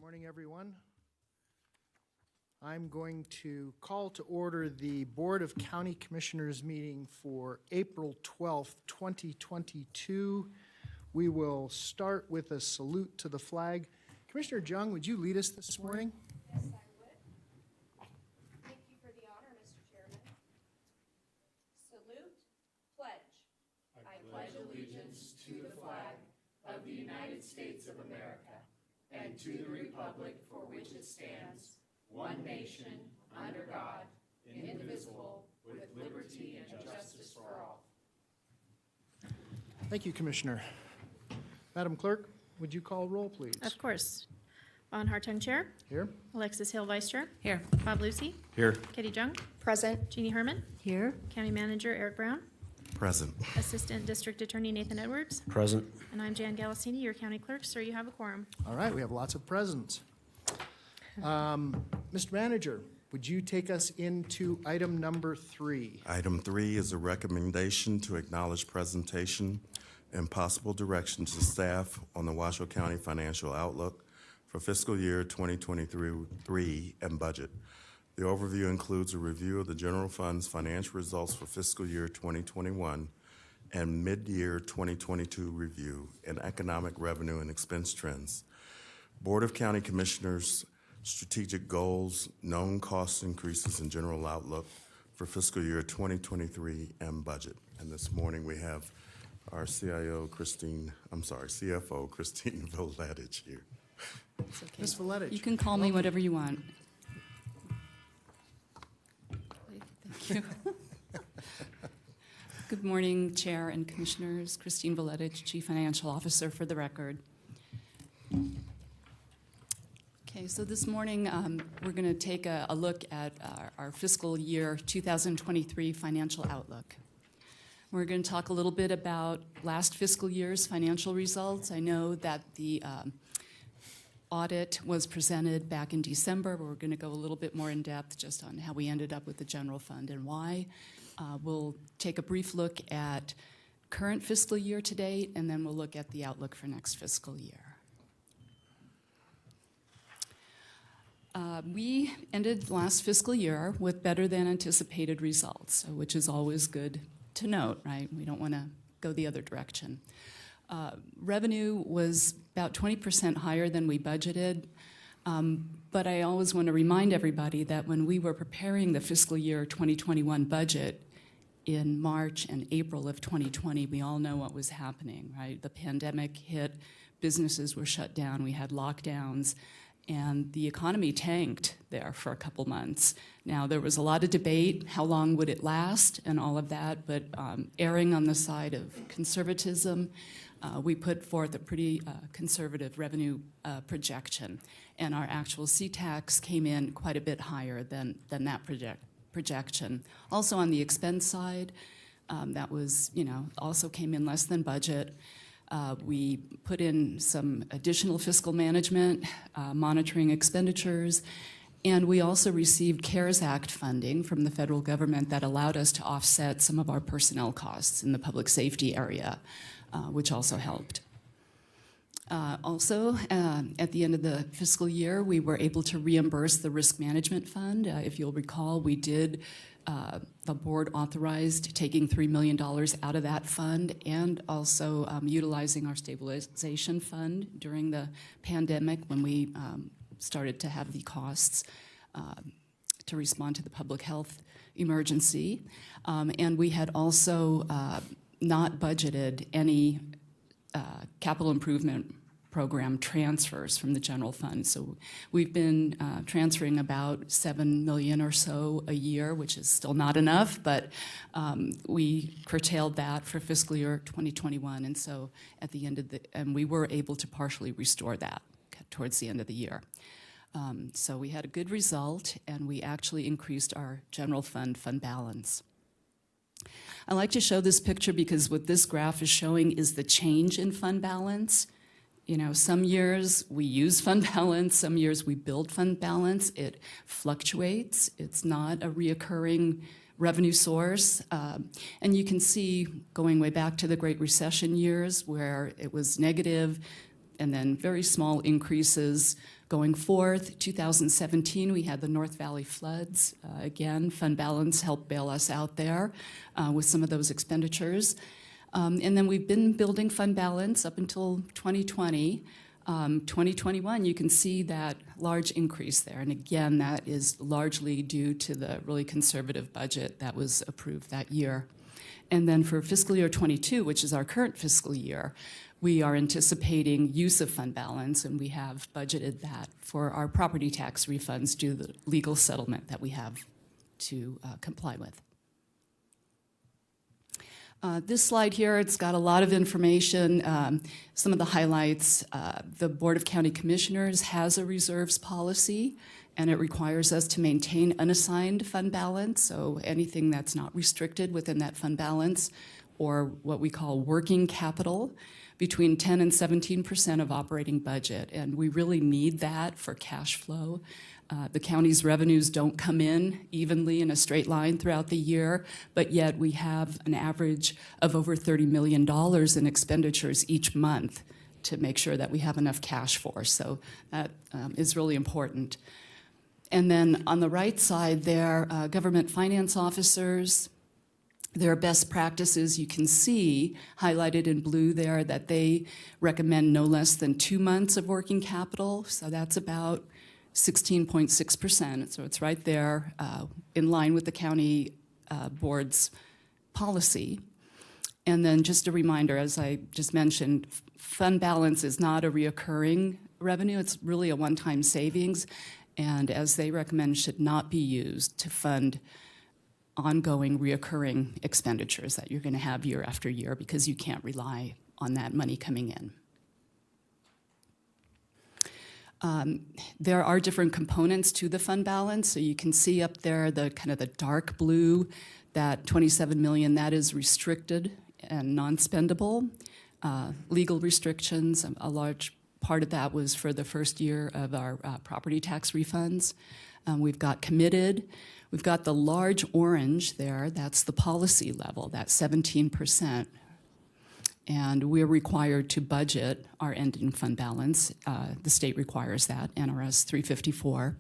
Morning, everyone. I'm going to call to order the Board of County Commissioners meeting for April 12th, 2022. We will start with a salute to the flag. Commissioner Jung, would you lead us this morning? Yes, I would. Thank you for the honor, Mr. Chairman. Salute, pledge. I pledge allegiance to the flag of the United States of America and to the republic for which it stands, one nation, under God, indivisible, with liberty and justice for all. Thank you, Commissioner. Madam Clerk, would you call roll, please? Of course. Von Hartung, Chair. Here. Alexis Hill, Vice Chair. Here. Bob Lucy. Here. Katie Jung. Present. Jeannie Herman. Here. County Manager Eric Brown. Present. Assistant District Attorney Nathan Edwards. Present. And I'm Jan Galasini, your County Clerk. Sir, you have a quorum. All right, we have lots of presents. Mr. Manager, would you take us into item number 3? Item 3 is a recommendation to acknowledge presentation and possible direction to staff on the Washoe County Financial Outlook for fiscal year 2023 and budget. The overview includes a review of the general fund's financial results for fiscal year 2021 and mid-year 2022 review and economic revenue and expense trends. Board of County Commissioners strategic goals, known cost increases, and general outlook for fiscal year 2023 and budget. And this morning we have our CFO, Christine Voletich here. It's okay. Ms. Voletich. You can call me whatever you want. Thank you. Good morning, Chair and Commissioners. Christine Voletich, Chief Financial Officer, for the record. Okay, so this morning we're going to take a look at our fiscal year 2023 financial outlook. We're going to talk a little bit about last fiscal year's financial results. I know that the audit was presented back in December, but we're going to go a little bit more in depth just on how we ended up with the general fund and why. We'll take a brief look at current fiscal year to date, and then we'll look at the outlook for next fiscal year. We ended last fiscal year with better than anticipated results, which is always good to note, right? We don't want to go the other direction. Revenue was about 20% higher than we budgeted, but I always want to remind everybody that when we were preparing the fiscal year 2021 budget in March and April of 2020, we all know what was happening, right? The pandemic hit, businesses were shut down, we had lockdowns, and the economy tanked there for a couple months. Now, there was a lot of debate, how long would it last and all of that, but erring on the side of conservatism, we put forth a pretty conservative revenue projection, and our actual C-tax came in quite a bit higher than that projection. Also on the expense side, that was, also came in less than budget. We put in some additional fiscal management, monitoring expenditures, and we also received CARES Act funding from the federal government that allowed us to offset some of our personnel costs in the public safety area, which also helped. Also, at the end of the fiscal year, we were able to reimburse the risk management fund. If you'll recall, we did the board authorized taking $3 million out of that fund and also utilizing our stabilization fund during the pandemic when we started to have the costs to respond to the public health emergency. And we had also not budgeted any capital improvement program transfers from the general fund. So we've been transferring about $7 million or so a year, which is still not enough, but we curtailed that for fiscal year 2021. And so at the end of and we were able to partially restore that towards the end of the year. So we had a good result, and we actually increased our general fund balance. I like to show this picture because what this graph is showing is the change in fund balance. Some years we use fund balance, some years we build fund balance. It fluctuates. It's not a reoccurring revenue source. And you can see, going way back to the Great Recession years where it was negative, and then very small increases going forth. 2017, we had the North Valley floods. Again, fund balance helped bail us out there with some of those expenditures. And then we've been building fund balance up until 2020. 2021, you can see that large increase there. And again, that is largely due to the really conservative budget that was approved that year. And then for fiscal year 22, which is our current fiscal year, we are anticipating use of fund balance, and we have budgeted that for our property tax refunds due to the legal settlement that we have to comply with. This slide here, it's got a lot of information. Some of the highlights, the Board of County Commissioners has a reserves policy, and it requires us to maintain unassigned fund balance, so anything that's not restricted within that fund balance, or what we call working capital, between 10 and 17% of operating budget, and we really need that for cash flow. The county's revenues don't come in evenly in a straight line throughout the year, but yet we have an average of over $30 million in expenditures each month to make sure that we have enough cash for. So that is really important. And then on the right side there, government finance officers, their best practices, you can see highlighted in blue there that they recommend no less than 2 months of working capital. So that's about 16.6%. So it's right there in line with the county board's policy. And then just a reminder, as I just mentioned, fund balance is not a reoccurring revenue. It's really a one-time savings. And as they recommend, should not be used to fund ongoing reoccurring expenditures that you're going to have year after year, because you can't rely on that money coming in. There are different components to the fund balance. So you can see up there the kind of the dark blue, that 27 million, that is restricted and non-spendable. Legal restrictions, a large part of that was for the first year of our property tax refunds. We've got committed. We've got the large orange there, that's the policy level, that's 17%. And we're required to budget our ending fund balance. The state requires that, NRS 354.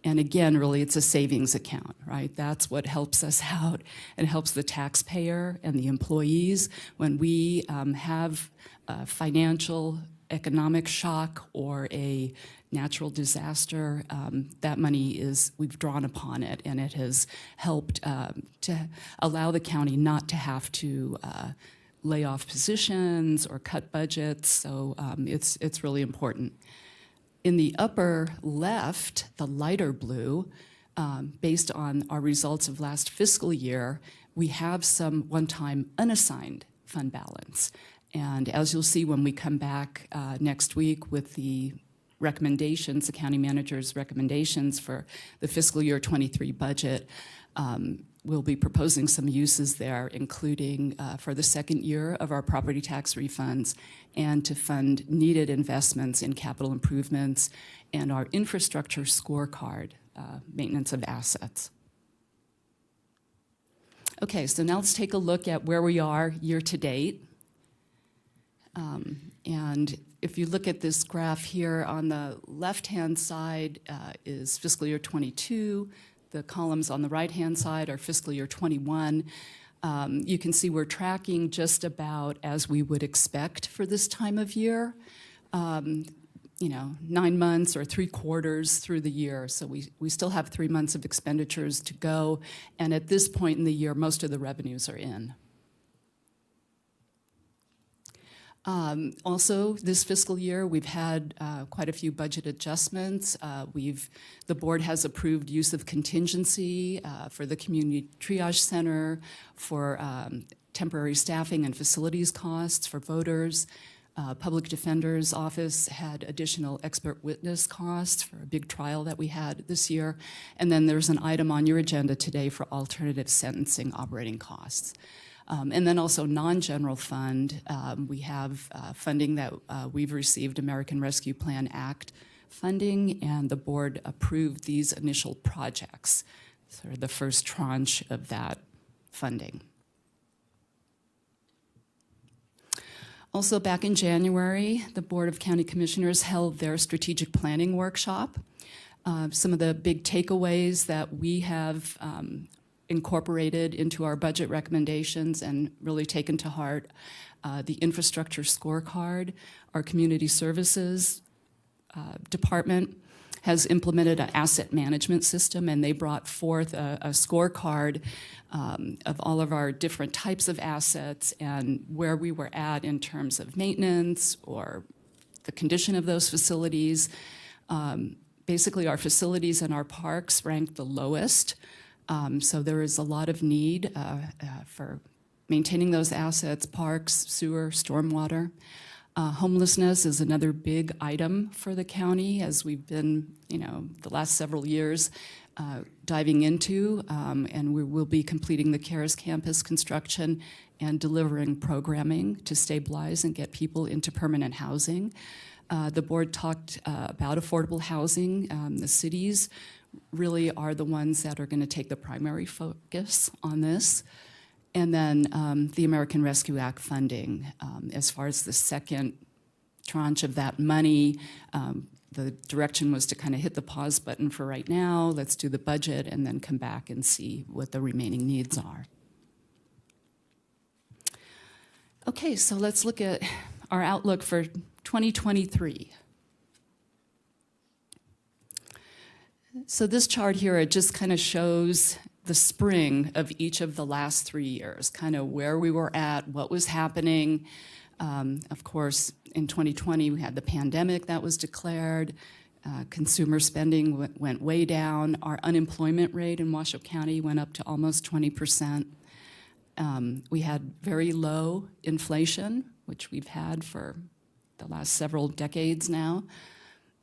And again, really, it's a savings account, right? That's what helps us out and helps the taxpayer and the employees when we have a financial, economic shock or a natural disaster. That money is, we've drawn upon it, and it has helped to allow the county not to have to lay off positions or cut budgets, so it's really important. In the upper left, the lighter blue, based on our results of last fiscal year, we have some one-time unassigned fund balance. And as you'll see when we come back next week with the recommendations, the county manager's recommendations for the fiscal year 23 budget, we'll be proposing some uses there, including for the second year of our property tax refunds and to fund needed investments in capital improvements and our infrastructure scorecard, maintenance of assets. Okay, so now let's take a look at where we are year to date. And if you look at this graph here, on the left-hand side is fiscal year 22. The columns on the right-hand side are fiscal year 21. You can see we're tracking just about as we would expect for this time of year. 9 months or 3 quarters through the year. So we still have 3 months of expenditures to go. And at this point in the year, most of the revenues are in. Also, this fiscal year, we've had quite a few budget adjustments. The board has approved use of contingency for the community triage center, for temporary staffing and facilities costs for voters. Public Defender's Office had additional expert witness costs for a big trial that we had this year. And then there's an item on your agenda today for alternative sentencing operating costs. And then also non-general fund, we have funding that we've received, American Rescue Plan Act funding, and the board approved these initial projects, sort of the first tranche of that funding. Also, back in January, the Board of County Commissioners held their strategic planning workshop. Some of the big takeaways that we have incorporated into our budget recommendations and really taken to heart: the infrastructure scorecard. Our community services department has implemented an asset management system, and they brought forth a scorecard of all of our different types of assets and where we were at in terms of maintenance or the condition of those facilities. Basically, our facilities and our parks ranked the lowest, so there is a lot of need for maintaining those assets: parks, sewer, stormwater. Homelessness is another big item for the county, as we've been, the last several years diving into, and we will be completing the CARES campus construction and delivering programming to stabilize and get people into permanent housing. The board talked about affordable housing. The cities really are the ones that are going to take the primary focus on this. And then the American Rescue Act funding. As far as the second tranche of that money, the direction was to kind of hit the pause button for right now. Let's do the budget and then come back and see what the remaining needs are. Okay, so let's look at our outlook for 2023. So this chart here, it just kind of shows the spring of each of the last 3 years, kind of where we were at, what was happening. Of course, in 2020, we had the pandemic that was declared. Consumer spending went way down. Our unemployment rate in Washoe County went up to almost 20%. We had very low inflation, which we've had for the last several decades now.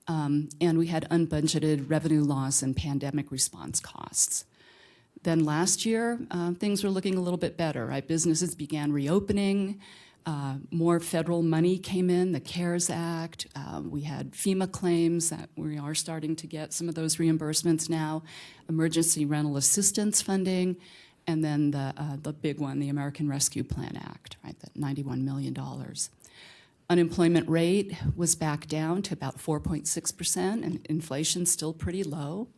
And we had unbudgeted revenue loss and pandemic response costs. Then last year, things were looking a little bit better, right? Businesses began reopening. More federal money came in, the CARES Act. We had FEMA claims that we are starting to get some of those reimbursements now, emergency rental assistance funding, and then the big one, the American Rescue Plan Act, right, that $91 million. Unemployment rate was back down to about 4.6%, and inflation's still pretty low.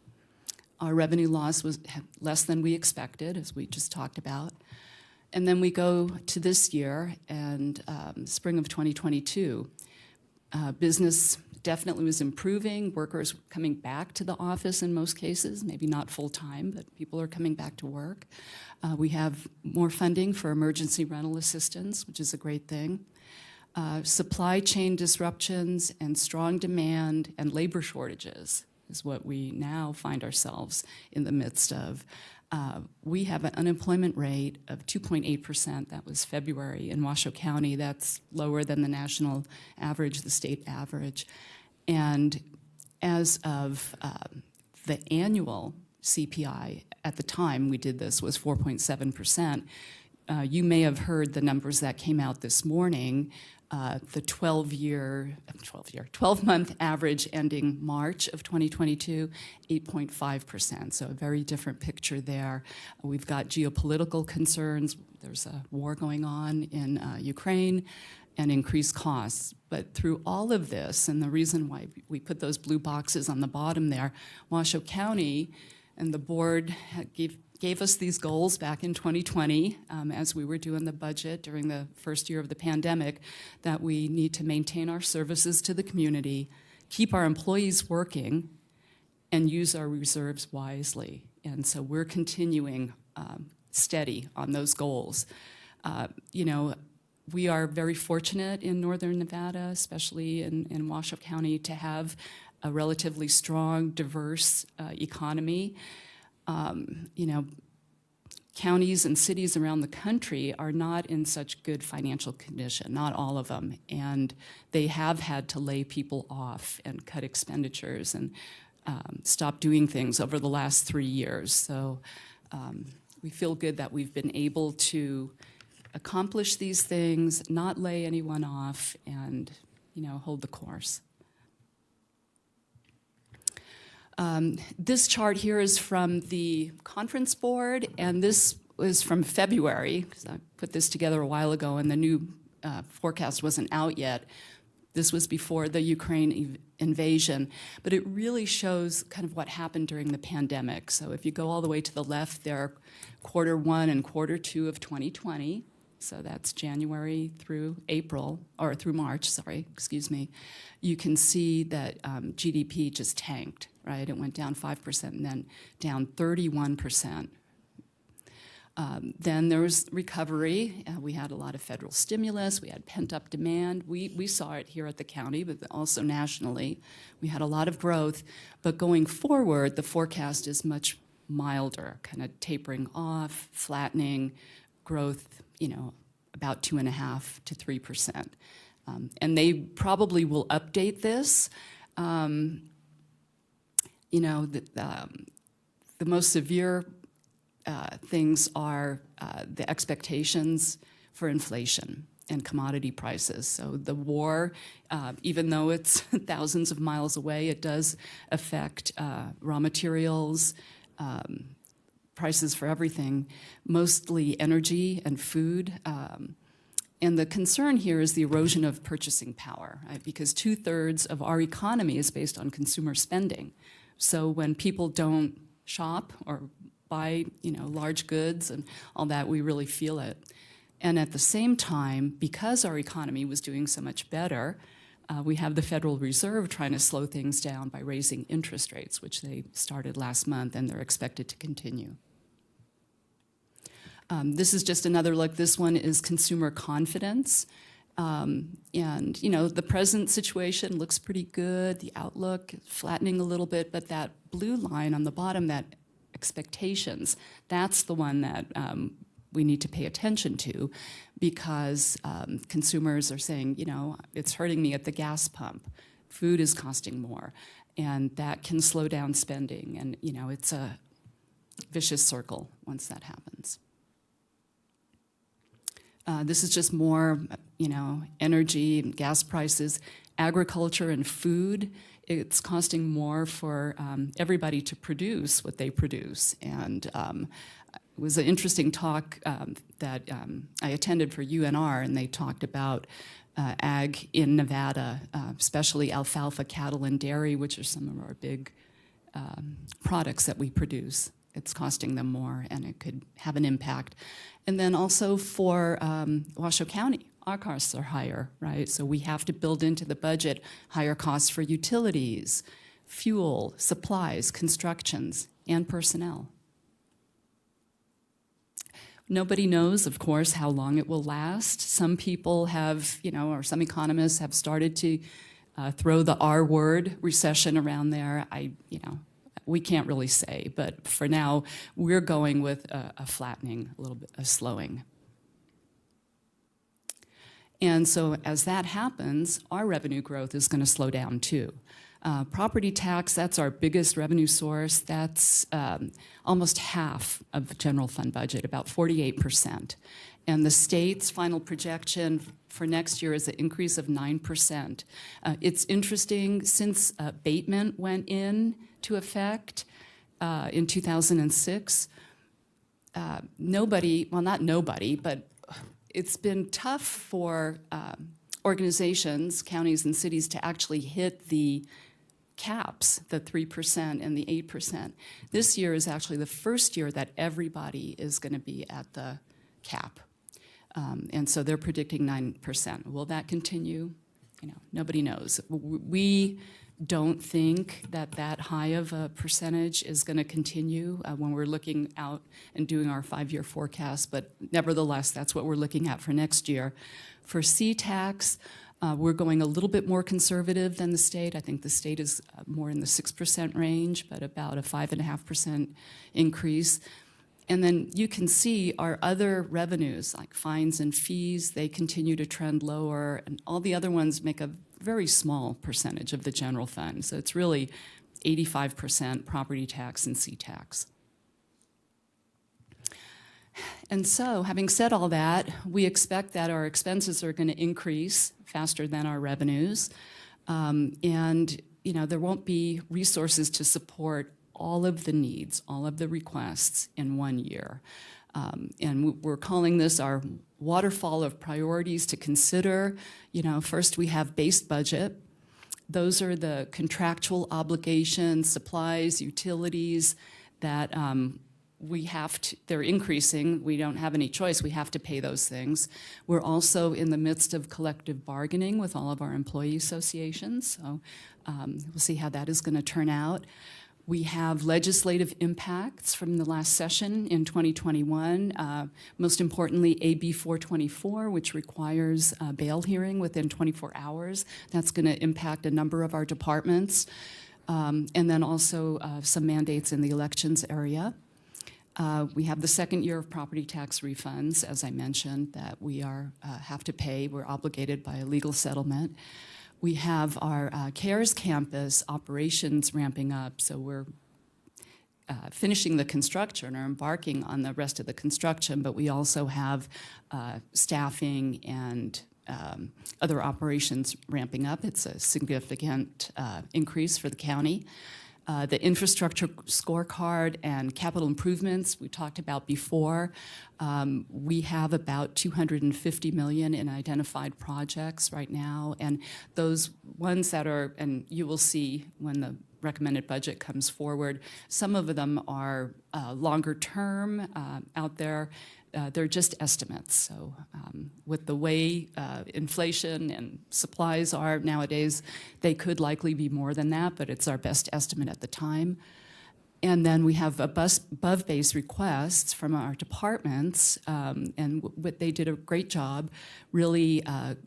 Our revenue loss was less than we expected, as we just talked about. And then we go to this year and spring of 2022. Business definitely was improving. Workers coming back to the office in most cases, maybe not full-time, but people are coming back to work. We have more funding for emergency rental assistance, which is a great thing. Supply chain disruptions and strong demand and labor shortages is what we now find ourselves in the midst of. We have an unemployment rate of 2.8%. That was February in Washoe County. That's lower than the national average, the state average. And as of the annual CPI, at the time we did this, was 4.7%. You may have heard the numbers that came out this morning. The 12-month average ending March of 2022, 8.5%. So a very different picture there. We've got geopolitical concerns. There's a war going on in Ukraine and increased costs. But through all of this, and the reason why we put those blue boxes on the bottom there, Washoe County and the board gave us these goals back in 2020 as we were doing the budget during the first year of the pandemic, that we need to maintain our services to the community, keep our employees working, and use our reserves wisely. And so we're continuing steady on those goals. We are very fortunate in Northern Nevada, especially in Washoe County, to have a relatively strong, diverse economy. Counties and cities around the country are not in such good financial condition, not all of them, and they have had to lay people off and cut expenditures and stop doing things over the last 3 years. So we feel good that we've been able to accomplish these things, not lay anyone off, and hold the course. This chart here is from the conference board, and this was from February, because I put this together a while ago, and the new forecast wasn't out yet. This was before the Ukraine invasion, but it really shows kind of what happened during the pandemic. So if you go all the way to the left there, Q1 and Q2 of 2020, so that's January through April, or through March, sorry, excuse me, you can see that GDP just tanked, right? It went down 5% and then down 31%. Then there was recovery. We had a lot of federal stimulus. We had pent-up demand. We saw it here at the county, but also nationally. We had a lot of growth. But going forward, the forecast is much milder, kind of tapering off, flattening, growth, about 2.5% to 3%. And they probably will update this. The most severe things are the expectations for inflation and commodity prices. So the war, even though it's thousands of miles away, it does affect raw materials, prices for everything, mostly energy and food. And the concern here is the erosion of purchasing power, right? Because 2/3 of our economy is based on consumer spending. So when people don't shop or buy, large goods and all that, we really feel it. And at the same time, because our economy was doing so much better, we have the Federal Reserve trying to slow things down by raising interest rates, which they started last month, and they're expected to continue. This is just another look. This one is consumer confidence. And, the present situation looks pretty good. The outlook is flattening a little bit, but that blue line on the bottom, that expectations, that's the one that we need to pay attention to, because consumers are saying, it's hurting me at the gas pump. Food is costing more, and that can slow down spending. And, it's a vicious circle once that happens. This is just more, energy and gas prices, agriculture and food. It's costing more for everybody to produce what they produce. And it was an interesting talk that I attended for UNR, and they talked about ag in Nevada, especially alfalfa, cattle, and dairy, which are some of our big products that we produce. It's costing them more, and it could have an impact. And then also for Washoe County, our costs are higher, right? So we have to build into the budget higher costs for utilities, fuel, supplies, constructions, and personnel. Nobody knows, of course, how long it will last. Some people have, or some economists have started to throw the R word, recession, around there. We can't really say, but for now, we're going with a flattening, a little bit, a slowing. And so as that happens, our revenue growth is going to slow down too. Property tax, that's our biggest revenue source. That's almost half of the general fund budget, about 48%. And the state's final projection for next year is an increase of 9%. It's interesting, since abatement went into effect in 2006, not nobody, but it's been tough for organizations, counties, and cities to actually hit the caps, the 3% and the 8%. This year is actually the first year that everybody is going to be at the cap. And so they're predicting 9%. Will that continue? Nobody knows. We don't think that high of a percentage is going to continue when we're looking out and doing our 5-year forecast, but nevertheless, that's what we're looking at for next year. For C-Tax, we're going a little bit more conservative than the state. I think the state is more in the 6% range, but about a 5.5% increase. And then you can see our other revenues, like fines and fees, they continue to trend lower, and all the other ones make a very small percentage of the general fund. So it's really 85% property tax and C-Tax. And so, having said all that, we expect that our expenses are going to increase faster than our revenues, and there won't be resources to support all of the needs, all of the requests in one year. And we're calling this our waterfall of priorities to consider. You know, first we have base budget. Those are the contractual obligations, supplies, utilities that we have to, they're increasing. We don't have any choice. We have to pay those things. We're also in the midst of collective bargaining with all of our employee associations. So we'll see how that is going to turn out. We have legislative impacts from the last session in 2021. Most importantly, AB 424, which requires a bail hearing within 24 hours. That's going to impact a number of our departments. And then also some mandates in the elections area. We have the second year of property tax refunds, as I mentioned, that we have to pay. We're obligated by a legal settlement. We have our CARES campus operations ramping up, so we're finishing the construction or embarking on the rest of the construction, but we also have staffing and other operations ramping up. It's a significant increase for the county. The infrastructure scorecard and capital improvements we talked about before. We have about $250 million in identified projects right now, and those ones that are, and you will see when the recommended budget comes forward, some of them are longer term out there. They're just estimates. So with the way inflation and supplies are nowadays, they could likely be more than that, but it's our best estimate at the time. And then we have above base requests from our departments, and they did a great job really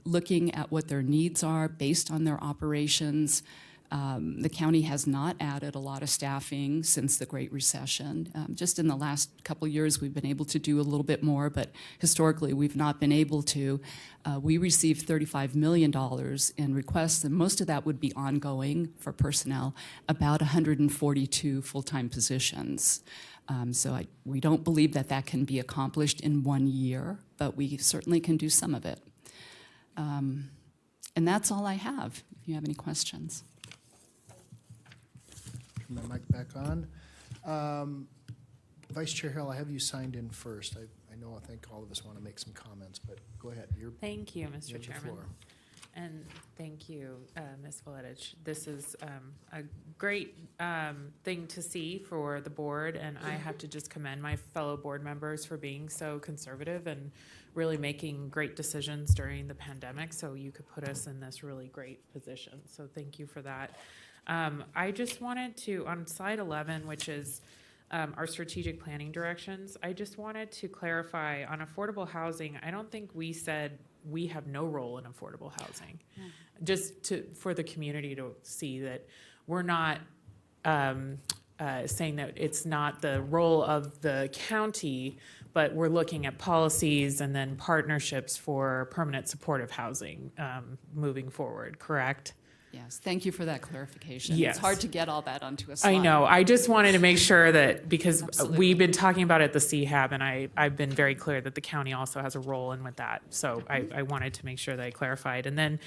looking at what their needs are based on their operations. The county has not added a lot of staffing since the Great Recession. Just in the last couple of years, we've been able to do a little bit more, but historically, we've not been able to. We received $35 million in requests, and most of that would be ongoing for personnel, about 142 full-time positions. So we don't believe that that can be accomplished in 1 year, but we certainly can do some of it. And that's all I have, if you have any questions. Turn my mic back on. Vice Chair Hill, I have you signed in first. I know I think all of us want to make some comments, but go ahead. Thank you, you Mr. have the Chairman. floor. And thank you, Ms. Valetich. This is a great thing to see for the board, and I have to just commend my fellow board members for being so conservative and really making great decisions during the pandemic, so you could put us in this really great position. So thank you for that. I just wanted to, on slide 11, which is our strategic planning directions, I just wanted to clarify on affordable housing. I don't think we said we have no role in affordable housing. Just for the community to see that we're not saying that it's not the role of the county, but we're looking at policies and then partnerships for permanent supportive housing moving forward, correct? Yes, thank you for that clarification. Yes. It's hard to get all that onto a slide. I know. I just wanted to make sure that, because Absolutely. we've been talking about it at the CHAB, and I've been very clear that the county also has a role in with that. So I wanted to make sure that I clarified. And then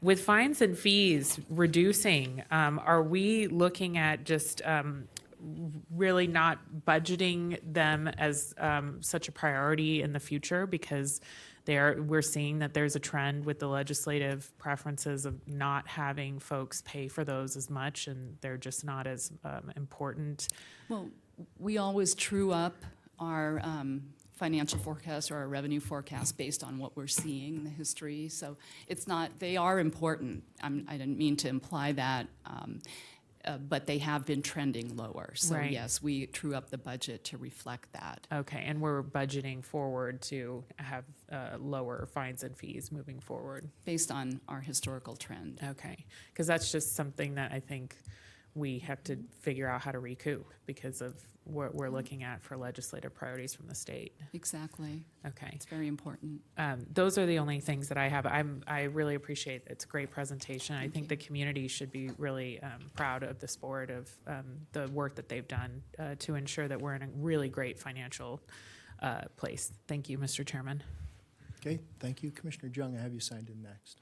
with fines and fees reducing, are we looking at just really not budgeting them as such a priority in the future, because we're seeing that there's a trend with the legislative preferences of not having folks pay for those as much, and they're just not as important. Well, we always true up our financial forecast or our revenue forecast based on what we're seeing in the history. So it's not, they are important. I didn't mean to imply that, but they have been trending lower. So Right. yes, we true up the budget to reflect that. Okay, and we're budgeting forward to have lower fines and fees moving forward. Based on our historical trend. Okay, because that's just something that I think we have to figure out how to recoup because of what we're looking at for legislative priorities from the state. Exactly. Okay. It's very important. Those are the only things that I have. I really appreciate it. It's a great presentation. I think you. the community should be really proud of this board, of the work that they've done to ensure that we're in a really great financial place. Thank you, Mr. Chairman. Okay, thank you. Commissioner Jung, I have you signed in next.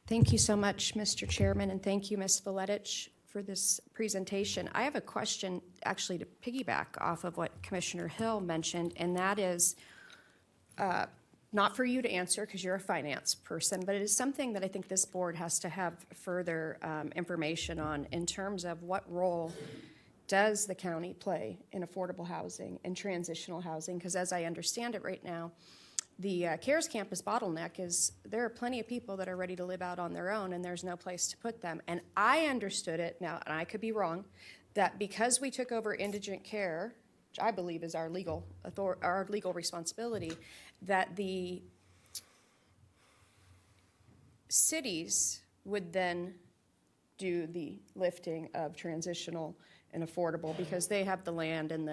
Thank you so much, Mr. Chairman, and thank you, Ms. Valetich, for this presentation. I have a question, actually, to piggyback off of what Commissioner Hill mentioned, and that is not for you to answer because you're a finance person, but it is something that I think this board has to have further information on in terms of what role does the county play in affordable housing and transitional housing? Because as I understand it right now, the CARES campus bottleneck is there are plenty of people that are ready to live out on their own and there's no place to put them. And I understood it, now, and I could be wrong, that because we took over indigent care, which I believe is our legal responsibility, that the cities would then do the lifting of transitional and affordable because they have the land and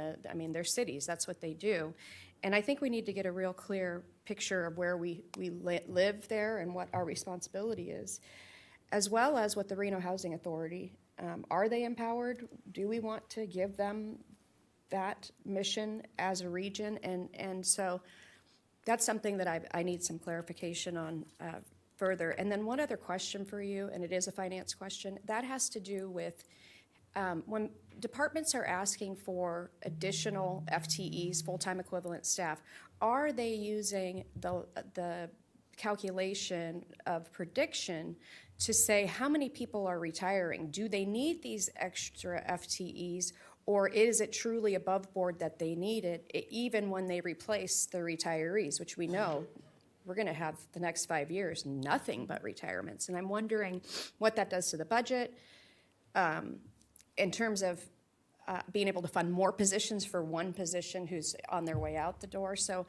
they're cities, that's what they do. And I think we need to get a real clear picture of where we live there and what our responsibility is, as well as what the Reno Housing Authority, are they empowered? Do we want to give them that mission as a region? And so that's something that I need some clarification on further. And then one other question for you, and it is a finance question, that has to do with when departments are asking for additional FTEs, full-time equivalent staff, are they using the calculation of prediction to say how many people are retiring? Do they need these extra FTEs, or is it truly above board that they need it, even when they replace the retirees, which we know we're going to have the next 5 years nothing but retirements? And I'm wondering what that does to the budget in terms of being able to fund more positions for one position who's on their way out the door. So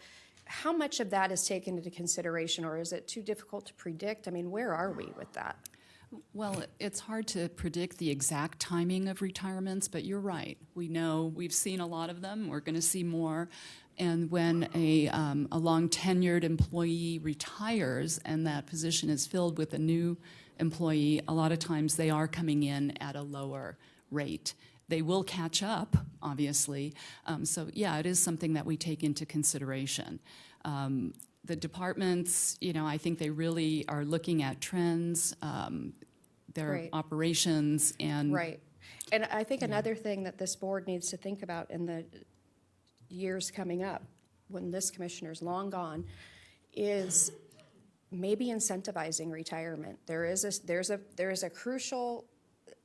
how much of that is taken into consideration, or is it too difficult to predict? I mean, where are we with that? Well, it's hard to predict the exact timing of retirements, but you're right. We know we've seen a lot of them. We're going to see more. And when a long-tenured employee retires and that position is filled with a new employee, a lot of times they are coming in at a lower rate. They will catch up, obviously. So, yeah, it is something that we take into consideration. The departments, I think they really are looking at trends, their Right. operations, and Right. And I think another thing that this board needs to think about in the years coming up, when this commissioner's long gone, is maybe incentivizing retirement. There's a crucial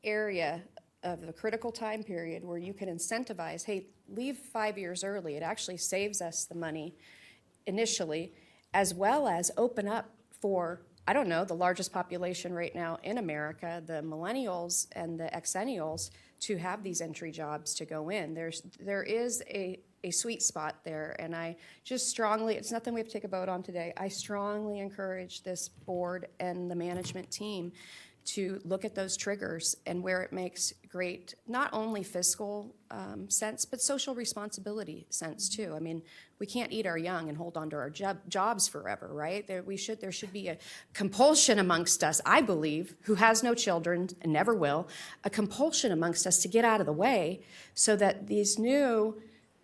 area of the critical time period where you can incentivize, hey, leave 5 years early. It actually saves us the money initially, as well as open up for, I don't know, the largest population right now in America, the millennials and the exennials, to have these entry jobs to go in. There is a sweet spot there, and I just strongly, it's nothing we have to take a vote on today, I strongly encourage this board and the management team to look at those triggers and where it makes great, not only fiscal sense, but social responsibility sense too. I mean, we can't eat our young and hold on to our jobs forever, right? There should be a compulsion amongst us, I believe, who has no children and never will, a compulsion amongst us to get out of the way so that these new,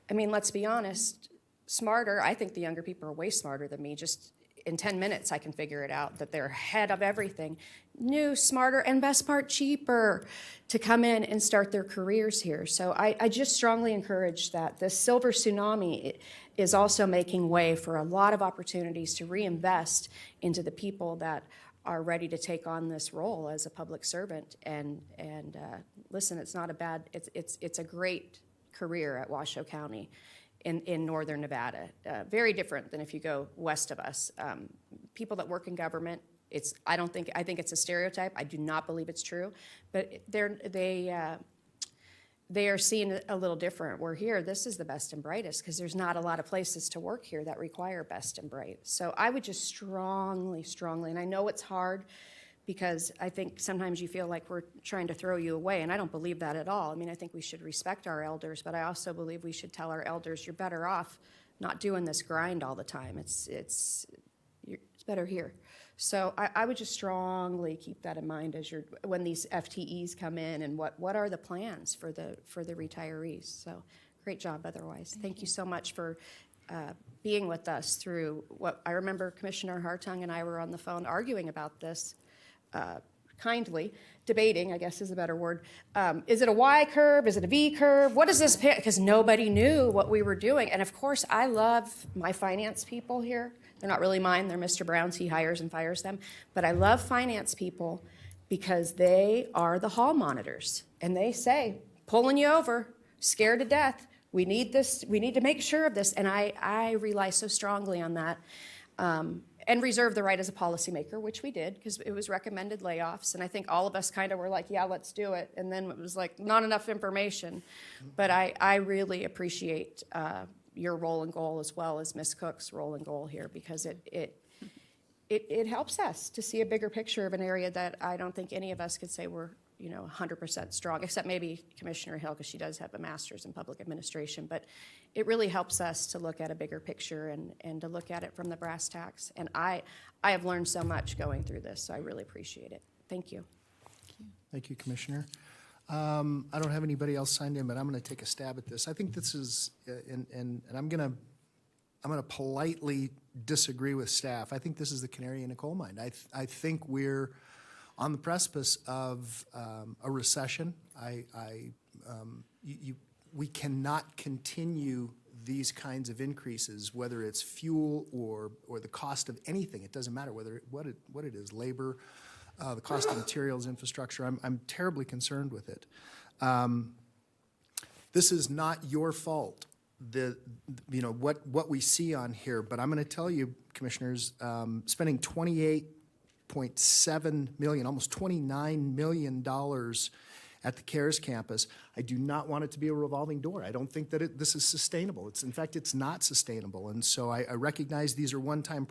I mean, let's be honest, smarter, I think the younger people are way smarter than me, just in 10 minutes I can figure it out, that they're ahead of everything. New, smarter, and best part, cheaper to come in and start their careers here. So I just strongly encourage that. The silver tsunami is also making way for a lot of opportunities to reinvest into the people that are ready to take on this role as a public servant. And listen, it's not a bad, it's a great career at Washoe County in northern Nevada. Very different than if you go west of us. People that work in government, I think it's a stereotype. I do not believe it's true, but they are seen a little different. We're here, this is the best and brightest, because there's not a lot of places to work here that require best and bright. So I would just strongly, and I know it's hard, because I think sometimes you feel like we're trying to throw you away, and I don't believe that at all. I mean, I think we should respect our elders, but I also believe we should tell our elders, you're better off not doing this grind all the time. It's better here. So I would just strongly keep that in mind as when these FTEs come in, and what are the plans for the retirees. So great job otherwise. Thank you so much for being with us through what I remember Commissioner Hartung and I were on the phone arguing about this kindly debating, I guess is a better word. Is it a Y curve? Is it a V curve? What is this? Because nobody knew what we were doing. And of course, I love my finance people here. They're not really mine. They're Mr. Brown's. He hires and fires them. But I love finance people because they are the hall monitors. And they say, pulling you over, scared to death. We need this. We need to make sure of this. And I rely so strongly on that. And reserve the right as a policymaker, which we did, because it was recommended layoffs. And I think all of us kind of were like, yeah, let's do it. And then it was like, not enough information. But I really appreciate your role and goal as well as Ms. Cook's role and goal here, because it helps us to see a bigger picture of an area that I don't think any of us could say we're 100% strong, except maybe Commissioner Hill, because she does have a master's in public administration. But it really helps us to look at a bigger picture and to look at it from the brass tacks. And I have learned so much going through this, so I really appreciate it. Thank you. Thank you, Commissioner. I don't have anybody else signed in, but I'm going to take a stab at this. I think this is, and I'm going to politely disagree with staff. I think this is the canary in a coal mine. I think we're on the precipice of a recession. We cannot continue these kinds of increases, whether it's fuel or the cost of anything. It doesn't matter what it is, labor, the cost of materials, infrastructure. I'm terribly concerned with it. This is not your fault. What we see on here, but I'm going to tell you, commissioners, spending $28.7 million, almost $29 million at the CARES campus. I do not want it to be a revolving door. I don't think that this is sustainable. In fact, it's not sustainable. And so I recognize these are one-time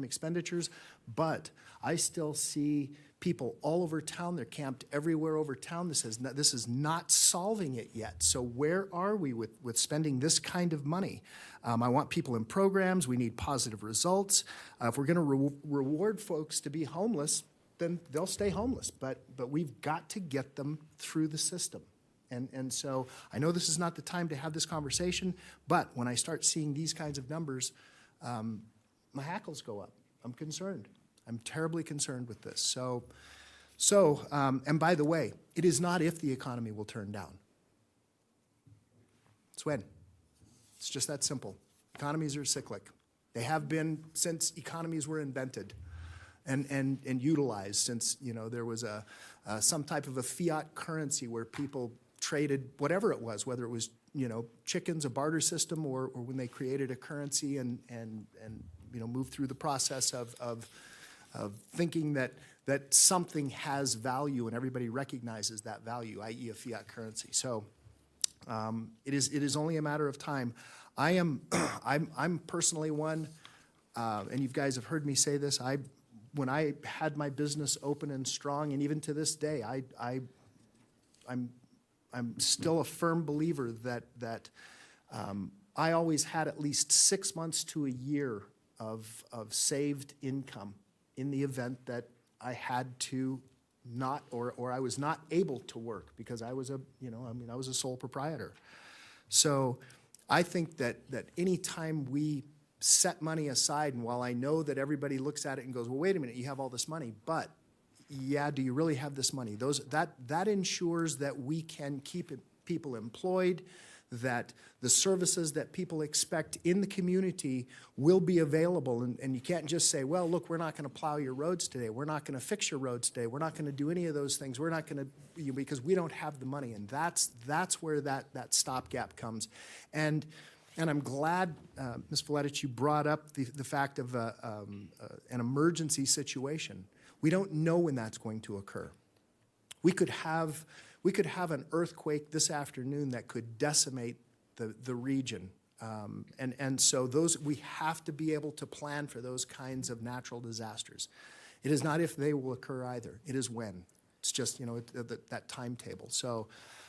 expenditures, but I still see people all over town. They're camped everywhere over town. This is not solving it yet. So where are we with spending this kind of money? I want people in programs. We need positive results. If we're going to reward folks to be homeless, then they'll stay homeless. But we've got to get them through the system. And so I know this is not the time to have this conversation, but when I start seeing these kinds of numbers, my hackles go up. I'm concerned. I'm terribly concerned with this. So, and by the way, it is not if the economy will turn down. It's when. It's just that simple. Economies are cyclic. They have been since economies were invented and utilized, since there was some type of a fiat currency where people traded whatever it was, whether it was chickens, a barter system, or when they created a currency and moved through the process of thinking that something has value and everybody recognizes that value, i.e. a fiat currency. So it is only a matter of time. I'm personally one, and you guys have heard me say this. When I had my business open and strong, and even to this day, I'm still a firm believer that I always had at least 6 months to a year of saved income in the event that I had to not, or I was not able to work because I was I was a sole proprietor. So I think that any time we set money aside, and while I know that everybody looks at it and goes, well, wait a minute, you have all this money, but yeah, do you really have this money? That ensures that we can keep people employed, that the services that people expect in the community will be available. And you can't just say, well, look, we're not going to plow your roads today. We're not going to fix your roads today. We're not going to do any of those things. We're not going to, because we don't have the money. And that's where that stopgap comes. And I'm glad, Ms. Vladich, you brought up the fact of an emergency situation. We don't know when that's going to occur. We could have an earthquake this afternoon that could decimate the region. And so we have to be able to plan for those kinds of natural disasters. It is not if they will occur either. It is when. It's just, that timetable. So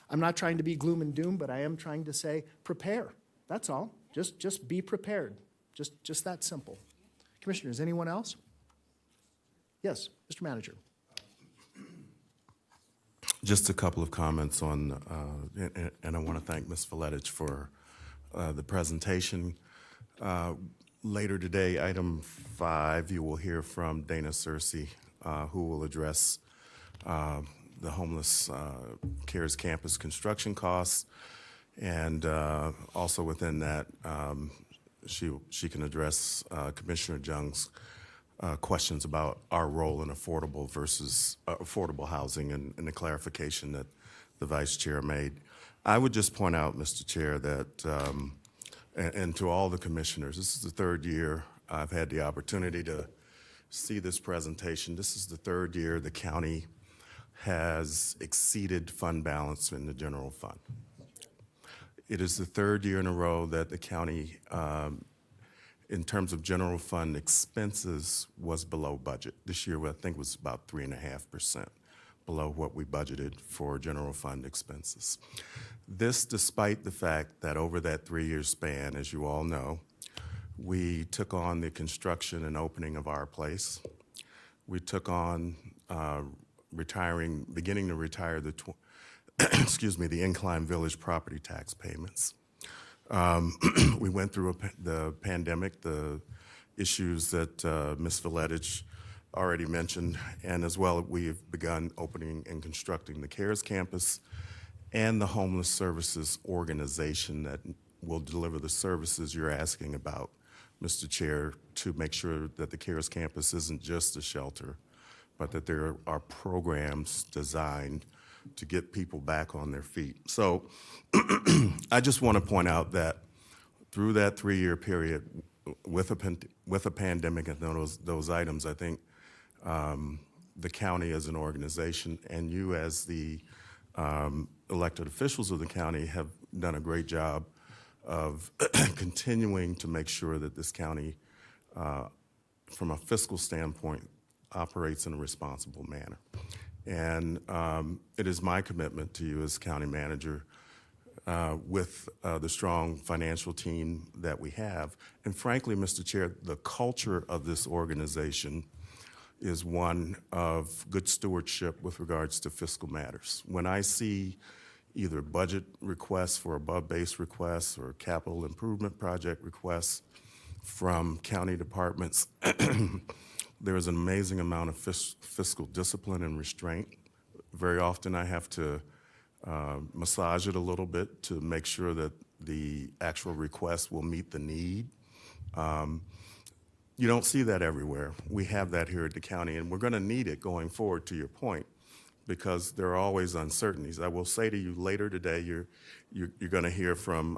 I'm not trying to be gloom and doom, but I am trying to say prepare. That's all. Just be prepared. Just that simple. Commissioners, anyone else? Yes, Mr. Manager. Just a couple of comments on, and I want to thank Ms. Vladich for the presentation. Later today, item 5, you will hear from Dana Searcy who will address the homeless CARES campus construction costs. And also within that, she can address Commissioner Jung's questions about our role in affordable versus affordable housing and the clarification that the Vice Chair made. I would just point out, Mr. Chair, that, and to all the commissioners, this is the third year I've had the opportunity to see this presentation. This is the third year the county has exceeded fund balance in the general fund. It is the third year in a row that the county, in terms of general fund expenses, was below budget. This year, I think, was about 3.5% below what we budgeted for general fund expenses. This despite the fact that over that 3-year span, as you all know, we took on the construction and opening of our place. We took on beginning to retire the the Incline Village property tax payments. We went through the pandemic, the issues that Ms. Villettich already mentioned, and as well, we've begun opening and constructing the CARES campus and the homeless services organization that will deliver the services you're asking about, Mr. Chair, to make sure that the CARES campus isn't just a shelter, but that there are programs designed to get people back on their feet. So I just want to point out that through that 3-year period with a pandemic and those items, I think the county as an organization and you as the elected officials of the county have done a great job of continuing to make sure that this county, from a fiscal standpoint, operates in a responsible manner. And it is my commitment to you as county manager with the strong financial team that we have. And frankly, Mr. Chair, the culture of this organization is one of good stewardship with regards to fiscal matters. When I see either budget requests for above-base requests or capital improvement project requests from county departments, there is an amazing amount of fiscal discipline and restraint. Very often I have to massage it a little bit to make sure that the actual request will meet the need. You don't see that everywhere. We have that here at the county, and we're going to need it going forward, to your point, because there are always uncertainties. I will say to you later today, you're going to hear from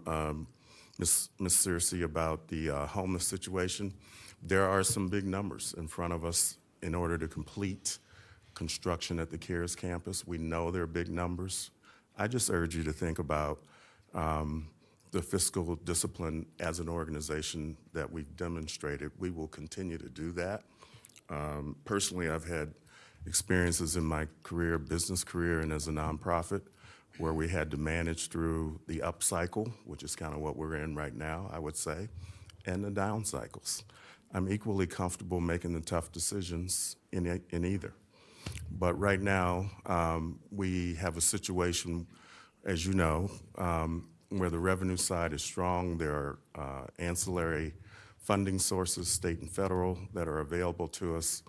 Ms. Searcy about the homeless situation. There are some big numbers in front of us in order to complete construction at the CARES campus. We know there are big numbers. I just urge you to think about the fiscal discipline as an organization that we've demonstrated. We will continue to do that. Personally, I've had experiences in my career, business career, and as a nonprofit, where we had to manage through the up cycle, which is kind of what we're in right now, I would say, and the down cycles. I'm equally comfortable making the tough decisions in either. But right now, we have a situation, as you know, where the revenue side is strong. There are ancillary funding sources, state and federal, that are available to us.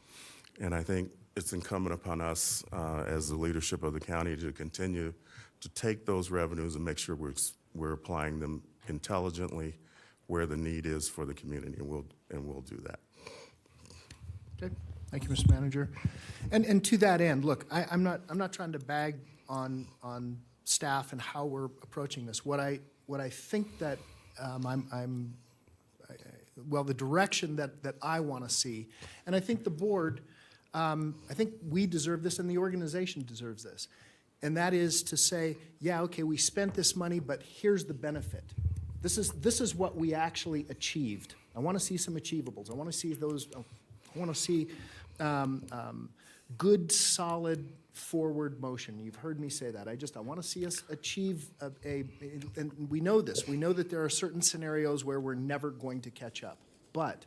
And I think it's incumbent upon us as the leadership of the county to continue to take those revenues and make sure we're applying them intelligently where the need is for the community, and we'll do that. Okay, thank you, Mr. Manager. And to that end, look, I'm not trying to bag on staff and how we're approaching this. What I think that the direction that I want to see, and I think the board, I think we deserve this and the organization deserves this, and that is to say, yeah, okay, we spent this money, but here's the benefit. This is what we actually achieved. I want to see some achievables. I want to see those. I want to see good, solid forward motion. You've heard me say that. I want to see us achieve and we know this. We know that there are certain scenarios where we're never going to catch up. But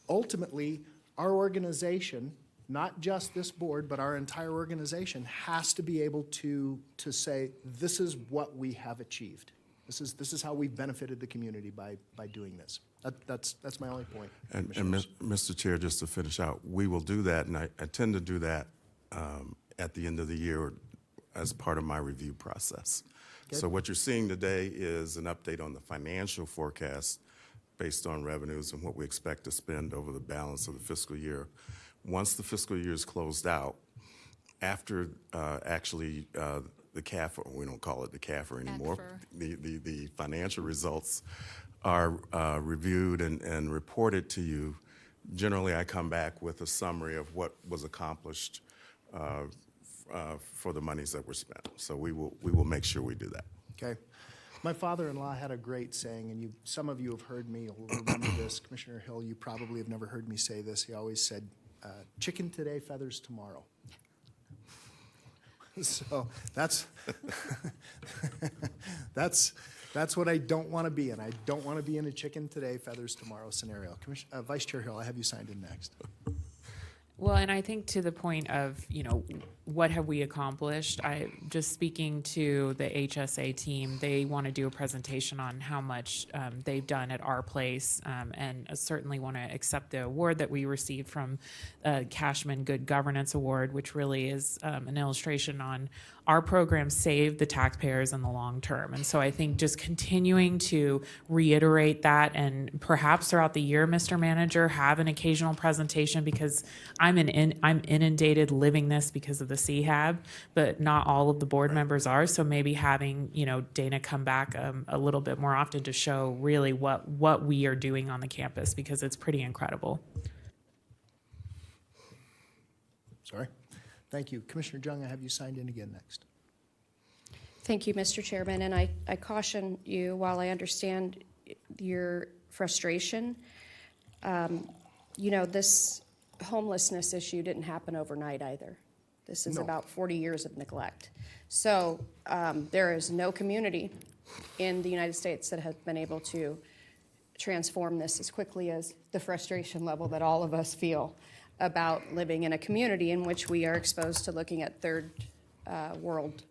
ultimately, our organization, not just this board, but our entire organization has to be able to say, this is what we have achieved. This is how we've benefited the community by doing this. That's my only point. And Commissioners. Mr. Chair, just to finish out, we will do that, and I tend to do that at the end of the year as part of my review process. Okay. So what you're seeing today is an update on the financial forecast based on revenues and what we expect to spend over the balance of the fiscal year. Once the fiscal year is closed out, after the CAFR, we don't call it the CAFR anymore, the financial results are reviewed and reported to you. Generally, I come back with a summary of what was accomplished for the monies that were spent. So we will make sure we do that. Okay. My father-in-law had a great saying, and some of you have heard me, will remember this. Commissioner Hill, you probably have never heard me say this. He always said, chicken today, feathers tomorrow. So that's what I don't want to be in. I don't want to be in a chicken today, feathers tomorrow scenario. Vice Chair Hill, I have you signed in next. Well, and I think to the point of, what have we accomplished? Just speaking to the HSA team, they want to do a presentation on how much they've done at our place, and certainly want to accept the award that we received from Cashman Good Governance Award, which really is an illustration on our program saved the taxpayers in the long term. And so I think just continuing to reiterate that, and perhaps throughout the year, Mr. Manager, have an occasional presentation, because I'm inundated living this because of the CHAB, but not all of the board members are. So maybe having, Dana come back a little bit more often to show really what we are doing on the campus, because it's pretty incredible. Sorry. Thank you. Commissioner Jung, I have you signed in again next. Thank you, Mr. Chairman, and I caution you, while I understand your frustration, this homelessness issue didn't happen overnight either. This is about 40 years of neglect. So there is no community in the United States that has been able to transform this as quickly as the frustration level that all of us feel about living in a community in which we are exposed to looking at third world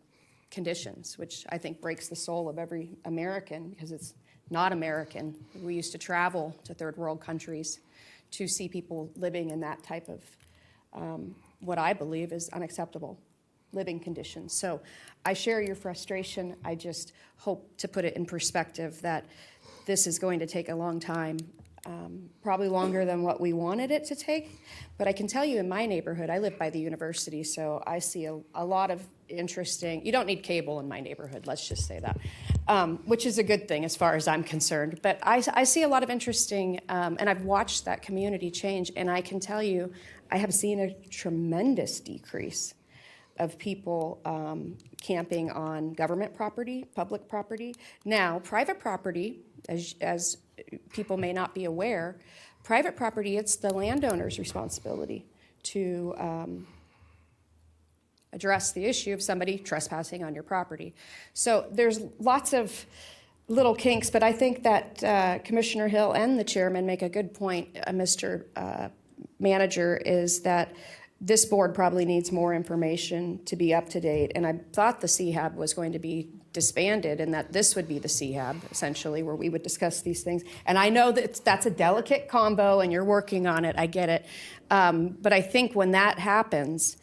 conditions, which I think breaks the soul of every American, because it's not American. We used to travel to third world countries to see people living in that type of what I believe is unacceptable living conditions. So I share your frustration. I just hope to put it in perspective that this is going to take a long time, probably longer than what we wanted it to take. But I can tell you, in my neighborhood, I live by the university, so I see a lot of interesting, you don't need cable in my neighborhood, let's just say that, which is a good thing as far as I'm concerned. But I see a lot of interesting, and I've watched that community change, and I can tell you, I have seen a tremendous decrease of people camping on government property, public property. Now, private property, as people may not be aware, private property, it's the landowner's responsibility to address the issue of somebody trespassing on your property. So there's lots of little kinks, but I think that Commissioner Hill and the chairman make a good point, Mr. Manager, is that this board probably needs more information to be up to date. And I thought the CHAB was going to be disbanded, and that this would be the CHAB, essentially, where we would discuss these things. And I know that that's a delicate combo, and you're working on it. I get it. But I think when that happens,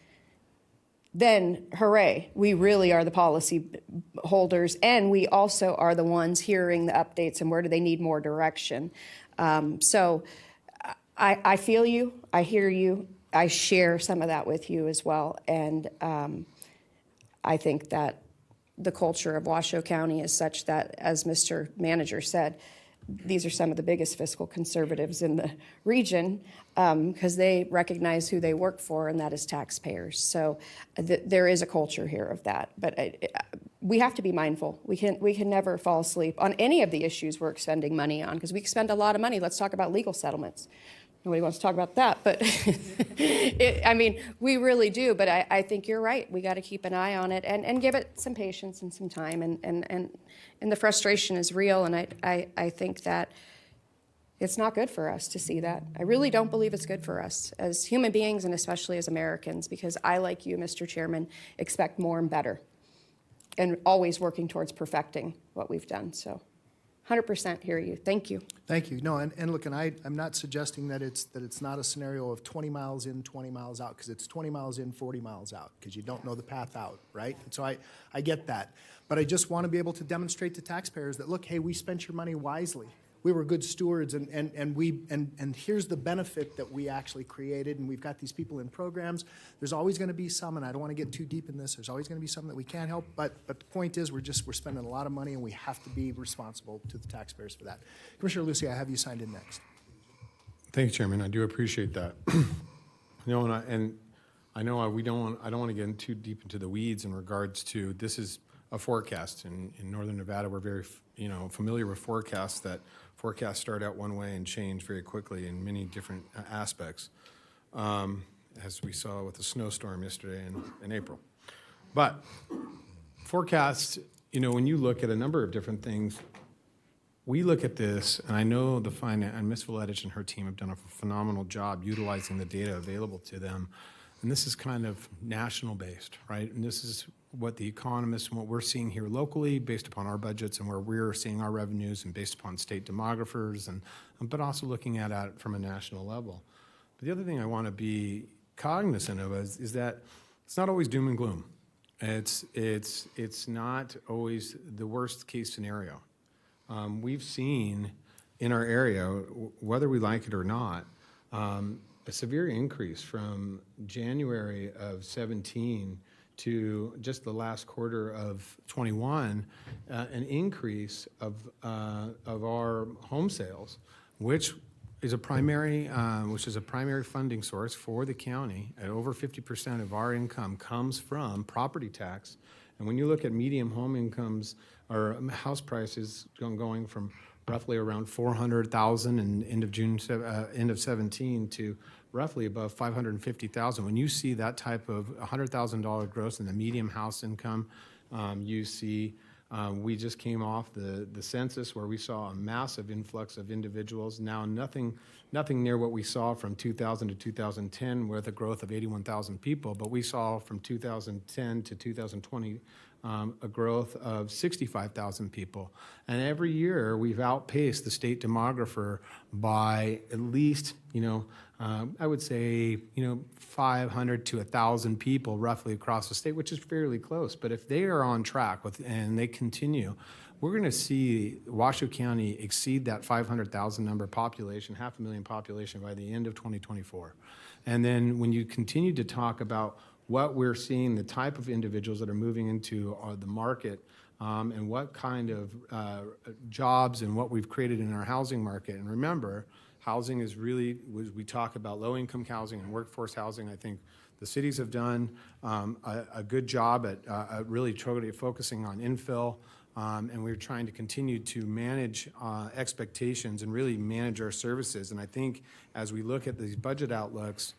then hooray, we really are the policy holders, and we also are the ones hearing the updates and where do they need more direction. So I feel you, I hear you, I share some of that with you as well, and I think that the culture of Washoe County is such that, as Mr. Manager said, these are some of the biggest fiscal conservatives in the region, because they recognize who they work for, and that is taxpayers. So there is a culture here of that. But we have to be mindful. We can never fall asleep on any of the issues we're expending money on, because we spend a lot of money. Let's talk about legal settlements. Nobody wants to talk about that, but we really do. But I think you're right. We got to keep an eye on it and give it some patience and some time. And the frustration is real. And I think that it's not good for us to see that. I really don't believe it's good for us as human beings, and especially as Americans, because I, like you, Mr. Chairman, expect more and better. and always working towards perfecting what we've done. So 100% hear you. Thank you. Thank you. No, and look, and I'm not suggesting that it's not a scenario of 20 miles in, 20 miles out, because it's 20 miles in, 40 miles out, because you don't know the path out, right? And so I get that. But I just want to be able to demonstrate to taxpayers that, look, hey, we spent your money wisely. We were good stewards, and here's the benefit that we actually created, and we've got these people in programs. There's always going to be some, and I don't want to get too deep in this, there's always going to be some that we can't help, but the point is we're spending a lot of money, and we have to be responsible to the taxpayers for that. Commissioner Lucy, I have you signed in next. Thank you, Chairman. I do appreciate that. I know I don't want to get too deep into the weeds in regards to, this is a forecast. In Northern Nevada, we're very familiar with forecasts. That forecasts start out one way and change very quickly in many different aspects, as we saw with the snowstorm yesterday in April. But forecasts, when you look at a number of different things, we look at this, and I know and Ms. Voletich and her team have done a phenomenal job utilizing the data available to them. And this is kind of national based, right? And this is what the economists and what we're seeing here locally based upon our budgets and where we're seeing our revenues and based upon state demographers, but also looking at it from a national level. But the other thing I want to be cognizant of is that it's not always doom and gloom. It's not always the worst case scenario. We've seen in our area, whether we like it or not, a severe increase from January of 17 to just the last quarter of 21, an increase of our home sales, which is a primary funding source for the county. At over 50% of our income comes from property tax. And when you look at median home incomes or house prices going from roughly around 400,000 in end of 17 to roughly above 550,000. When you see that type of $100,000 gross in the median house income, you see we just came off the census where we saw a massive influx of individuals. Now nothing near what we saw from 2000 to 2010 with a growth of 81,000 people, but we saw from 2010 to 2020 a growth of 65,000 people. And every year we've outpaced the state demographer by at least, I would say, 500 to 1,000 people roughly across the state, which is fairly close. But if they are on track and they continue, we're going to see Washoe County exceed that 500,000 number population, 500,000 population by the end of 2024. And then when you continue to talk about what we're seeing, the type of individuals that are moving into the market, and what kind of jobs and what we've created in our housing market. And remember, housing is really, we talk about low-income housing and workforce housing. I think the cities have done a good job at really focusing on infill, and we're trying to continue to manage expectations and really manage our services. And I think as we look at these budget outlooks,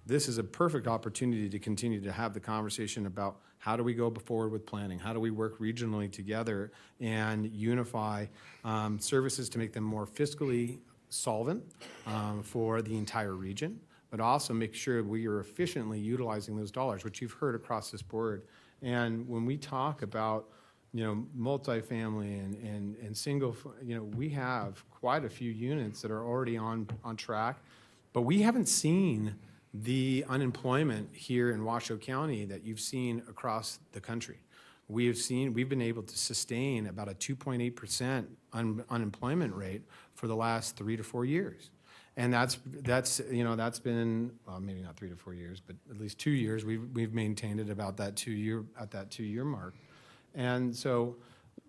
this is a perfect opportunity to continue to have the conversation about how do we go forward with planning? How do we work regionally together and unify services to make them more fiscally solvent for the entire region, but also make sure we are efficiently utilizing those dollars, which you've heard across this board. And when we talk about multifamily and single, we have quite a few units that are already on track, but we haven't seen the unemployment here in Washoe County that you've seen across the country. We've been able to sustain about a 2.8% unemployment rate for the last 3 to 4 years. And that's been, well, maybe not 3 to 4 years, but at least 2 years. We've maintained it about that 2-year mark. And so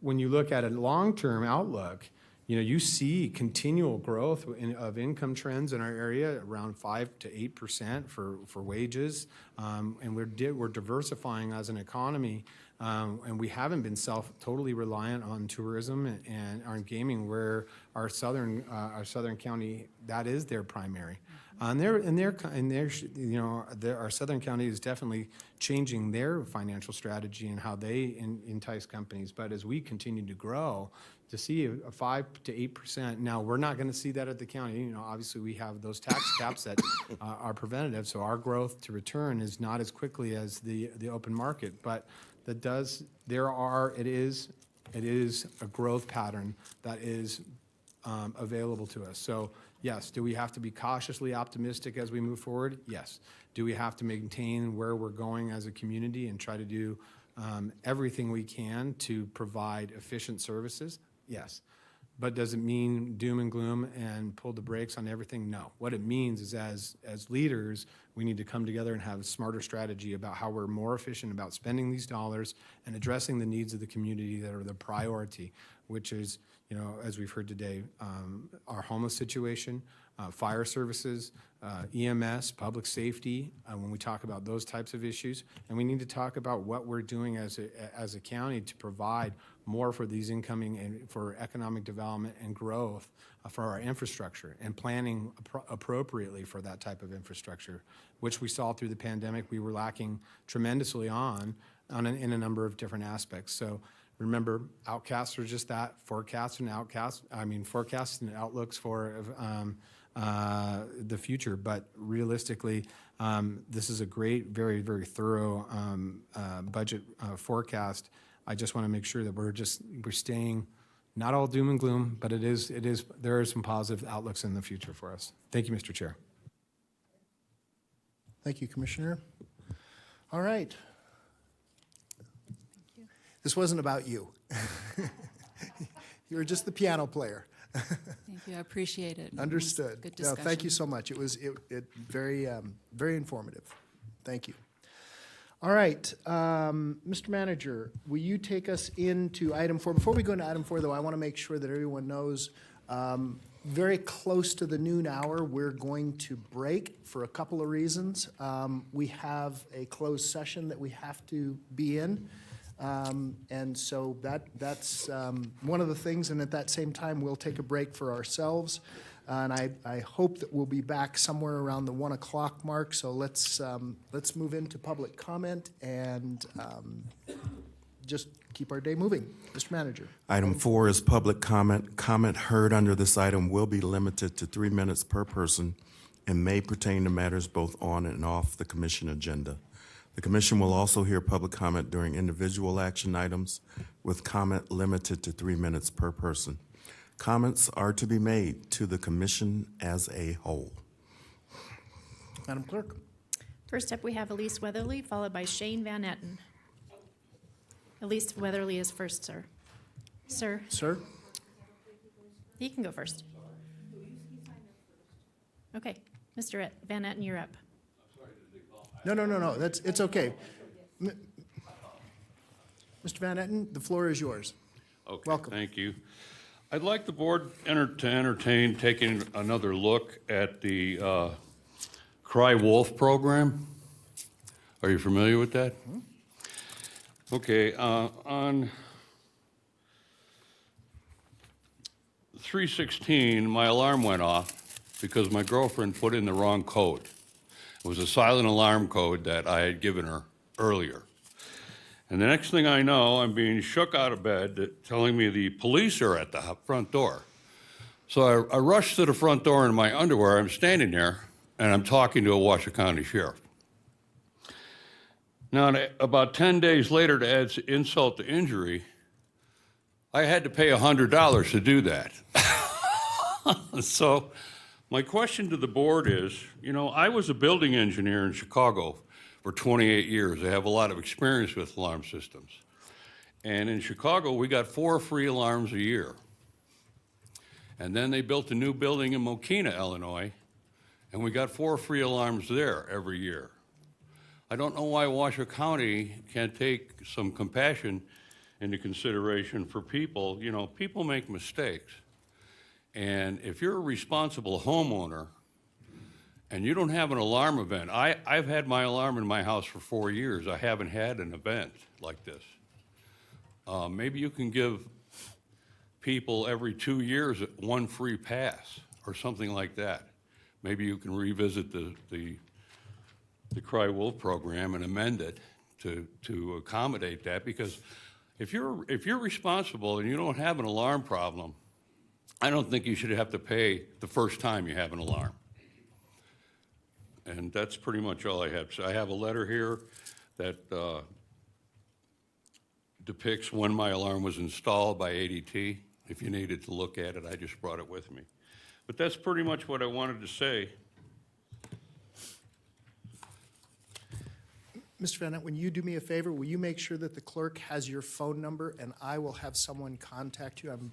when you look at a long-term outlook, you see continual growth of income trends in our area, around 5 to 8% for wages, and we're diversifying as an economy, and we haven't been totally reliant on tourism and on gaming, where our southern county, that is their primary. Our southern county is definitely changing their financial strategy and how they entice companies. But as we continue to grow, to see a 5 to 8%. Now, we're not going to see that at the county. Obviously we have those tax caps that are preventative, so our growth to return is not as quickly as the open market. But it is a growth pattern that is available to us. So yes, do we have to be cautiously optimistic as we move forward? Yes. Do we have to maintain where we're going as a community and try to do everything we can to provide efficient services? Yes. But does it mean doom and gloom and pull the brakes on everything? No. What it means is as leaders, we need to come together and have a smarter strategy about how we're more efficient about spending these dollars and addressing the needs of the community that are the priority, which is, as we've heard today, our homeless situation, fire services, EMS, public safety, when we talk about those types of issues. And we need to talk about what we're doing as a county to provide more for these incoming and for economic development and growth for our infrastructure and planning appropriately for that type of infrastructure, which we saw through the pandemic we were lacking tremendously in a number of different aspects. So remember, outcasts are just that, forecasts and outlooks for the future. But realistically, this is a great, very, very thorough budget forecast. I just want to make sure that we're staying not all doom and gloom, but there are some positive outlooks in the future for us. Thank you, Mr. Chair. Thank you, Commissioner. All right. This wasn't about you. You were just the piano player. Thank you, I appreciate it. Understood. Good No, discussion. thank you so much. It was very, very informative. Thank you. All right, Mr. Manager, will you take us into item 4? Before we go into item 4, though, I want to make sure that everyone knows very close to the noon hour, we're going to break for a couple of reasons. We have a closed session that we have to be in. And so that's one of the things, and at that same time, we'll take a break for ourselves. And I hope that we'll be back somewhere around the 1 o'clock mark. So let's move into public comment and just keep our day moving. Mr. Manager. Item 4 is public comment. Comment heard under this item will be limited to 3 minutes per person and may pertain to matters both on and off the commission agenda. The commission will also hear public comment during individual action items with comment limited to 3 minutes per person. Comments are to be made to the commission as a whole. Madam Clerk. First up, we have Elise Weatherly, followed by Shane Van Etten. Elise Weatherly is first, sir. Sir? He can go first. Okay, Mr. Van Etten, you're up. No. It's okay. Mr. Van Etten, the floor is yours. Okay, Welcome. thank you. I'd like the board to entertain taking another look at the Cry Wolf program. Are you familiar with that? Mm-hmm. Okay, on 3/16, my alarm went off because my girlfriend put in the wrong code. It was a silent alarm code that I had given her earlier. And the next thing I know, I'm being shook out of bed, telling me the police are at the front door. So I rushed to the front door in my underwear. I'm standing there, and I'm talking to a Washoe County sheriff. Now, about 10 days later, to add insult to injury, I had to pay $100 to do that. So my question to the board is, I was a building engineer in Chicago for 28 years. I have a lot of experience with alarm systems. And in Chicago, we got 4 free alarms a year. And then they built a new building in Mokina, Illinois, and we got 4 free alarms there every year. I don't know why Washoe County can't take some compassion into consideration for people. People make mistakes. And if you're a responsible homeowner, and you don't have an alarm event. I've had my alarm in my house for 4 years. I haven't had an event like this. Maybe you can give people every 2 years 1 free pass or something like that. Maybe you can revisit the Cry Wolf program and amend it to accommodate that, because if you're responsible and you don't have an alarm problem, I don't think you should have to pay the first time you have an alarm. And that's pretty much all I have. So I have a letter here that depicts when my alarm was installed by ADT. If you needed to look at it, I just brought it with me. But that's pretty much what I wanted to say. Mr. Van Nett, when you do me a favor, will you make sure that the clerk has your phone number, and I will have someone contact you? I'm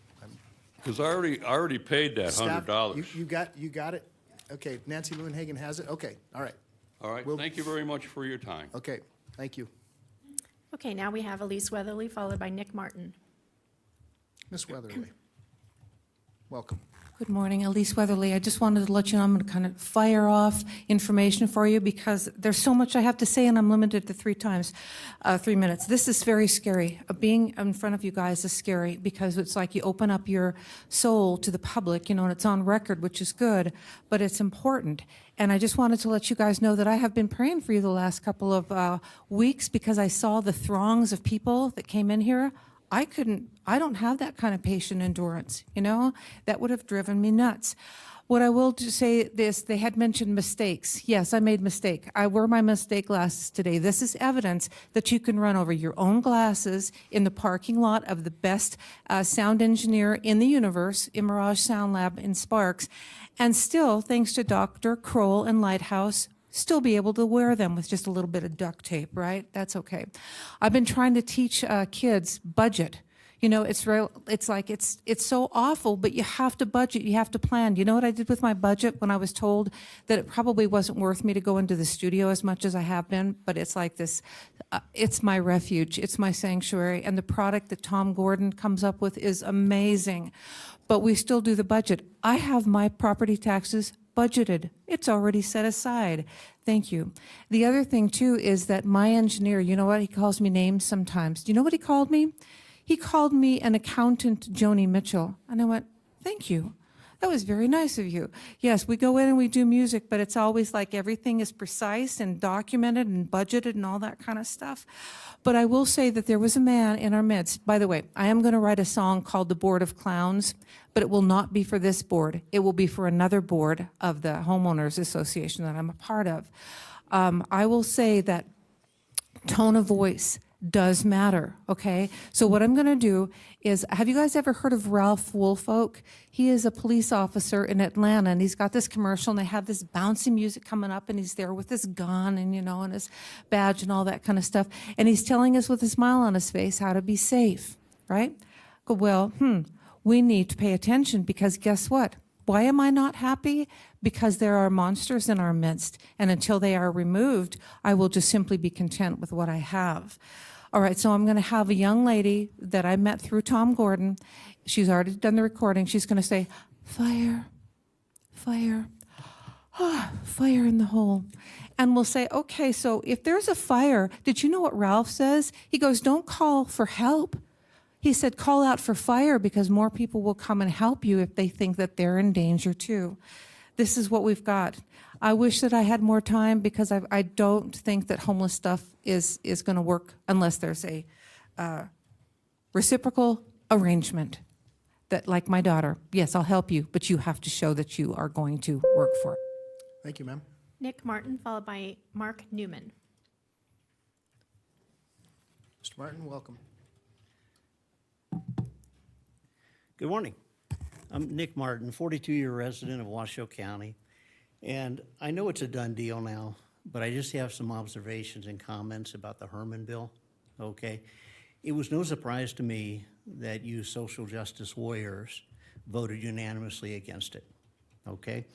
Because I already paid that staff- $100. You got it? Okay, Nancy Lewinhagen has it? Okay, all right, All right, thank you very much for your time. okay, thank you. Okay, now we have Elise Weatherly, followed by Nick Martin. Ms. Weatherly, welcome. Good morning, Elise Weatherly. I just wanted to let you know I'm going to kind of fire off information for you because there's so much I have to say and I'm limited to 3 minutes. This is very scary. Being in front of you guys is scary because it's like you open up your soul to the public, and it's on record, which is good, but it's important. And I just wanted to let you guys know that I have been praying for you the last couple of weeks because I saw the throngs of people that came in here. I don't have that kind of patient endurance, that would have driven me nuts. What I will just say is they had mentioned mistakes. Yes, I made mistake. I wear my mistake glasses today. This is evidence that you can run over your own glasses in the parking lot of the best sound engineer in the universe, in Mirage Sound Lab in Sparks, and still, thanks to Dr. Kroll and Lighthouse, still be able to wear them with just a little bit of duct tape, right? That's okay. I've been trying to teach kids budget. It's so awful, but you have to budget, you have to plan. You know what I did with my budget when I was told that it probably wasn't worth me to go into the studio as much as I have been, but it's like this, it's my refuge, it's my sanctuary, and the product that Tom Gordon comes up with is amazing. But we still do the budget. I have my property taxes budgeted. It's already set aside. Thank you. The other thing, too, is that my engineer, you know what? He calls me names sometimes. Do you know what he called me? He called me an accountant, Joni Mitchell. And I went, thank you. That was very nice of you. Yes, we go in and we do music, but it's always like everything is precise and documented and budgeted and all that kind of stuff. But I will say that there was a man in our midst. By the way, I am going to write a song called The Board of Clowns, but it will not be for this board. It will be for another board of the Homeowners Association that I'm a part of. I will say that tone of voice does matter, okay? So what I'm going to do is, have you guys ever heard of Ralph Woolfolk? He is a police officer in Atlanta, and he's got this commercial, and they have this bouncy music coming up, and he's there with his gun and, and his badge and all that kind of stuff, and he's telling us with a smile on his face how to be safe, right? Go, well, we need to pay attention because guess what? Why am I not happy? Because there are monsters in our midst, and until they are removed, I will just simply be content with what I have. All right, so I'm going to have a young lady that I met through Tom Gordon. She's already done the recording. She's going to say, fire, fire, fire in the hole. And we'll say, okay, so if there's a fire, did you know what Ralph says? He goes, don't call for help. He said, call out for fire because more people will come and help you if they think that they're in danger too. This is what we've got. I wish that I had more time because I don't think that homeless stuff is going to work unless there's a reciprocal arrangement that, like my daughter, yes, I'll help you, but you have to show that you are going to work for it. Thank you, ma'am. Nick Martin, followed by Mark Newman. Mr. Martin, welcome. Good morning. I'm Nick Martin, 42-year resident of Washoe County, and I know it's a done deal now, but I just have some observations and comments about the Herman bill, okay? It was no surprise to me that you social justice warriors voted unanimously against it, okay?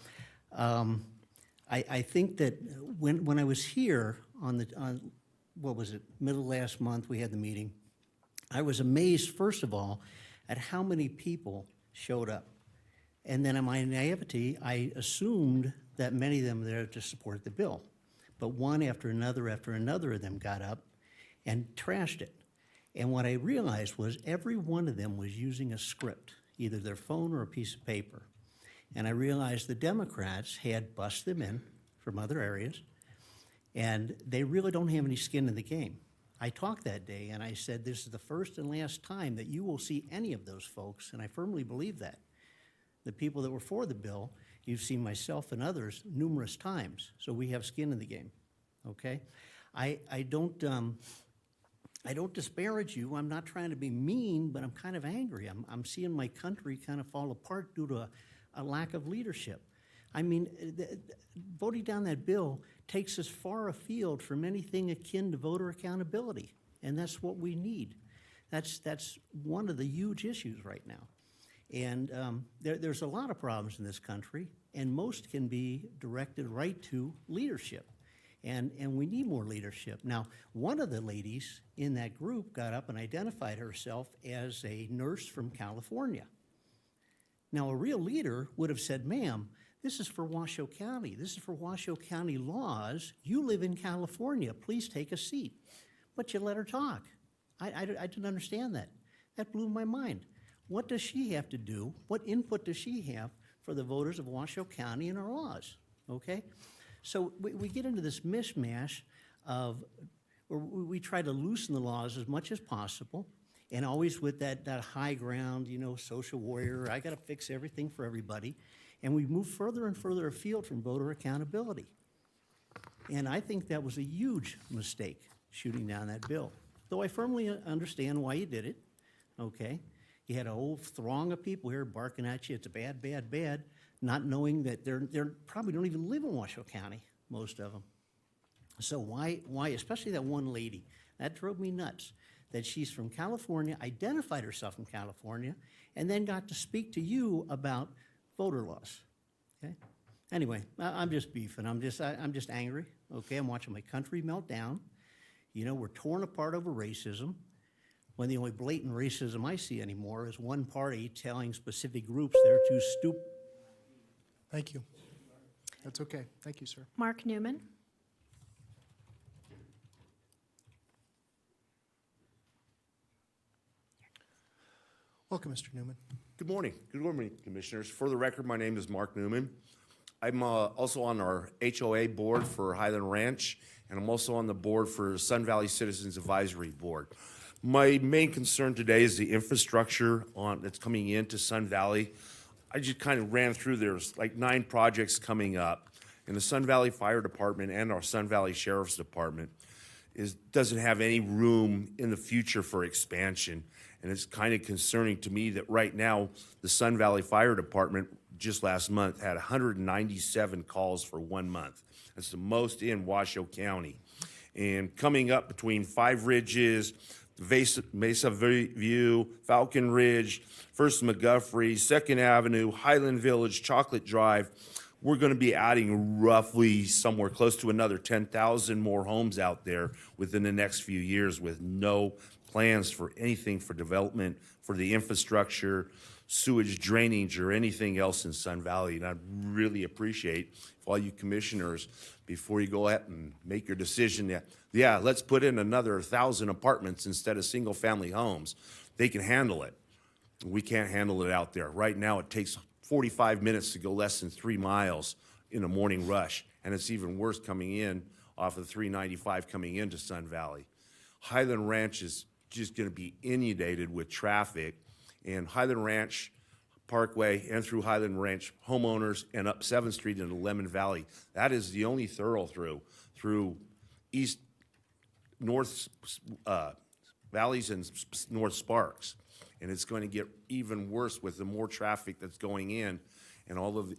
I think that when I was here on what was it, middle of last month, we had the meeting, I was amazed, first of all, at how many people showed up. And then in my naivety, I assumed that many of them were there to support the bill. But one after another of them got up and trashed it. And what I realized was every one of them was using a script, either their phone or a piece of paper. And I realized the Democrats had bussed them in from other areas, and they really don't have any skin in the game. I talked that day and I said, this is the first and last time that you will see any of those folks, and I firmly believe that. The people that were for the bill, you've seen myself and others numerous times, so we have skin in the game, okay? I don't I don't disparage you. I'm not trying to be mean, but I'm kind of angry. I'm seeing my country kind of fall apart due to a lack of leadership. I mean, voting down that bill takes us far afield from anything akin to voter accountability, and that's what we need. That's one of the huge issues right now. And there's a lot of problems in this country, and most can be directed right to leadership. And we need more leadership. Now, one of the ladies in that group got up and identified herself as a nurse from California. Now, a real leader would have said, ma'am, this is for Washoe County. This is for Washoe County laws. You live in California. Please take a seat. But you let her talk. I didn't understand that. That blew my mind. What does she have to do? What input does she have for the voters of Washoe County and our laws? Okay? So we get into this mishmash of, where we try to loosen the laws as much as possible, and always with that high ground, you know, social warrior, I gotta fix everything for everybody. And we move further and further afield from voter accountability. And I think that was a huge mistake, shooting down that bill. Though I firmly understand why you did it, okay? You had a whole throng of people here barking at you, it's bad, bad, bad, not knowing that they're probably don't even live in Washoe County, most of them. So why, especially that one lady, that drove me nuts, that she's from California, identified herself from California, and then got to speak to you about voter laws, okay? Anyway, I'm just beefing, I'm just angry, okay? I'm watching my country melt down. You know, we're torn apart over racism, when the only blatant racism I see anymore is one party telling specific groups they're too stupid. Thank you. That's okay. Thank you, sir. Mark Newman. Welcome, Mr. Newman. Good morning. Good morning, Commissioners. For the record, my name is Mark Newman. I'm also on our HOA board for Highland Ranch, and I'm also on the board for Sun Valley Citizens Advisory Board. My main concern today is the infrastructure that's coming into Sun Valley. I just kind of ran through, there's like 9 projects coming up, and the Sun Valley Fire Department and our Sun Valley Sheriff's Department doesn't have any room in the future for expansion. And it's kind of concerning to me that right now, the Sun Valley Fire Department just last month had 197 calls for 1 month. That's the most in Washoe County. And coming up between Five Ridges, Mesa View, Falcon Ridge, First McGuffrey, 2nd Avenue, Highland Village, Chocolate Drive, we're going to be adding roughly somewhere close to another 10,000 more homes out there within the next few years, with no plans for anything for development, for the infrastructure, sewage drainage, or anything else in Sun Valley. And I really appreciate if all you commissioners, before you go out and make your decision that, yeah, let's put in another 1,000 apartments instead of single-family homes, they can handle it. We can't handle it out there. Right now, it takes 45 minutes to go less than 3 miles in a morning rush, and it's even worse coming in off of 395 coming into Sun Valley. Highland Ranch is just going to be inundated with traffic, and Highland Ranch Parkway and through Highland Ranch homeowners and up 7th Street into Lemon Valley. That is the only through north valleys and North Sparks. And it's going to get even worse with the more traffic that's going in and all of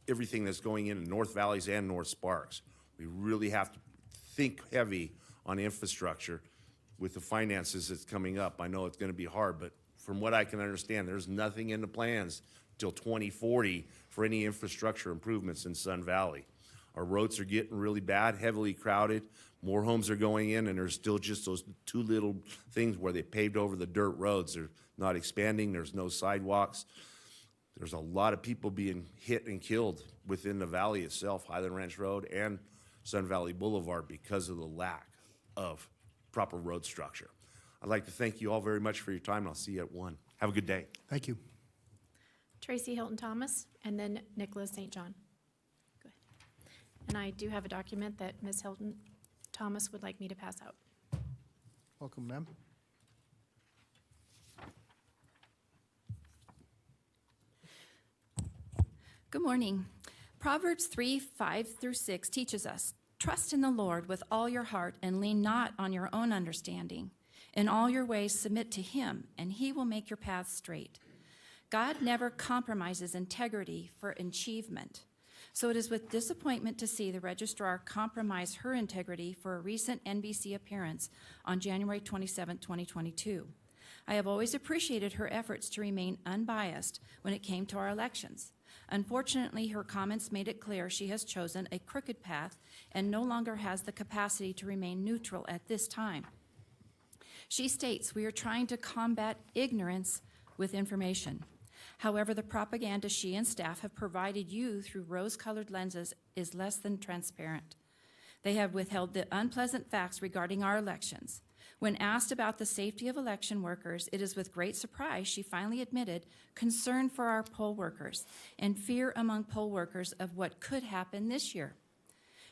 everything that's going in North Valleys and North Sparks. We really have to think heavy on infrastructure with the finances that's coming up. I know it's going to be hard, but from what I can understand, there's nothing in the plans till 2040 for any infrastructure improvements in Sun Valley. Our roads are getting really bad, heavily crowded. More homes are going in, and there's still just those 2 little things where they paved over the dirt roads. They're not expanding. There's no sidewalks. There's a lot of people being hit and killed within the valley itself, Highland Ranch Road and Sun Valley Boulevard, because of the lack of proper road structure. I'd like to thank you all very much for your time, and I'll see you at 1. Have a good day. Thank you. Tracy Hilton Thomas, and then Nicholas St. John. Go ahead. And I do have a document that Ms. Hilton Thomas would like me to pass out. Welcome, ma'am. Good morning. Proverbs 3:5-6 teaches us, "Trust in the Lord with all your heart and lean not on your own understanding. In all your ways, submit to him, and he will make your paths straight. God never compromises integrity for achievement. So it is with disappointment to see the registrar compromise her integrity for a recent NBC appearance on January 27, 2022. I have always appreciated her efforts to remain unbiased when it came to our elections. Unfortunately, her comments made it clear she has chosen a crooked path and no longer has the capacity to remain neutral at this time. She states, "We are trying to combat ignorance with information." However, the propaganda she and staff have provided you through rose-colored lenses is less than transparent. They have withheld the unpleasant facts regarding our elections. When asked about the safety of election workers, it is with great surprise she finally admitted concern for our poll workers and fear among poll workers of what could happen this year.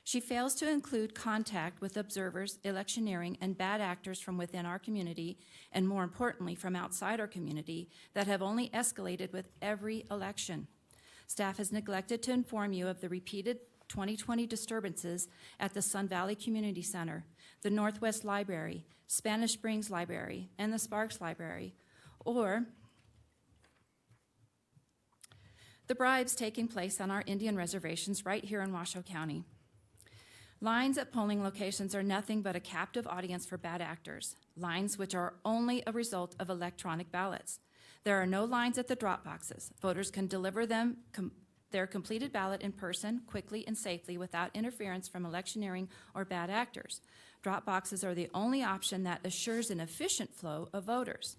She fails to include contact with observers, electioneering, and bad actors from within our community, and more importantly, from outside our community, that have only escalated with every election. Staff has neglected to inform you of the repeated 2020 disturbances at the Sun Valley Community Center, the Northwest Library, Spanish Springs Library, and the Sparks Library, or the bribes taking place on our Indian reservations right here in Washoe County. Lines at polling locations are nothing but a captive audience for bad actors, lines which are only a result of electronic ballots. There are no lines at the drop boxes. Voters can deliver their completed ballot in person, quickly and safely, without interference from electioneering or bad actors. Drop boxes are the only option that assures an efficient flow of voters.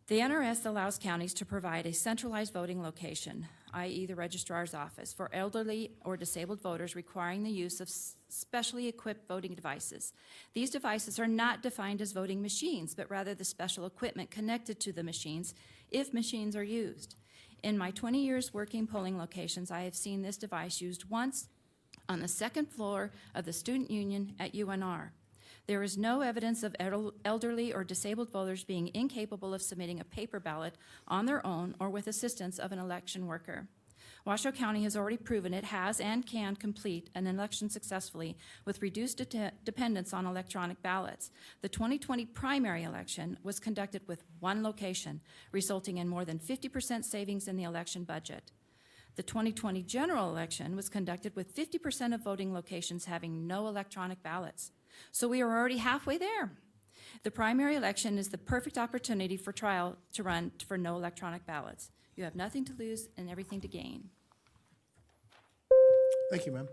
The NRS allows counties to provide a centralized voting location, i.e. the registrar's office, for elderly or disabled voters requiring the use of specially equipped voting devices. These devices are not defined as voting machines, but rather the special equipment connected to the machines if machines are used. In my 20 years working polling locations, I have seen this device used once on the second floor of the Student Union at UNR. There is no evidence of elderly or disabled voters being incapable of submitting a paper ballot on their own or with assistance of an election worker. Washoe County has already proven it has and can complete an election successfully with reduced dependence on electronic ballots. The 2020 primary election was conducted with one location, resulting in more than 50% savings in the election budget. The 2020 general election was conducted with 50% of voting locations having no electronic ballots. So we are already halfway there. The primary election is the perfect opportunity for trial to run for no electronic ballots. You have nothing to lose and everything to gain. Thank you, ma'am.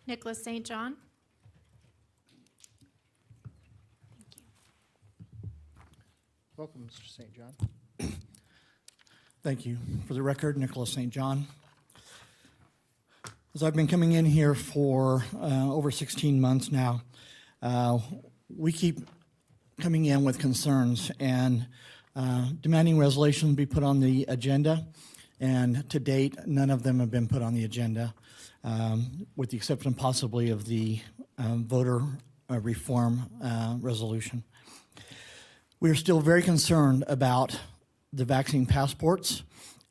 Nicholas St. John. Welcome, Mr. St. John. Thank you. For the record, Nicholas St. John. As I've been coming in here for over 16 months now, we keep coming in with concerns and demanding resolutions be put on the agenda, and to date, none of them have been put on the agenda, with the exception possibly of the voter reform resolution. We are still very concerned about the vaccine passports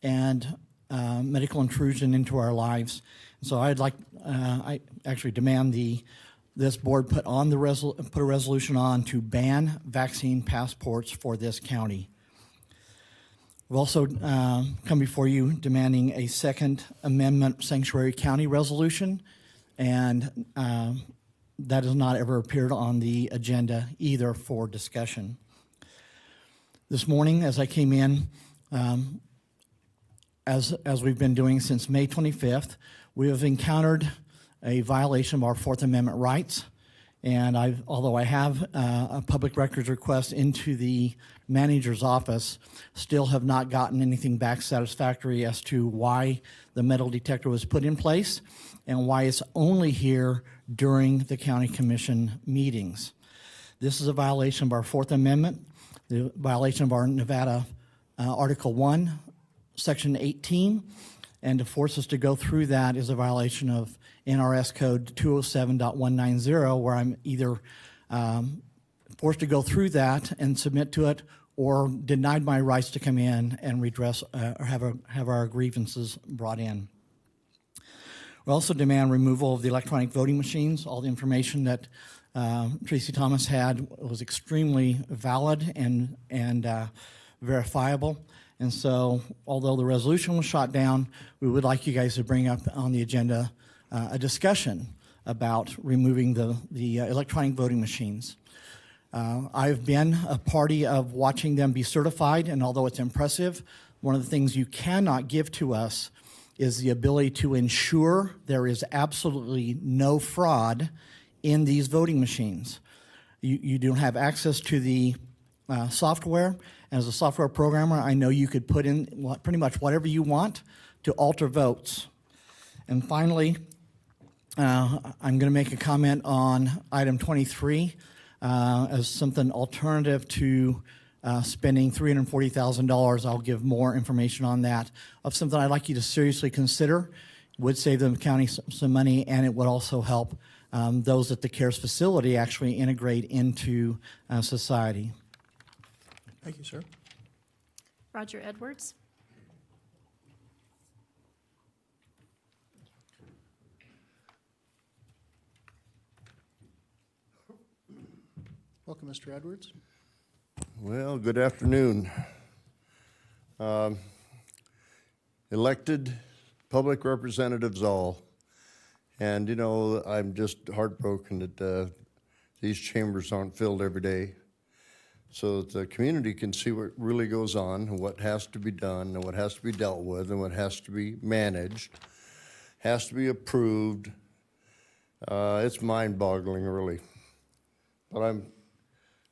and medical intrusion into our lives. So I actually demand this board put a resolution on to ban vaccine passports for this county. We've also come before you demanding a Second Amendment Sanctuary County resolution, and that has not ever appeared on the agenda either for discussion. This morning, as I came in, as we've been doing since May 25th, we have encountered a violation of our Fourth Amendment rights. And although I have a public records request into the manager's office, still have not gotten anything back satisfactory as to why the metal detector was put in place and why it's only here during the county commission meetings. This is a violation of our Fourth Amendment, the violation of our Nevada Article 1, Section 18, and to force us to go through that is a violation of NRS Code 207.190, where I'm either forced to go through that and submit to it, or denied my rights to come in and redress or have our grievances brought in. We also demand removal of the electronic voting machines. All the information that Tracy Thomas had was extremely valid and verifiable. And so, although the resolution was shot down, we would like you guys to bring up on the agenda a discussion about removing the electronic voting machines. I've been a party of watching them be certified, and although it's impressive, one of the things you cannot give to us is the ability to ensure there is absolutely no fraud in these voting machines. You don't have access to the software. As a software programmer, I know you could put in pretty much whatever you want to alter votes. And finally, I'm going to make a comment on item 23 as something alternative to spending $340,000. I'll give more information on that, of something I'd like you to seriously consider. It would save the county some money, and it would also help those at the CARES facility actually integrate into society. Thank you, sir. Roger Edwards. Welcome, Mr. Edwards. Well, good afternoon. Elected public representatives all. And, you know, I'm just heartbroken that these chambers aren't filled every day, so that the community can see what really goes on and what has to be done and what has to be dealt with and what has to be managed, has to be approved. It's mind-boggling, really. But I'm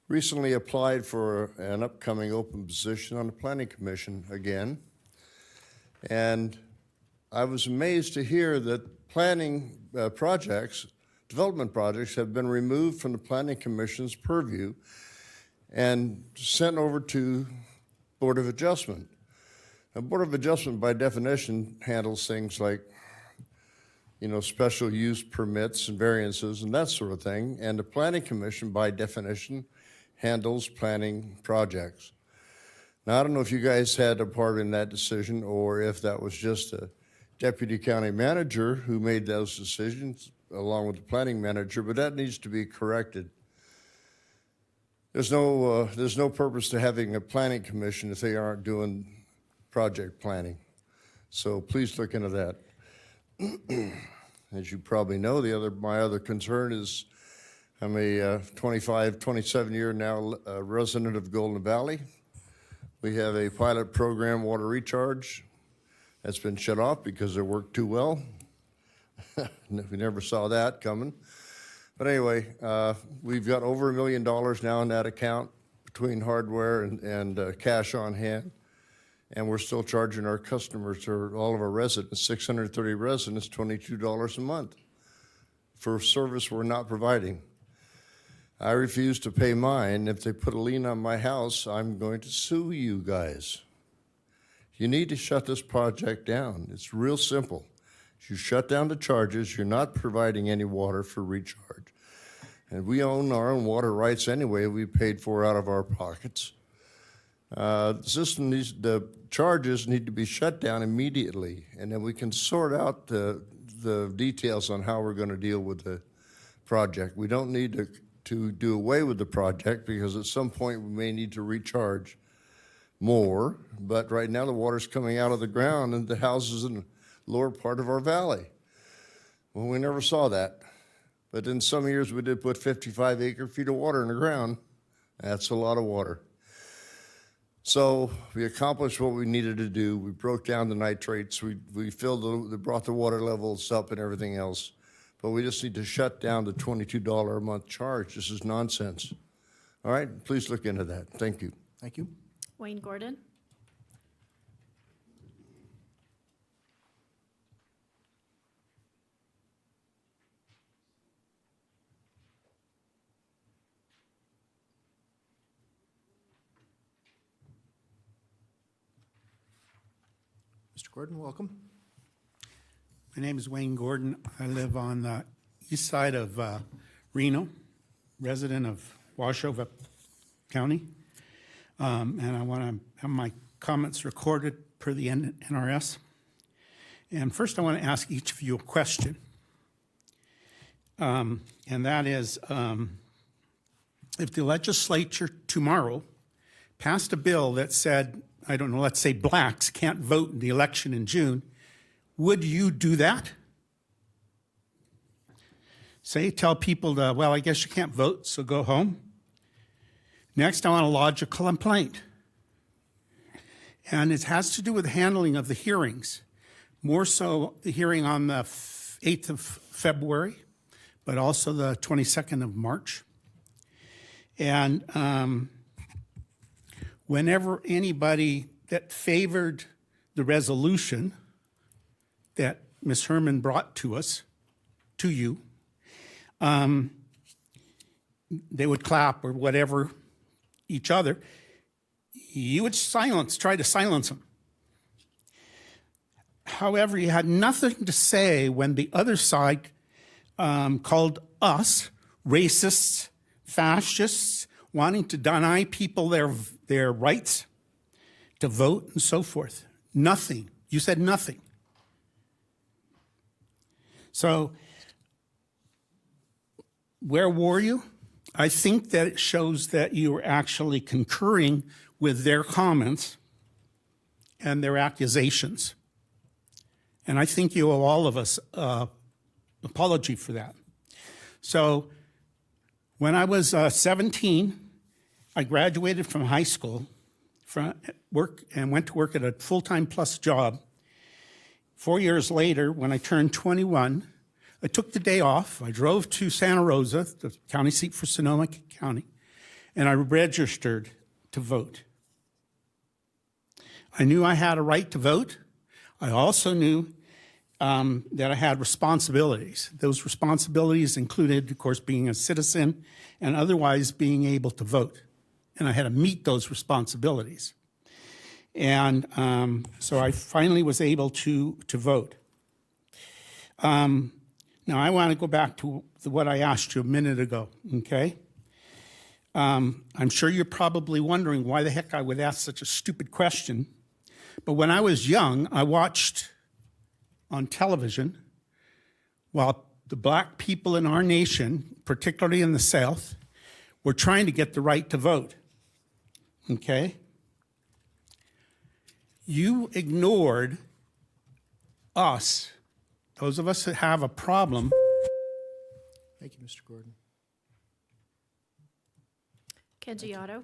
recently applied for an upcoming open position on the Planning Commission again, and I was amazed to hear that planning projects, development projects, have been removed from the Planning Commission's purview and sent over to Board of Adjustment. The Board of Adjustment, by definition, handles things like, you know, special use permits and variances and that sort of thing. And the Planning Commission, by definition, handles planning projects. Now, I don't know if you guys had a part in that decision or if that was just a deputy county manager who made those decisions along with the planning manager, but that needs to be corrected. There's no purpose to having a planning commission if they aren't doing project planning. So please look into that. As you probably know, my other concern is I'm a 27-year now resident of Golden Valley. We have a pilot program, water recharge, that's been shut off because it worked too well. We never saw that coming. But anyway, we've got over $1 million now in that account between hardware and cash on hand. And we're still charging our customers, or all of our residents, 630 residents, $22 a month for service we're not providing. I refuse to pay mine. If they put a lien on my house, I'm going to sue you guys. You need to shut this project down. It's real simple. You shut down the charges, you're not providing any water for recharge. And we own our own water rights anyway, we paid for out of our pockets. The charges need to be shut down immediately, and then we can sort out the details on how we're going to deal with the project. We don't need to do away with the project, because at some point we may need to recharge more, but right now the water's coming out of the ground and the houses in the lower part of our valley. Well, we never saw that. But in some years we did put 55 acre-feet of water in the ground. That's a lot of water. So we accomplished what we needed to do. We broke down the nitrates. We brought the water levels up and everything else. But we just need to shut down the $22 a month charge. This is nonsense. All right, please look into that. Thank you. Thank you. Wayne Gordon. Mr. Gordon, welcome. My name is Wayne Gordon. I live on the east side of Reno, resident of Washoe County. And I want to have my comments recorded per the NRS. And first, I want to ask each of you a question. And that is, if the legislature tomorrow passed a bill that said, I don't know, let's say blacks can't vote in the election in June, would you do that? Tell people, well, I guess you can't vote, so go home. Next, I want to lodge a complaint. And it has to do with the handling of the hearings, more so the hearing on the 8th of February, but also the 22nd of March. And whenever anybody that favored the resolution that Ms. Herman brought to us, to you, they would clap or whatever each other, you would try to silence them. However, you had nothing to say when the other side called us racists, fascists, wanting to deny people their rights to vote and so forth. Nothing. You said nothing. So, where were you? I think that it shows that you were actually concurring with their comments and their accusations. And I think you owe all of us an apology for that. So when I was 17, I graduated from high school and went to work at a full-time plus job. 4 years later, when I turned 21, I took the day off. I drove to Santa Rosa, the county seat for Sonoma County, and I registered to vote. I knew I had a right to vote. I also knew that I had responsibilities. Those responsibilities included, of course, being a citizen and otherwise being able to vote. And I had to meet those responsibilities. And so I finally was able to vote. Now, I want to go back to what I asked you a minute ago, okay? I'm sure you're probably wondering why the heck I would ask such a stupid question. But when I was young, I watched on television while the black people in our nation, particularly in the South, were trying to get the right to vote, okay? You ignored us, those of us that have a problem. Thank you, Mr. Gordon. Cangiato.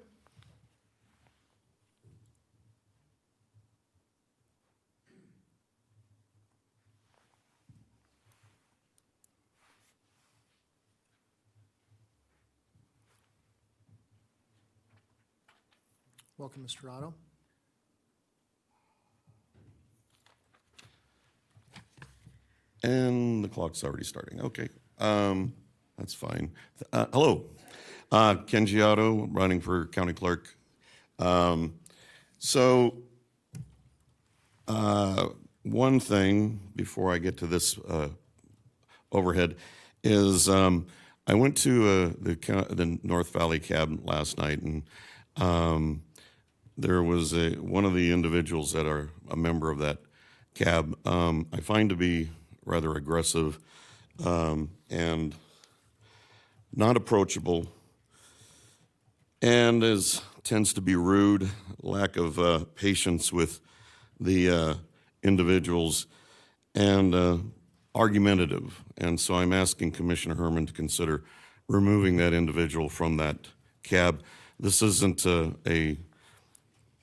Welcome, Mr. Otto. And the clock's already starting. Okay, that's fine. Hello, Ken Giotto, running for county clerk. One thing before I get to this overhead is I went to the North Valley cab last night, and there was one of the individuals that are a member of that cab I find to be rather aggressive and not approachable, and tends to be rude, lack of patience with the individuals, and argumentative. And so I'm asking Commissioner Herman to consider removing that individual from that cab. This isn't a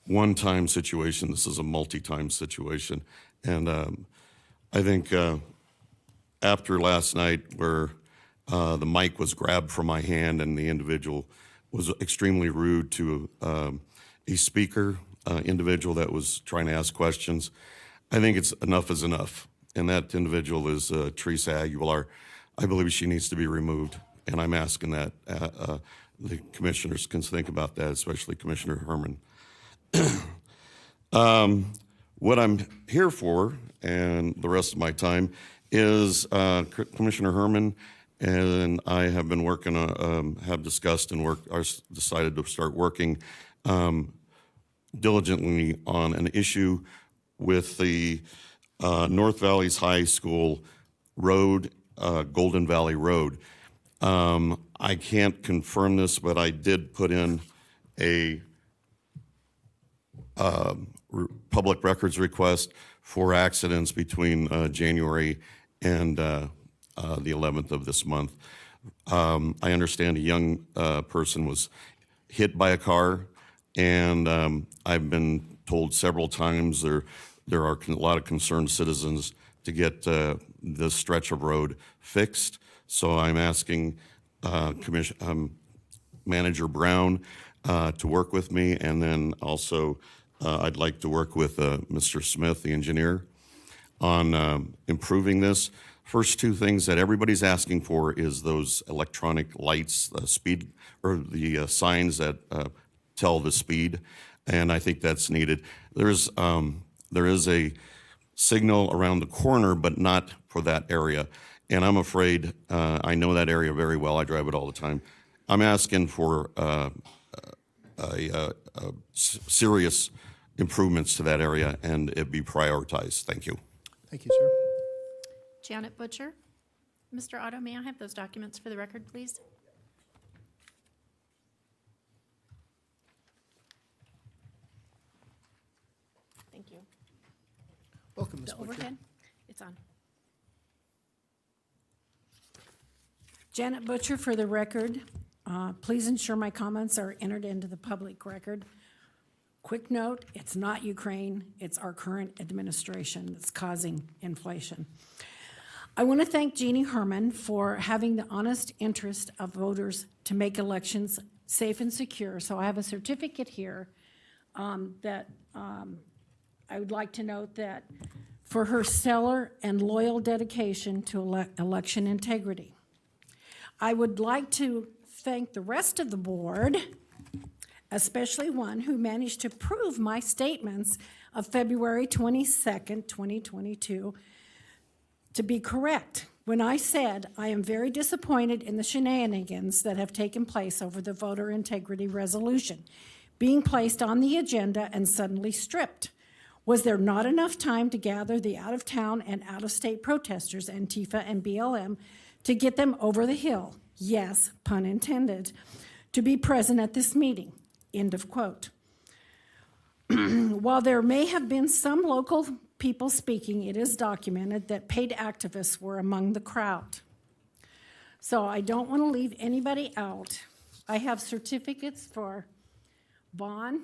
one-time situation. This is a multi-time situation. And I think after last night, where the mic was grabbed from my hand and the individual was extremely rude to a speaker, individual that was trying to ask questions, I think enough is enough. And that individual is Teresa Aguilar. I believe she needs to be removed. And I'm asking that the commissioners can think about that, especially Commissioner Herman. What I'm here for, and the rest of my time, is Commissioner Herman and I have been working, have discussed and decided to start working diligently on an issue with the North Valley's High School Road, Golden Valley Road. I can't confirm this, but I did put in a public records request for accidents between January and the 11th of this month. I understand a young person was hit by a car, and I've been told several times there are a lot of concerned citizens to get this stretch of road fixed. So I'm asking Manager Brown to work with me, and then also I'd like to work with Mr. Smith, the engineer, on improving this. First two things that everybody's asking for is those electronic lights, the speed, or the signs that tell the speed, and I think that's needed. There is a signal around the corner, but not for that area. And I'm afraid, I know that area very well, I drive it all the time. I'm asking for serious improvements to that area, and it be prioritized. Thank you. Thank you, sir. Janet Butcher. Mr. Otto, may I have those documents for the record, please? Thank you. Welcome, Ms. The Butcher. overhead, it's on. Janet Butcher for the record. Please ensure my comments are entered into the public record. Quick note, it's not Ukraine, it's our current administration that's causing inflation. I want to thank Jeannie Herman for having the honest interest of voters to make elections safe and secure. So I have a certificate here that I would like to note that for her stellar and loyal dedication to election integrity. I would like to thank the rest of the board, especially one who managed to prove my statements of February 22nd, 2022 to be correct when I said I am very disappointed in the shenanigans that have taken place over the voter integrity resolution being placed on the agenda and suddenly stripped. Was there not enough time to gather the out-of-town and out-of-state protesters, Antifa and BLM, to get them over the hill? Yes, pun intended, to be present at this meeting. End of quote. While there may have been some local people speaking, it is documented that paid activists were among the crowd. So I don't want to leave anybody out. I have certificates for Vaughn,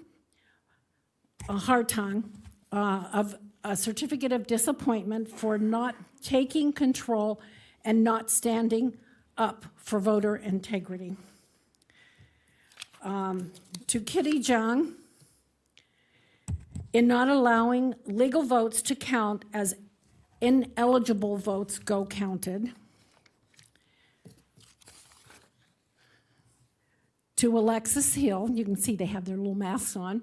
Hartung, of a certificate of disappointment for not taking control and not standing up for voter integrity. To Kitty Jung, in not allowing legal votes to count as ineligible votes go counted. To Alexis Hill, you can see they have their little masks on,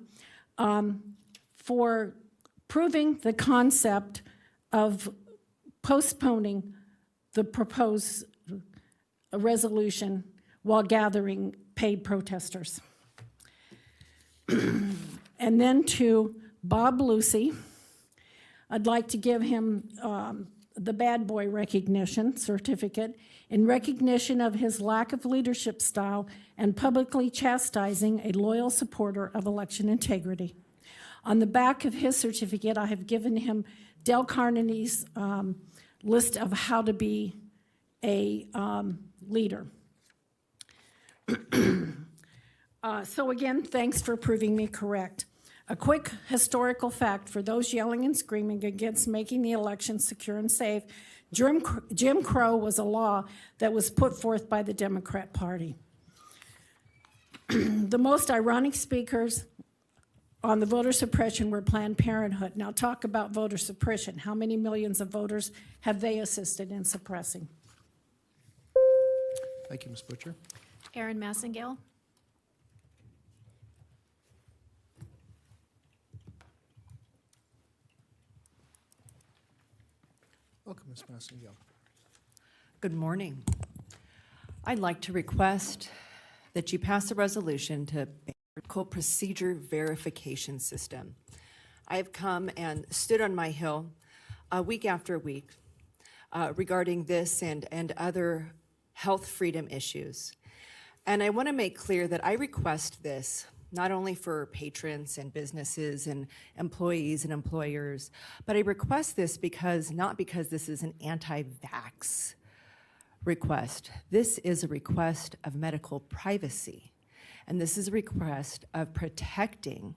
for proving the concept of postponing the proposed resolution while gathering paid protesters. And then to Bob Lucy, I'd like to give him the bad boy recognition certificate in recognition of his lack of leadership style and publicly chastising a loyal supporter of election integrity. On the back of his certificate, I have given him Dale Carnegie's list of how to be a leader. So again, thanks for proving me correct. A quick historical fact for those yelling and screaming against making the election secure and safe: Jim Crow was a law that was put forth by the Democrat Party. The most ironic speakers on the voter suppression were Planned Parenthood. Now talk about voter suppression. How many millions of voters have they assisted in suppressing? Thank you, Ms. Butcher. Aaron Massengale. Welcome, Ms. Massengale. Good morning. I'd like to request that you pass a resolution to ban procedure verification system. I have come and stood on my hill week after week regarding this and other health freedom issues. And I want to make clear that I request this not only for patrons and businesses and employees and employers, but I request this not because this is an anti-vax request. This is a request of medical privacy. And this is a request of protecting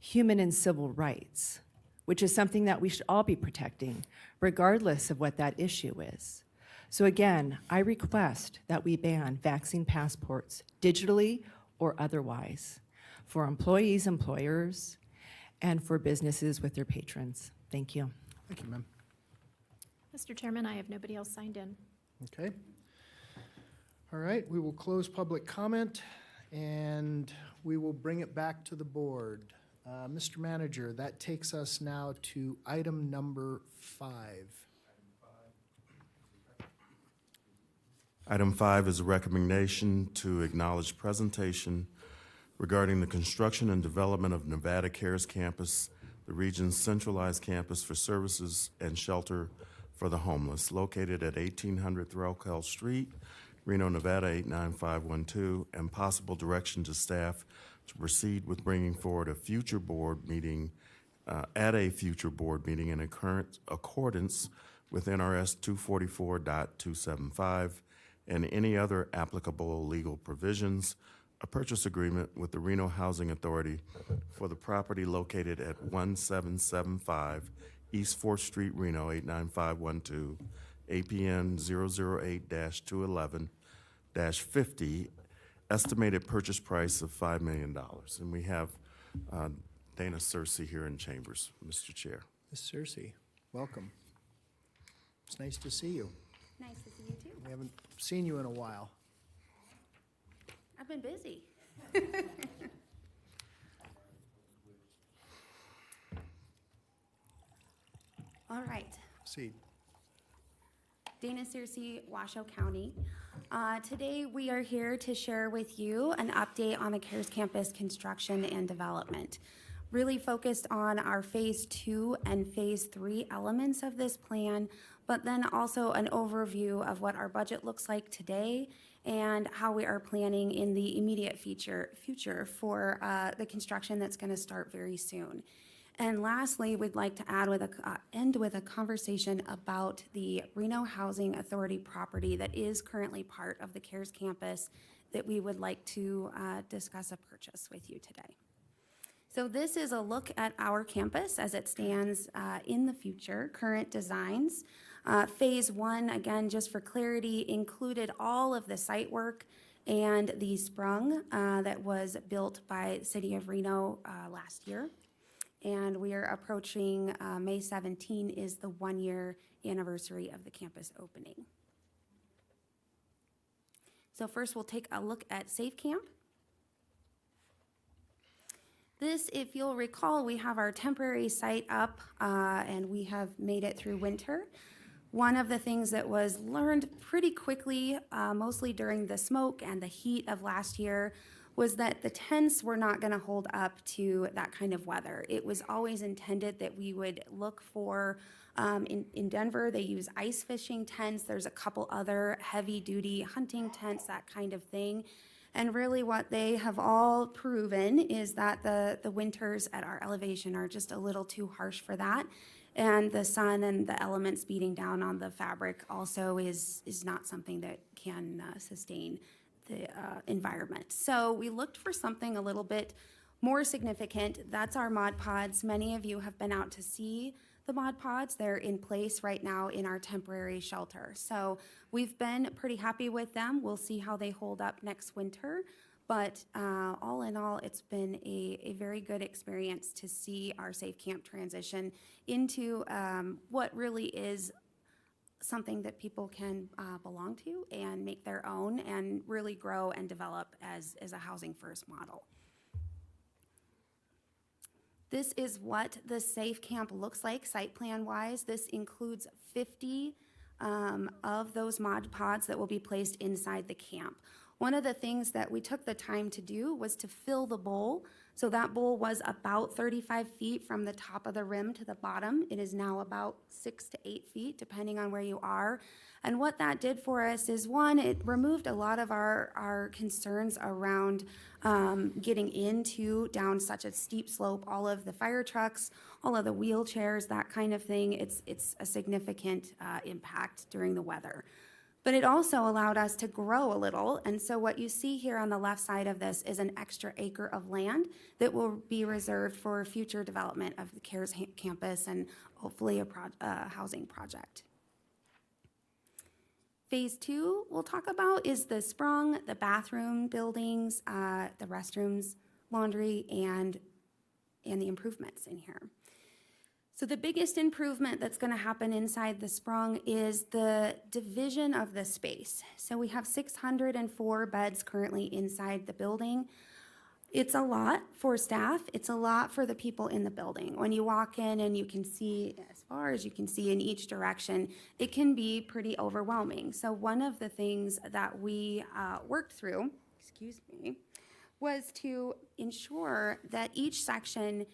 human and civil rights, which is something that we should all be protecting, regardless of what that issue is. So again, I request that we ban vaccine passports digitally or otherwise for employees, employers, and for businesses with their patrons. Thank you. Thank you, ma'am. Mr. Chairman, I have nobody else signed in. Okay. All right, we will close public comment, and we will bring it back to the board. Mr. Manager, that takes us now to item number 5. Item 5 is a recommendation to acknowledge presentation regarding the construction and development of Nevada Cares Campus, the region's centralized campus for services and shelter for the homeless, located at 1800 Threlkeld Street, Reno, Nevada 89512, and possible direction to staff to proceed with bringing forward a future board meeting, at a future board meeting in accordance with NRS 244.275 and any other applicable legal provisions, a purchase agreement with the Reno Housing Authority for the property located at 1775 East 4th Street, Reno 89512, APN 008-211-50, estimated purchase price of $5 million. And we have Dana Searcy here in chambers, Mr. Chair. Ms. Searcy, welcome. It's nice to see you. Nice to see you too. We haven't seen you in a while. I've been busy. All right. Proceed. Dana Searcy, Washoe County. Today we are here to share with you an update on the CARES Campus construction and development. Really focused on our Phase 2 and Phase 3 elements of this plan, but then also an overview of what our budget looks like today and how we are planning in the immediate future for the construction that's going to start very soon. And lastly, we'd like to end with a conversation about the Reno Housing Authority property that is currently part of the CARES Campus that we would like to discuss a purchase with you today. So this is a look at our campus as it stands in the future, current designs. Phase 1, again, just for clarity, included all of the site work and the sprung that was built by the City of Reno last year. And we are approaching May 17 is the 1-year anniversary of the campus opening. So first we'll take a look at Safe Camp. This, if you'll recall, we have our temporary site up and we have made it through winter. One of the things that was learned pretty quickly, mostly during the smoke and the heat of last year, was that the tents were not going to hold up to that kind of weather. It was always intended that we would look for, in Denver, they use ice fishing tents. There's a couple other heavy-duty hunting tents, that kind of thing. And really what they have all proven is that the winters at our elevation are just a little too harsh for that. And the sun and the elements beating down on the fabric also is not something that can sustain the environment. So we looked for something a little bit more significant. That's our Mod Pods. Many of you have been out to see the Mod Pods. They're in place right now in our temporary shelter. So we've been pretty happy with them. We'll see how they hold up next winter. But all in all, it's been a very good experience to see our Safe Camp transition into what really is something that people can belong to and make their own and really grow and develop as a housing first model. This is what the Safe Camp looks like site plan wise. This includes 50 of those Mod Pods that will be placed inside the camp. one of the things that we took the time to do was to fill the bowl. So that bowl was about 35 feet from the top of the rim to the bottom. It is now about 6 to 8 feet, depending on where you are. And what that did for us is, one, it removed a lot of our concerns around getting down such a steep slope, all of the fire trucks, all of the wheelchairs, that kind of thing. It's a significant impact during the weather. But it also allowed us to grow a little. And so what you see here on the left side of this is an extra acre of land that will be reserved for future development of the CARES campus and hopefully a housing project. Phase 2 we'll talk about is the sprung, the bathroom buildings, the restrooms, laundry, and the improvements in here. So the biggest improvement that's going to happen inside the sprung is the division of the space. So we have 604 beds currently inside the building. It's a lot for staff. It's a lot for the people in the building. When you walk in and you can see, as far as you can see in each direction, it can be pretty overwhelming. So one of the things that we worked through, was to ensure that each section,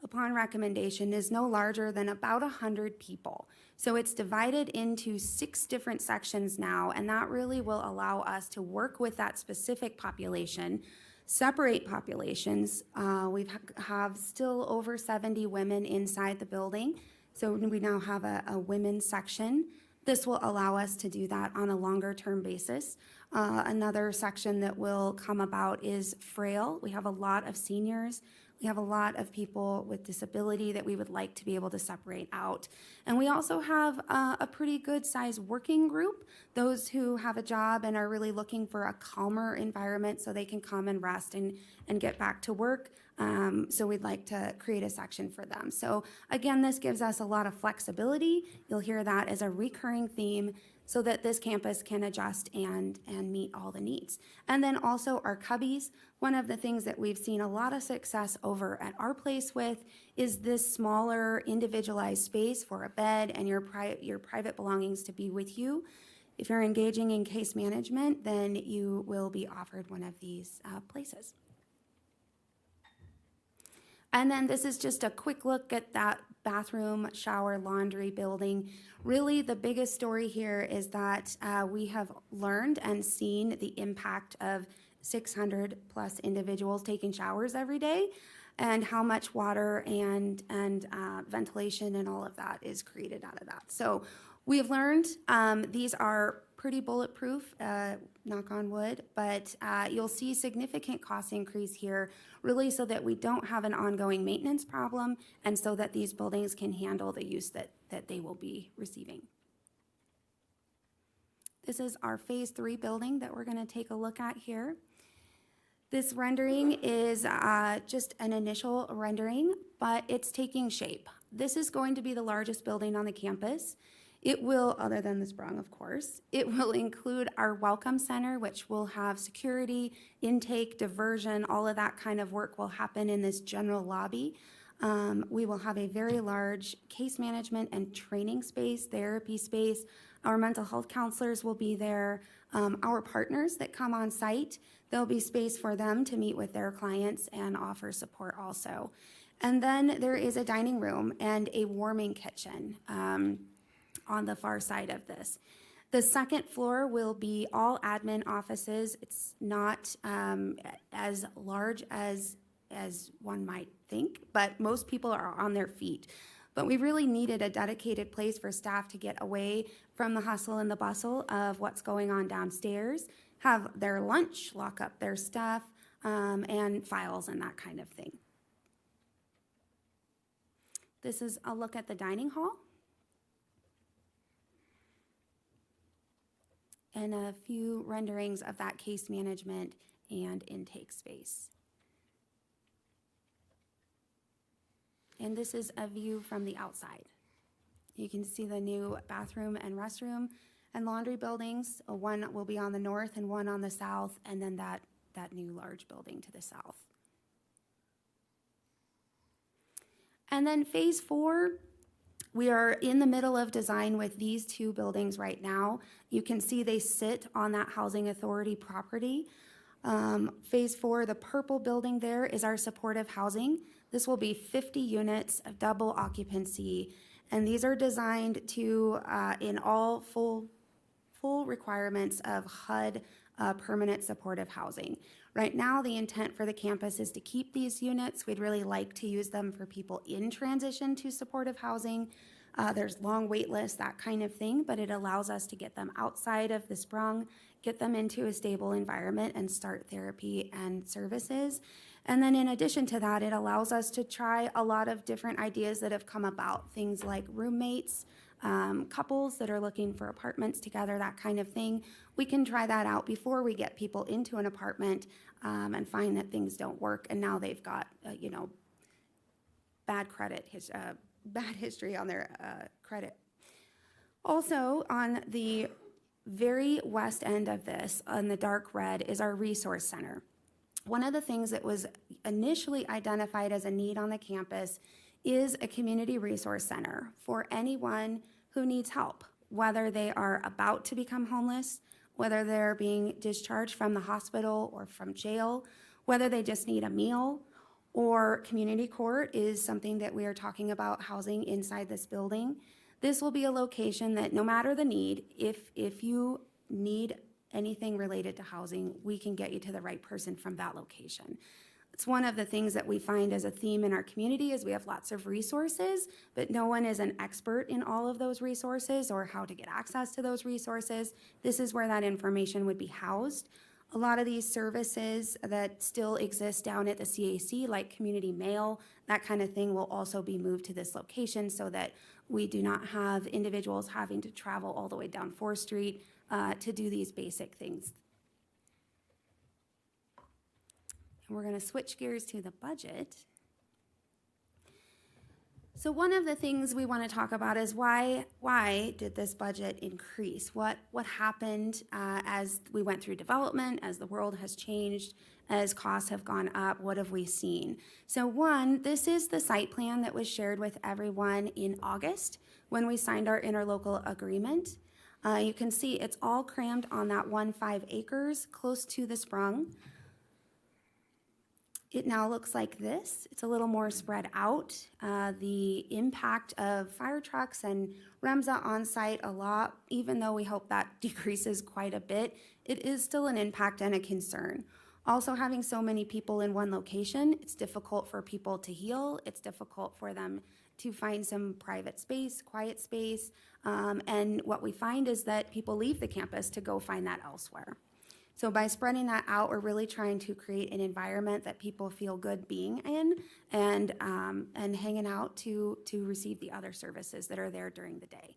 upon recommendation, is no larger than about 100 people. So it's divided into 6 different sections now, and that really will allow us to work with that specific population, separate populations. We have still over 70 women inside the building, so we now have a women's section. This will allow us to do that on a longer-term basis. Another section that will come about is frail. We have a lot of seniors. We have a lot of people with disability that we would like to be able to separate out. And we also have a pretty good size working group, those who have a job and are really looking for a calmer environment so they can come and rest and get back to work. So we'd like to create a section for them. So again, this gives us a lot of flexibility. You'll hear that as a recurring theme, so that this campus can adjust and meet all the needs. And then also our cubbies. One of the things that we've seen a lot of success over at our place with is this smaller individualized space for a bed and your private belongings to be with you. If you're engaging in case management, then you will be offered one of these places. And then this is just a quick look at that bathroom, shower, laundry building. Really, the biggest story here is that we have learned and seen the impact of 600 plus individuals taking showers every day, and how much water and ventilation and all of that is created out of that. So we've learned these are pretty bulletproof, knock on wood, but you'll see significant cost increase here, really so that we don't have an ongoing maintenance problem and so that these buildings can handle the use that they will be receiving. This is our phase 3 building that we're going to take a look at here. This rendering is just an initial rendering, but it's taking shape. This is going to be the largest building on the campus. It will, other than the sprung, of course, it will include our welcome center, which will have security, intake, diversion, all of that kind of work will happen in this general lobby. We will have a very large case management and training space, therapy space. Our mental health counselors will be there. Our partners that come on site, there'll be space for them to meet with their clients and offer support also. And then there is a dining room and a warming kitchen on the far side of this. The second floor will be all admin offices. It's not as large as one might think, but most people are on their feet. But we really needed a dedicated place for staff to get away from the hustle and the bustle of what's going on downstairs, have their lunch, lock up their stuff, and files and that kind of thing. This is a look at the dining hall. And a few renderings of that case management and intake space. And this is a view from the outside. You can see the new bathroom and restroom and laundry buildings. One will be on the north and one on the south, and then that new large building to the south. And then phase 4, We are in the middle of design with these two buildings right now. You can see they sit on that Housing Authority property. Phase 4, the purple building there, is our supportive housing. This will be 50 units of double occupancy, and these are designed to, in all full requirements of HUD permanent supportive housing. Right now, the intent for the campus is to keep these units. We'd really like to use them for people in transition to supportive housing. There's long wait lists, that kind of thing, but it allows us to get them outside of the sprung, get them into a stable environment, and start therapy and services. And then in addition to that, it allows us to try a lot of different ideas that have come about, things like roommates, couples that are looking for apartments together, that kind of thing. We can try that out before we get people into an apartment and find that things don't work, and now they've got, bad history on their credit. Also, on the very west end of this, on the dark red, is our resource center. One of the things that was initially identified as a need on the campus is a community resource center for anyone who needs help, whether they are about to become homeless, whether they're being discharged from the hospital or from jail, whether they just need a meal, or community court is something that we are talking about housing inside this building. This will be a location that no matter the need, if you need anything related to housing, we can get you to the right person from that location. It's one of the things that we find as a theme in our community is we have lots of resources, but no one is an expert in all of those resources or how to get access to those resources. This is where that information would be housed. A lot of these services that still exist down at the CAC, like community mail, that kind of thing, will also be moved to this location so that we do not have individuals having to travel all the way down 4th Street to do these basic things. And we're going to switch gears to the budget. So one of the things we want to talk about is why did this budget increase? What happened as we went through development, as the world has changed, as costs have gone up? What have we seen? So one, this is the site plan that was shared with everyone in August when we signed our interlocal agreement. You can see it's all crammed on that 1.5 acres close to the sprung. It now looks like this. It's a little more spread out. The impact of fire trucks and REMSA on site a lot, even though we hope that decreases quite a bit, it is still an impact and a concern. Also, having so many people in one location, it's difficult for people to heal. It's difficult for them to find some private space, quiet space. And what we find is that people leave the campus to go find that elsewhere. So by spreading that out, we're really trying to create an environment that people feel good being in and hanging out to receive the other services that are there during the day.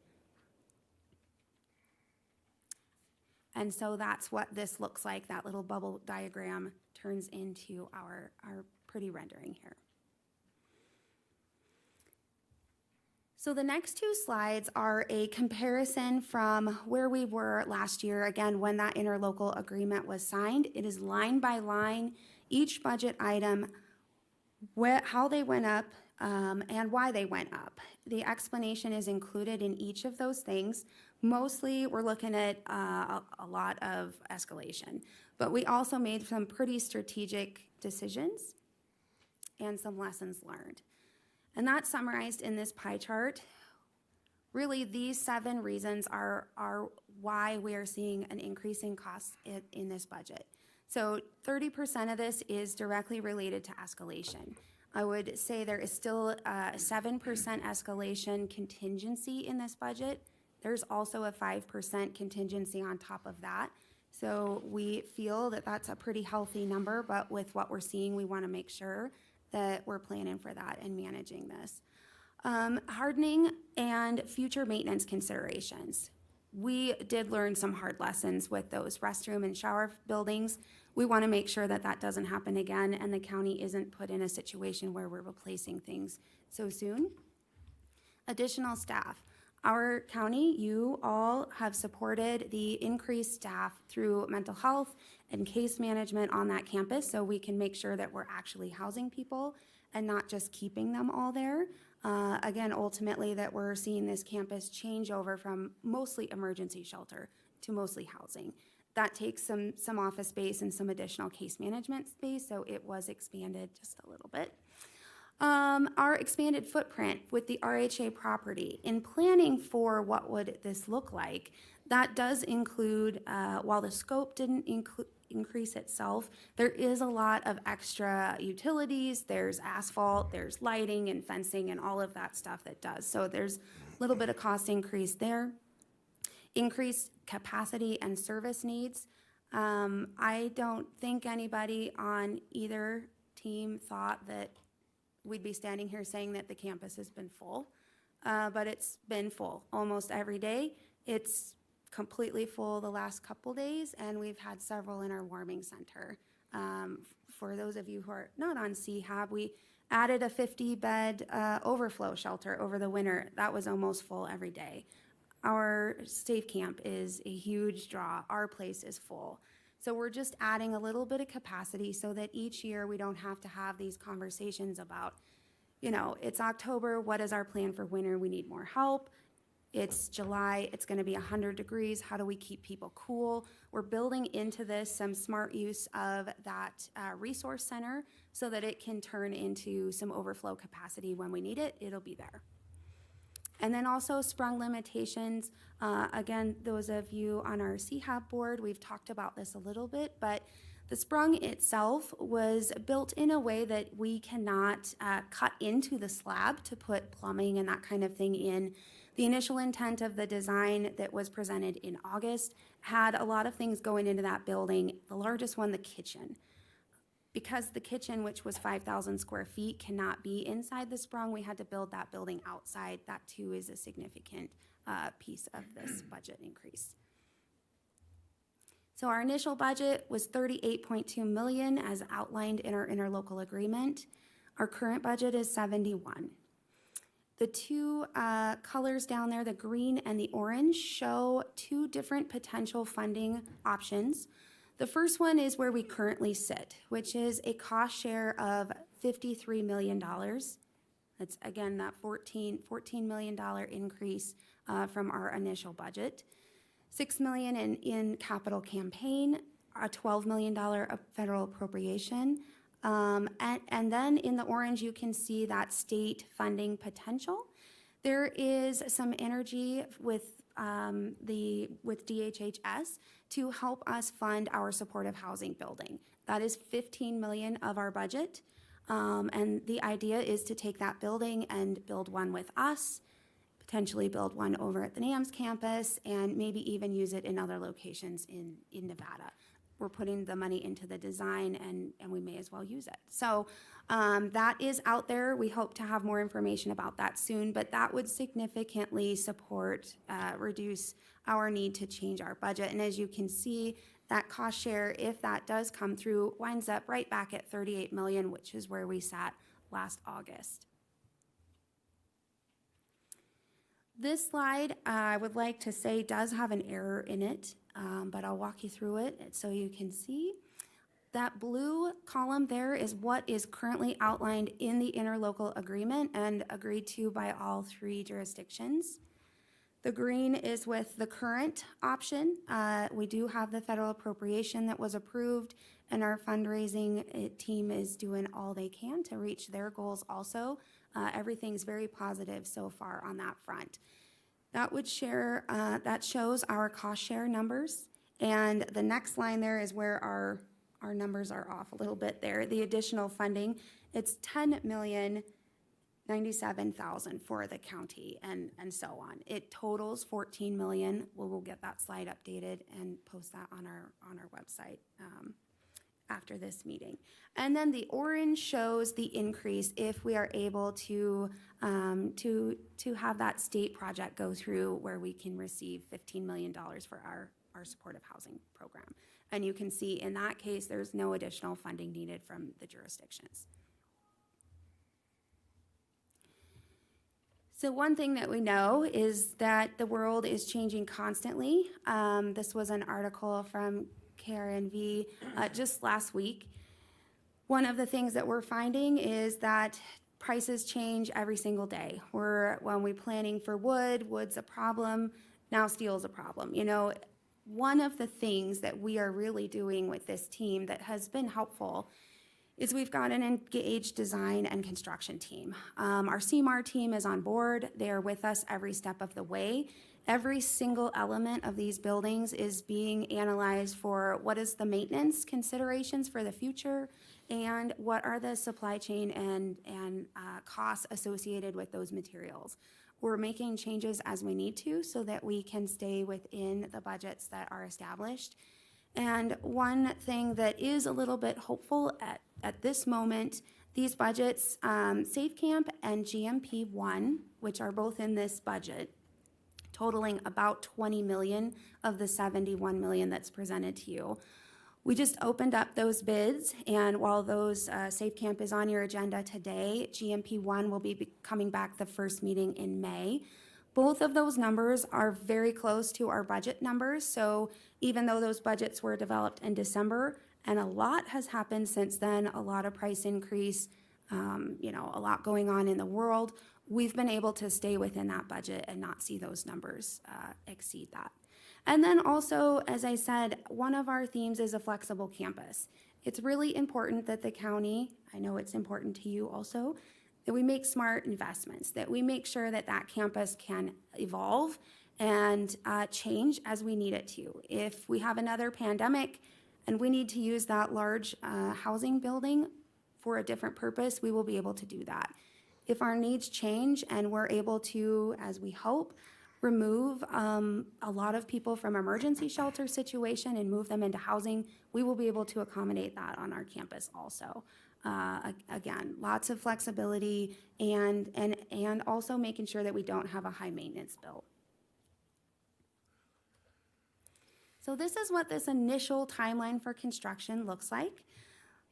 And so that's what this looks like. That little bubble diagram turns into our pretty rendering here. So the next two slides are a comparison from where we were last year, again, when that interlocal agreement was signed. It is line by line, each budget item, how they went up, and why they went up. The explanation is included in each of those things. Mostly, we're looking at a lot of escalation, but we also made some pretty strategic decisions and some lessons learned. And that's summarized in this pie chart. Really, these 7 reasons are why we are seeing an increase in costs in this budget. So 30% of this is directly related to escalation. I would say there is still a 7% escalation contingency in this budget. There's also a 5% contingency on top of that. So we feel that that's a pretty healthy number, but with what we're seeing, we want to make sure that we're planning for that and managing this. Hardening and future maintenance considerations. We did learn some hard lessons with those restroom and shower buildings. We want to make sure that that doesn't happen again and the county isn't put in a situation where we're replacing things so soon. Additional staff. Our county, you all have supported the increased staff through mental health and case management on that campus so we can make sure that we're actually housing people and not just keeping them all there. Again, ultimately, that we're seeing this campus change over from mostly emergency shelter to mostly housing. That takes some office space and some additional case management space, so it was expanded just a little bit. Our expanded footprint with the RHA property. In planning for what would this look like, that does include, while the scope didn't increase itself, there is a lot of extra utilities, there's asphalt, there's lighting and fencing and all of that stuff that does. So there's a little bit of cost increase there. Increased capacity and service needs. I don't think anybody on either team thought that we'd be standing here saying that the campus has been full, but it's been full almost every day. It's completely full the last couple days, and we've had several in our warming center. For those of you who are not on CHAB, we added a 50-bed overflow shelter over the winter. That was almost full every day. Our Safe Camp is a huge draw. Our place is full. So we're just adding a little bit of capacity so that each year we don't have to have these conversations about, you know, it's October, what is our plan for winter? We need more help. It's July, it's gonna be 100 degrees. How do we keep people cool? We're building into this some smart use of that resource center so that it can turn into some overflow capacity when we need it. It'll be there. And then also sprung limitations. Again, those of you on our CHAB board, we've talked about this a little bit, but the sprung itself was built in a way that we cannot cut into the slab to put plumbing and that kind of thing in. The initial intent of the design that was presented in August had a lot of things going into that building. The largest one, the kitchen. Because the kitchen, which was 5,000 square feet, cannot be inside the sprung, we had to build that building outside. That too is a significant piece of this budget increase. So our initial budget was $38.2 million as outlined in our interlocal agreement. Our current budget is $71 million. The two colors down there, the green and the orange, show two different potential funding options. The first one is where we currently sit, which is a cost share of $53 million. That's, again, that $14 million increase from our initial budget. $6 million in capital campaign, a $12 million federal appropriation. And then in the orange, you can see that state funding potential. There is some energy with DHHS to help us fund our supportive housing building. That is $15 million of our budget. And the idea is to take that building and build one with us, potentially build one over at the NAMS campus, and maybe even use it in other locations in Nevada. We're putting the money into the design, and we may as well use it. So that is out there. We hope to have more information about that soon, but that would significantly support, reduce our need to change our budget. And as you can see, that cost share, if that does come through, winds up right back at $38 million, which is where we sat last August. This slide, I would like to say, does have an error in it, but I'll walk you through it so you can see. That blue column there is what is currently outlined in the interlocal agreement and agreed to by all three jurisdictions. The green is with the current option. We do have the federal appropriation that was approved, and our fundraising team is doing all they can to reach their goals also. Everything's very positive so far on that front. That would share, that shows our cost share numbers. And the next line there is where our numbers are off a little bit there. The additional funding, it's $10,097,000 for the county and so on. It totals $14 million. We'll get that slide updated and post that on our website after this meeting. And then the orange shows the increase if we are able to have that state project go through where we can receive $15 million for our supportive housing program. And you can see in that case, there's no additional funding needed from the jurisdictions. So one thing that we know is that the world is changing constantly. This was an article from KRNV just last week. One of the things that we're finding is that prices change every single day. When we're planning for wood's a problem, now steel's a problem. You know, one of the things that we are really doing with this team that has been helpful is we've got an engaged design and construction team. Our CMAR team is on board. They are with us every step of the way. Every single element of these buildings is being analyzed for what is the maintenance considerations for the future and what are the supply chain and costs associated with those materials. We're making changes as we need to so that we can stay within the budgets that are established. And one thing that is a little bit hopeful at this moment, these budgets, Safe Camp and GMP1, which are both in this budget, totaling about 20 million of the 71 million that's presented to you. We just opened up those bids, and while those Safe Camp is on your agenda today, GMP1 will be coming back the first meeting in May. Both of those numbers are very close to our budget numbers, so even though those budgets were developed in December, and a lot has happened since then, a lot of price increase, you know, a lot going on in the world, we've been able to stay within that budget and not see those numbers exceed that. And then also, as I said, one of our themes is a flexible campus. It's really important that the county, I know it's important to you also, that we make smart investments, that we make sure that that campus can evolve and change as we need it to. If we have another pandemic and we need to use that large housing building for a different purpose, we will be able to do that. If our needs change and we're able to, as we hope, remove a lot of people from emergency shelter situation and move them into housing, we will be able to accommodate that on our campus also. Again, lots of flexibility and also making sure that we don't have a high maintenance bill. So this is what this initial timeline for construction looks like.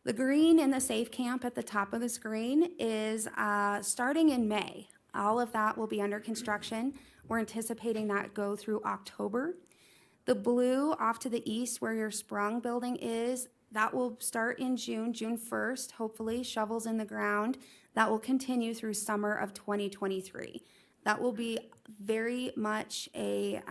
The green in the Safe Camp at the top of the screen is starting in May. All of that will be under construction. We're anticipating that go through October. The blue off to the east where your Sprung building is, that will start in June 1st, hopefully, shovels in the ground. That will continue through summer of 2023. That will be very much a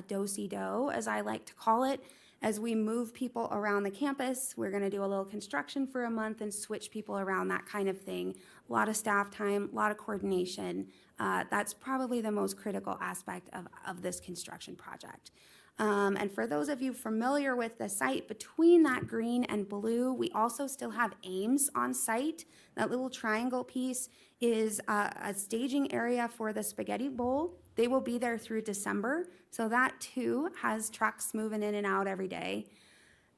do-si-do, as I like to call it. As we move people around the campus, we're gonna do a little construction for a month and switch people around, that kind of thing. A lot of staff time, a lot of coordination. That's probably the most critical aspect of this construction project. And for those of you familiar with the site, between that green and blue, we also still have Ames on site. That little triangle piece is a staging area for the Spaghetti Bowl. They will be there through December, so that too has trucks moving in and out every day.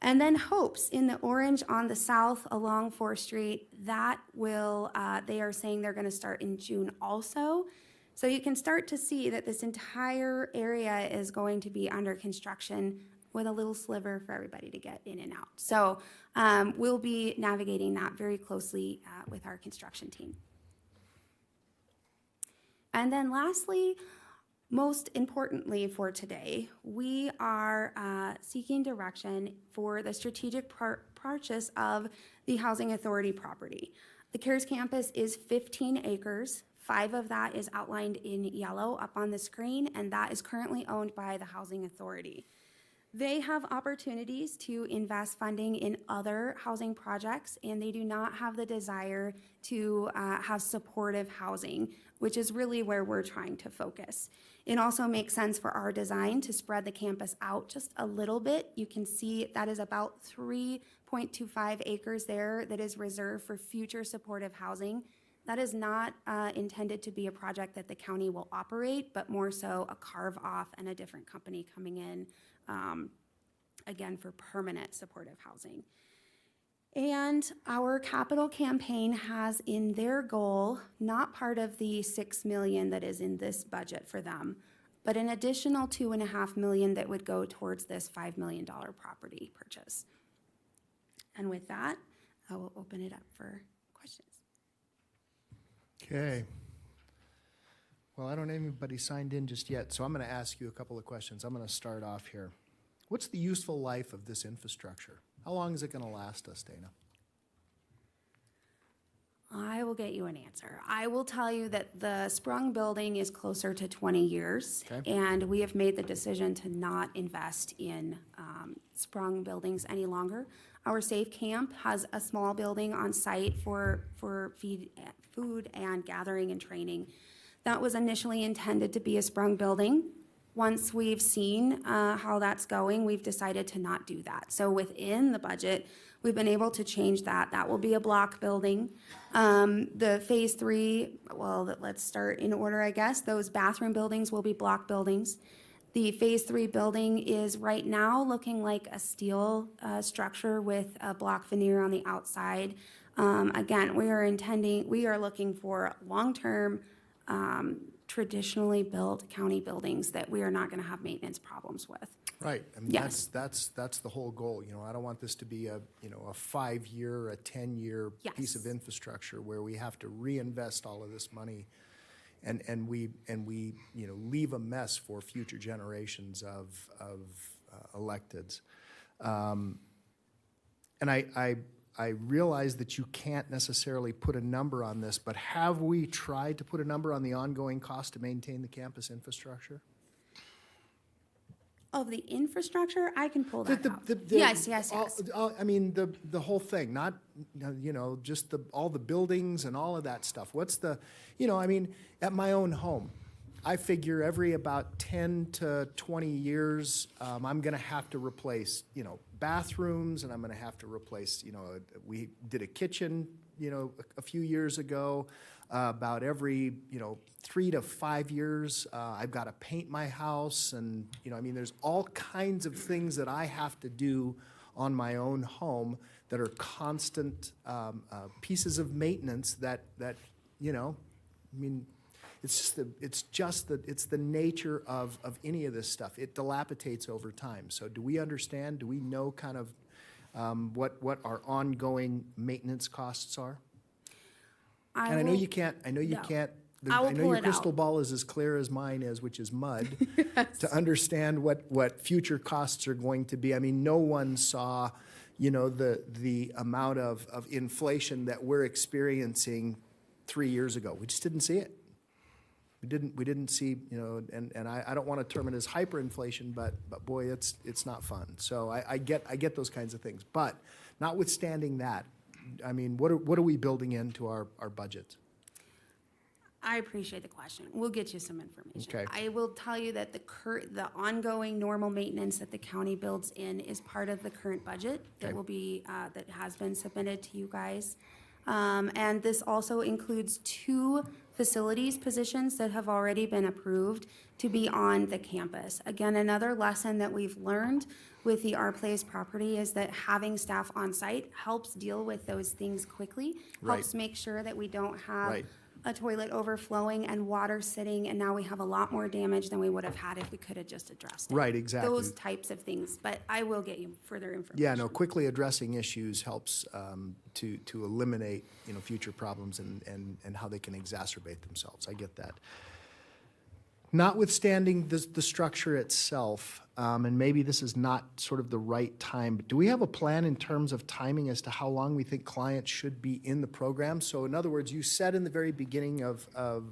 And then Hopes in the orange on the south along 4th Street, that will, they are saying they're gonna start in June also. So you can start to see that this entire area is going to be under construction with a little sliver for everybody to get in and out. So we'll be navigating that very closely with our construction team. And then lastly, most importantly for today, we are seeking direction for the strategic purchase of the Housing Authority property. The CARES campus is 15 acres. 5 of that is outlined in yellow up on the screen, and that is currently owned by the Housing Authority. They have opportunities to invest funding in other housing projects, and they do not have the desire to have supportive housing, which is really where we're trying to focus. It also makes sense for our design to spread the campus out just a little bit. You can see that is about 3.25 acres there that is reserved for future supportive housing. That is not intended to be a project that the county will operate, but more so a carve off and a different company coming in, again, for permanent supportive housing. And our capital campaign has in their goal, not part of the 6 million that is in this budget for them, but an additional 2.5 million that would go towards this $5 million property purchase. And with that, I will open it up for questions. Okay. Well, I don't have anybody signed in just yet, so I'm going to ask you a couple of questions. I'm going to start off here. What's the useful life of this infrastructure? How long is it going to last us, Dana? I will get you an answer. I will tell you that the Sprung building is closer to 20 years. Okay. And we have made the decision to not invest in Sprung buildings any longer. Our Safe Camp has a small building on site for food and gathering and training. That was initially intended to be a Sprung building. Once we've seen how that's going, we've decided to not do that. So within the budget, we've been able to change that. That will be a block building. The phase 3, well, let's start in order, I guess. Those bathroom buildings will be block buildings. The phase 3 building is right now looking like a steel structure with a block veneer on the outside. Again, we are looking for long-term, traditionally built county buildings that we are not going to have maintenance problems with. Right, I mean, Yes. that's the whole goal, you know, I don't want this to be a 5-year, a 10-year piece of infrastructure where we have to reinvest all of this money and we leave a mess for future generations of electeds. And I realize that you can't necessarily put a number on this, but have we tried to put a number on the ongoing cost to maintain the campus infrastructure? Of the infrastructure, I can pull that out. Yes. I mean, the whole thing, not, just all the buildings and all of that stuff. What's the, I mean, at my own home, I figure every about 10 to 20 years, I'm going to have to replace, bathrooms, and I'm going to have to replace, we did a kitchen, a few years ago. About every, 3 to 5 years, I've got to paint my house, and, I mean, there's all kinds of things that I have to do on my own home that are constant pieces of maintenance that, I mean, it's the nature of any of this stuff. It dilapidates over time. So do we understand, do we know kind of what our ongoing maintenance costs are? And I know you can't, I know your crystal ball is as clear as mine is, which is mud, to understand what future costs are going to be. I mean, no one saw, the amount of inflation that we're experiencing 3 years ago. We just didn't see it. We didn't see, and I don't want to term it as hyperinflation, but boy, it's not fun. So I get those kinds of things. But notwithstanding that, I mean, what are we building into our budget? I appreciate the question. We'll get you some information. Okay. I will tell you that the ongoing normal maintenance that the county builds in is part of the current budget that will be, that has been submitted to you guys. And this also includes 2 facilities positions that have already been approved to be on the campus. Again, another lesson that we've learned with the Our Place property is that having staff on site helps deal with those things quickly, helps make sure that we don't have a toilet overflowing and water sitting, and now we have a lot more damage than we would have had if we could have just addressed it. Right, exactly. Those types of things, but I will get you further information. Yeah, no, quickly addressing issues helps to eliminate, future problems and how they can exacerbate themselves. I get that. Notwithstanding the structure itself, and maybe this is not sort of the right time, but do we have a plan in terms of timing as to how long we think clients should be in the program? So in other words, you said in the very beginning of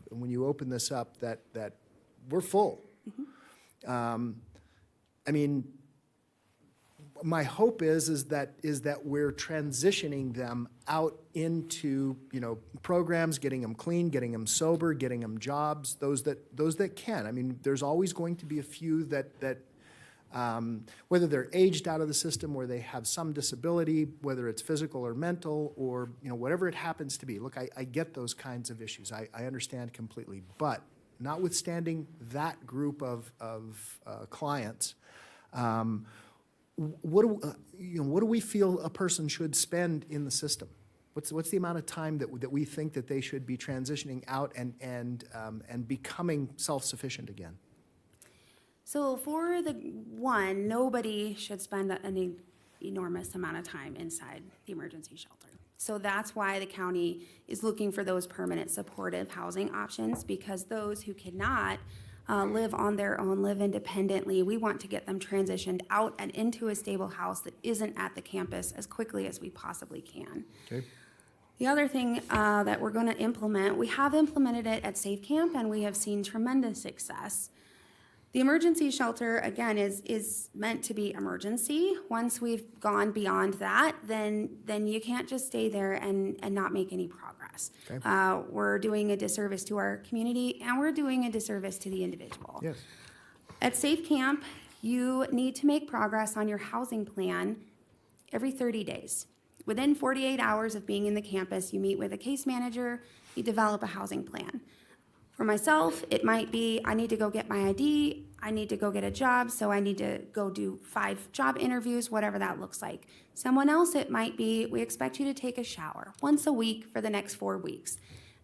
when you opened this up that we're full. Mm-hmm. I mean, my hope is that we're transitioning them out into, programs, getting them clean, getting them sober, getting them jobs, those that can. I mean, there's always going to be a few that whether they're aged out of the system, or they have some disability, whether it's physical or mental, or, whatever it happens to be. Look, I get those kinds of issues. I understand completely. But notwithstanding that group of clients, what do we feel a person should spend in the system? What's the amount of time that we think that they should be transitioning out and becoming self-sufficient again? So for the one, nobody should spend an enormous amount of time inside the emergency shelter. So that's why the county is looking for those permanent supportive housing options, because those who cannot live on their own, live independently, we want to get them transitioned out and into a stable house that isn't at the campus as quickly as we possibly can. Okay. The other thing that we're going to implement, we have implemented it at Safe Camp, and we have seen tremendous success. The emergency shelter, again, is meant to be emergency. Once we've gone beyond that, then you can't just stay there and not make any progress. Okay. We're doing a disservice to our community, and we're doing a disservice to the individual. Yes. At Safe Camp, you need to make progress on your housing plan every 30 days. Within 48 hours of being in the campus, you meet with a case manager, you develop a housing plan. For myself, it might be, I need to go get my ID, I need to go get a job, so I need to go do 5 job interviews, whatever that looks like. Someone else, it might be, we expect you to take a shower once a week for the next 4 weeks.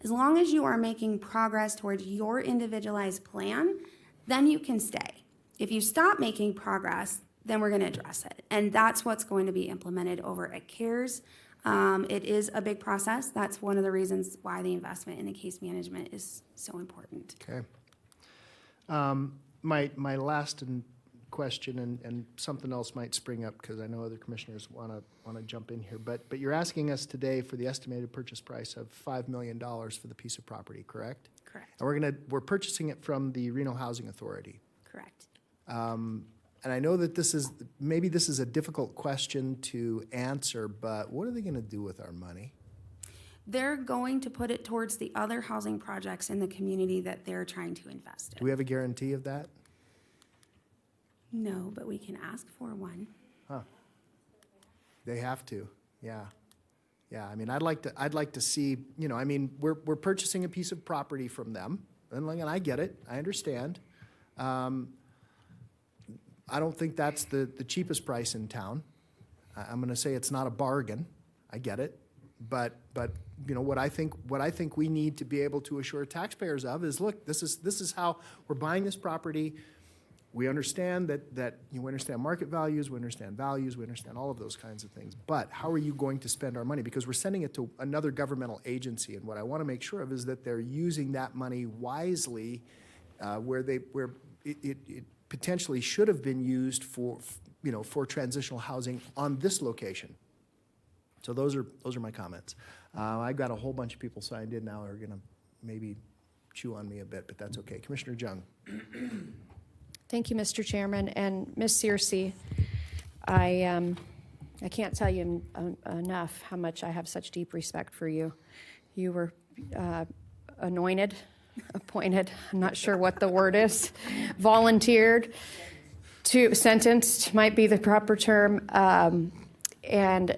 As long as you are making progress towards your individualized plan, then you can stay. If you stop making progress, then we're gonna address it. And that's what's going to be implemented over at CARES. It is a big process. That's one of the reasons why the investment in the case management is so important. Okay. My last question, and something else might spring up because I know other commissioners want to jump in here, but you're asking us today for the estimated purchase price of $5 million for the piece of property, correct? Correct. And we're purchasing it from the Reno Housing Authority. Correct. And I know that maybe this is a difficult question to answer, but what are they going to do with our money? They're going to put it towards the other housing projects in the community that they're trying to invest in. Do we have a guarantee of that? No, but we can ask for one. Huh. They have to, yeah. Yeah, I mean, I'd like to see, I mean, we're purchasing a piece of property from them, and I get it, I understand. I don't think that's the cheapest price in town. I'm going to say it's not a bargain. I get it, but what I think we need to be able to assure taxpayers of is, look, this is how we're buying this property. We understand that we understand market values, we understand values, we understand all of those kinds of things. But how are you going to spend our money? Because we're sending it to another governmental agency, and what I want to make sure of is that they're using that money wisely, where it potentially should have been used for transitional housing on this location. So those are my comments. I've got a whole bunch of people signed in now who are going to maybe chew on me a bit, but that's okay. Commissioner Jung. Thank you, Mr. Chairman. And Ms. Searcy, I can't tell you enough how much I have such deep respect for you. You were appointed, I'm not sure what the word is, volunteered, sentenced might be the proper term. And,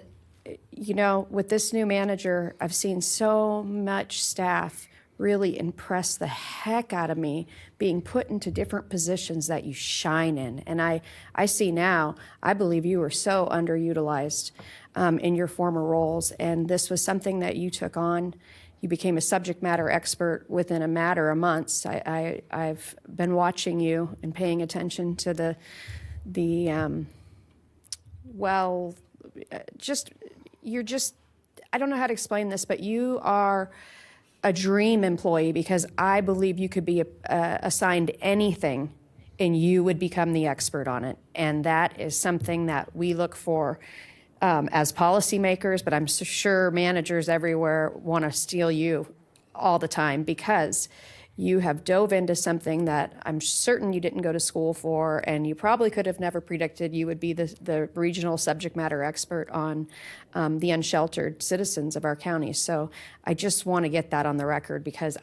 with this new manager, I've seen so much staff really impress the heck out of me being put into different positions that you shine in. And I see now, I believe you were so underutilized in your former roles. And this was something that you took on. You became a subject matter expert within a matter of months. I've been watching you and paying attention to I don't know how to explain this, but you are a dream employee, because I believe you could be assigned anything and you would become the expert on it. And that is something that we look for as policymakers, but I'm sure managers everywhere want to steal you all the time, because you have dove into something that I'm certain you didn't go to school for, and you probably could have never predicted you would be the regional subject matter expert on the unsheltered citizens of our county. So I just want to get that on the record, because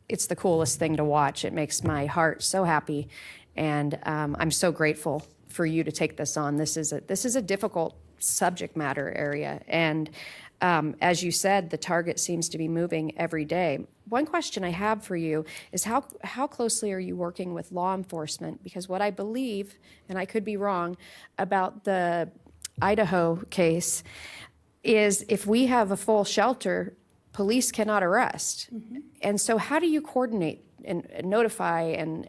it's the coolest thing to watch. It makes my heart so happy, and I'm so grateful for you to take this on. This is a difficult subject matter area, and as you said, the target seems to be moving every day. One question I have for you is how closely are you working with law enforcement? Because what I believe, and I could be wrong, about the Idaho case is if we have a full shelter, police cannot arrest. Mm-hmm. And so how do you coordinate and notify and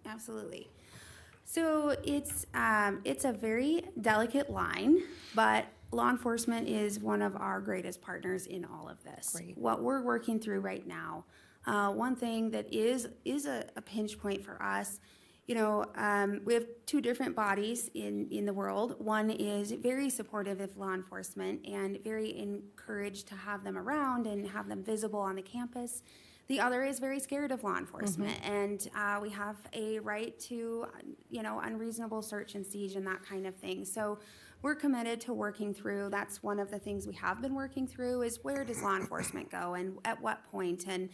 Absolutely. So it's a very delicate line, but law enforcement is one of our greatest partners in all of this. Great. What we're working through right now, one thing that is a pinch point for us We have two different bodies in the world. One is very supportive of law enforcement and very encouraged to have them around and have them visible on the campus. The other is very scared of law enforcement, and we have a right to, unreasonable search and siege and that kind of thing. So we're committed to working through. That's one of the things we have been working through is where does law enforcement go and at what point, and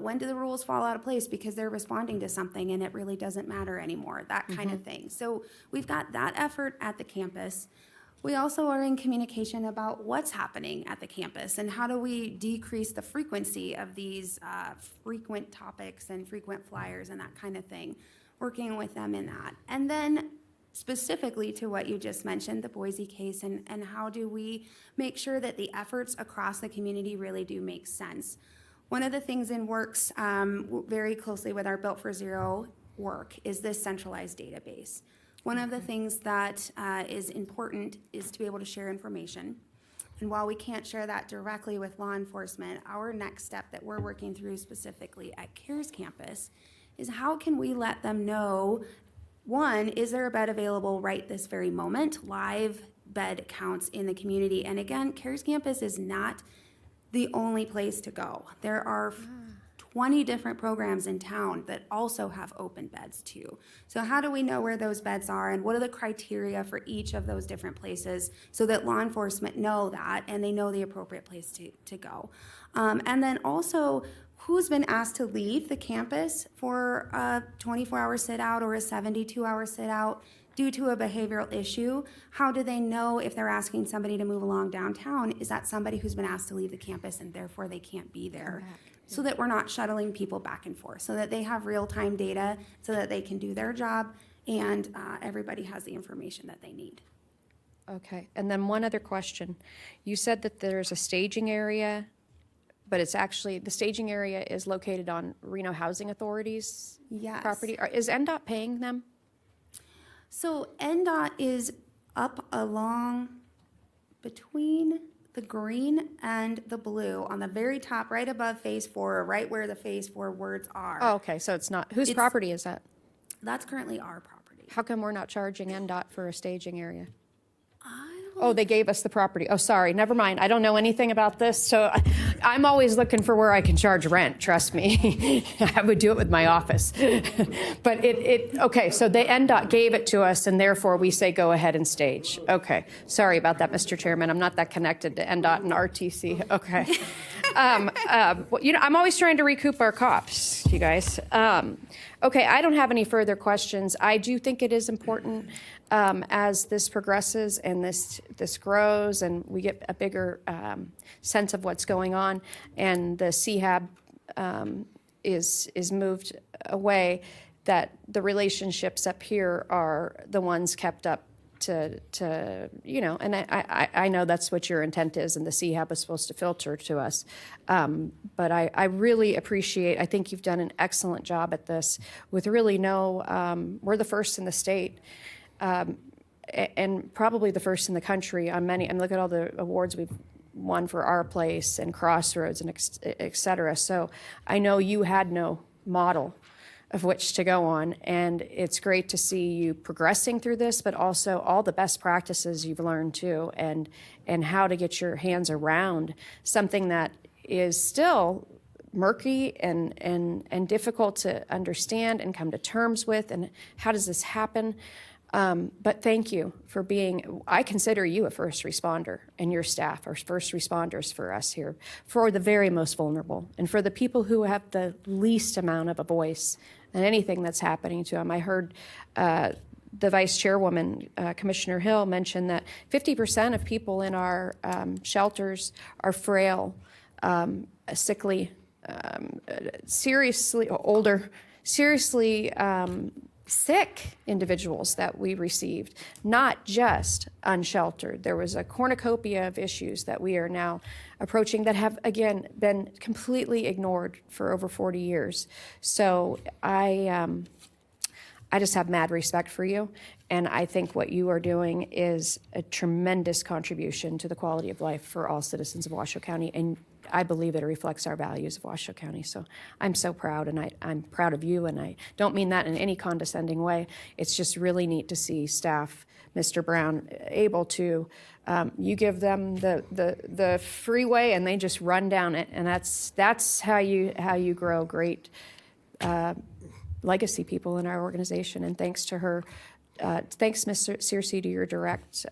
when do the rules fall out of place because they're responding to something and it really doesn't matter anymore, that kind of thing. So we've got that effort at the campus. We also are in communication about what's happening at the campus and how do we decrease the frequency of these frequent topics and frequent flyers and that kind of thing, working with them in that. And then specifically to what you just mentioned, the Boise case, and how do we make sure that the efforts across the community really do make sense. One of the things in works very closely with our Built for Zero work is this centralized database. One of the things that is important is to be able to share information. And while we can't share that directly with law enforcement, our next step that we're working through specifically at CARES Campus is how can we let them know, one, is there a bed available right this very moment, live bed counts in the community. And again, CARES Campus is not the only place to go. There are 20 different programs in town that also have open beds too. So how do we know where those beds are and what are the criteria for each of those different places so that law enforcement know that and they know the appropriate place to go. And then also, who's been asked to leave the campus for a 24-hour sit-out or a 72-hour sit-out due to a behavioral issue? How do they know if they're asking somebody to move along downtown, is that somebody who's been asked to leave the campus and therefore they can't be there? So that we're not shuttling people back and forth, so that they have real-time data, so that they can do their job, and everybody has the information that they need. Okay, and then one other question. You said that there's a staging area, but it's actually, the staging area is located on Reno Housing Authority's property. Is NDOT paying them? So NDOT is up along between the green and the blue on the very top, right above Phase 4, right where the Phase 4 words are. Oh, okay, so it's not, whose property is that? That's currently our property. How come we're not charging NDOT for a staging area? Oh, they gave us the property. Oh, sorry, never mind. I don't know anything about this, so I'm always looking for where I can charge rent, trust me. I would do it with my office. But okay, so the NDOT gave it to us, and therefore we say go ahead and stage. Okay, sorry about that, Mr. Chairman. I'm not that connected to NDOT and RTC. Okay. I'm always trying to recoup our costs, you guys. Okay, I don't have any further questions. I do think it is important as this progresses and this grows and we get a bigger sense of what's going on and the CHAB is moved away, that the relationships up here are the ones kept up to and I know that's what your intent is, and the CHAB is supposed to filter to us. But I really appreciate, I think you've done an excellent job at this with really we're the first in the state, and probably the first in the country on many, and look at all the awards we've won for Our Place and Crossroads and et cetera. So I know you had no model of which to go on, and it's great to see you progressing through this, but also all the best practices you've learned too, and how to get your hands around something that is still murky and difficult to understand and come to terms with, and how does this happen? But thank you for being, I consider you a first responder, and your staff are first responders for us here, for the very most vulnerable, and for the people who have the least amount of a voice in anything that's happening to them. I heard the Vice Chairwoman, Commissioner Hill, mention that 50% of people in our shelters are frail, sickly, seriously older, seriously sick individuals that we received, not just unsheltered. There was a cornucopia of issues that we are now approaching that have, again, been completely ignored for over 40 years. So I just have mad respect for you, and I think what you are doing is a tremendous contribution to the quality of life for all citizens of Washoe County, and I believe it reflects our values of Washoe County. So I'm so proud, and I'm proud of you, and I don't mean that in any condescending way. It's just really neat to see staff, Mr. Brown, able to, you give them the freeway and they just run down it, and that's how you grow great legacy people in our organization. And thanks to her, thanks, Ms. Searcy, to your direct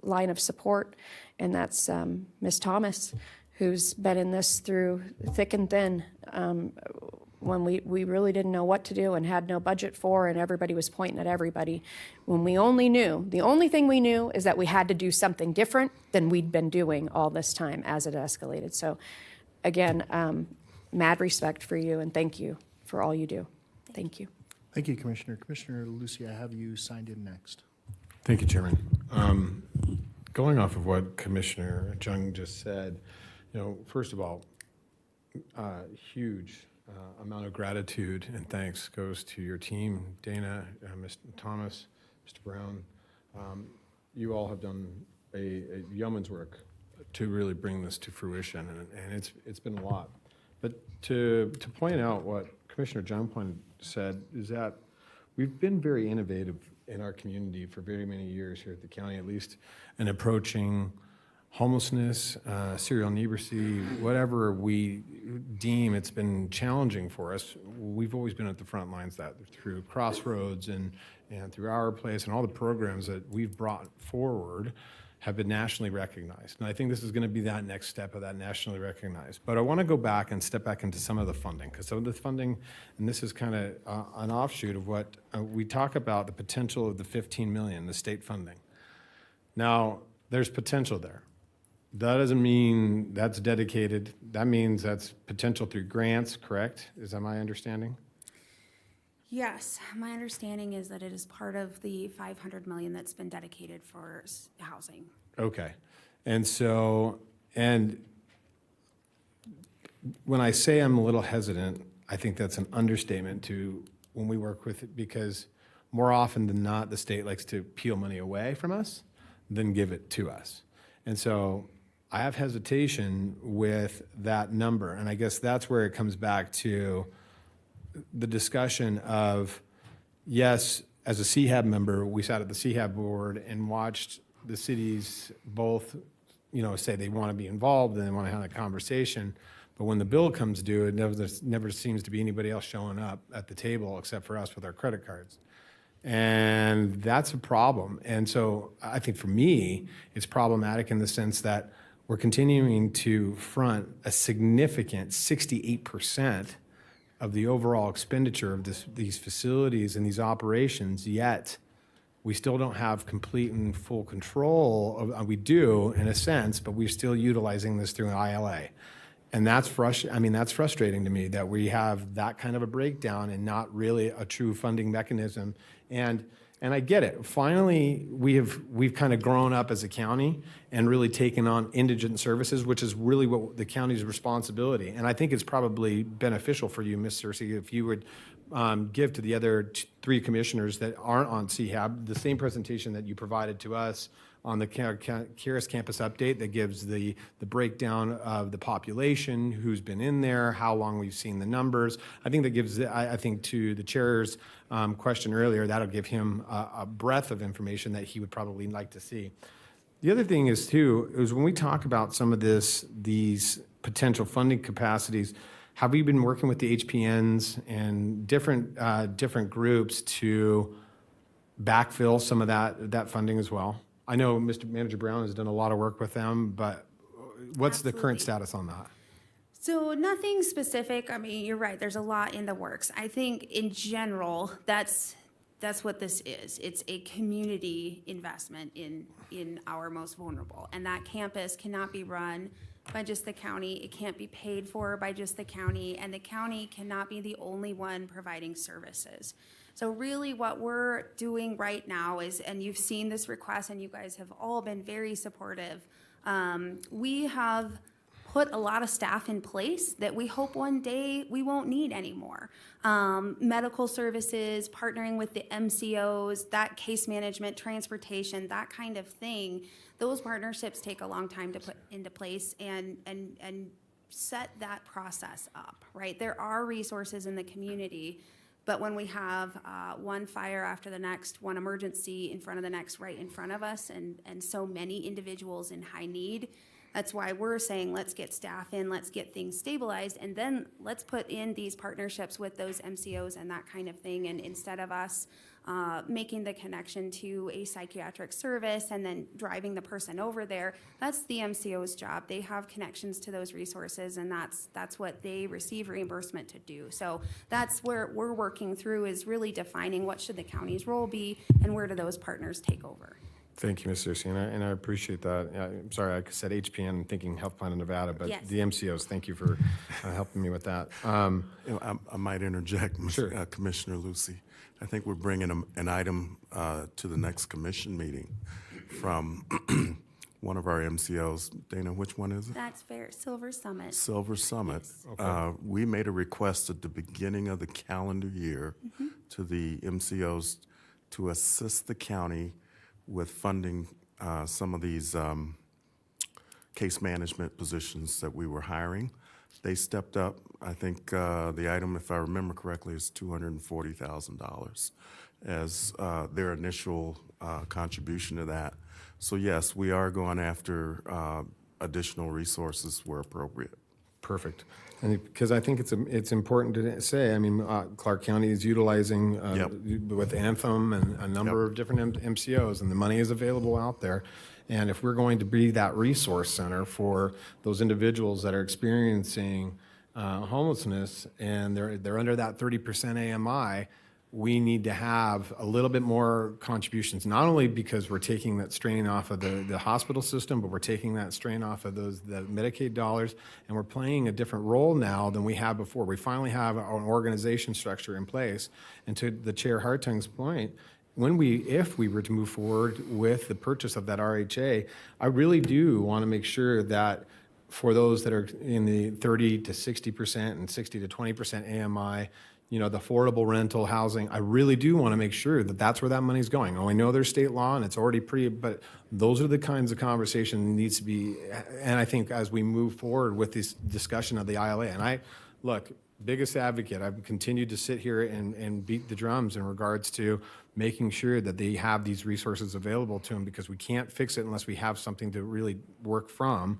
line of support, and that's Ms. Thomas, who's been in this through thick and thin, when we really didn't know what to do and had no budget for, and everybody was pointing at everybody. When we only knew, the only thing we knew is that we had to do something different than we'd been doing all this time as it escalated. So again, mad respect for you, and thank you for all you do. Thank you. Thank you, Commissioner. Commissioner Lucy, I have you signed in next. Thank you, Chairman. Going off of what Commissioner Jung just said, first of all, huge amount of gratitude and thanks goes to your team, Dana, Mr. Thomas, Mr. Brown. You all have done a yeoman's work to really bring this to fruition, and it's been a lot. But to point out what Commissioner Jung said is that we've been very innovative in our community for very many years here at the county, at least, in approaching homelessness, serial inebriety, whatever we deem it's been challenging for us. We've always been at the front lines that through Crossroads and through Our Place, and all the programs that we've brought forward have been nationally recognized. And I think this is going to be that next step of that nationally recognized. But I want to go back and step back into some of the funding, because some of the funding, and this is kind of an offshoot of what we talk about, the potential of the $15 million, the state funding. Now, there's potential there. That doesn't mean that's dedicated. That means that's potential through grants, correct? Is that my understanding? Yes, my understanding is that it is part of the $500 million that's been dedicated for housing. Okay. And so, and when I say I'm a little hesitant, I think that's an understatement to when we work with it, because more often than not, the state likes to peel money away from us than give it to us. And so I have hesitation with that number. And I guess that's where it comes back to the discussion of, yes, as a CHAB member, we sat at the CHAB board and watched the cities both, say they want to be involved and they want to have a conversation. But when the bill comes due, it never seems to be anybody else showing up at the table except for us with our credit cards. And that's a problem. And so I think for me, it's problematic in the sense that we're continuing to front a significant 68% of the overall expenditure of these facilities and these operations, yet we still don't have complete and full control of, we do in a sense, but we're still utilizing this through an ILA. And that's frustrating to me that we have that kind of a breakdown and not really a true funding mechanism. And I get it. Finally, we've kind of grown up as a county and really taken on indigent services, which is really what the county's responsibility. And I think it's probably beneficial for you, Ms. Searcy, if you would give to the other three commissioners that aren't on CHAB the same presentation that you provided to us on the Caris Campus update that gives the breakdown of the population, who's been in there, how long we've seen the numbers. I think that gives, I think to the chair's question earlier, that'll give him a breadth of information that he would probably like to see. The other thing is too, is when we talk about some of these potential funding capacities, have we been working with the HPNs and different groups to backfill some of that funding as well? I know Mr. Manager Brown has done a lot of work with them, but what's the current status on that? So nothing specific. I mean, you're right. There's a lot in the works. I think in general, that's what this is. It's a community investment in our most vulnerable. And that campus cannot be run by just the county. It can't be paid for by just the county. And the county cannot be the only one providing services. So really what we're doing right now is, and you've seen this request and you guys have all been very supportive, we have put a lot of staff in place that we hope one day we won't need anymore. Medical services, partnering with the MCOs, that case management, transportation, that kind of thing. Those partnerships take a long time to put into place and set that process up, right? There are resources in the community, but when we have one fire after the next, one emergency in front of the next, right in front of us, and so many individuals in high need, that's why we're saying let's get staff in, let's get things stabilized, and then let's put in these partnerships with those MCOs and that kind of thing. And instead of us making the connection to a psychiatric service and then driving the person over there, that's the MCO's job. They have connections to those resources, and that's what they receive reimbursement to do. So that's where we're working through, is really defining what should the county's role be and where do those partners take over. Thank you, Ms. Searcy, and I appreciate that. I'm sorry, I said HPN thinking Health Plan of Nevada, but Yes. the MCOs, thank you for helping me with that. You know, I might interject, Sure. Commissioner Lucy. I think we're bringing an item to the next commission meeting from one of our MCOs. Dana, which one is it? That's fair. Silver Summit. Silver Summit. Okay. We made a request at the beginning of the calendar year to the MCOs to assist the county with funding some of these case management positions that we were hiring. They stepped up. I think the item, if I remember correctly, is $240,000 as their initial contribution to that. So yes, we are going after additional resources where appropriate. Perfect. And because I think it's important to say, I mean, Clark County is utilizing with Anthem and a number of different MCOs, and the money is available out there. And if we're going to be that resource center for those individuals that are experiencing homelessness and they're under that 30% AMI, we need to have a little bit more contributions, not only because we're taking that strain off of the hospital system, but we're taking that strain off of the Medicaid dollars, and we're playing a different role now than we have before. We finally have an organization structure in place. And to the Chair Hartung's point, if we were to move forward with the purchase of that RHA, I really do want to make sure that for those that are in the 30 to 60% and 60 to 20% AMI, you know, the affordable rental housing, I really do want to make sure that that's where that money's going. Oh, I know there's state law and it's already but those are the kinds of conversation that needs to be, and I think as we move forward with this discussion of the ILA, and biggest advocate, I've continued to sit here and beat the drums in regards to making sure that they have these resources available to them, because we can't fix it unless we have something to really work from.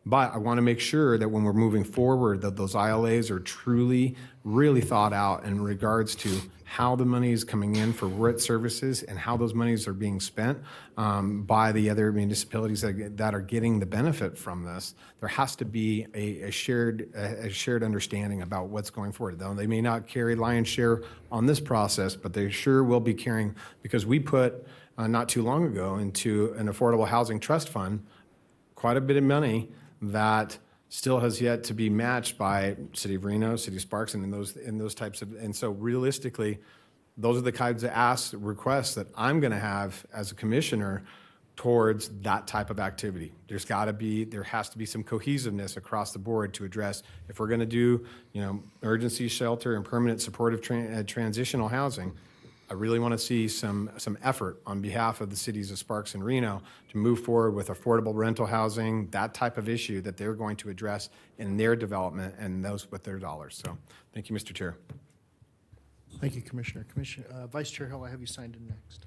But I want to make sure that when we're moving forward, that those ILAs are truly, really thought out in regards to how the money is coming in for what services and how those monies are being spent by the other municipalities that are getting the benefit from this. There has to be a shared understanding about what's going forward. Though they may not carry lion's share on this process, but they sure will be carrying, because we put not too long ago into an affordable housing trust fund quite a bit of money that still has yet to be matched by City of Reno, City of Sparks, and in those types of, and so realistically, those are the kinds of requests that I'm going to have as a commissioner towards that type of activity. There has to be some cohesiveness across the board to address, if we're going to do, emergency shelter and permanent supportive transitional housing, I really want to see some effort on behalf of the cities of Sparks and Reno to move forward with affordable rental housing, that type of issue that they're going to address in their development and those with their dollars. So thank you, Mr. Chair. Thank you, Commissioner. Vice Chair Hill, I have you signed in next.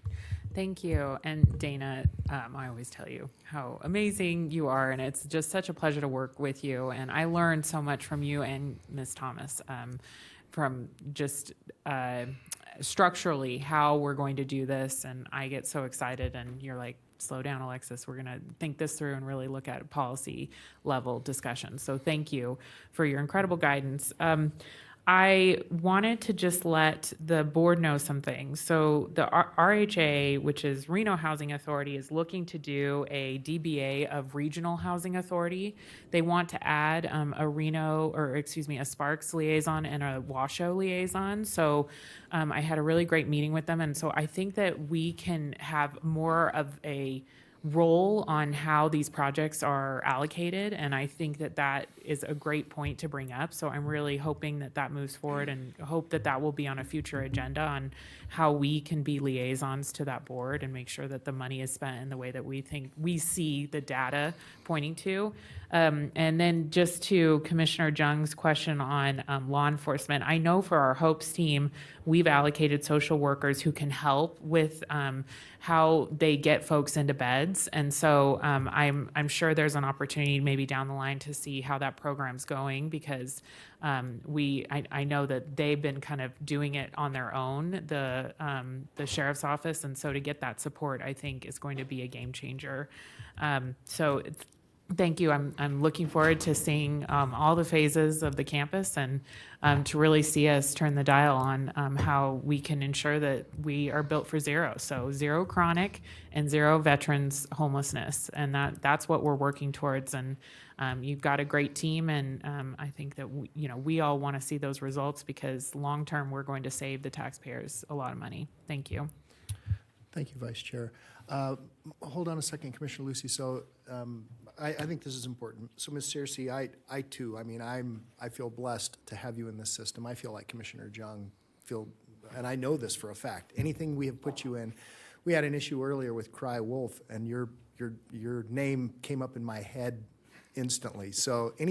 Thank you. And Dana, I always tell you how amazing you are, and it's just such a pleasure to work with you. And I learned so much from you and Ms. Thomas, from just structurally how we're going to do this. And I get so excited, and you're like, slow down, Alexis. We're going to think this through and really look at policy level discussions. So thank you for your incredible guidance. I wanted to just let the board know some things. So the RHA, which is Reno Housing Authority, is looking to do a DBA of Regional Housing Authority. They want to add a Sparks liaison and a Washoe liaison. So I had a really great meeting with them. And so I think that we can have more of a role on how these projects are allocated, and I think that that is a great point to bring up. So I'm really hoping that that moves forward, and hope that that will be on a future agenda on how we can be liaisons to that board and make sure that the money is spent in the way that we think we see the data pointing to. And then just to Commissioner Jung's question on law enforcement, I know for our HOPES team, we've allocated social workers who can help with how they get folks into beds. And so I'm sure there's an opportunity maybe down the line to see how that program's going, because I know that they've been kind of doing it on their own, the sheriff's office, and so to get that support, I think, is going to be a game changer. So thank you. I'm looking forward to seeing all the phases of the campus, and to really see us turn the dial on how we can ensure that we are built for zero. So 0 chronic and 0 veterans homelessness, and that's what we're working towards. And you've got a great team, and I think that we all want to see those results, because long term we're going to save the taxpayers a lot of money. Thank you. Thank you, Vice Chair. Hold on a second, Commissioner Lucy. So I think this is important. So, Ms. Searcy, I too, I mean, I feel blessed to have you in this system. I feel like Commissioner Jung and I know this for a fact. Anything we have put you in, we had an issue earlier with Cry Wolf, and your name came up in my head instantly. So and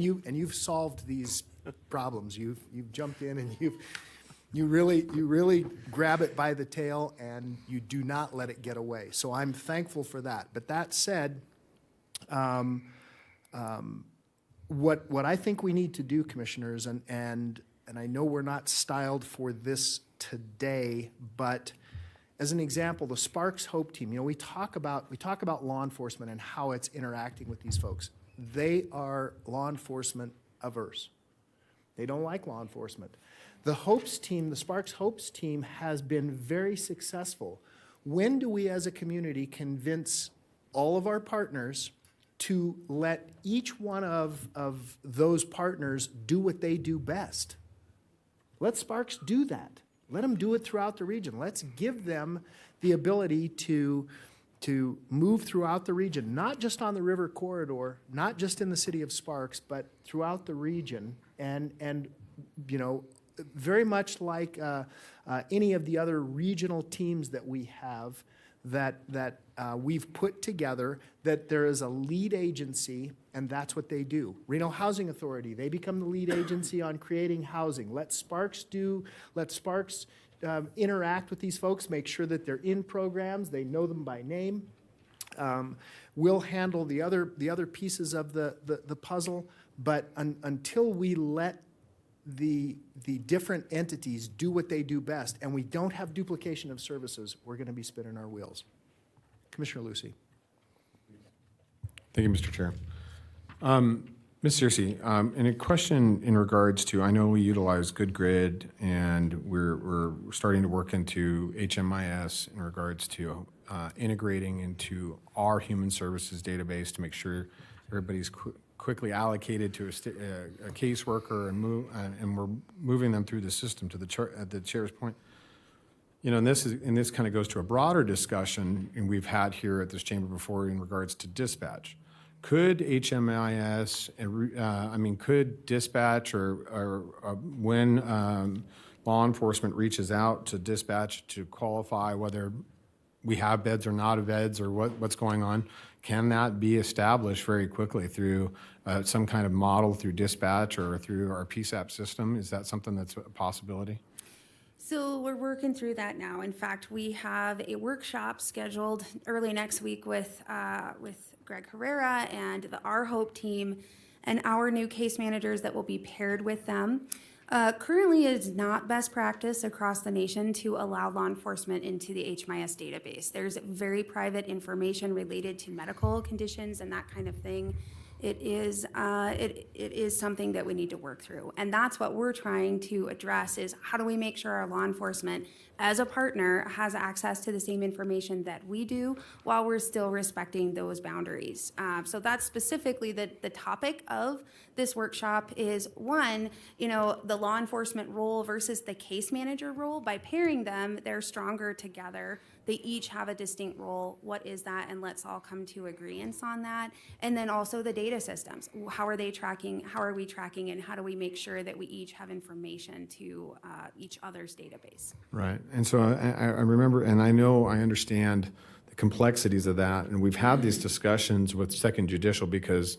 you've solved these problems. You've jumped in, and you really grab it by the tail, and you do not let it get away. So I'm thankful for that. But that said, what I think we need to do, commissioners, and I know we're not styled for this today, but as an example, the Sparks Hope team, we talk about law enforcement and how it's interacting with these folks. They are law enforcement averse. They don't like law enforcement. The Hopes team, the Sparks Hopes team, has been very successful. When do we as a community convince all of our partners to let each one of those partners do what they do best? Let Sparks do that. Let them do it throughout the region. Let's give them the ability to move throughout the region, not just on the river corridor, not just in the city of Sparks, but throughout the region, and very much like any of the other regional teams that we have that we've put together, that there is a lead agency, and that's what they do. Reno Housing Authority, they become the lead agency on creating housing. Let Sparks interact with these folks, make sure that they're in programs, they know them by name. We'll handle the other pieces of the puzzle, but until we let the different entities do what they do best, and we don't have duplication of services, we're going to be spinning our wheels. Commissioner Lucy. Thank you, Mr. Chair. Ms. Searcy, in a question in regards to, I know we utilize Good Grid, and we're starting to work into HMIS in regards to integrating into our human services database to make sure everybody's quickly allocated to a caseworker, and we're moving them through the system to the chair's point. And this kind of goes to a broader discussion, and we've had here at this chamber before in regards to dispatch. Could HMIS, could dispatch, or when law enforcement reaches out to dispatch to qualify whether we have beds or not have beds, or what's going on, can that be established very quickly through some kind of model through dispatch or through our PSAP system? Is that something that's a possibility? So we're working through that now. In fact, we have a workshop scheduled early next week with Greg Herrera and our Hope team and our new case managers that will be paired with them. Currently, it is not best practice across the nation to allow law enforcement into the HMIS database. There's very private information related to medical conditions and that kind of thing it is something that we need to work through. And that's what we're trying to address, is how do we make sure our law enforcement as a partner has access to the same information that we do while we're still respecting those boundaries. So that's specifically the topic of this workshop is, one, the law enforcement role versus the case manager role. By pairing them, they're stronger together. They each have a distinct role. What is that? And let's all come to agreeance on that. And then also the data systems. How are they tracking? How are we tracking? And how do we make sure that we each have information to each other's database? Right. And so I remember, and I understand the complexities of that. And we've had these discussions with Second Judicial because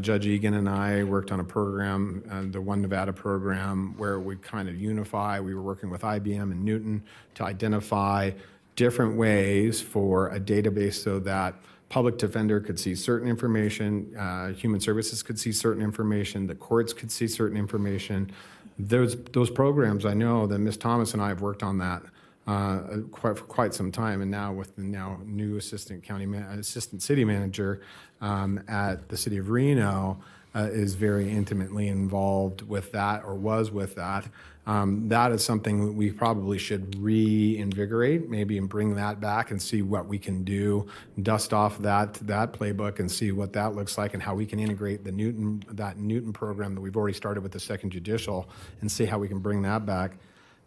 Judge Egan and I worked on a program, the One Nevada program, where we kind of unify. We were working with IBM and Newton to identify different ways for a database so that public defender could see certain information, human services could see certain information, the courts could see certain information. Those programs, I know that Ms. Thomas and I have worked on that for quite some time, and now with the new assistant city manager at the city of Reno is very intimately involved with that, or was with that. That is something that we probably should reinvigorate, maybe, and bring that back and see what we can do, dust off that playbook and see what that looks like and how we can integrate that Newton program that we've already started with the Second Judicial and see how we can bring that back.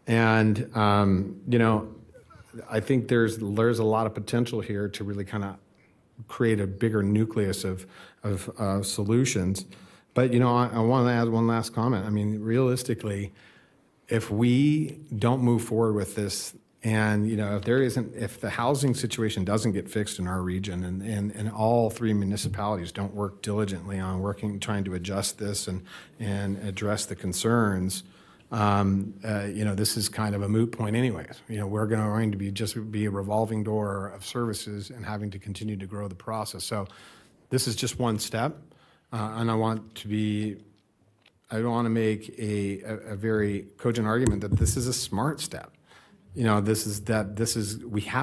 And, I think there's a lot of potential here to really kind of create a bigger nucleus of solutions. But, I want to add one last comment. I mean, realistically, if we don't move forward with this, and if the housing situation doesn't get fixed in our region, and all three municipalities don't work diligently on trying to adjust this and address the concerns, this is kind of a moot point anyways. We're going to be a revolving door of services and having to continue to grow the process. So this is just one step, and I want to make a very cogent argument that this is a smart step. We have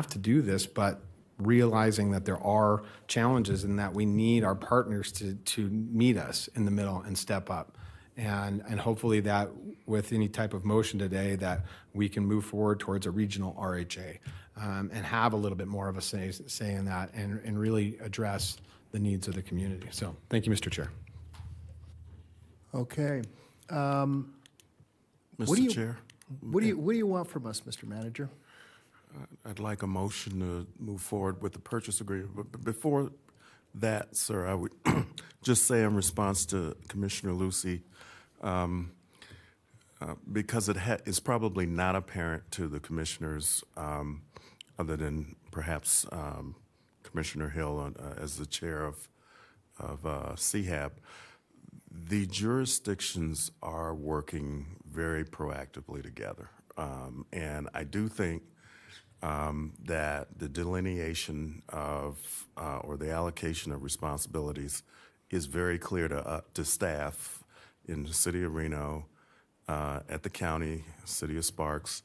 to do this, but realizing that there are challenges and that we need our partners to meet us in the middle and step up. And hopefully that with any type of motion today that we can move forward towards a regional RHA and have a little bit more of a say in that and really address the needs of the community. So thank you, Mr. Chair. Okay. Mr. Chair? What do you want from us, Mr. Manager? I'd like a motion to move forward with the purchase agreement. But before that, sir, I would just say in response to Commissioner Lucy, because it's probably not apparent to the commissioners, other than perhaps Commissioner Hill as the chair of CHAB, the jurisdictions are working very proactively together. And I do think that the delineation of or the allocation of responsibilities is very clear to staff in the city of Reno, at the county, city of Sparks,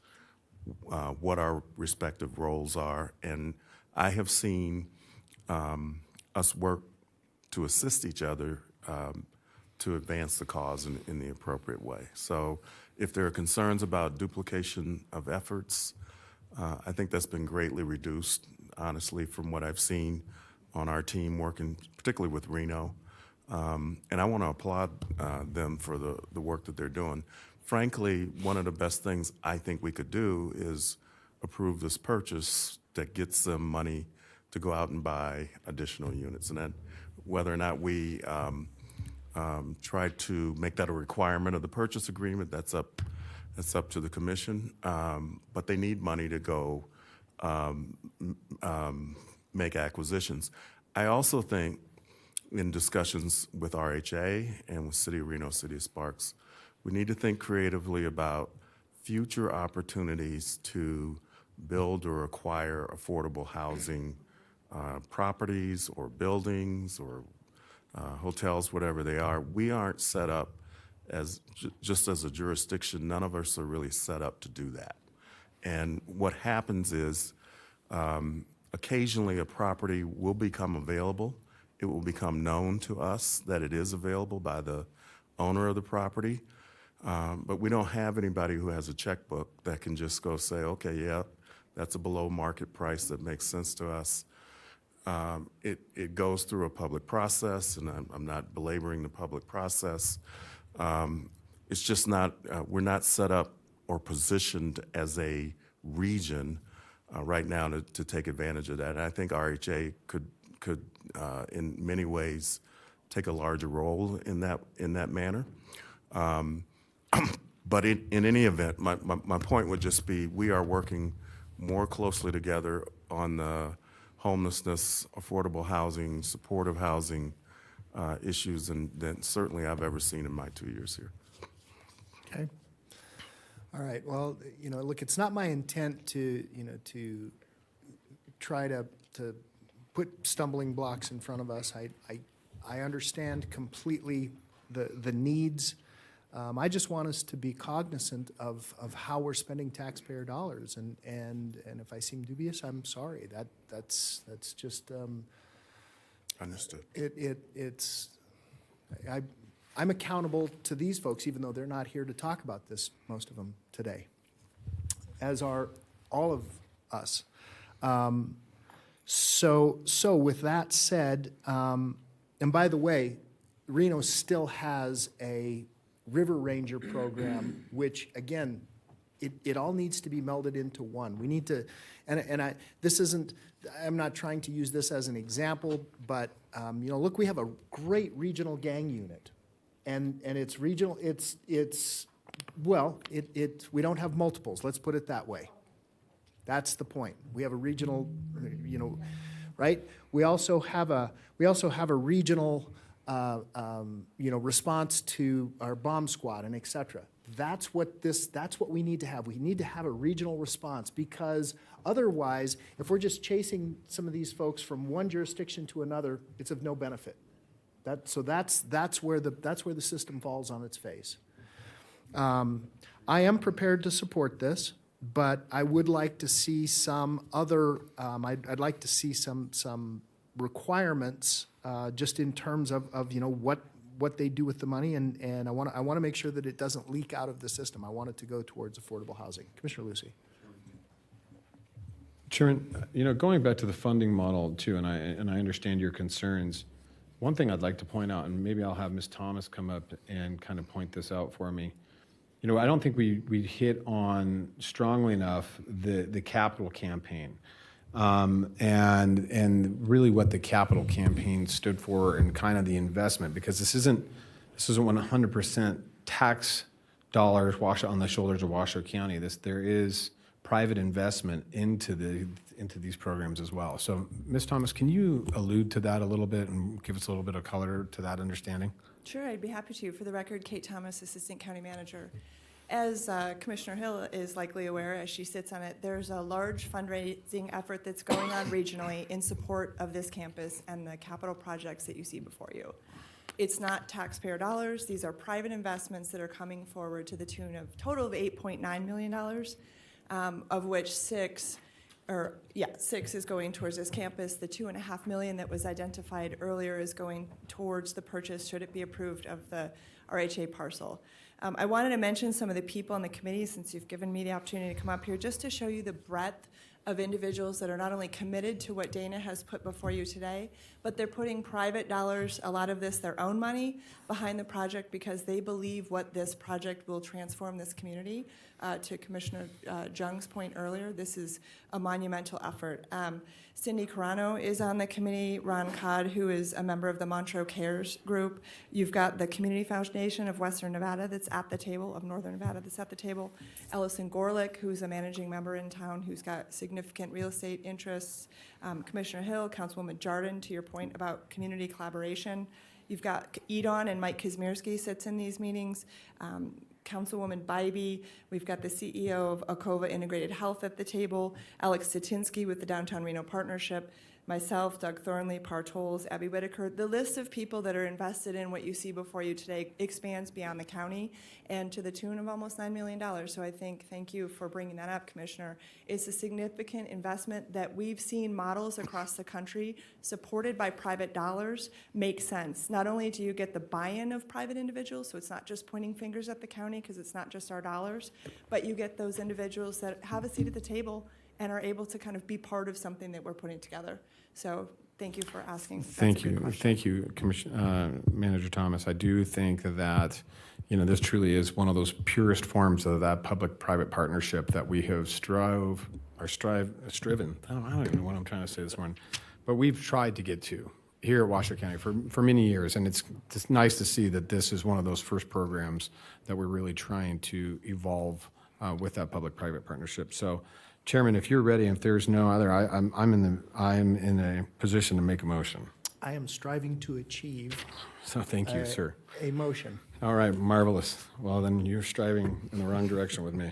what our respective roles are. And I have seen us work to assist each other to advance the cause in the appropriate way. So if there are concerns about duplication of efforts, I think that's been greatly reduced, honestly, from what I've seen on our team working, particularly with Reno. And I want to applaud them for the work that they're doing. Frankly, one of the best things I think we could do is approve this purchase that gets them money to go out and buy additional units. And then whether or not we try to make that a requirement of the purchase agreement, that's up to the commission. But they need money to go make acquisitions. I also think in discussions with RHA and with City of Reno, City of Sparks, we need to think creatively about future opportunities to build or acquire affordable housing properties or buildings or hotels, whatever they are. We aren't set up just as a jurisdiction. None of us are really set up to do that. And what happens is occasionally a property will become available it will become known to us that it is available by the owner of the property. But we don't have anybody who has a checkbook that can just go say, okay, yeah, that's a below market price that makes sense to us. It goes through a public process, and I'm not belaboring the public process. It's just not, we're not set up or positioned as a region right now to take advantage of that. And I think RHA could in many ways take a larger role in that manner. But in any event, my point would just be we are working more closely together on the homelessness, affordable housing, supportive housing issues than certainly I've ever seen in my 2 years here. Okay. All right. Well, look, it's not my intent to try to put stumbling blocks in front of us. I understand completely the needs. I just want us to be cognizant of how we're spending taxpayer dollars, and if I seem dubious, I'm sorry. That's just Understood. I'm accountable to these folks, even though they're not here to talk about this, most of them today, as are all of us. So with that said, and by the way, Reno still has a River Ranger program, which again, it all needs to be melded into one. We need to, I'm not trying to use this as an example, but look, we have a great regional gang unit, and it's regional. We don't have multiples. Let's put it that way. That's the point. We have a regional, right? We also have a regional, response to our bomb squad and et cetera. That's what we need to have. We need to have a regional response, because otherwise, if we're just chasing some of these folks from one jurisdiction to another, it's of no benefit. That's where the system falls on its face. I am prepared to support this, but I would like to see some other. I'd like to see some requirements just in terms of what they do with the money, and I want to make sure that it doesn't leak out of the system. I want it to go towards affordable housing. Commissioner Lucy. Chairman, going back to the funding model too, and I understand your concerns. One thing I'd like to point out, and maybe I'll have Ms. Thomas come up and kind of point this out for me. I don't think we hit on strongly enough the capital campaign. And really what the capital campaign stood for, and kind of the investment, because this isn't 100% tax dollars washed on the shoulders of Washoe County. There is private investment into these programs as well. So, Ms. Thomas, can you allude to that a little bit and give us a little bit of color to that understanding? Sure, I'd be happy to. For the record, Kate Thomas, Assistant County Manager. As Commissioner Hill is likely aware, as she sits on it, there's a large fundraising effort that's going on regionally in support of this campus and the capital projects that you see before you. It's not taxpayer dollars. These are private investments that are coming forward to the tune of total of $8.9 million, of which six is going towards this campus. The $2.5 million that was identified earlier is going towards the purchase, should it be approved, of the RHA parcel. I wanted to mention some of the people on the committee, since you've given me the opportunity to come up here, just to show you the breadth of individuals that are not only committed to what Dana has put before you today, but they're putting private dollars, a lot of this their own money, behind the project, because they believe what this project will transform this community. To Commissioner Jung's point earlier, this is a monumental effort. Cindy Carano is on the committee, Ron Codd, who is a member of the Montreux Cares group. You've got the Community Foundation of Western Nevada that's at the table, of Northern Nevada that's at the table. Ellison Gorlick, who's a managing member in town, who's got significant real estate interests. Commissioner Hill, Councilwoman Jardin, to your point about community collaboration. You've got Edon and Mike Kazmierski sits in these meetings. Councilwoman Bybee, we've got the CEO of Acova Integrated Health at the table, Alex Satinsky with the Downtown Reno Partnership. myself, Doug Thornley, Par Tolles, Abby Whitaker. The list of people that are invested in what you see before you today expands beyond the county and to the tune of almost $9 million. So I think, thank you for bringing that up, Commissioner. It's a significant investment that we've seen models across the country supported by private dollars make sense. Not only do you get the buy-in of private individuals, so it's not just pointing fingers at the county because it's not just our dollars, but you get those individuals that have a seat at the table and are able to kind of be part of something that we're putting together. So thank you for asking. Thank you, Manager Thomas. I do think that, this truly is one of those purest forms of that public-private partnership that we have striven. I don't even know what I'm trying to say this morning, but we've tried to get to here at Washoe County for many years, and it's nice to see that this is one of those first programs that we're really trying to evolve with that public-private partnership. So, Chairman, if you're ready, if there's no other, I'm in a position to make a motion. I am striving to achieve. So thank you, sir. A motion. All right, marvelous. Well, then you're striving in the wrong direction with me.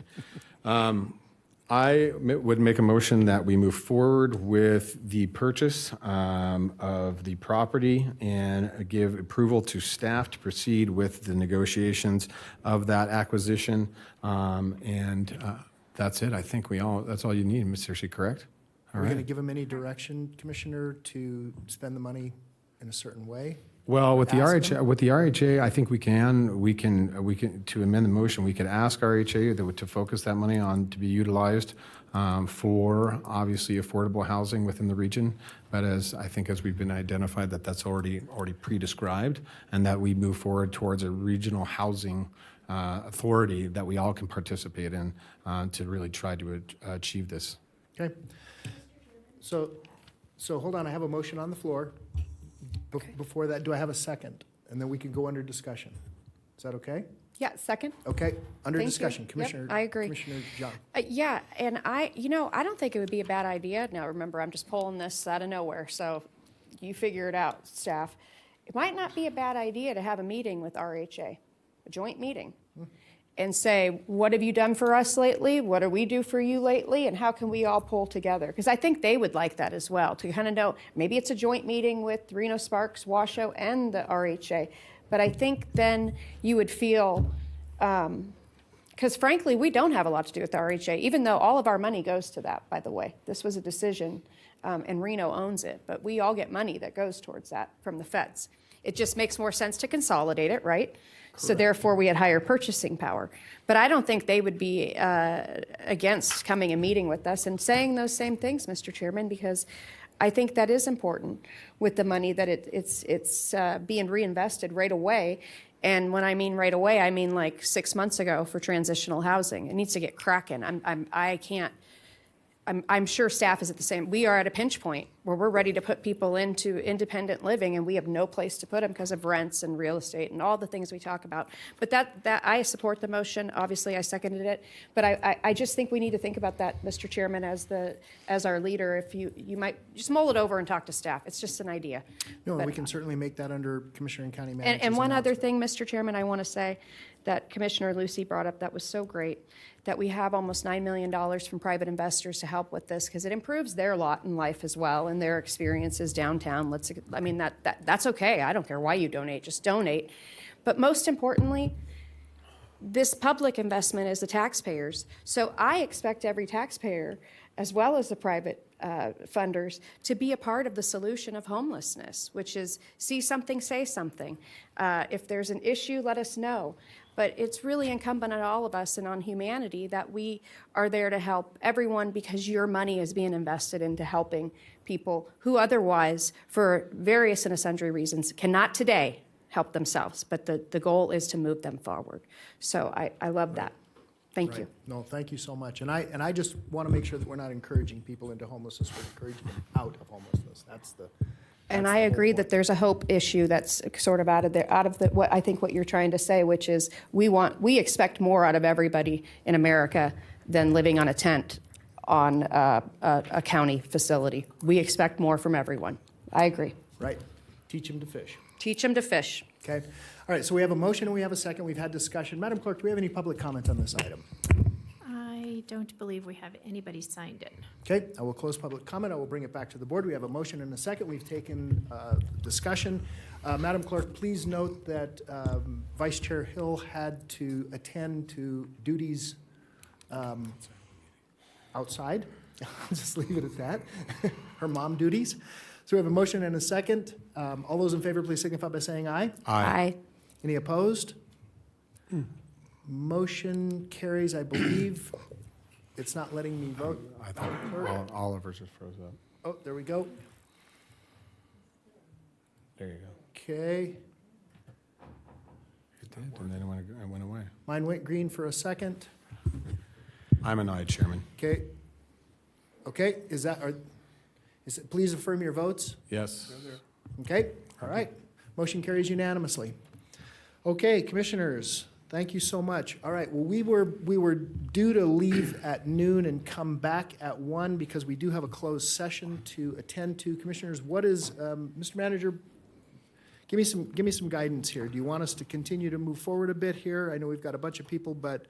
I would make a motion that we move forward with the purchase of the property and give approval to staff to proceed with the negotiations of that acquisition. That's it. I think that's all you need, Mr. Hershey, correct? All Are we right. going to give them any direction, Commissioner, to spend the money in a certain way? Well, with the Ask them? RHA, I think we can, to amend the motion, we could ask RHA to focus that money on, to be utilized for obviously affordable housing within the region. But as we've been identified, that's already pre-described, and that we move forward towards a regional housing authority that we all can participate in to really try to achieve this. Okay. So hold on, I have a motion on the floor. Before that, do I have a second? And then we can go under discussion. Is that okay? Yeah, second? Okay, under Thank you. discussion, Yep, Commissioner. I agree. Commissioner John. Yeah, and I don't think it would be a bad idea. Now, remember, I'm just pulling this out of nowhere, so you figure it out, staff. It might not be a bad idea to have a meeting with RHA, a joint meeting, and say, what have you done for us lately? What do we do for you lately? And how can we all pull together? Because I think they would like that as well, to kind of know, maybe it's a joint meeting with Reno Sparks, Washoe, and the RHA. But I think then you would feel, because frankly, we don't have a lot to do with the RHA, even though all of our money goes to that, by the way. This was a decision, and Reno owns it, but we all get money that goes towards that from the feds. It just makes more sense to consolidate it, right? So therefore, we had higher purchasing power. But I don't think they would be against coming and meeting with us and saying those same things, Mr. Chairman, because I think that is important with the money that it's being reinvested right away. And when I mean right away, I mean like 6 months ago for transitional housing. It needs to get cracking. I'm sure staff is at the same. We are at a pinch point where we're ready to put people into independent living, and we have no place to put them because of rents and real estate and all the things we talk about. But that I support the motion. Obviously, I seconded it. But I just think we need to think about that, Mr. Chairman, as our leader. If you might just mull it over and talk to staff. It's just an idea. No, But- we can certainly make that under Commissioner and County Manager's And one other announcement. thing, Mr. Chairman, I want to say that Commissioner Lucy brought up that was so great, that we have almost $9 million from private investors to help with this, because it improves their lot in life as well and their experiences downtown. That's okay. I don't care why you donate, just donate. But most importantly, this public investment is the taxpayers. So I expect every taxpayer, as well as the private funders, to be a part of the solution of homelessness, which is see something, say something. If there's an issue, let us know. But it's really incumbent on all of us and on humanity that we are there to help everyone, because your money is being invested into helping people who otherwise, for various and sundry reasons, cannot today help themselves. But the goal is to move them forward. So I love that. Thank you. No, thank you so much. And I just want to make sure that we're not encouraging people into homelessness, we're encouraging them out of homelessness. And I agree that there's a hope issue that's sort of out of what I think what you're trying to say, which is we expect more out of everybody in America than living on a tent on a county facility. We expect more from everyone. I agree. Right. Teach them to fish. Teach them to fish. Okay. All right, so we have a motion and we have a second. We've had discussion. Madam Clerk, do we have any public comment on this item? I don't believe we have anybody signed in. Okay, I will close public comment. I will bring it back to the board. We have a motion and a second. We've taken discussion. Madam Clerk, please note that Vice Chair Hill had to attend to duties outside. I'll just leave it at that. Her mom duties. So we have a motion and a second. All those in favor, please signify by saying aye. Aye. Any opposed? Motion carries, I believe. It's not letting me vote. I thought Oliver's just froze up. Oh, there we go. There you go. Okay. It did, and then it went away. Mine went green for a second. I'm an aye, Chairman. Okay. Okay, is it, please affirm your votes? Yes. Okay, all right. Motion carries unanimously. Okay, commissioners, thank you so much. All right, well, we were due to leave at noon and come back at 1 because we do have a closed session to attend to. Commissioners, what is, Mr. Manager, give me some guidance here. Do you want us to continue to move forward a bit here? I know we've got a bunch of people, but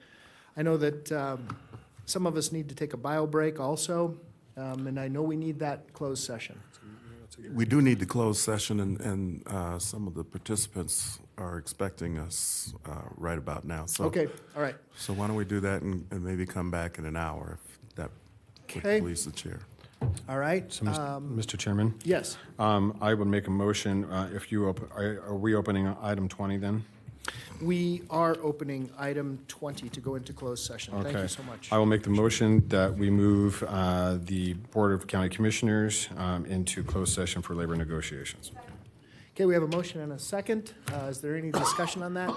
I know that some of us need to take a bio break also, and I know we need that closed session. We do need the closed session, and some of the participants are expecting us right about now. So, Okay, all right. So why don't we do that and maybe come back in an hour if that would Okay. please the chair. All right. So, Mr. Chairman? Yes. I would make a motion, if you open, are we opening item 20 then? We are opening item 20 to go into closed session. Thank you Okay. so much. I will make the motion that we move the Board of County Commissioners into closed session for labor negotiations. Okay, we have a motion and a second. Is there any discussion on that?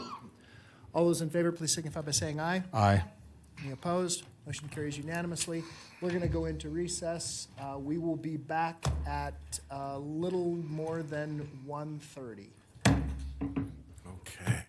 All those in favor, please signify by saying aye. Aye. Any opposed? Motion carries unanimously. We're going to go into recess. We will be back at a little more than 1:30. Okay.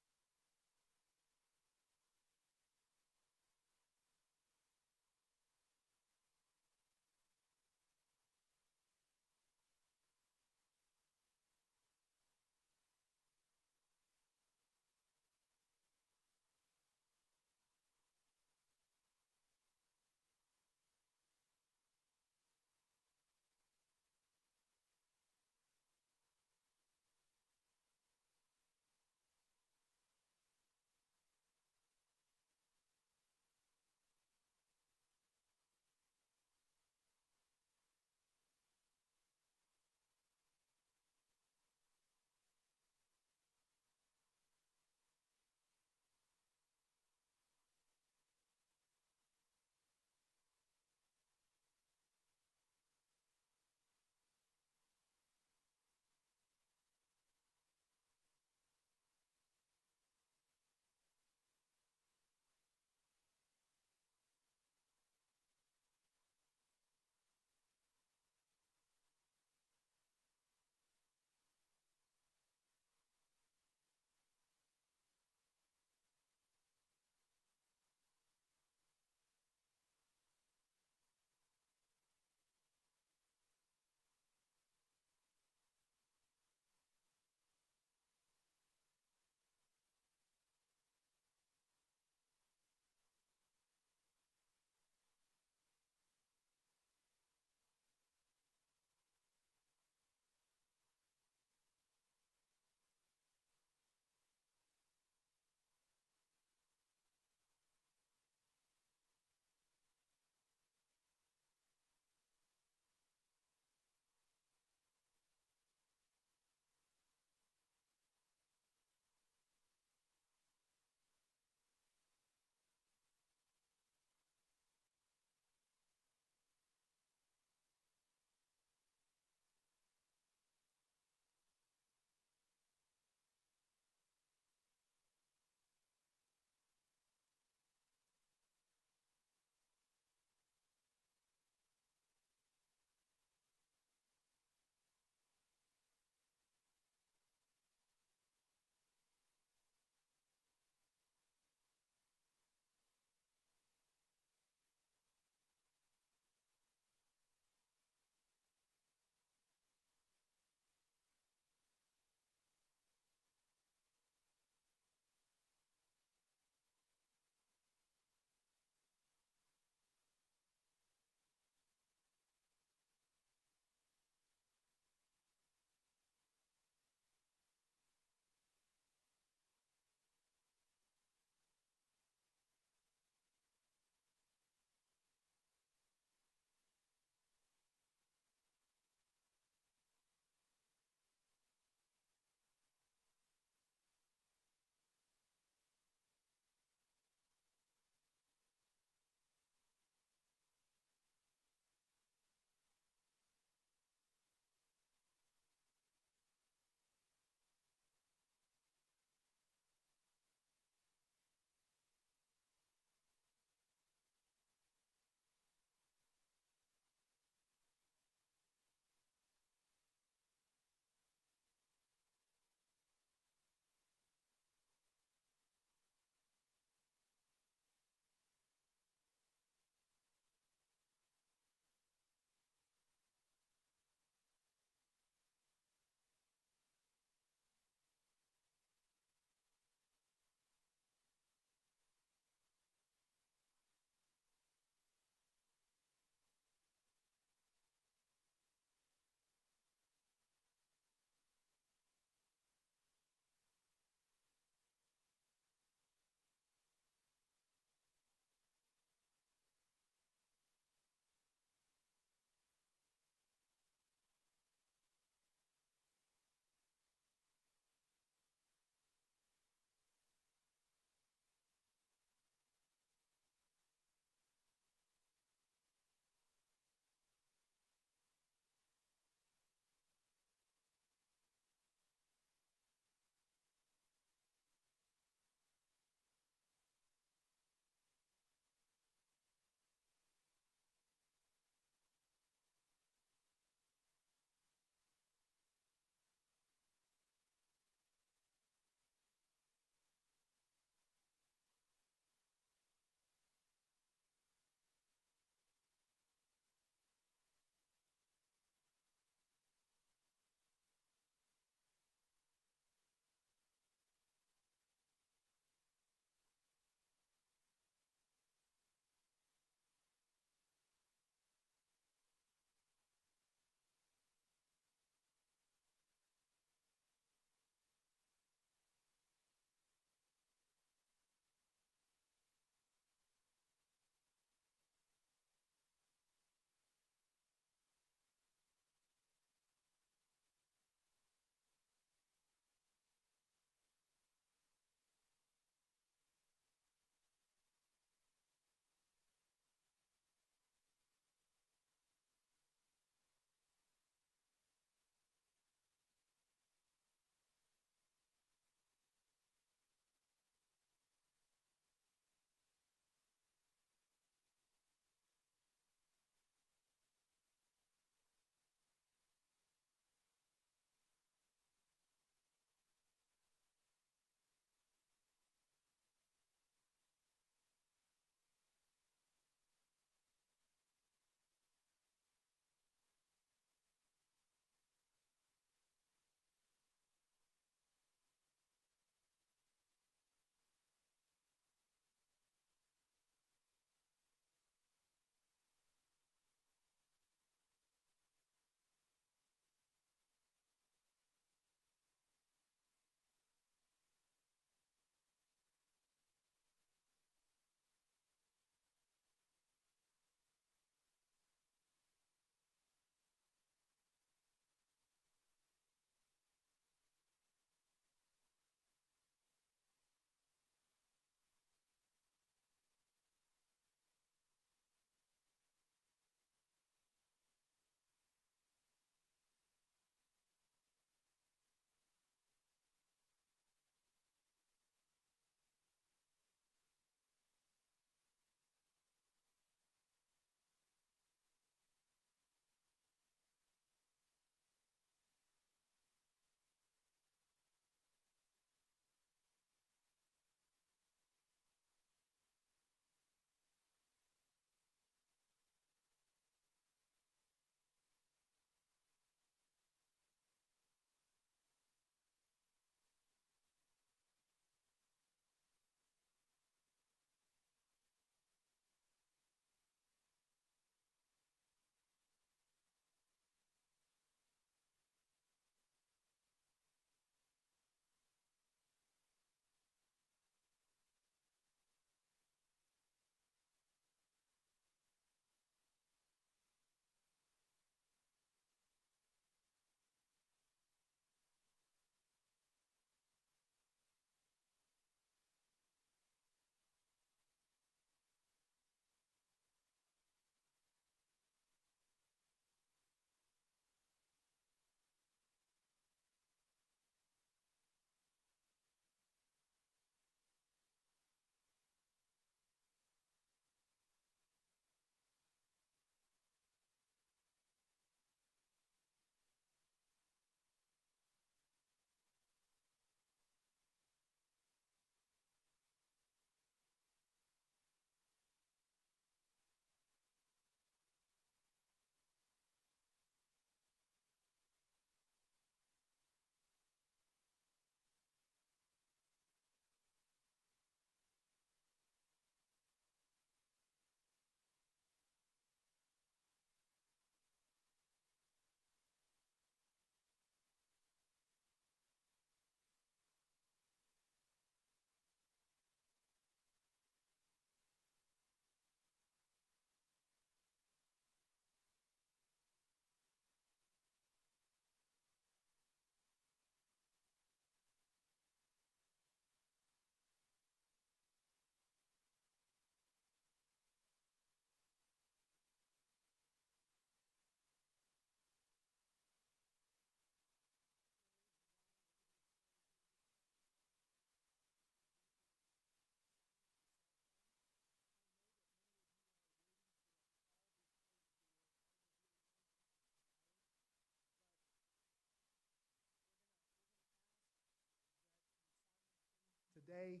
today.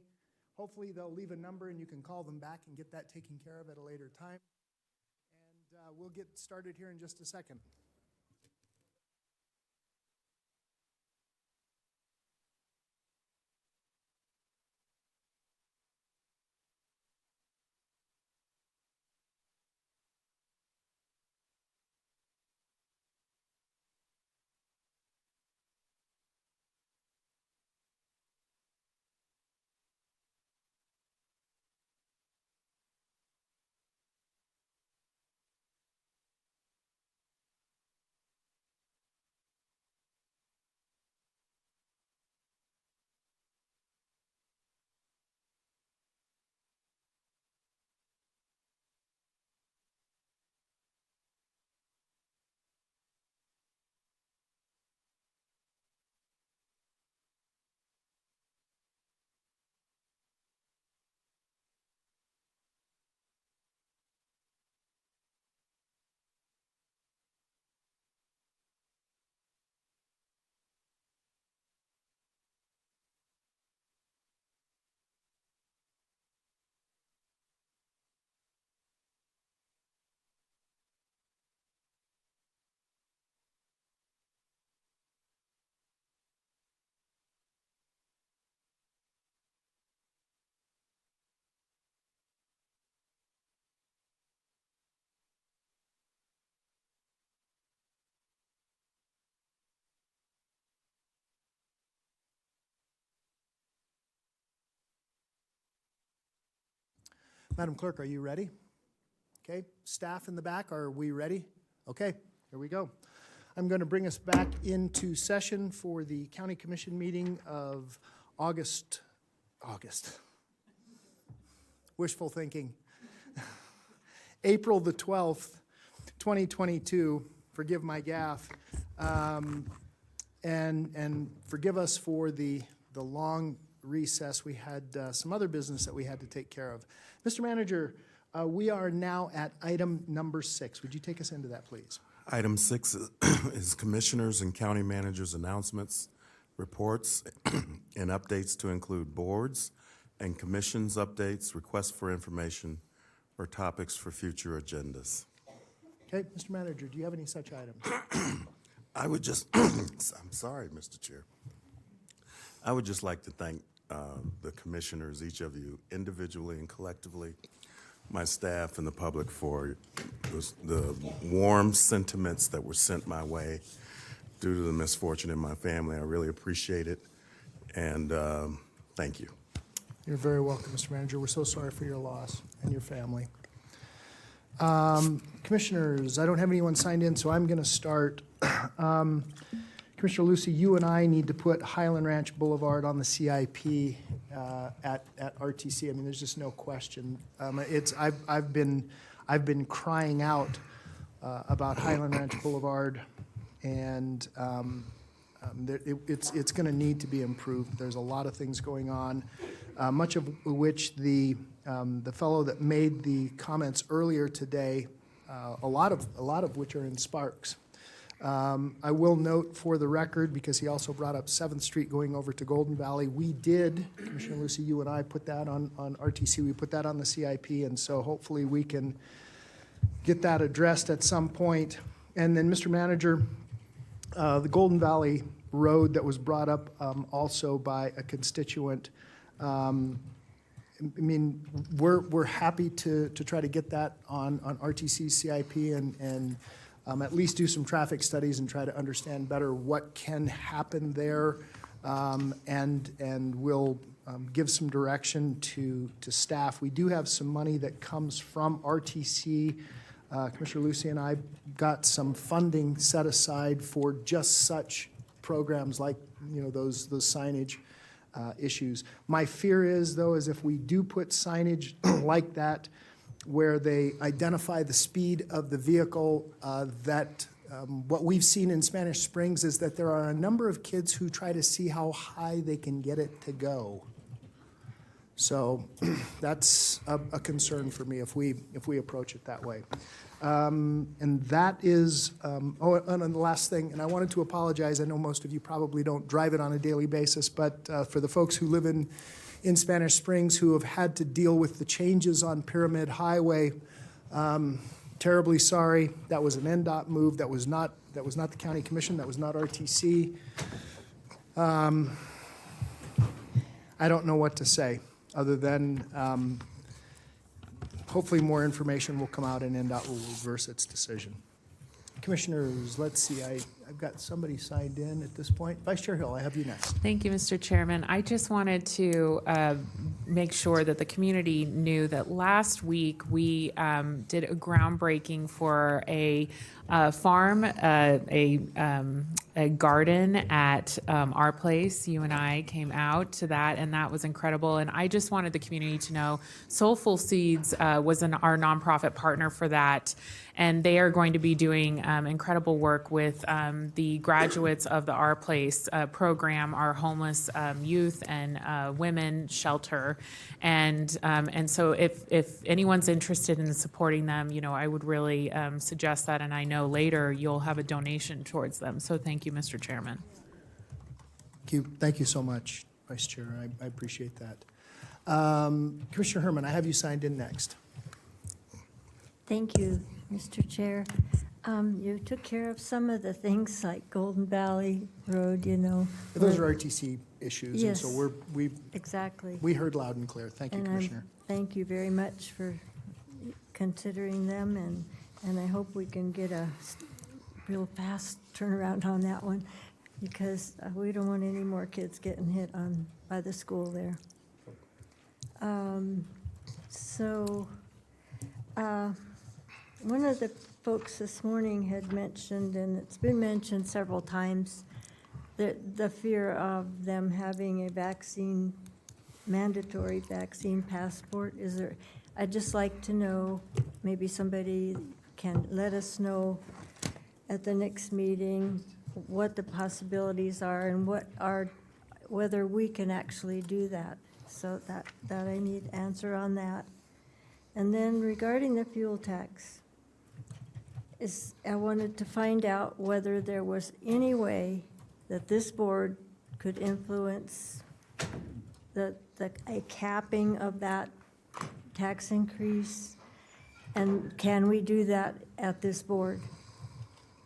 Hopefully, they'll leave a number and you can call them back and get that taken care of at a later time. And we'll get started here in just a second. Madam Clerk, are you ready? Okay, staff in the back, are we ready? Okay, here we go. I'm going to bring us back into session for the County Commission meeting of August. Wishful thinking. April the 12th, 2022, forgive my gaffe. And forgive us for the long recess. We had some other business that we had to take care of. Mr. Manager, we are now at item number 6. Would you take us into that, please? Item 6 is Commissioners and County Managers' announcements, reports, and updates to include boards and commissions updates, requests for information, or topics for future agendas. Okay, Mr. Manager, do you have any such items? I would just, I'm sorry, Mr. Chair. I would just like to thank the commissioners, each of you individually and collectively, my staff and the public for the warm sentiments that were sent my way due to the misfortune in my family. I really appreciate it, and thank you. You're very welcome, Mr. Manager. We're so sorry for your loss and your family. Commissioners, I don't have anyone signed in, so I'm going to start. Commissioner Lucy, you and I need to put Highland Ranch Boulevard on the CIP at RTC. I mean, there's just no question. I've been crying out about Highland Ranch Boulevard, and it's going to need to be improved. There's a lot of things going on, much of which the fellow that made the comments earlier today, a lot of which are in Sparks. I will note for the record, because he also brought up 7th Street going over to Golden Valley, we did, Commissioner Lucy, you and I put that on RTC, we put that on the CIP, and so hopefully we can get that addressed at some point. And then, Mr. Manager, the Golden Valley Road that was brought up also by a constituent, I mean, we're happy to try to get that on RTC's CIP and at least do some traffic studies and try to understand better what can happen there, and we'll give some direction to staff. We do have some money that comes from RTC. Commissioner Lucy and I got some funding set aside for just such programs like, you know, those signage issues. My fear is, though, is if we do put signage like that, where they identify the speed of the vehicle, what we've seen in Spanish Springs is that there are a number of kids who try to see how high they can get it to go. So that's a concern for me if we approach it that way. And that is, and the last thing, and I wanted to apologize, I know most of you probably don't drive it on a daily basis, but for the folks who live in Spanish Springs who have had to deal with the changes on Pyramid Highway, terribly sorry. That was an NDOT move. That was not the county commission. That was not RTC. I don't know what to say other than hopefully more information will come out and NDOT will reverse its decision. Commissioners, let's see, I've got somebody signed in at this point. Vice Chair Hill, I have you next. Thank you, Mr. Chairman. I just wanted to make sure that the community knew that last week we did a groundbreaking for a farm, a garden at our place. You and I came out to that, and that was incredible. And I just wanted the community to know Soulful Seeds was our nonprofit partner for that. And they are going to be doing incredible work with the graduates of the Our Place program, our homeless youth and women shelter. And so if anyone's interested in supporting them, I would really suggest that. And I know later you'll have a donation towards them. So thank you, Mr. Chairman. Thank you so much, Vice Chair. I appreciate that. Commissioner Herman, I have you signed in next. Thank you, Mr. Chair. You took care of some of the things like Golden Valley Road, Those are RTC issues, Yes, and so exactly. we heard loud and clear. Thank you, Commissioner. Thank you very much for considering them, and I hope we can get a real fast turnaround on that one, because we don't want any more kids getting hit by the school there. One of the folks this morning had mentioned, and it's been mentioned several times, the fear of them having a mandatory vaccine passport. I'd just like to know, maybe somebody can let us know at the next meeting what the possibilities are and whether we can actually do that. So that I need answer on that. And then regarding the fuel tax, I wanted to find out whether there was any way that this board could influence a capping of that tax increase, and can we do that at this board?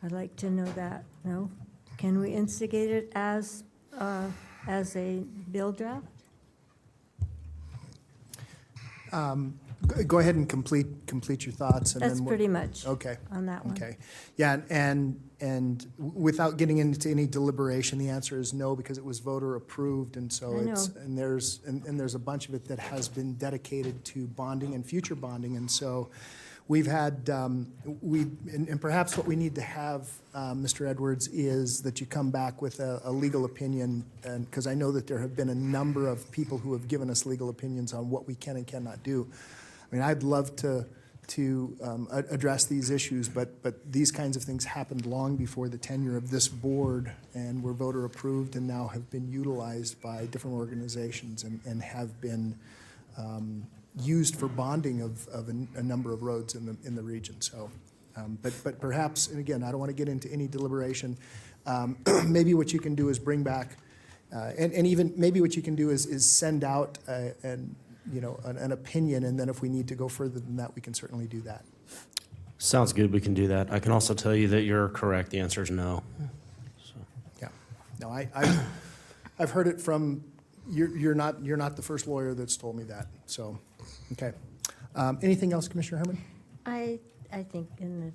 I'd like to know that. No? Can we instigate it as a bill draft? Go ahead and complete your thoughts. And That's then pretty much okay on that one. Okay. Yeah, and without getting into any deliberation, the answer is no, because it was voter approved, and so there's a bunch of it that has been dedicated to bonding and future bonding, and so we've had and perhaps what we need to have, Mr. Edwards, is that you come back with a legal opinion, and because I know that there have been a number of people who have given us legal opinions on what we can and cannot do. I mean, I'd love to address these issues, but these kinds of things happened long before the tenure of this board, and were voter approved and now have been utilized by different organizations and have been used for bonding of a number of roads in the region. So, but perhaps, and again, I don't want to get into any deliberation. Maybe what you can do is bring back, and even maybe what you can do is send out an opinion, and then if we need to go further than that, we can certainly do that. Sounds good. We can do that. I can also tell you that you're correct. The answer is no. So. Yeah. No, I've heard it from. You're not the first lawyer that's told me that. So, okay. Anything else, Commissioner Herman? I think in the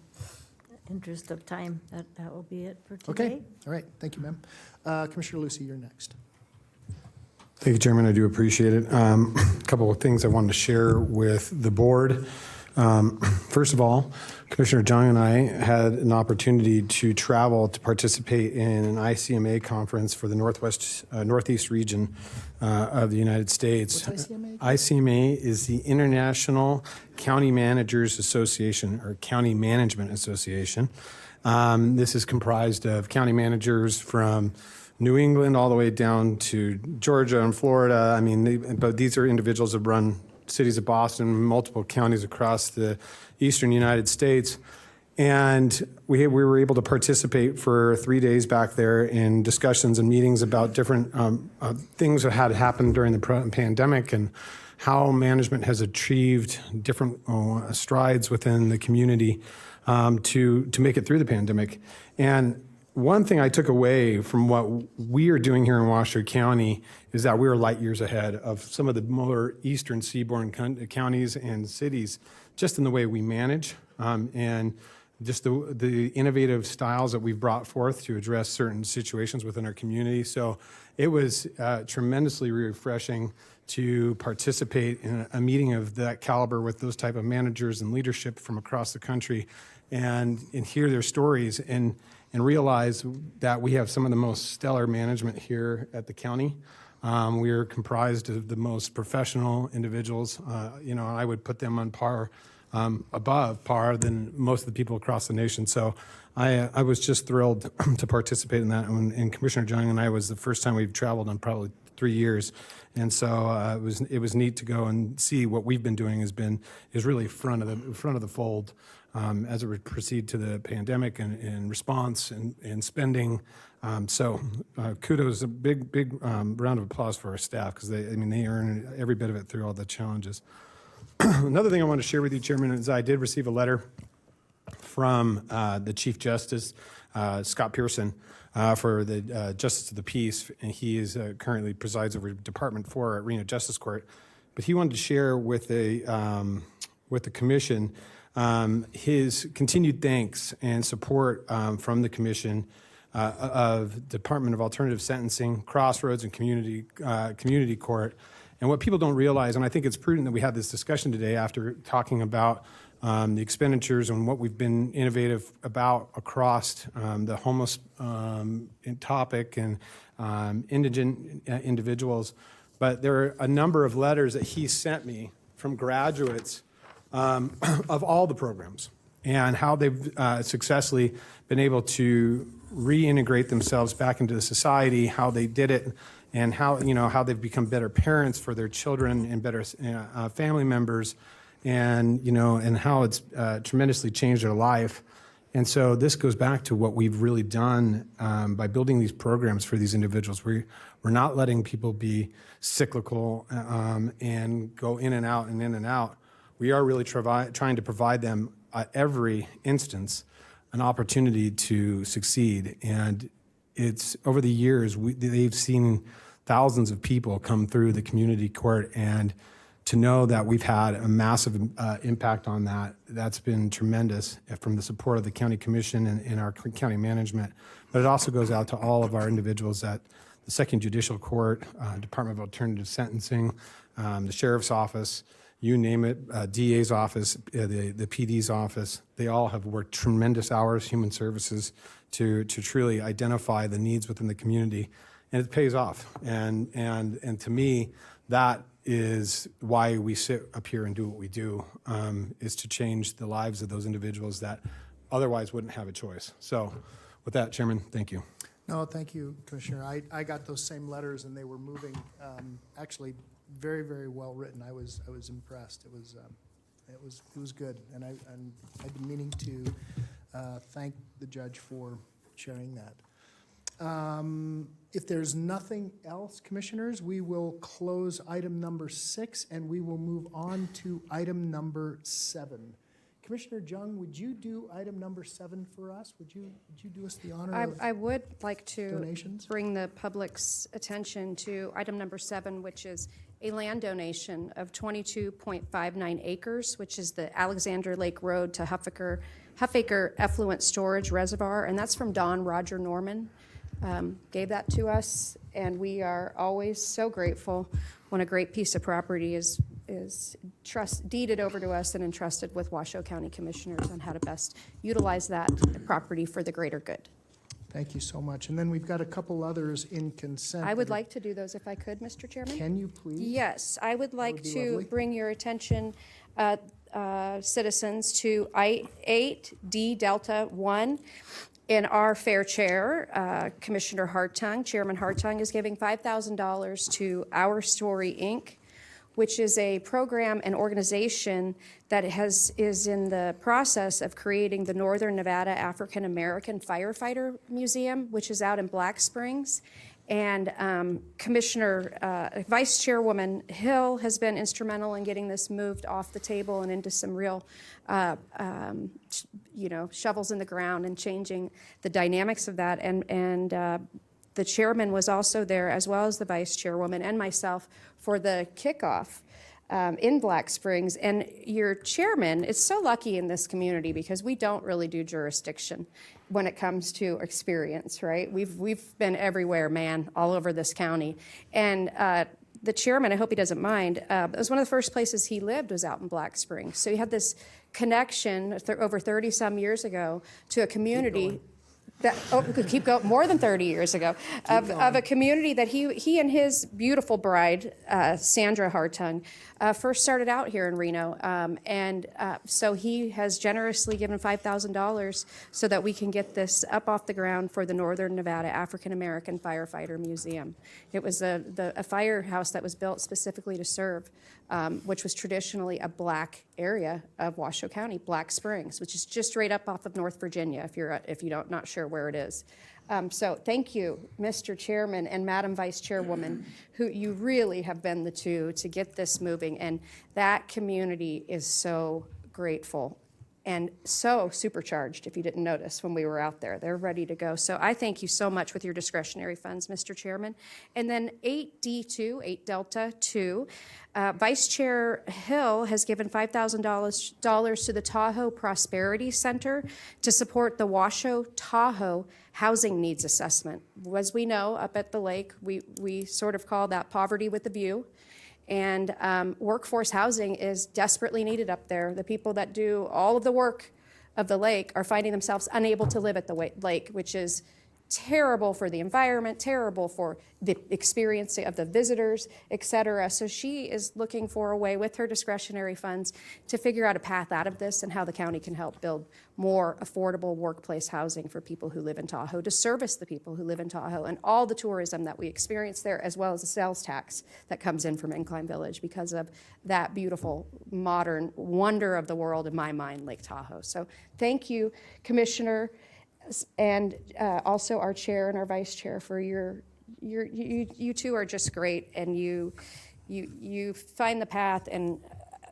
interest of time, that will be it for today. Okay. All right. Thank you, ma'am. Commissioner Lucy, you're next. Thank you, Chairman. I do appreciate it. A couple of things I wanted to share with the board. First of all, Commissioner Jung and I had an opportunity to travel to participate in an ICMA conference for the Northeast region of the United States. What's ICMA? ICMA is the International County Managers Association, or County Management Association. This is comprised of county managers from New England all the way down to Georgia and Florida. I mean, but these are individuals that run cities of Boston, multiple counties across the eastern United States. And we were able to participate for 3 days back there in discussions and meetings about different things that had happened during the pandemic and how management has achieved different strides within the community to make it through the pandemic. And one thing I took away from what we are doing here in Washoe County is that we are light years ahead of some of the more eastern seaboard counties and cities, just in the way we manage and just the innovative styles that we've brought forth to address certain situations within our community. So it was tremendously refreshing to participate in a meeting of that caliber with those type of managers and leadership from across the country and hear their stories and realize that we have some of the most stellar management here at the county. We are comprised of the most professional individuals. I would put them on par, above par than most of the people across the nation. So I was just thrilled to participate in that. And Commissioner Jung and I was the first time we've traveled in probably 3 years. And so it was neat to go and see what we've been doing is really front of the fold as it would proceed to the pandemic and response and spending. So kudos, a big round of applause for our staff because they earn every bit of it through all the challenges. Another thing I want to share with you, Chairman, is I did receive a letter from the Chief Justice, Scott Pearson, for the Justice of the Peace, and he is currently presides over Department 4 at Reno Justice Court. But he wanted to share with the Commission his continued thanks and support from the Commission of Department of Alternative Sentencing, Crossroads, and Community Court. And what people don't realize, and I think it's prudent that we have this discussion today after talking about the expenditures and what we've been innovative about across the homeless topic and indigent individuals. But there are a number of letters that he sent me from graduates of all the programs and how they've successfully been able to reintegrate themselves back into the society, how they did it, and how they've become better parents for their children and better family members, and how it's tremendously changed their life. And so this goes back to what we've really done by building these programs for these individuals. We're not letting people be cyclical and go in and out and in and out. We are really trying to provide them at every instance an opportunity to succeed. And it's over the years, they've seen thousands of people come through the community court, and to know that we've had a massive impact on that's been tremendous from the support of the county commission and our county management. But it also goes out to all of our individuals at the Second Judicial Court, Department of Alternative Sentencing, the Sheriff's Office, you name it, DA's office, the PD's office. They all have worked tremendous hours, human services, to truly identify the needs within the community. And it pays off. And to me, that is why we sit up here and do what we do, is to change the lives of those individuals that otherwise wouldn't have a choice. So with that, Chairman, thank you. No, thank you, Commissioner. I got those same letters, and they were moving, actually very, very well written. I was impressed. It was good, and I've been meaning to thank the judge for sharing that. If there's nothing else, Commissioners, we will close item number 6, and we will move on to item number 7. Commissioner Jung, would you do item number 7 for us? Would you do us the honor of I would like to donations? bring the public's attention to item number 7, which is a land donation of 22.59 acres, which is the Alexander Lake Road to Huffaker Effluent Storage Reservoir, and that's from Don Roger Norman. Gave that to us, and we are always so grateful when a great piece of property is deeded over to us and entrusted with Washoe County Commissioners on how to best utilize that property for the greater good. Thank you so much. And then we've got a couple others in consent. I would like to do those if I could, Mr. Chairman. Can you please? Yes, I would like be to lovely. bring your attention, citizens, to I-8D Delta 1. In our fair chair, Commissioner Hartung, Chairman Hartung, is giving $5,000 to Our Story, Inc., which is a program and organization that is in the process of creating the Northern Nevada African American Firefighter Museum, which is out in Black Springs. And Vice Chairwoman Hill has been instrumental in getting this moved off the table and into some real, shovels in the ground and changing the dynamics of that. And the chairman was also there, as well as the vice chairwoman and myself, for the kickoff in Black Springs. And your chairman is so lucky in this community because we don't really do jurisdiction when it comes to experience, right? We've been everywhere, man, all over this county. And the chairman, I hope he doesn't mind, it was one of the first places he lived was out in Black Springs. So he had this connection over 30-some years ago to a community that could keep going more than 30 years ago of a community that he and his beautiful bride Sandra Hartung first started out here in Reno, and so he has generously given $5,000 so that we can get this up off the ground for the Northern Nevada African American Firefighter Museum. It was a firehouse that was built specifically to serve, which was traditionally a black area of Washoe County, Black Springs, which is just right up off of North Virginia, if you don't not sure where it is. So thank you, Mr. Chairman and Madam Vice Chairwoman, who you really have been the two to get this moving, and that community is so grateful and so supercharged, if you didn't notice when we were out there. They're ready to go. So I thank you so much with your discretionary funds, Mr. Chairman. And then 8D2, 8 Delta 2, Vice Chair Hill has given $5,000 to the Tahoe Prosperity Center to support the Washoe Tahoe housing needs assessment. As we know, up at the lake, we sort of call that poverty with a view. And workforce housing is desperately needed up there. The people that do all of the work of the lake are finding themselves unable to live at the lake, which is terrible for the environment, terrible for the experience of the visitors, et cetera. So she is looking for a way with her discretionary funds to figure out a path out of this and how the county can help build more affordable workplace housing for people who live in Tahoe, to service the people who live in Tahoe and all the tourism that we experience there, as well as the sales tax that comes in from Incline Village because of that beautiful, modern wonder of the world, in my mind, Lake Tahoe. So thank you, Commissioner, and also our chair and our vice chair for you two are just great, and you find the path. And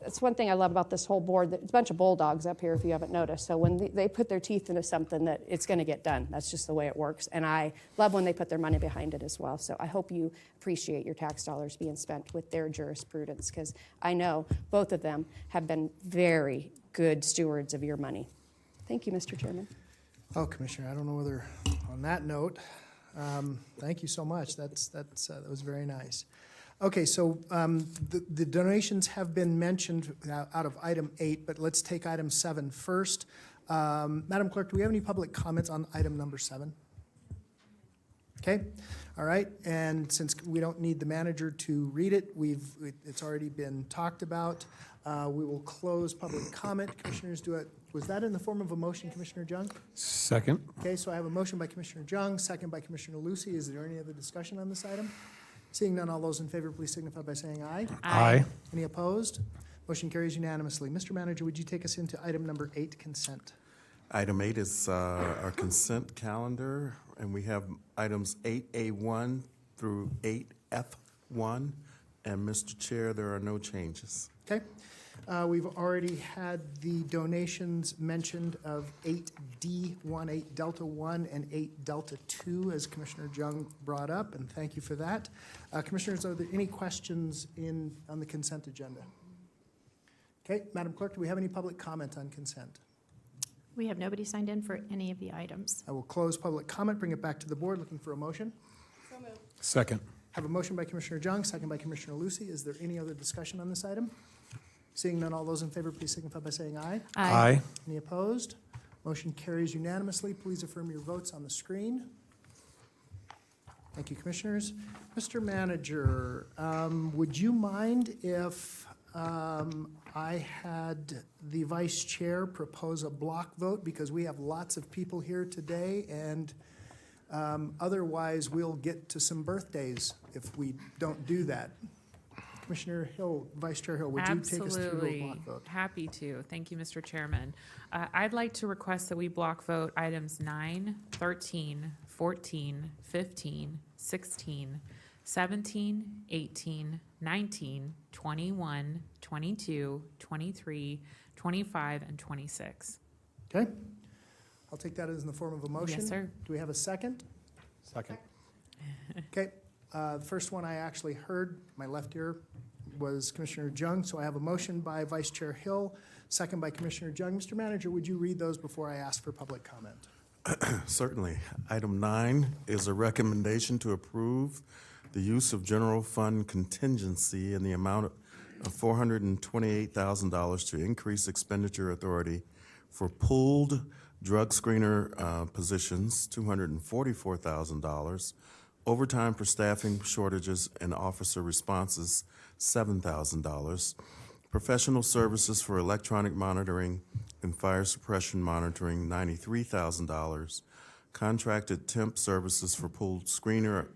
it's one thing I love about this whole board, it's a bunch of bulldogs up here if you haven't noticed. So when they put their teeth into something, that it's going to get done. That's just the way it works. And I love when they put their money behind it as well. So I hope you appreciate your tax dollars being spent with their jurisprudence, because I know both of them have been very good stewards of your money. Thank you, Mr. Chairman. Oh, Commissioner, I don't know whether, on that note, thank you so much. That was very nice. Okay, so the donations have been mentioned out of item 8, but let's take item 7 first. Madam Clerk, do we have any public comments on item number 7? Okay, all right, and since we don't need the manager to read it, it's already been talked about. We will close public comment. Commissioners, was that in the form of a motion, Commissioner Jung? Second. Okay, so I have a motion by Commissioner Jung, second by Commissioner Lucy. Is there any other discussion on this item? Seeing none, all those in favor, please signify by saying aye. Aye. Any opposed? Motion carries unanimously. Mr. Manager, would you take us into item number 8, consent? Item 8 is our consent calendar, and we have items 8A1 through 8F1. And Mr. Chair, there are no changes. Okay. We've already had the donations mentioned of 8D1, 8 Delta 1, and 8 Delta 2, as Commissioner Jung brought up, and thank you for that. Commissioners, are there any questions on the consent agenda? Okay, Madam Clerk, do we have any public comment on consent? We have nobody signed in for any of the items. I will close public comment, bring it back to the board, looking for a motion. So moved. Second. Have a motion by Commissioner Jung, second by Commissioner Lucy. Is there any other discussion on this item? Seeing none, all those in favor, please signify by saying aye. Aye. Any opposed? Motion carries unanimously. Please affirm your votes on the screen. Thank you, Commissioners. Mr. Manager, would you mind if I had the vice chair propose a block vote because we have lots of people here today, and otherwise we'll get to some birthdays if we don't do that. Commissioner Hill, Vice Chair Hill, would you take us through a Absolutely. block vote? Happy to. Thank you, Mr. Chairman. I'd like to request that we block vote items 9, 13, 14, 15, 16, 17, 18, 19, 21, 22, 23, 25, and 26. Okay. I'll take that as in the form of a motion. Yes, sir. Do we have a second? Second. Okay. The first one I actually heard, my left ear, was Commissioner Jung. So I have a motion by Vice Chair Hill, second by Commissioner Jung. Mr. Manager, would you read those before I ask for public comment? Certainly. Item 9 is a recommendation to approve the use of general fund contingency in the amount of $428,000 to increase expenditure authority for pooled drug screener positions, $244,000, overtime for staffing shortages and officer responses, $7,000, professional services for electronic monitoring and fire suppression monitoring, $93,000, contracted temp services for pooled screener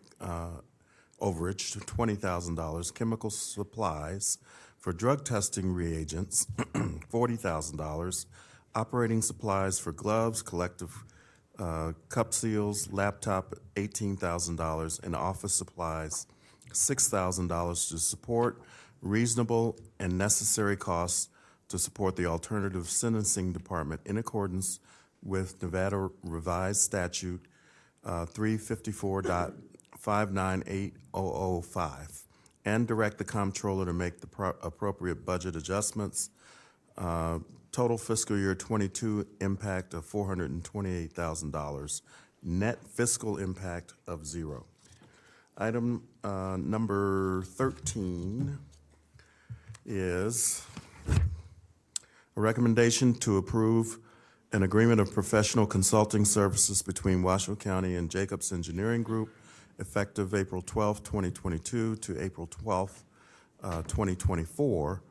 overage to $20,000, chemical supplies for drug testing reagents, $40,000, operating supplies for gloves, collective cup seals, laptop, $18,000, and office supplies, $6,000 to support reasonable and necessary costs to support the Alternative Sentencing Department in accordance with Nevada Revised Statute 354.598005, and direct the comptroller to make the appropriate budget adjustments. Total fiscal year 22 impact of $428,000. Net fiscal impact of 0. Item number 13 is a recommendation to approve an agreement of professional consulting services between Washoe County and Jacobs Engineering Group effective April 12, 2022 to April 12, 2024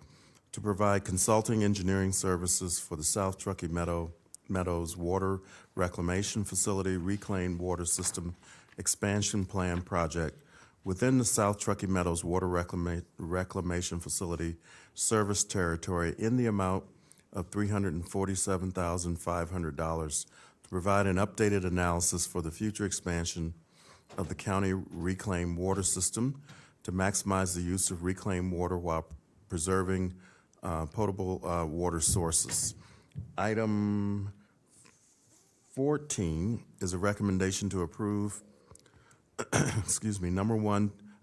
to provide consulting engineering services for the South Truckee Meadows Water Reclamation Facility Reclaimed Water System Expansion Plan Project within the South Truckee Meadows Water Reclamation Facility service territory in the amount of $347,500 to provide an updated analysis for the future expansion of the county reclaimed water system to maximize the use of reclaimed water while preserving potable water sources. Item 14 is a recommendation to approve,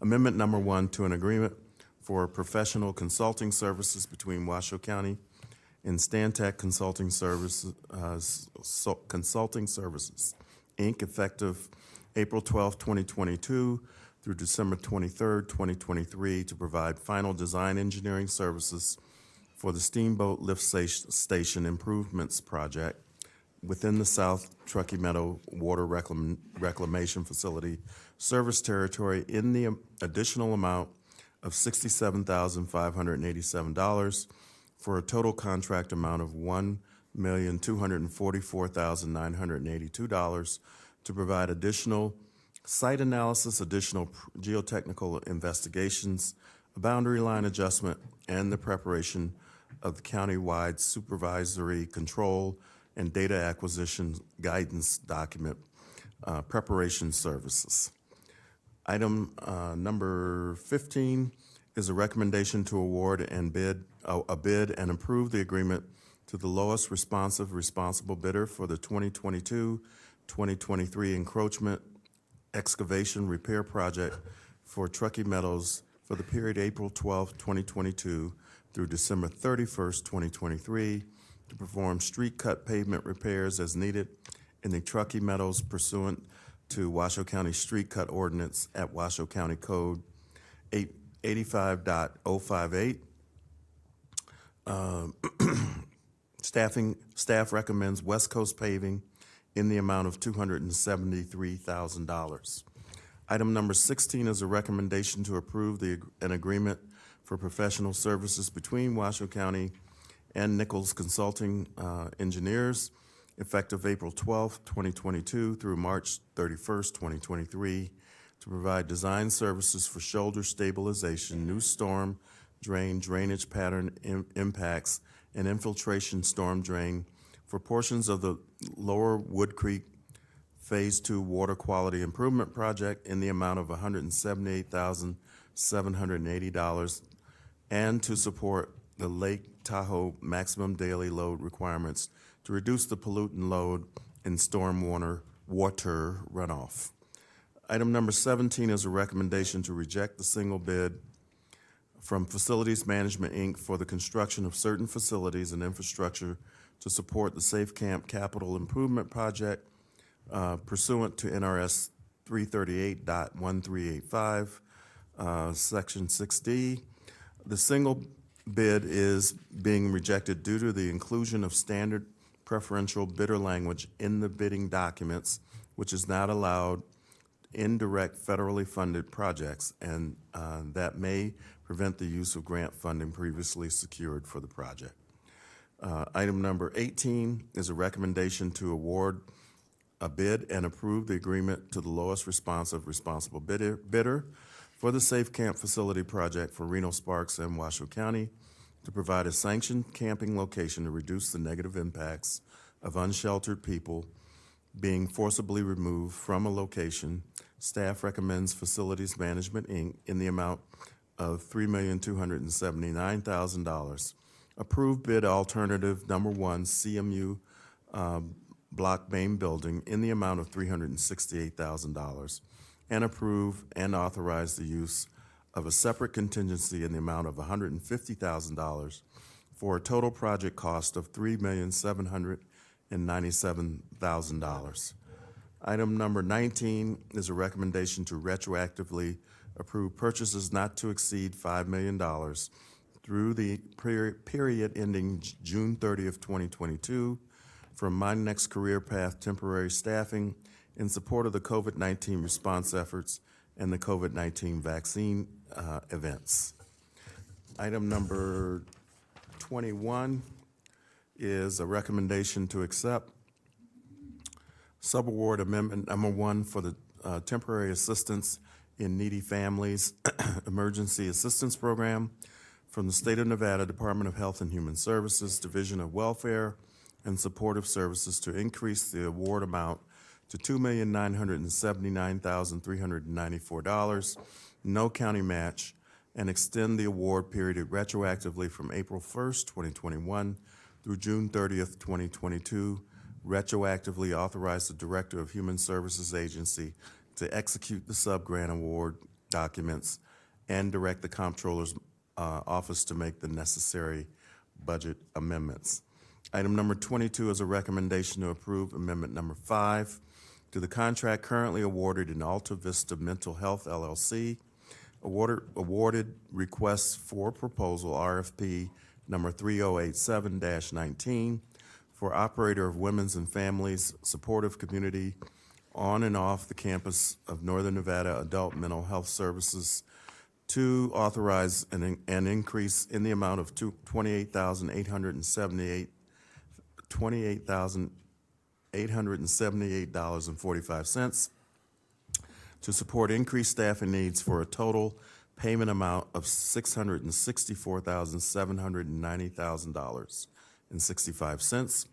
amendment number 1 to an agreement for professional consulting services between Washoe County and Stantec Consulting Services, Inc., effective April 12, 2022 through December 23, 2023, to provide final design engineering services for the Steamboat Lift Station Improvements Project within the South Truckee Meadow Water Reclamation Facility service territory in the additional amount of $67,587 for a total contract amount of $1,244,982 to provide additional site analysis, additional geotechnical investigations, a boundary line adjustment, and the preparation of the countywide supervisory control and data acquisition guidance document preparation services. Item number 15 is a recommendation to award a bid and approve the agreement to the lowest responsible bidder for the 2022-2023 encroachment excavation repair project for Truckee Meadows for the period April 12, 2022 through December 31st, 2023 to perform street cut pavement repairs as needed in the Truckee Meadows pursuant to Washoe County Street Cut Ordinance at Washoe County Code 885.058. Staff recommends West Coast Paving in the amount of $273,000. Item number 16 is a recommendation to approve an agreement for for professional services between Washoe County and Nichols Consulting Engineers, effective April 12th, 2022 through March 31st, 2023, to provide design services for shoulder stabilization, new storm drain, drainage pattern impacts, and infiltration storm drain for portions of the Lower Wood Creek Phase 2 Water Quality Improvement Project in the amount of $178,780, and to support the Lake Tahoe maximum daily load requirements to reduce the pollutant load in stormwater water runoff. Item number 17 is a recommendation to reject the single bid from Facilities Management, Inc. for the construction of certain facilities and infrastructure to support the Safe Camp Capital Improvement Project pursuant to NRS 338.1385, Section 6D. The single bid is being rejected due to the inclusion of standard preferential bidder language in the bidding documents, which is not allowed in direct federally funded projects, and that may prevent the use of grant funding previously secured for the project. Item number 18 is a recommendation to award a bid and approve the agreement to the lowest responsive responsible bidder for the Safe Camp Facility Project for Reno Sparks and Washoe County to provide a sanctioned camping location to reduce the negative impacts of unsheltered people being forcibly removed from a location. Staff recommends Facilities Management, Inc. in the amount of $3,279,000. Approved bid alternative number 1, CMU Block Main Building in the amount of $368,000, and approve and authorize the use of a separate contingency in the amount of $150,000 for a total project cost of $3,797,000. Item number 19 is a recommendation to retroactively approve purchases not to exceed $5 million through the period ending June 30th, 2022 from My Next Career Path temporary staffing in support of the COVID-19 response efforts and the COVID-19 vaccine events. Item number 21 is a recommendation to accept subaward amendment number 1 for the temporary assistance in needy families emergency assistance program from the State of Nevada Department of Health and Human Services, Division of Welfare and Supportive Services to increase the award amount to $2,979,394, no county match, and extend the award period retroactively from April 1st, 2021 through June 30th, 2022. Retroactively authorize the Director of Human Services Agency to execute the sub-grant award documents and direct the Comptroller's Office to make the necessary budget amendments. Item number 22 is a recommendation to approve amendment number 5 to the contract currently awarded in Alta Vista Mental Health LLC, awarded requests for proposal RFP number 3087-19 for operator of Women's and Families Supportive Community on and off the campus of Northern Nevada Adult Mental Health Services to authorize an increase in the amount of $28,878.45 to support increased staffing needs for a total payment amount of $664,790,000.65,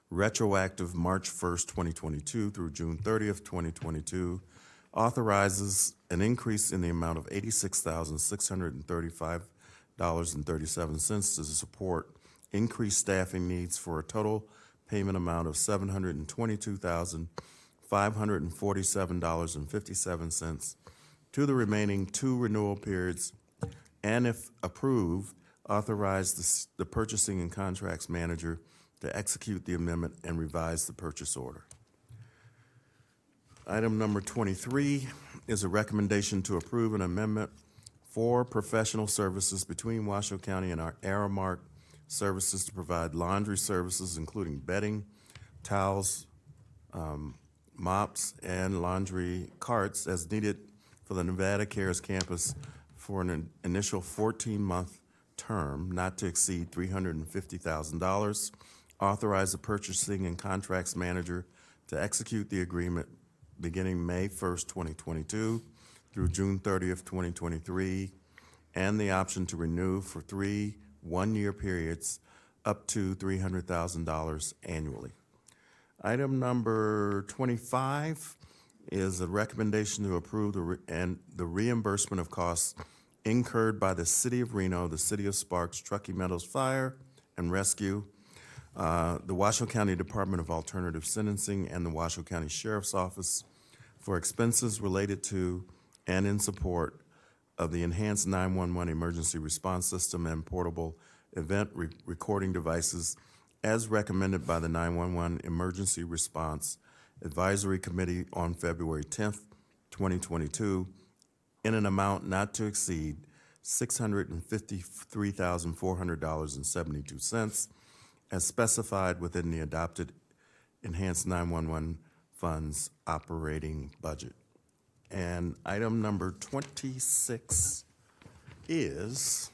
retroactive March 1st, 2022 through June 30th, 2022, authorizes an increase in the amount of $86,635.37 to support increased staffing needs for a total payment amount of $722,547.57 to the remaining 2 renewal periods, and if approved, authorize the purchasing and contracts manager to execute the amendment and revise the purchase order. Item number 23 is a recommendation to approve an amendment for professional services between Washoe County and our Aramark Services to provide laundry services, including bedding, towels, mops, and laundry carts as needed for the Nevada Cares Campus for an initial 14-month term not to exceed $350,000. Authorize the purchasing and contracts manager to execute the agreement beginning May 1st, 2022 through June 30th, 2023, and the option to renew for 3 one-year periods up to $300,000 annually. Item number 25 is a recommendation to approve the reimbursement of costs incurred by the City of Reno, the City of Sparks, Truckee Meadows Fire and Rescue, the Washoe County Department of Alternative Sentencing, and the Washoe County Sheriff's Office for expenses related to and in support of the Enhanced 911 Emergency Response System and portable event recording devices as recommended by the 911 Emergency Response Advisory Committee on February 10th, 2022, in an amount not to exceed $653,400.72 as specified within the adopted Enhanced 911 Funds operating budget. And item number 26 is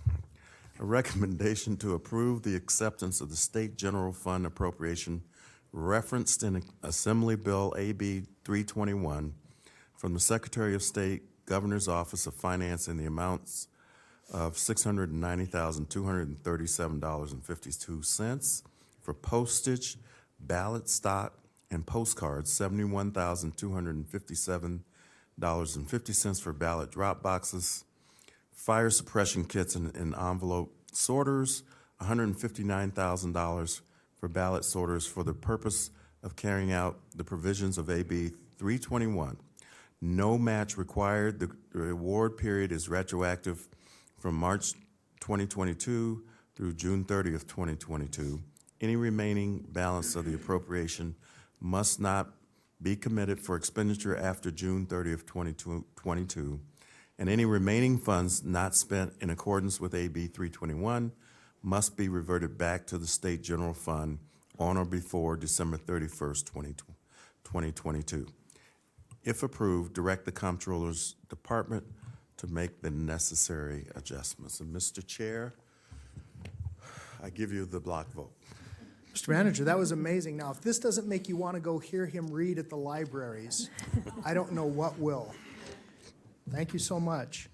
a recommendation to approve the acceptance of the State General Fund appropriation referenced in Assembly Bill AB 321 from the Secretary of State, Governor's Office of Finance in the amounts of $690,237.52 for postage, ballot stock, and postcards, $71,257.50 for ballot drop boxes, fire suppression kits and envelope sorters, $159,000 for ballot sorters for the purpose of carrying out the provisions of AB 321. No match required. The award period is retroactive from March 2022 through June 30th, 2022. Any remaining balance of the appropriation must not be committed for expenditure after June 30th, 2022, and any remaining funds not spent in accordance with AB 321 must be reverted back to the State General Fund on or before December 31st, 2022. If approved, direct the Comptroller's Department to make the necessary adjustments. And Mr. Chair, I give you the block vote. Mr. Manager, that was amazing. Now, if this doesn't make you want to go hear him read at the libraries, I don't know what will. Thank you so much.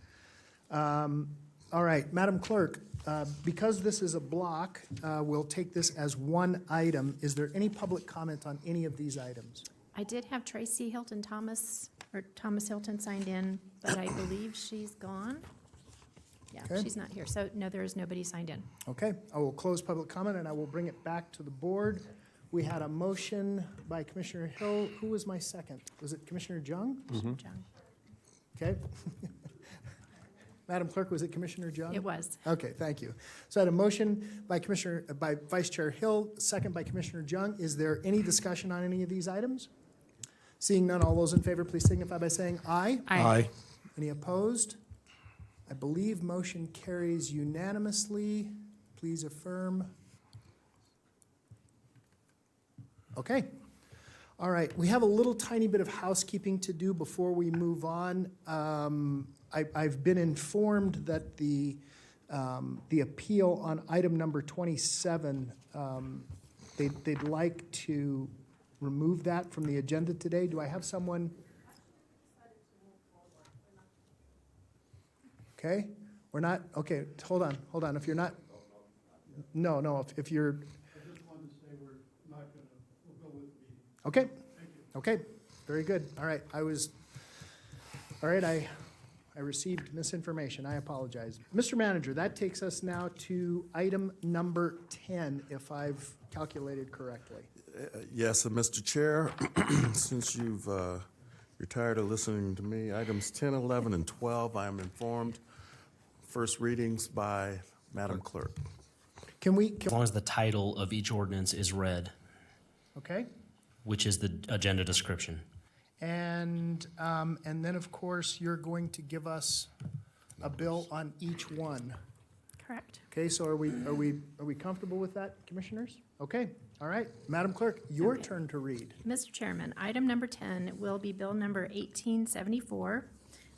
All right, Madam Clerk, because this is a block, we'll take this as one item. Is there any public comment on any of these items? I did have Tracy Hilton Thomas, or Thomas Hilton signed in, but I believe she's gone. Yeah, Okay. she's not here. So, no, there is nobody signed in. Okay, I will close public comment and I will bring it back to the board. We had a motion by Commissioner Hill. Who was my second? Was it Commissioner Jung? Jung. Okay. Madam Clerk, was it Commissioner Jung? It was. Okay, thank you. So I had a motion by by Vice Chair Hill, second by Commissioner Jung. Is there any discussion on any of these items? Seeing none, all those in favor, please signify by saying aye. Aye. Any opposed? I believe motion carries unanimously. Please affirm. Okay. All right, we have a little tiny bit of housekeeping to do before we move on. I've been informed that the appeal on item number 27, they'd like to remove that from the agenda today. Do I have someone? Okay, we're not, okay, hold on. If you're not, no, if you're. I just wanted to say we'll go with the meeting. Okay, okay, very good. All right, I received misinformation. I apologize. Mr. Manager, that takes us now to item number 10, if I've calculated correctly. Yes, and Mr. Chair, since you've you're tired of listening to me, items 10, 11, and 12, I am informed. First readings by Madam Clerk. As long as the title of each ordinance is read, Okay, which is the agenda description. and then, of course, you're going to give us a bill on each one. Correct. Okay, so are we comfortable with that, Commissioners? Okay, all right. Madam Clerk, your Okay. turn to read. Mr. Chairman, item number 10 will be bill number 1874,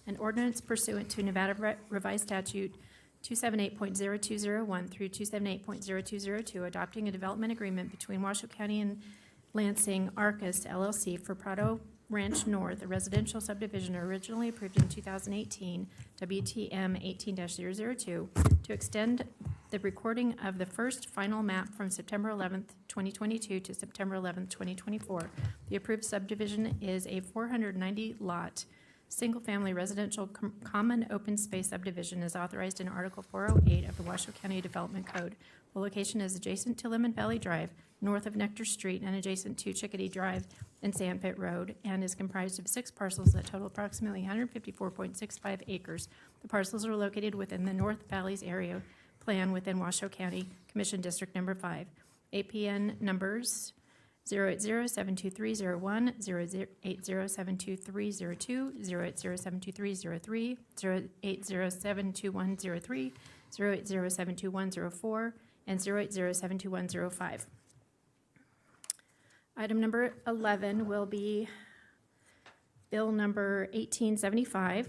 An ordinance pursuant to Nevada Revised Statute 278.0201 through 278.0202, adopting a development agreement between Washoe County and Lansing Arcus LLC for Prado Ranch North, a residential subdivision originally approved in 2018, WTM 18-002, to extend the recording of the first final map from September 11th, 2022 to September 11th, 2024. The approved subdivision is a 490-lot, single-family residential common open space subdivision as authorized in Article 408 of the Washoe County Development Code. The location is adjacent to Lemon Valley Drive, north of Nectar Street, and adjacent to Chickadee Drive and Sandpit Road, and is comprised of 6 parcels that total approximately 154.65 acres. The parcels are located within the North Valleys Area Plan within Washoe County Commission District Number 5. APN numbers 080-72301, 080-72302, 080-72303, 080-72103, 080-72104, and 080-72105. Item number 11 will be Bill number 1875,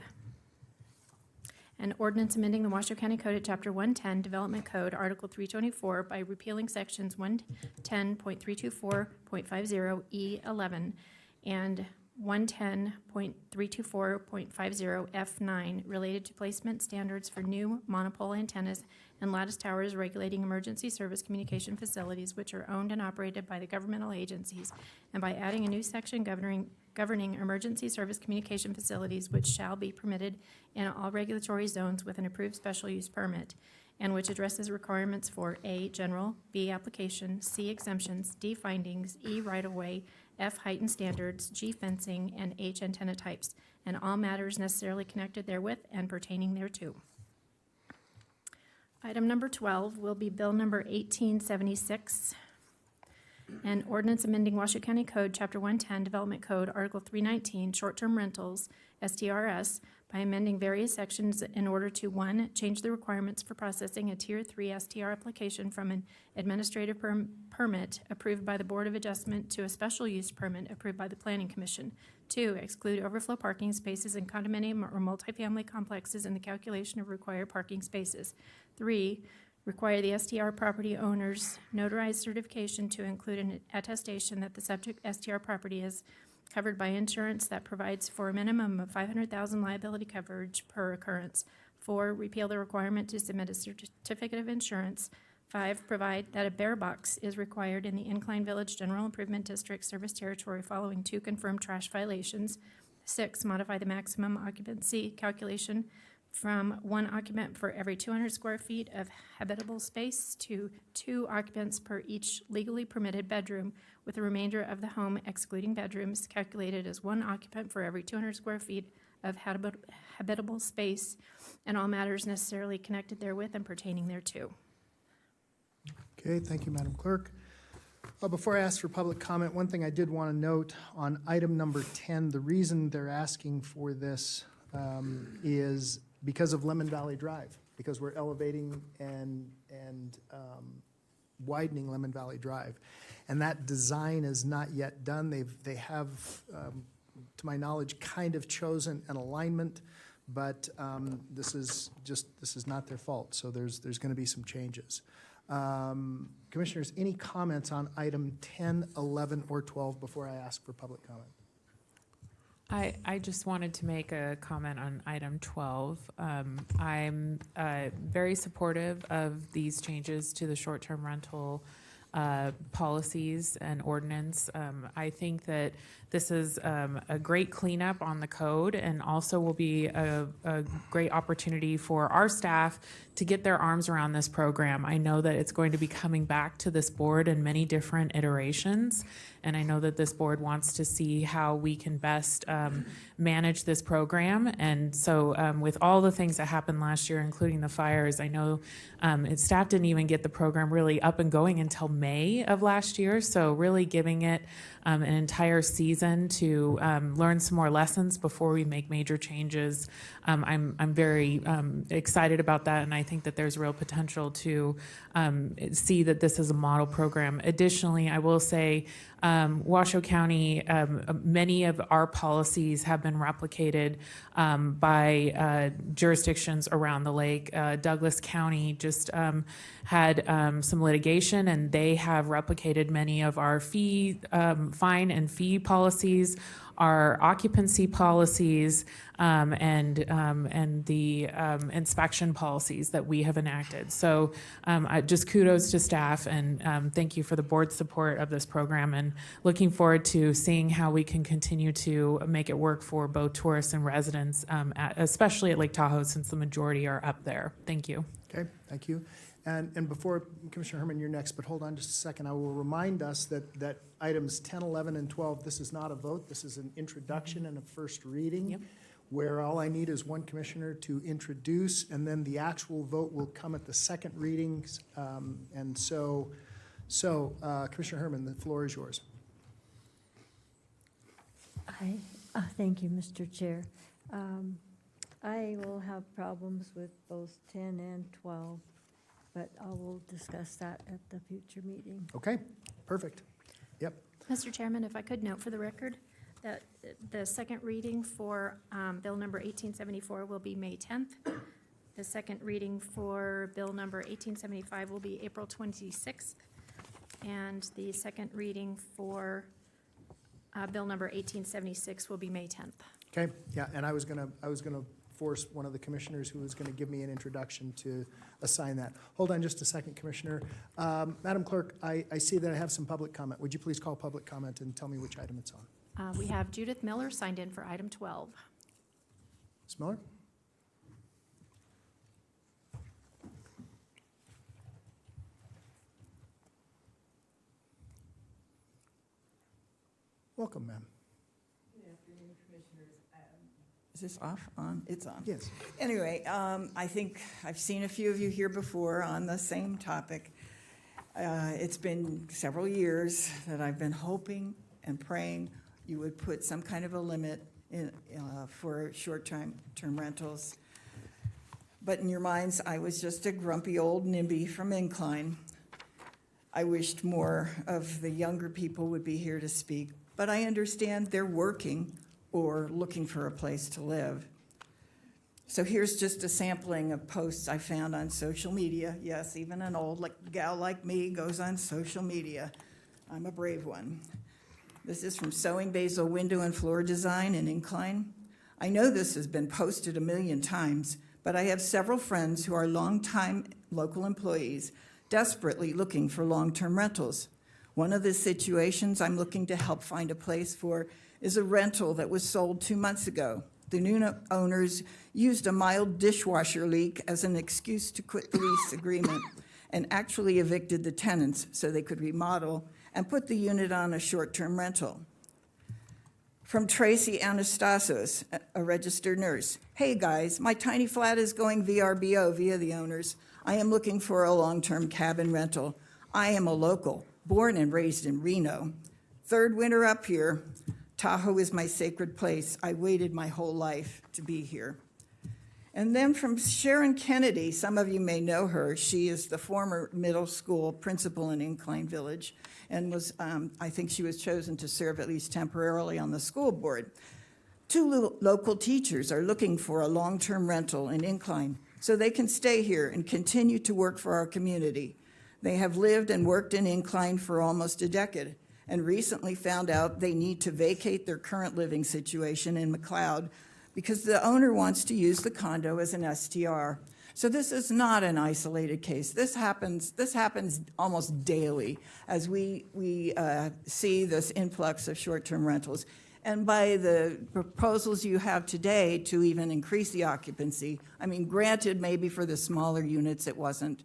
an ordinance amending the Washoe County Code at Chapter 110, Development Code, Article 324, by repealing Sections 110.324.50E11 and 110.324.50F9 related to placement standards for new monopole antennas and lattice towers regulating emergency service communication facilities which are owned and operated by the governmental agencies, and by adding a new section governing emergency service communication facilities which shall be permitted in all regulatory zones with an approved special use permit, and which addresses requirements for A, general, B, application, C, exemptions, D, findings, E, right-of-way, F, heightened standards, G, fencing, and H, antenna types, and all matters necessarily connected therewith and pertaining thereto. Item number 12 will be Bill number 1876, an ordinance amending Washoe County Code, Chapter 110, Development Code, Article 319, Short-Term Rentals, STRS, by amending various sections in order to, 1, change the requirements for processing a Tier 3 STR application from an administrative permit approved by the Board of Adjustment to a special use permit approved by the Planning Commission. 2, exclude overflow parking spaces in condominium or multifamily complexes in the calculation of required parking spaces. 3, require the STR property owner's notarized certification to include an attestation that the subject STR property is covered by insurance that provides for a minimum of $500,000 liability coverage per occurrence. 4, repeal the requirement to submit a certificate of insurance. 5, provide that a bear box is required in the Incline Village General Improvement District service territory following 2 confirmed trash violations. 6, modify the maximum occupancy calculation from 1 occupant for every 200 square feet of habitable space to 2 occupants per each legally permitted bedroom, with the remainder of the home, excluding bedrooms, calculated as 1 occupant for every 200 square feet of habitable space, and all matters necessarily connected therewith and pertaining thereto. Okay, thank you, Madam Clerk. Before I ask for public comment, one thing I did want to note on item number 10, the reason they're asking for this is because of Lemon Valley Drive, because we're elevating and widening Lemon Valley Drive. And that design is not yet done. They have, to my knowledge, kind of chosen an alignment, but this is not their fault. So there's going to be some changes. Commissioners, any comments on item 10, 11, or 12 before I ask for public comment? I just wanted to make a comment on item 12. I'm very supportive of these changes to the short-term rental policies and ordinance. I think that this is a great cleanup on the code, and also will be a great opportunity for our staff to get their arms around this program. I know that it's going to be coming back to this board in many different iterations, and I know that this board wants to see how we can best manage this program. And so with all the things that happened last year, including the fires, I know staff didn't even get the program really up and going until May of last year. So really giving it an entire season to learn some more lessons before we make major changes. I'm very excited about that, and I think that there's real potential to see that this is a model program. Additionally, I will say Washoe County, many of our policies have been replicated by jurisdictions around the lake. Douglas County just had some litigation, and they have replicated many of our fine and fee policies, our occupancy policies, and the inspection policies that we have enacted. So just kudos to staff, and thank you for the board's support of this program, and looking forward to seeing how we can continue to make it work for both tourists and residents, especially at Lake Tahoe, since the majority are up there. Thank you. Okay, thank you. And before, Commissioner Herman, you're next, but hold on just a second. I will remind us that items 10, 11, and 12, this is not a vote. This is an introduction and a first reading. Yep. Where all I need is one commissioner to introduce, and then the actual vote will come at the second readings. Commissioner Herman, the floor is yours. Thank you, Mr. Chair. I will have problems with both 10 and 12, but I will discuss that at the future meeting. Okay, perfect. Yep. Mr. Chairman, if I could note for the record that the second reading for Bill number 1874 will be May 10th. The second reading for Bill number 1875 will be April 26th. And the second reading for Bill number 1876 will be May 10th. Okay, yeah, and I was gonna force one of the commissioners who was gonna give me an introduction to assign that. Hold on just a second, Commissioner. Madam Clerk, I see that I have some public comment. Would you please call public comment and tell me which item it's on? We have Judith Miller signed in for item 12. Ms. Miller? Welcome, ma'am. Good afternoon, Commissioners. Is this off? On? It's on. Yes. Anyway, I think I've seen a few of you here before on the same topic. It's been several years that I've been hoping and praying you would put some kind of a limit in, for short-term rentals. But in your minds, I was just a grumpy old NIMBY from Incline. I wished more of the younger people would be here to speak, but I understand they're working or looking for a place to live. So here's just a sampling of posts I found on social media. Yes, even an old gal like me goes on social media. I'm a brave one. This is from Sewing Basil Window and Floor Design in Incline. I know this has been posted a million times, but I have several friends who are longtime local employees desperately looking for long-term rentals. One of the situations I'm looking to help find a place for is a rental that was sold 2 months ago. The new owners used a mild dishwasher leak as an excuse to quit the lease agreement and actually evicted the tenants so they could remodel and put the unit on a short-term rental. From Tracy Anastasos, a registered nurse. Hey guys, my tiny flat is going VRBO via the owners. I am looking for a long-term cabin rental. I am a local, born and raised in Reno. Third winter up here. Tahoe is my sacred place. I waited my whole life to be here. And then from Sharon Kennedy, some of you may know her. She is the former middle school principal in Incline Village and was, I think she was chosen to serve at least temporarily on the school board. 2 local teachers are looking for a long-term rental in Incline so they can stay here and continue to work for our community. They have lived and worked in Incline for almost a decade and recently found out they need to vacate their current living situation in McLeod because the owner wants to use the condo as an STR. So this is not an isolated case. This happens almost daily as we see this influx of short-term rentals. And by the proposals you have today to even increase the occupancy, I mean, granted, maybe for the smaller units it wasn't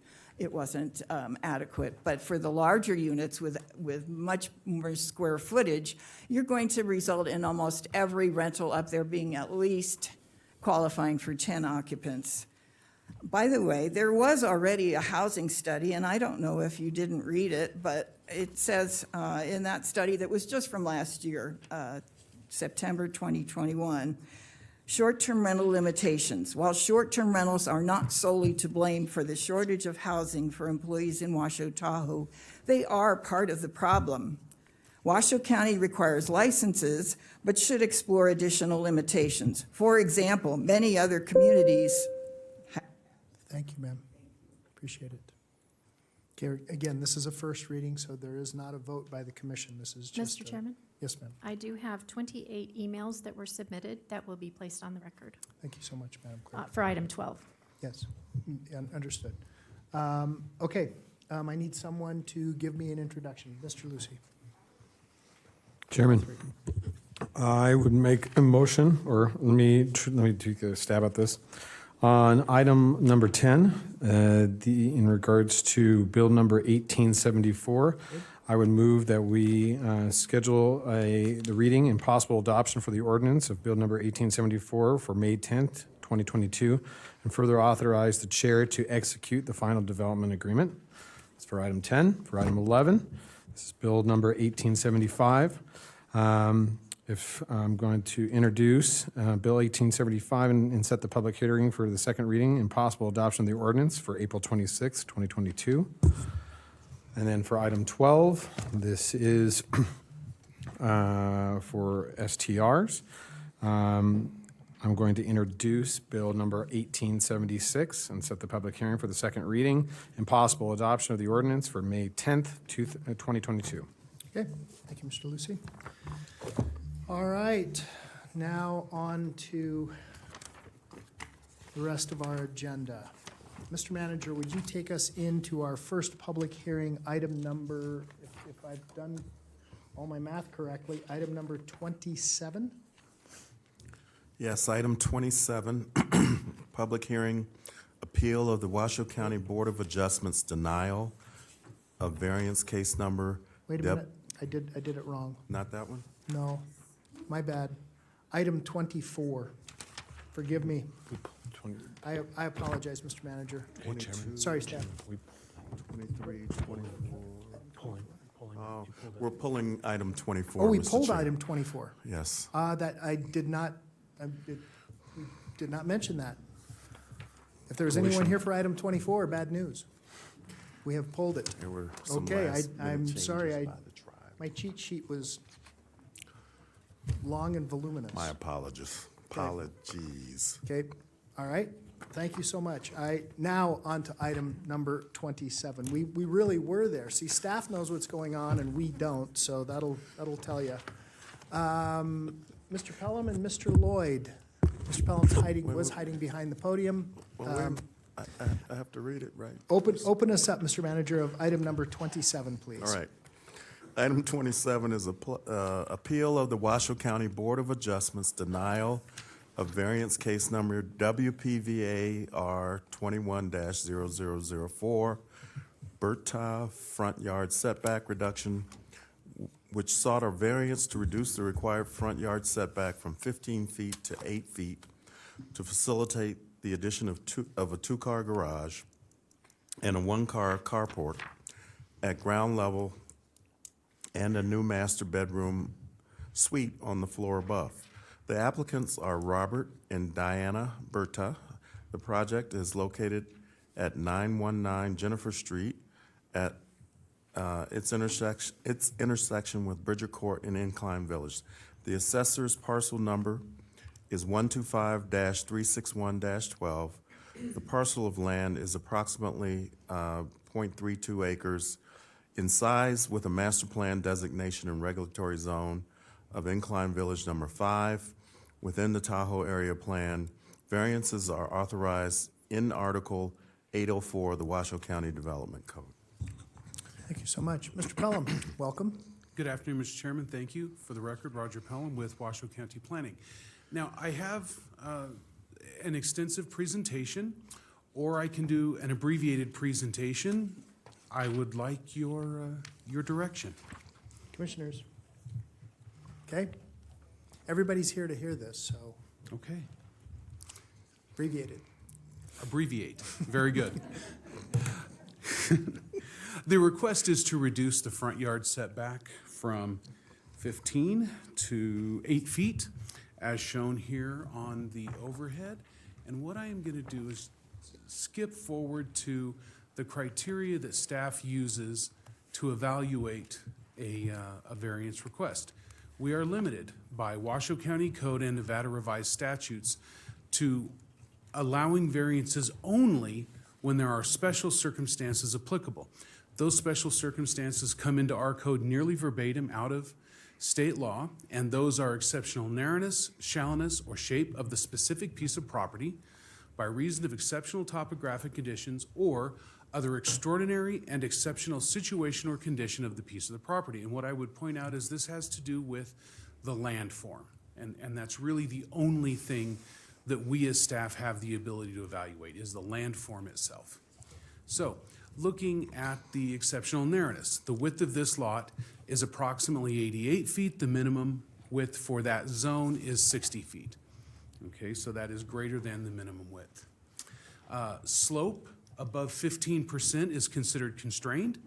adequate, but for the larger units with much more square footage, you're going to result in almost every rental up there being at least qualifying for 10 occupants. By the way, there was already a housing study, and I don't know if you didn't read it, but it says in that study that was just from last year, September 2021, short-term rental limitations. While short-term rentals are not solely to blame for the shortage of housing for employees in Washoe Tahoe, they are part of the problem. Washoe County requires licenses, but should explore additional limitations. For example, many other communities. Thank you, ma'am. Appreciate it. Okay, again, this is a first reading, so there is not a vote by the commission. This is just. Mr. Chairman? Yes, ma'am. I do have 28 emails that were submitted that will be placed on the record Thank you so much, Madam Clerk. for item 12. Yes, understood. Okay, I need someone to give me an introduction. Mr. Lucy. Chairman, I would make a motion, or let me take a stab at this. On item number 10, in regards to bill number 1874, I would move that we schedule the reading and possible adoption for the ordinance of bill number 1874 for May 10th, 2022, and further authorize the chair to execute the final development agreement. That's for item 10. For item 11, this is bill number 1875. If I'm going to introduce Bill 1875 and set the public hearing for the second reading and possible adoption of the ordinance for April 26, 2022. And then for item 12, this is for STRs. I'm going to introduce Bill number 1876 and set the public hearing for the second reading and possible adoption of the ordinance for May 10th, 2022. Okay, thank you, Mr. Lucy. All right, now on to the rest of our agenda. Mr. Manager, would you take us into our first public hearing, item number, if I've done all my math correctly, item number 27? Yes, item 27, public hearing, appeal of the Washoe County Board of Adjustments denial of variance case number. Wait a minute, I did it wrong. Not that one? No, my bad. Item 24, forgive me. I apologize, Mr. Manager. 22. Sorry, staff. 23, 24. We're pulling item 24. Oh, we Mr. pulled Chair. item 24. Yes. That I did not, we did not mention that. If there was anyone Collision. here for item 24, bad news. We have pulled it. There were some Okay, last-minute I'm changes sorry, by the tribe. my cheat sheet was long and voluminous. My apologies. Apologies. Okay, all right, thank you so much. Now on to item number 27. We really were there. See, staff knows what's going on and we don't, so that'll tell you. Mr. Pelham and Mr. Lloyd. Mr. Pelham's hiding behind the podium. Well, I have to read it, right? Open us up, Mr. Manager, of item number 27, please. All right. Item 27 is appeal of the Washoe County Board of Adjustments denial of variance case number WPVAR 21-0004, Berta front yard setback reduction, which sought a variance to reduce the required front yard setback from 15 feet to 8 feet to facilitate the addition of a two-car garage and a one-car carport at ground level and a new master bedroom suite on the floor above. The applicants are Robert and Diana Berta. The project is located at 919 Jennifer Street at its intersection with Bridger Court and Incline Village. The assessor's parcel number is 125-361-12. The parcel of land is approximately 0.32 acres in size with a master plan designation and regulatory zone of Incline Village number 5 within the Tahoe Area Plan. Variances are authorized in Article 804 of the Washoe County Development Code. Thank you so much. Mr. Pelham, welcome. Good afternoon, Mr. Chairman. Thank you. For the record, Roger Pelham with Washoe County Planning. Now, I have an extensive presentation, or I can do an abbreviated presentation. I would like your direction. Commissioners. Okay? Everybody's here to hear this, so Okay. abbreviated. Abbreviate. Very good. The request is to reduce the front yard setback from 15 to 8 feet, as shown here on the overhead. And what I am going to do is skip forward to the criteria that staff uses to evaluate a variance request. We are limited by Washoe County Code and Nevada Revised Statutes to allowing variances only when there are special circumstances applicable. Those special circumstances come into our code nearly verbatim out of state law, and those are exceptional narrowness, shallowness, or shape of the specific piece of property by reason of exceptional topographic conditions or other extraordinary and exceptional situation or condition of the piece of the property. And what I would point out is this has to do with the landform, and that's really the only thing that we as staff have the ability to evaluate is the landform itself. So, looking at the exceptional narrowness, the width of this lot is approximately 88 feet. The minimum width for that zone is 60 feet. Okay, so that is greater than the minimum width. Slope above 15% is considered constrained.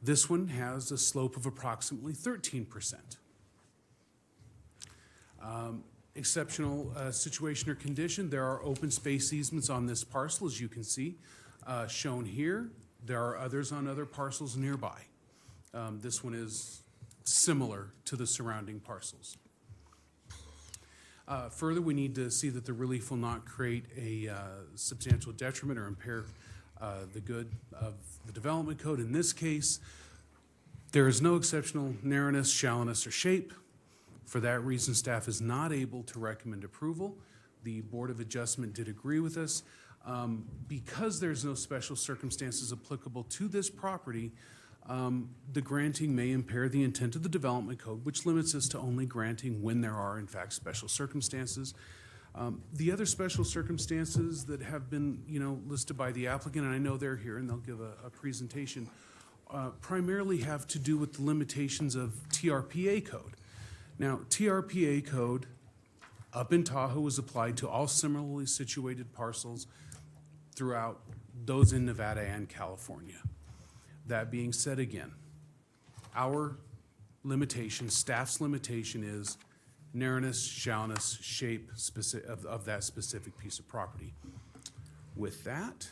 This one has a slope of approximately 13%. Exceptional situation or condition, there are open space easements on this parcel, as you can see, shown here. There are others on other parcels nearby. This one is similar to the surrounding parcels. Further, we need to see that the relief will not create a substantial detriment or impair the good of the development code. In this case, there is no exceptional narrowness, shallowness, or shape. For that reason, staff is not able to recommend approval. The Board of Adjustment did agree with us. Because there's no special circumstances applicable to this property, the granting may impair the intent of the development code, which limits us to only granting when there are, in fact, special circumstances. The other special circumstances that have been, listed by the applicant, and I know they're here and they'll give a presentation, primarily have to do with the limitations of TRPA code. Now, TRPA code up in Tahoe is applied to all similarly situated parcels throughout those in Nevada and California. That being said again, our limitation, staff's limitation is narrowness, shallowness, shape of that specific piece of property. With that,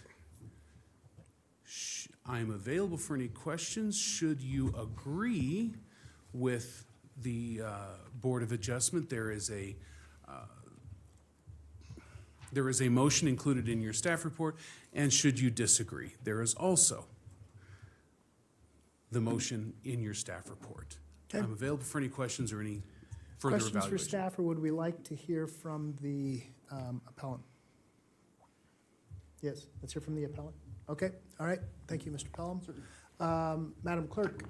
I'm available for any questions. Should you agree with the Board of Adjustment, there is a motion included in your staff report, and should you disagree, there is also the motion in your staff report. Okay. I'm available for any questions or any further Questions evaluation. for staff, or would we like to hear from the appellant? Yes, let's hear from the appellant. Okay, all right. Thank you, Mr. Pelham. Madam Clerk,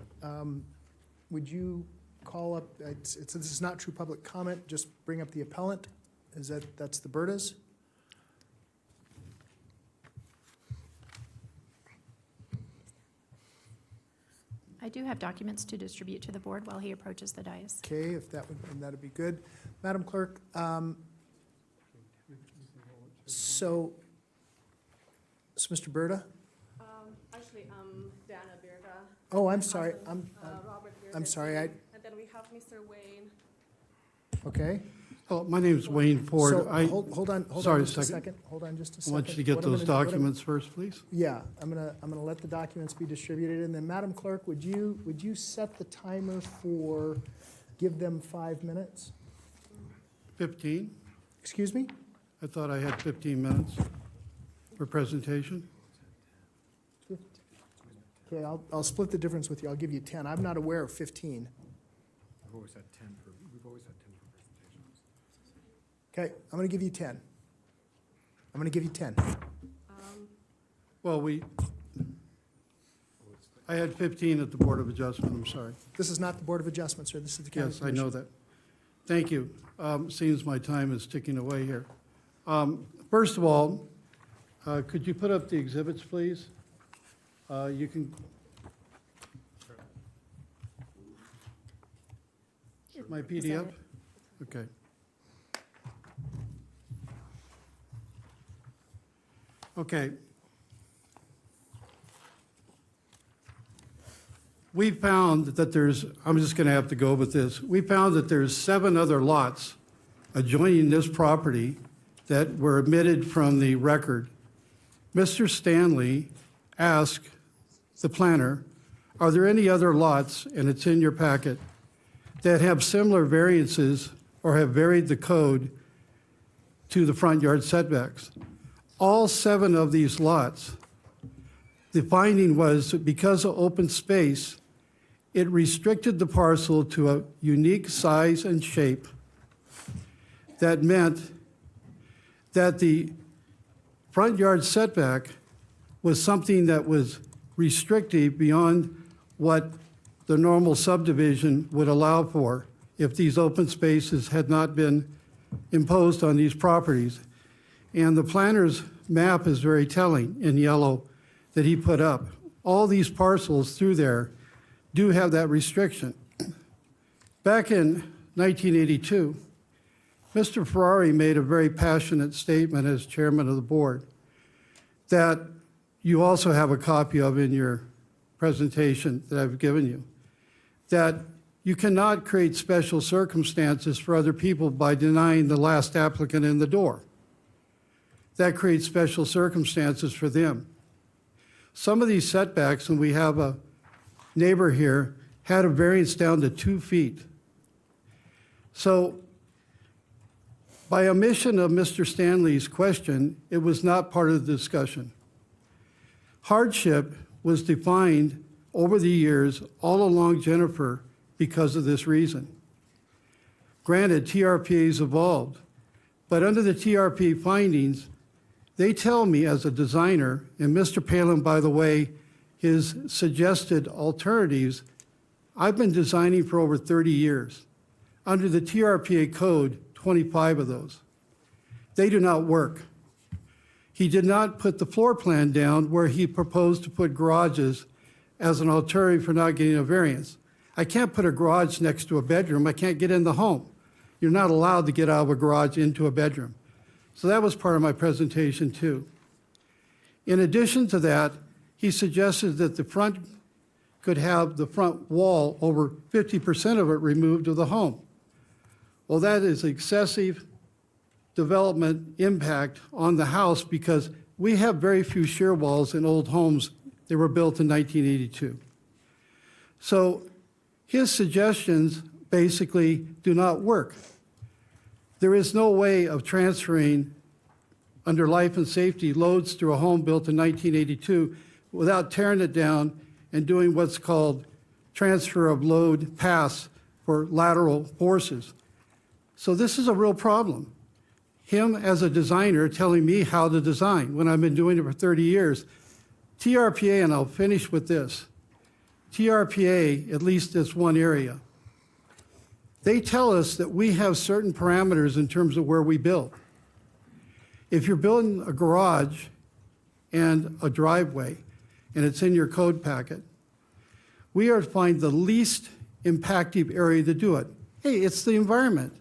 would you call up, this is not true public comment, just bring up the appellant. That's the Bertas? I do have documents to distribute to the board while he approaches the dais. Okay, if that would, then that'd be good. Madam Clerk, so Mr. Berta? Actually, I'm Dana Berta. Oh, I'm sorry, I'm Robert Berta. I'm sorry, And then we have Mr. Wayne. okay. Oh, my name is Wayne Ford. So, hold on Sorry, just a second. Hold on just a I second. want you to get What I'm those gonna- what I'm- documents first, please. Yeah, I'm gonna let the documents be distributed, and then, Madam Clerk, would you set the timer for, give them 5 minutes? 15? Excuse me? I thought I had 15 minutes for presentation. Okay, I'll split the difference with you. I'll give you 10. I'm not aware of 15. We've always had 10 for presentations. Okay, I'm gonna give you 10. I'm gonna give you 10. Well, I had 15 at the Board of Adjustment, I'm sorry. This is not the Board of Adjustment, sir. This is the county Yes, I know commission. that. Thank you. Seems my time is ticking away here. First of all, could you put up the exhibits, please? You can. My PDF? Okay. Okay. We found that there's, I'm just going to have to go with this. We found that there's 7 other lots adjoining this property that were omitted from the record. Mr. Stanley asked the planner, are there any other lots, and it's in your packet, that have similar variances or have varied the code to the front yard setbacks? All 7 of these lots, the finding was that because of open space, it restricted the parcel to a unique size and shape. That meant that the front yard setback was something that was restrictive beyond what the normal subdivision would allow for if these open spaces had not been imposed on these properties. And the planner's map is very telling in yellow that he put up. All these parcels through there do have that restriction. Back in 1982, Mr. Ferrari made a very passionate statement as chairman of the board that you also have a copy of in your presentation that I've given you, that you cannot create special circumstances for other people by denying the last applicant in the door. That creates special circumstances for them. Some of these setbacks, and we have a neighbor here, had a variance down to 2 feet. So by omission of Mr. Stanley's question, it was not part of the discussion. Hardship was defined over the years all along Jennifer because of this reason. Granted, TRPA's evolved, but under the TRP findings, they tell me as a designer, and Mr. Palin, by the way, his suggested alternatives, I've been designing for over 30 years. Under the TRPA code, 25 of those. They do not work. He did not put the floor plan down where he proposed to put garages as an alternative for not getting a variance. I can't put a garage next to a bedroom. I can't get in the home. You're not allowed to get out of a garage into a bedroom. So that was part of my presentation too. In addition to that, he suggested that the front could have the front wall over 50% of it removed of the home. Well, that is excessive development impact on the house because we have very few shear walls in old homes that were built in 1982. So his suggestions basically do not work. There is no way of transferring under life and safety loads through a home built in 1982 without tearing it down and doing what's called transfer of load pass for lateral forces. So this is a real problem. Him as a designer telling me how to design when I've been doing it for 30 years. TRPA, and I'll finish with this, TRPA, at least this one area, they tell us that we have certain parameters in terms of where we build. If you're building a garage and a driveway, and it's in your code packet, we are to find the least impactive area to do it. Hey, it's the environment.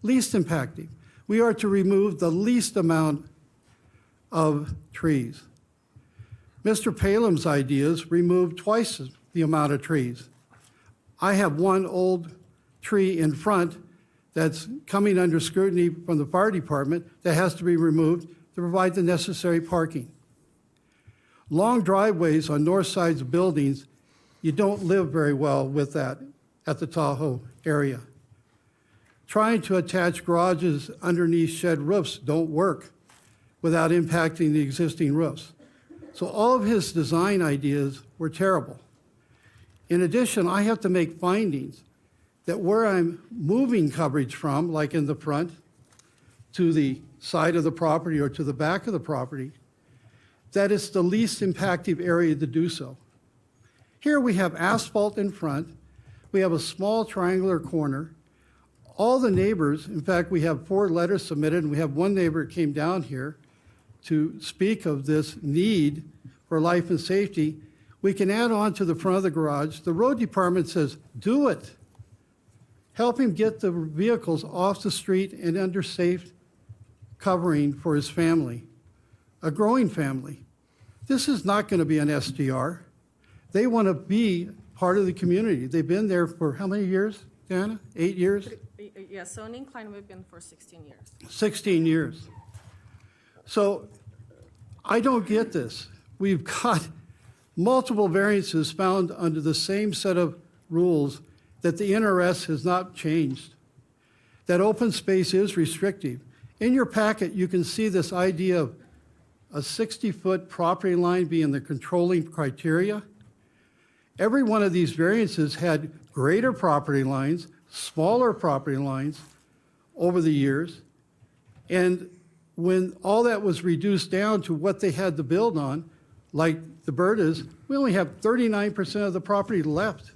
Least impacting. We are to remove the least amount of trees. Mr. Palam's ideas removed twice the amount of trees. I have one old tree in front that's coming under scrutiny from the fire department that has to be removed to provide the necessary parking. Long driveways on north sides of buildings, you don't live very well with that at the Tahoe area. Trying to attach garages underneath shed roofs don't work without impacting the existing roofs. So all of his design ideas were terrible. In addition, I have to make findings that where I'm moving coverage from, like in the front, to the side of the property or to the back of the property, that is the least impactive area to do so. Here we have asphalt in front, we have a small triangular corner. All the neighbors, in fact, we have 4 letters submitted, and we have one neighbor that came down here to speak of this need for life and safety. We can add on to the front of the garage. The road department says, do it. Help him get the vehicles off the street and under safe covering for his family. a growing family. This is not going to be an SDR. They want to be part of the community. They've been there for how many years, Dana? 8 years? Yeah, so in Incline, we've been for 16 years. 16 years. So I don't get this. We've got multiple variances found under the same set of rules that the NRS has not changed. That open space is restrictive. In your packet, you can see this idea of a 60-foot property line being the controlling criteria. Every one of these variances had greater property lines, smaller property lines over the years. And when all that was reduced down to what they had to build on, like the Bertas, we only have 39% of the property left.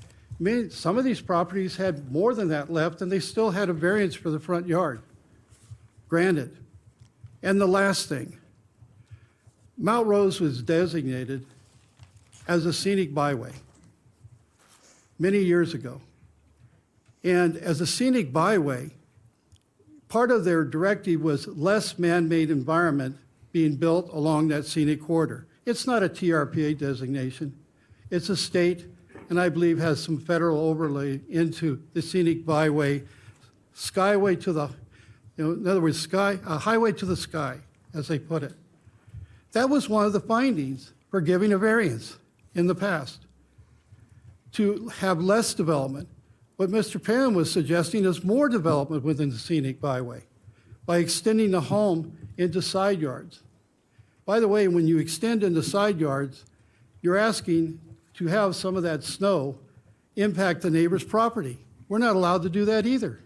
I mean, some of these properties had more than that left, and they still had a variance for the front yard. Granted. And the last thing, Mount Rose was designated as a scenic byway many years ago. And as a scenic byway, part of their directive was less man-made environment being built along that scenic corridor. It's not a TRPA designation. It's a state, and I believe has some federal overlay into the scenic byway, skyway to the, in other words, a highway to the sky, as they put it. That was one of the findings for giving a variance in the past, to have less development. What Mr. Pan was suggesting is more development within the scenic byway by extending the home into side yards. By the way, when you extend into side yards, you're asking to have some of that snow impact the neighbor's property. We're not allowed to do that either.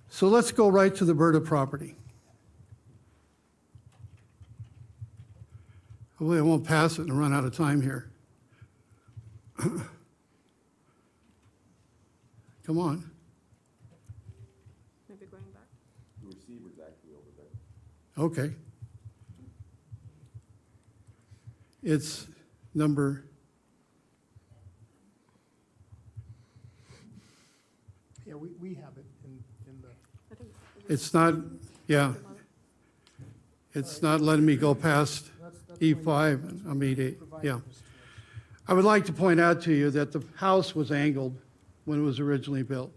So let's go right to the Berta property. Hopefully I won't pass it and run out of time here. Come on. Maybe going back. The receiver's actually over there. Okay. It's number, Yeah, we have it in the, I think it's not, yeah. It's not letting me go past E5, I'm 8, yeah. I would like to point out to you that the house was angled when it was originally built.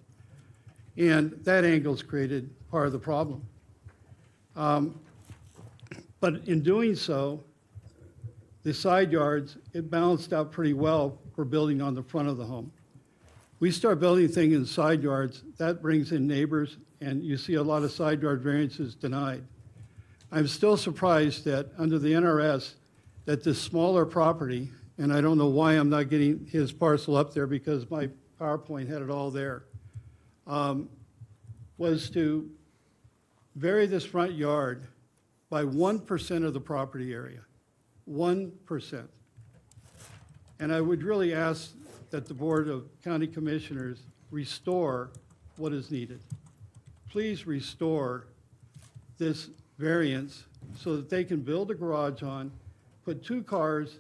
And that angle's created part of the problem. But in doing so, the side yards, it balanced out pretty well for building on the front of the home. We start building things in side yards, that brings in neighbors, and you see a lot of side yard variances denied. I'm still surprised that under the NRS, that this smaller property, and I don't know why I'm not getting his parcel up there because my PowerPoint had it all there, was to vary this front yard by 1% of the property area. 1%. And I would really ask that the Board of County Commissioners restore what is needed. Please restore this variance so that they can build a garage on, put 2 cars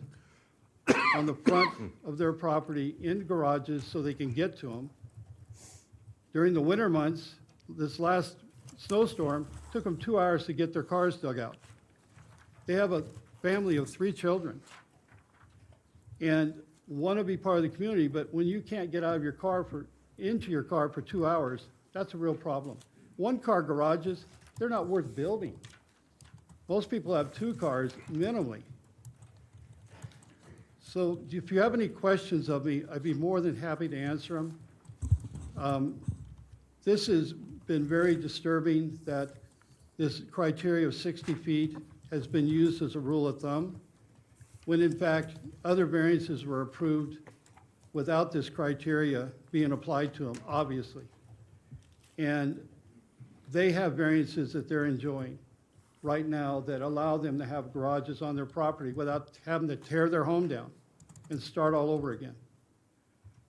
on the front of their property in garages so they can get to them. During the winter months, this last snowstorm took them 2 hours to get their cars dug out. They have a family of 3 children and want to be part of the community, but when you can't get out of your car into your car for 2 hours, that's a real problem. 1-car garages, they're not worth building. Most people have 2 cars minimally. So if you have any questions of me, I'd be more than happy to answer them. This has been very disturbing that this criteria of 60 feet has been used as a rule of thumb, when in fact other variances were approved without this criteria being applied to them, obviously. And they have variances that they're enjoying right now that allow them to have garages on their property without having to tear their home down and start all over again.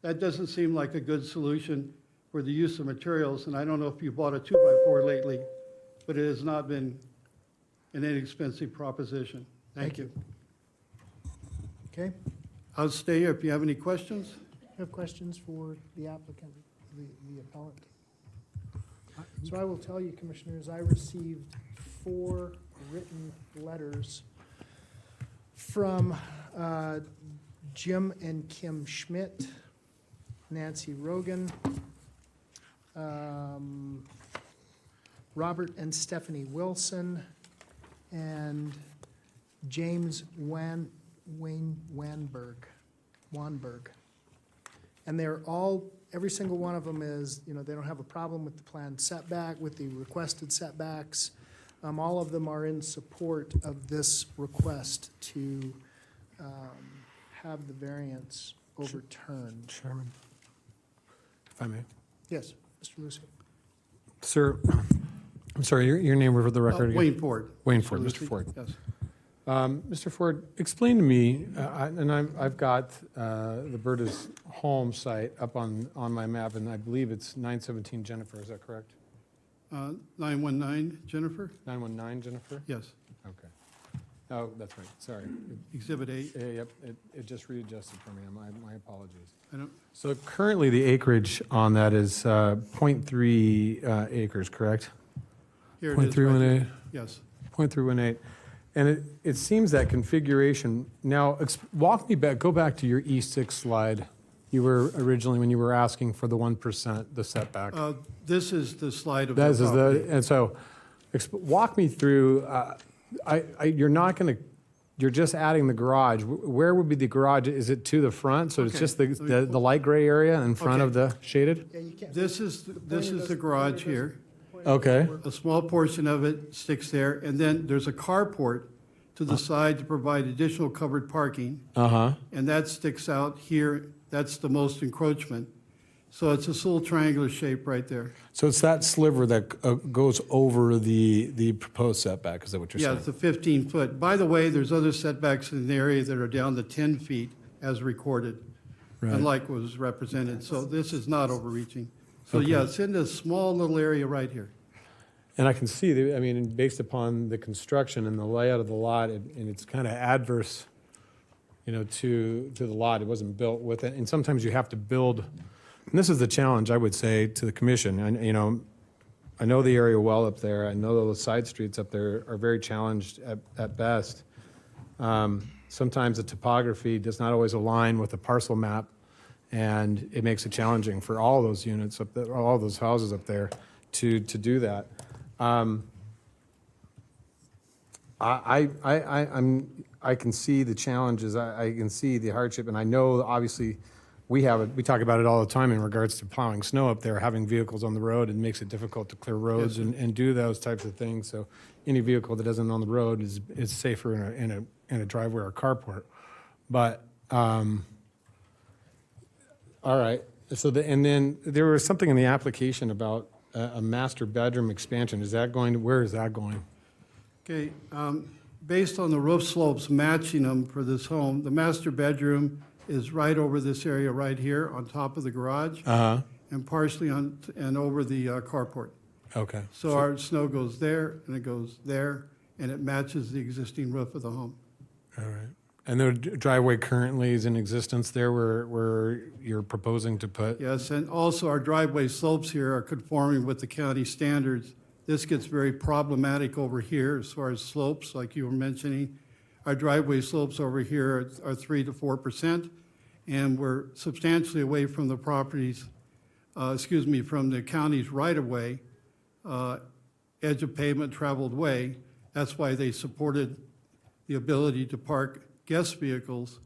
That doesn't seem like a good solution for the use of materials, and I don't know if you bought a 2x4 lately, but it has not been an inexpensive proposition. Thank you. okay? I'll stay here if you have any questions. You have questions for the applicant, the appellant? So I will tell you, Commissioners, I received 4 written letters from Jim and Kim Schmidt, Nancy Rogan, Robert and Stephanie Wilson, and James Wanberg. And they're all, every single one of them is, they don't have a problem with the planned setback, with the requested setbacks. All of them are in support of this request to have the variance overturned. Chairman, if I may. Yes, Mr. Lucy. Sir, I'm sorry, your name for the record again? Wayne Ford. Wayne Ford, Lucy. Mr. Ford. Yes. Mr. Ford, explain to me, I've got the Berta's home site up on my map, and I believe it's 917 Jennifer, is that correct? 919, Jennifer? 919 Jennifer? Yes. Okay. Oh, that's right, sorry. Exhibit 8. Yep, it just readjusted for me, my apologies. I don't, So currently, the acreage on that is 0.3 acres, correct? here it is. right 0.318? here. Yes. 0.318. And it seems that configuration, now, walk me back, go back to your E6 slide. You were originally, when you were asking for the 1%, the setback. This is the slide of That the is property. and so, walk me through, you're not going to, you're just adding the garage. Where would be the garage? Is it to the front? So it's Okay. just the light gray area in front of the shaded? Yeah, you can't. This is the garage here. Okay. A small portion of it sticks there, and then there's a carport to the side to provide additional covered parking, Uh-huh. and that sticks out here. That's the most encroachment. So it's this little triangular shape right there. So it's that sliver that goes over the proposed setback, is that what you're Yeah, saying? it's a 15-foot. By the way, there's other setbacks in the area that are down to 10 feet as recorded, Right. unlike what was represented. So this is not overreaching. So Okay. yeah, it's in this small little area right here. And I can see, based upon the construction and the layout of the lot, and it's kind of adverse, to the lot. It wasn't built with it. And sometimes you have to build, and this is the challenge, I would say, to the commission. I know the area well up there. I know those side streets up there are very challenged at best. Sometimes the topography does not always align with the parcel map, and it makes it challenging for all those units up there, all those houses up there to do that. I can see the challenges, I can see the hardship, and I know, obviously, we talk about it all the time in regards to plowing snow up there, having vehicles on the road, it makes it difficult to clear roads Yes, and do those types of things, so any vehicle that isn't on the road is safer in a driveway or carport. But, all right, and then there was something in the application about a master bedroom expansion, where is that going? Okay, based on the roof slopes matching them for this home, the master bedroom is right over this area right here on top of the garage Uh-huh, and partially on, and over the carport. okay. So our snow goes there and it goes there and it matches the existing roof of the home. All right. And the driveway currently is in existence there where you're proposing to put? Yes, and also our driveway slopes here are conforming with the county standards. This gets very problematic over here as far as slopes, like you were mentioning. Our driveway slopes over here are 3 to 4%, and we're substantially away from the properties, from the county's right-of-way, edge of pavement traveled way. That's why they supported the ability to park guest vehicles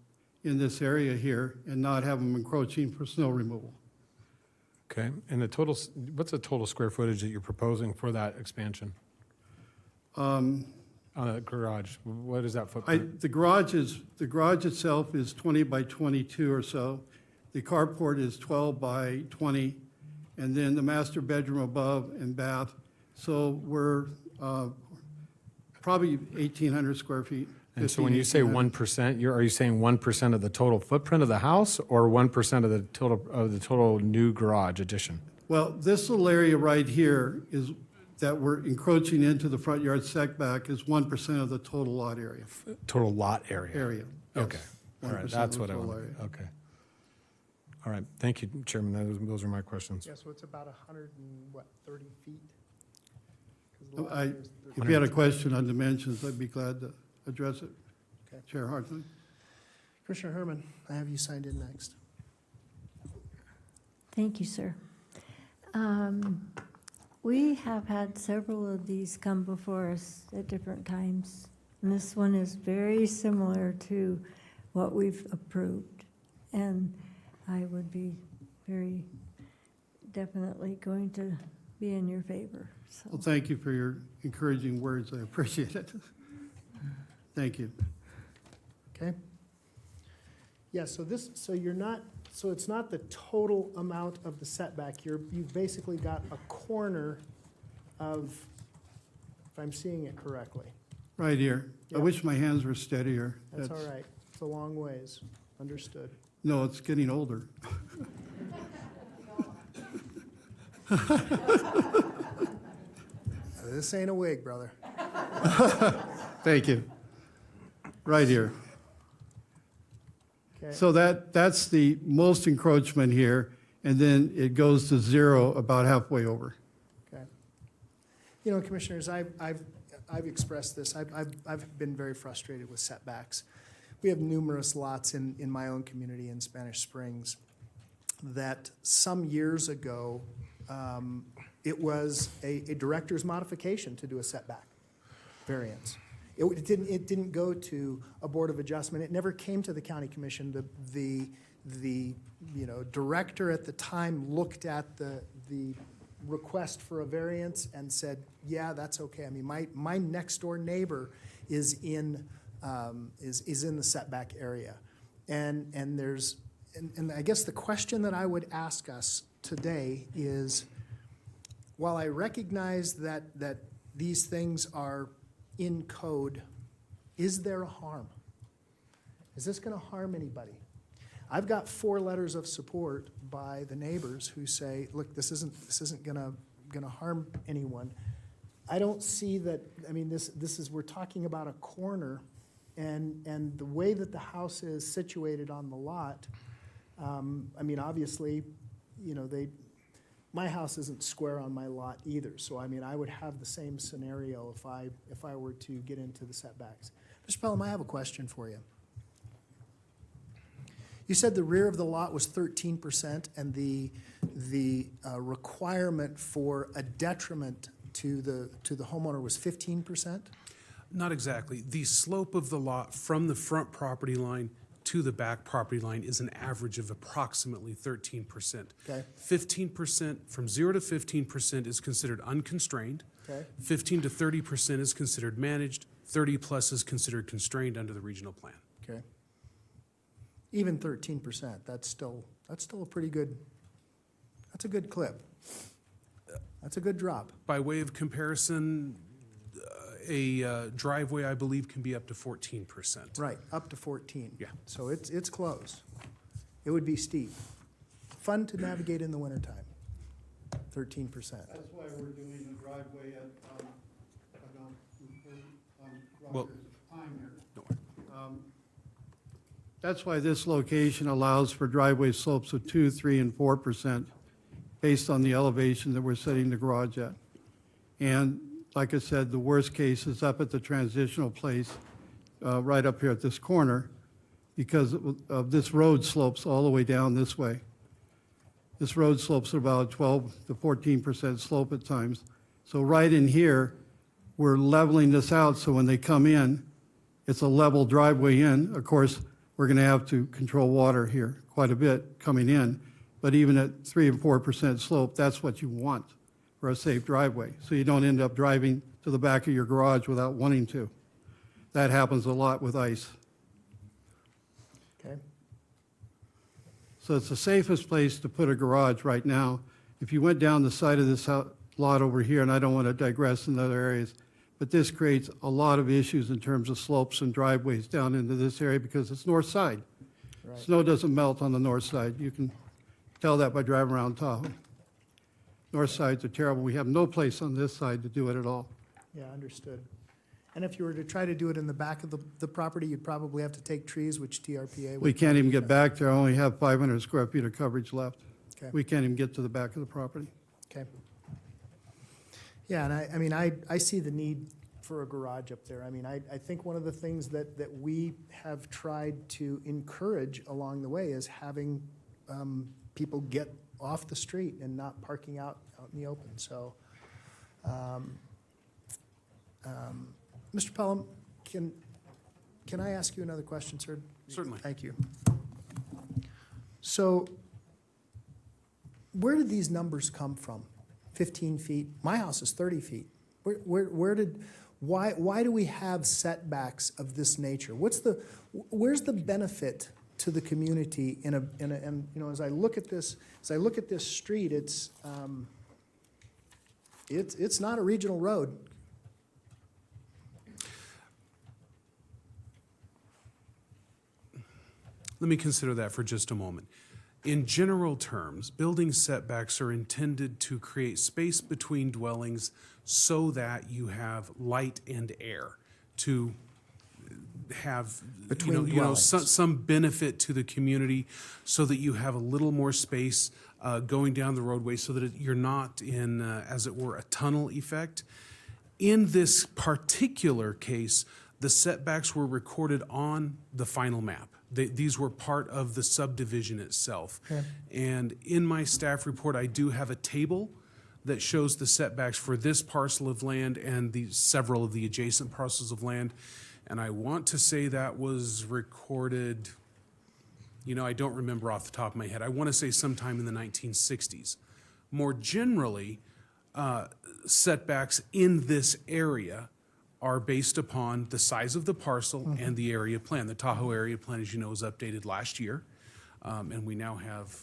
in this area here and not have them encroaching for snow removal. Okay. And what's the total square footage that you're proposing for that expansion? On the garage, what is that footprint? The garage itself is 20 by 22 or so. The carport is 12 by 20, and then the master bedroom above and bath. So we're probably 1,800 square feet. And so when you say 1%, are you saying 1% of the total footprint of the house or 1% of the total new garage addition? Well, this little area right here is that we're encroaching into the front yard setback is 1% of the total lot area. Total lot area? Area. Okay. Yes, All right, 1% that's of what the I total wanted. area. Okay. All right, thank you, Chairman. Those are my questions. Yeah, so it's about 130 feet? 'Cause the lot there is If you had a question on dimensions, I'd be glad to address it. Okay. Chair Hartley. Commissioner Herman, I have you signed in next. Thank you, sir. We have had several of these come before us at different times, and this one is very similar to what we've approved. And I would be very definitely going to be in your favor, so. Well, thank you for your encouraging words. I appreciate it. Thank you. Okay? Yeah, so it's not the total amount of the setback. You've basically got a corner of, if I'm seeing it correctly. Right here. I Yep. wish my hands were steadier. That's all right. It's a long ways. Understood. No, it's getting older. This ain't a wig, brother. Thank you. Right here. Okay. So that's the most encroachment here, and then it goes to zero about halfway over. Okay. You know, Commissioners, I've expressed this. I've been very frustrated with setbacks. We have numerous lots in my own community in Spanish Springs that some years ago, it was a director's modification to do a setback variance. It didn't go to a board of adjustment. It never came to the county commission. The director at the time looked at the request for a variance and said, yeah, that's okay. I mean, my next door neighbor is in the setback area. And I guess the question that I would ask us today is, while I recognize that these things are in code, is there a harm? Is this going to harm anybody? I've got 4 letters of support by the neighbors who say, look, this isn't going to harm anyone. I don't see that. I mean, we're talking about a corner, and the way that the house is situated on the lot. I mean, obviously, my house isn't square on my lot either. So, I mean, I would have the same scenario if I were to get into the setbacks. Mr. Pelham, I have a question for you. You said the rear of the lot was 13%, and the requirement for a detriment to the homeowner was 15%? Not exactly. The slope of the lot from the front property line to the back property line is an average of approximately 13%. Okay. 15%, from 0 to 15% is considered unconstrained. Okay. 15 to 30% is considered managed. 30 plus is considered constrained under the regional plan. Okay. Even 13%, that's still a pretty good, that's a good clip. That's a good drop. By way of comparison, a driveway, I believe, can be up to 14%. Right, up to 14. Yeah. So it's close. It would be steep. Fun to navigate in the wintertime. 13%. That's why we're doing the driveway at, Well, time here. no. That's why this location allows for driveway slopes of 2%, 3%, and 4% based on the elevation that we're setting the garage at. And like I said, the worst case is up at the transitional place, right up here at this corner, because of this road slopes all the way down this way. This road slopes about 12 to 14% slope at times. So right in here, we're leveling this out so when they come in, it's a level driveway in. Of course, we're going to have to control water here quite a bit coming in. But even at 3 and 4% slope, that's what you want for a safe driveway. So you don't end up driving to the back of your garage without wanting to. That happens a lot with ice. Okay. So it's the safest place to put a garage right now. If you went down the side of this lot over here, and I don't want to digress in other areas, but this creates a lot of issues in terms of slopes and driveways down into this area because it's north side. Right. Snow doesn't melt on the north side. You can tell that by driving around Tahoe. North sides are terrible. We have no place on this side to do it at all. Yeah, understood. And if you were to try to do it in the back of the property, you'd probably have to take trees, which TRPA would. We can't even get back there. I only have 500 square feet of coverage left. Okay. We can't even get to the back of the property. Okay. Yeah, and I mean, I see the need for a garage up there. I mean, I think one of the things that we have tried to encourage along the way is having people get off the street and not parking out in the open. So, Mr. Pelham, can I ask you another question, sir? Certainly. Thank you. So, where did these numbers come from? 15 feet? My house is 30 feet. Why do we have setbacks of this nature? Where's the benefit to the community and you know, as I look at this street, it's not a regional road. Let me consider that for just a moment. In general terms, building setbacks are intended to create space between dwellings so that you have light and air to have some benefit to the community, so that you have a little more space going down the roadway, so that you're not in, as it were, a tunnel effect. In this particular case, the setbacks were recorded on the final map. These were part of the subdivision itself. Okay. And in my staff report, I do have a table that shows the setbacks for this parcel of land and several of the adjacent parcels of land. And I want to say that was recorded, I don't remember off the top of my head. I want to say sometime in the 1960s. More generally, setbacks in this area are based upon the size of the parcel and the area plan. The Tahoe area plan, as you know, was updated last year, and we now have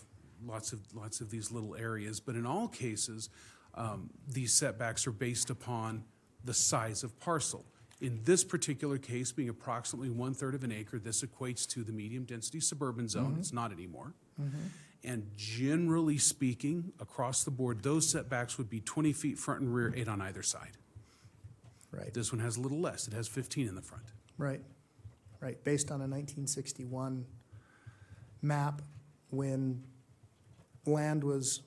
lots of these little areas. But in all cases, these setbacks are based upon the size of parcel. In this particular case, being approximately 1/3 of an acre, this equates to the medium-density suburban zone. It's not anymore. And generally speaking, across the board, those setbacks would be 20 feet front and rear, 8 on either side. Right. This one has a little less. It has 15 in the front. Right. Based on a 1961 map when land was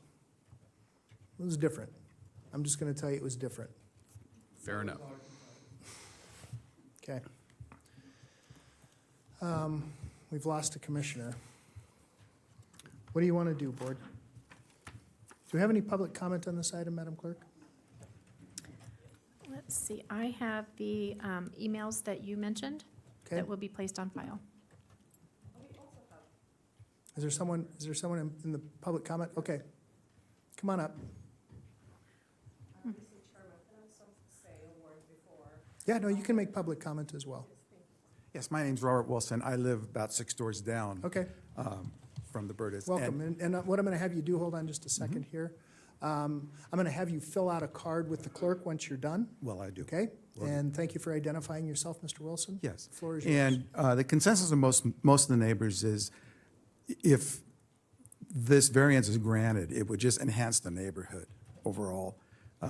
different. I'm just going to tell you it was different. Fair enough. Okay. We've lost a commissioner. What do you want to do, board? Do we have any public comment on this item, Madam Clerk? Let's see, I have the emails that you mentioned Okay. that will be placed on file. Is there someone in the public comment? Okay. Come on up. Yeah, no, you can make public comment as well. Yes, my name's Robert Wilson. I live about 6 doors down. Okay. From the Burdiss. Welcome. And what I'm going to have you do, hold on just a second here. I'm going to have you fill out a card with the clerk once you're done. Well, I do. Okay? And thank you for identifying yourself, Mr. Wilson. Yes. The floor is yours. And the consensus of most of the neighbors is if this variance is granted, it would just enhance the neighborhood overall.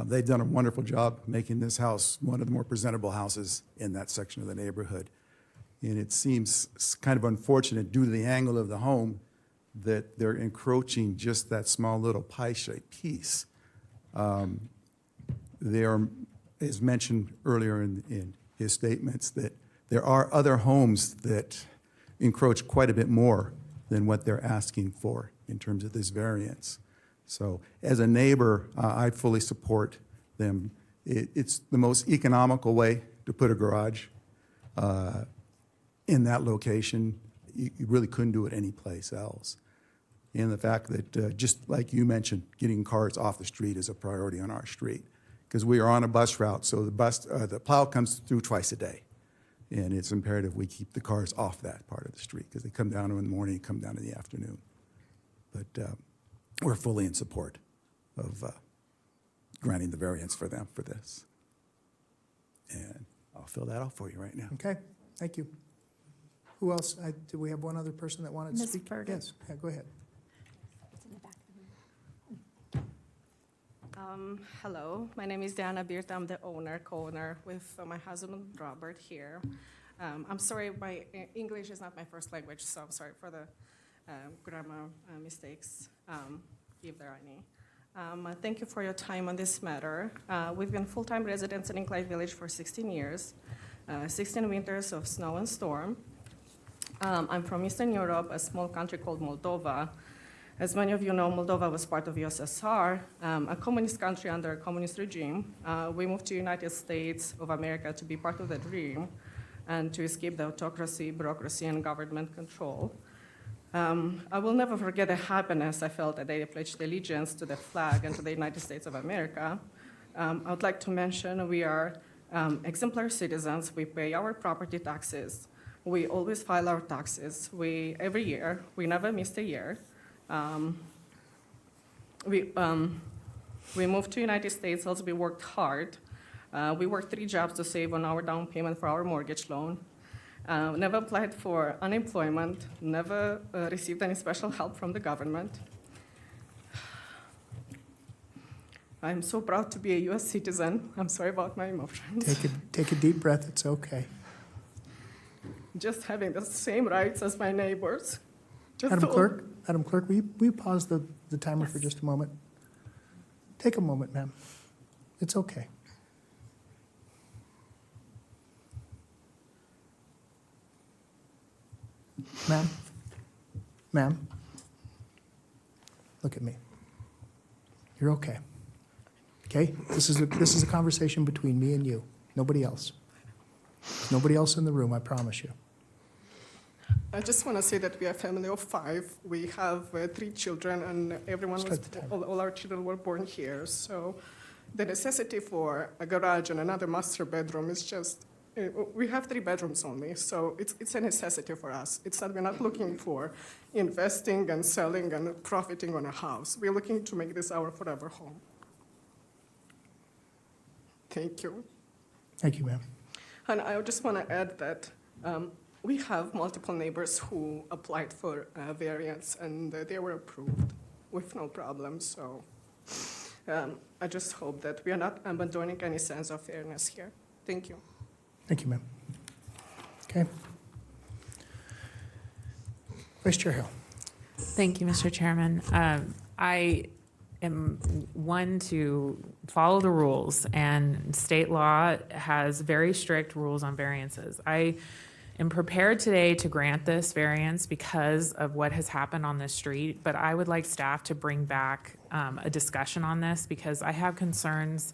They've done a wonderful job making this house one of the more presentable houses in that section of the neighborhood. And it seems kind of unfortunate due to the angle of the home that they're encroaching just that small little pie-shaped piece. There is mentioned earlier in his statements that there are other homes that encroach quite a bit more than what they're asking for in terms of this variance. So as a neighbor, I fully support them. It's the most economical way to put a garage in that location. You really couldn't do it anyplace else. And the fact that, just like you mentioned, getting cars off the street is a priority on our street, because we are on a bus route, so the plow comes through twice a day. And it's imperative we keep the cars off that part of the street, because they come down in the morning, come down in the afternoon. But we're fully in support of granting the variance for them for this. And I'll fill that out for you right now. Okay, thank you. Who else? Do we have one other person that wanted to Ms. speak? Berger. Yes, yeah, go ahead. Hello, my name is Diana Beert. I'm the co-owner with my husband Robert here. I'm sorry, my English is not my first language, so I'm sorry for the grammar mistakes, if there are any. Thank you for your time on this matter. We've been full-time residents in Incline Village for 16 years, 16 winters of snow and storm. I'm from Eastern Europe, a small country called Moldova. As many of you know, Moldova was part of USSR, a communist country under a communist regime. We moved to the United States of America to be part of that dream and to escape the autocracy, bureaucracy, and government control. I will never forget the happiness I felt the day I pledged allegiance to the flag and to the United States of America. I would like to mention we are exemplary citizens. We pay our property taxes. We always file our taxes. Every year, we never missed a year. We moved to the United States, also we worked hard. We worked 3 jobs to save on our down payment for our mortgage loan. Never applied for unemployment, never received any special help from the government. I'm so proud to be a US citizen. I'm sorry about my emotions. Take a deep breath, it's okay. Just having the same rights as my neighbors. Madam Clerk, will you pause the timer for just a moment? Take a moment, ma'am. It's okay. Ma'am, look at me. You're okay. Okay? This is a conversation between me and you, nobody else. There's nobody else in the room, I promise you. I just want to say that we are a family of 5. We have 3 children, and all our children were born here. So the necessity for a garage and another master bedroom is just, we have 3 bedrooms only, so it's a necessity for us. We're not looking for investing and selling and profiting on a house. We're looking to make this our forever home. Thank you. Thank you, ma'am. And I just want to add that we have multiple neighbors who applied for variance, and they were approved with no problem. So I just hope that we are not abandoning any sense of fairness here. Thank you. Thank you, ma'am. Okay. Vice Chair Hill. Thank you, Mr. Chairman. I am one to follow the rules, and state law has very strict rules on variances. I am prepared today to grant this variance because of what has happened on this street, but I would like staff to bring back a discussion on this because I have concerns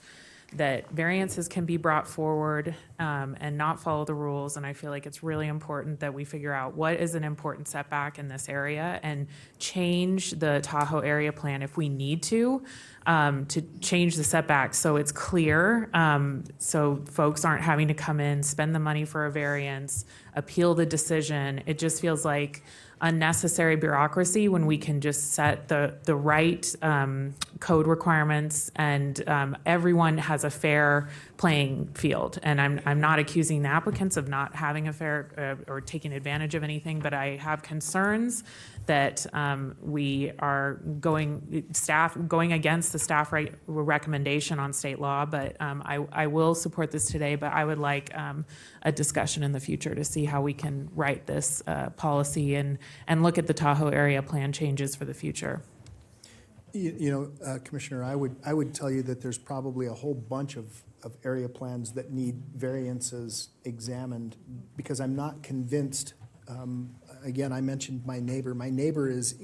that variances can be brought forward and not follow the rules, and I feel like it's really important that we figure out what is an important setback in this area and change the Tahoe area plan if we need to change the setback so it's clear, so folks aren't having to come in, spend the money for a variance, appeal the decision. It just feels like unnecessary bureaucracy when we can just set the right code requirements and everyone has a fair playing field. And I'm not accusing the applicants of not having a fair or taking advantage of anything, but I have concerns that we are going against the staff recommendation on state law. But I will support this today, but I would like a discussion in the future to see how we can write this policy and look at the Tahoe area plan changes for the future. Commissioner, I would tell you that there's probably a whole bunch of area plans that need variances examined because I'm not convinced. Again, I mentioned my neighbor. My neighbor is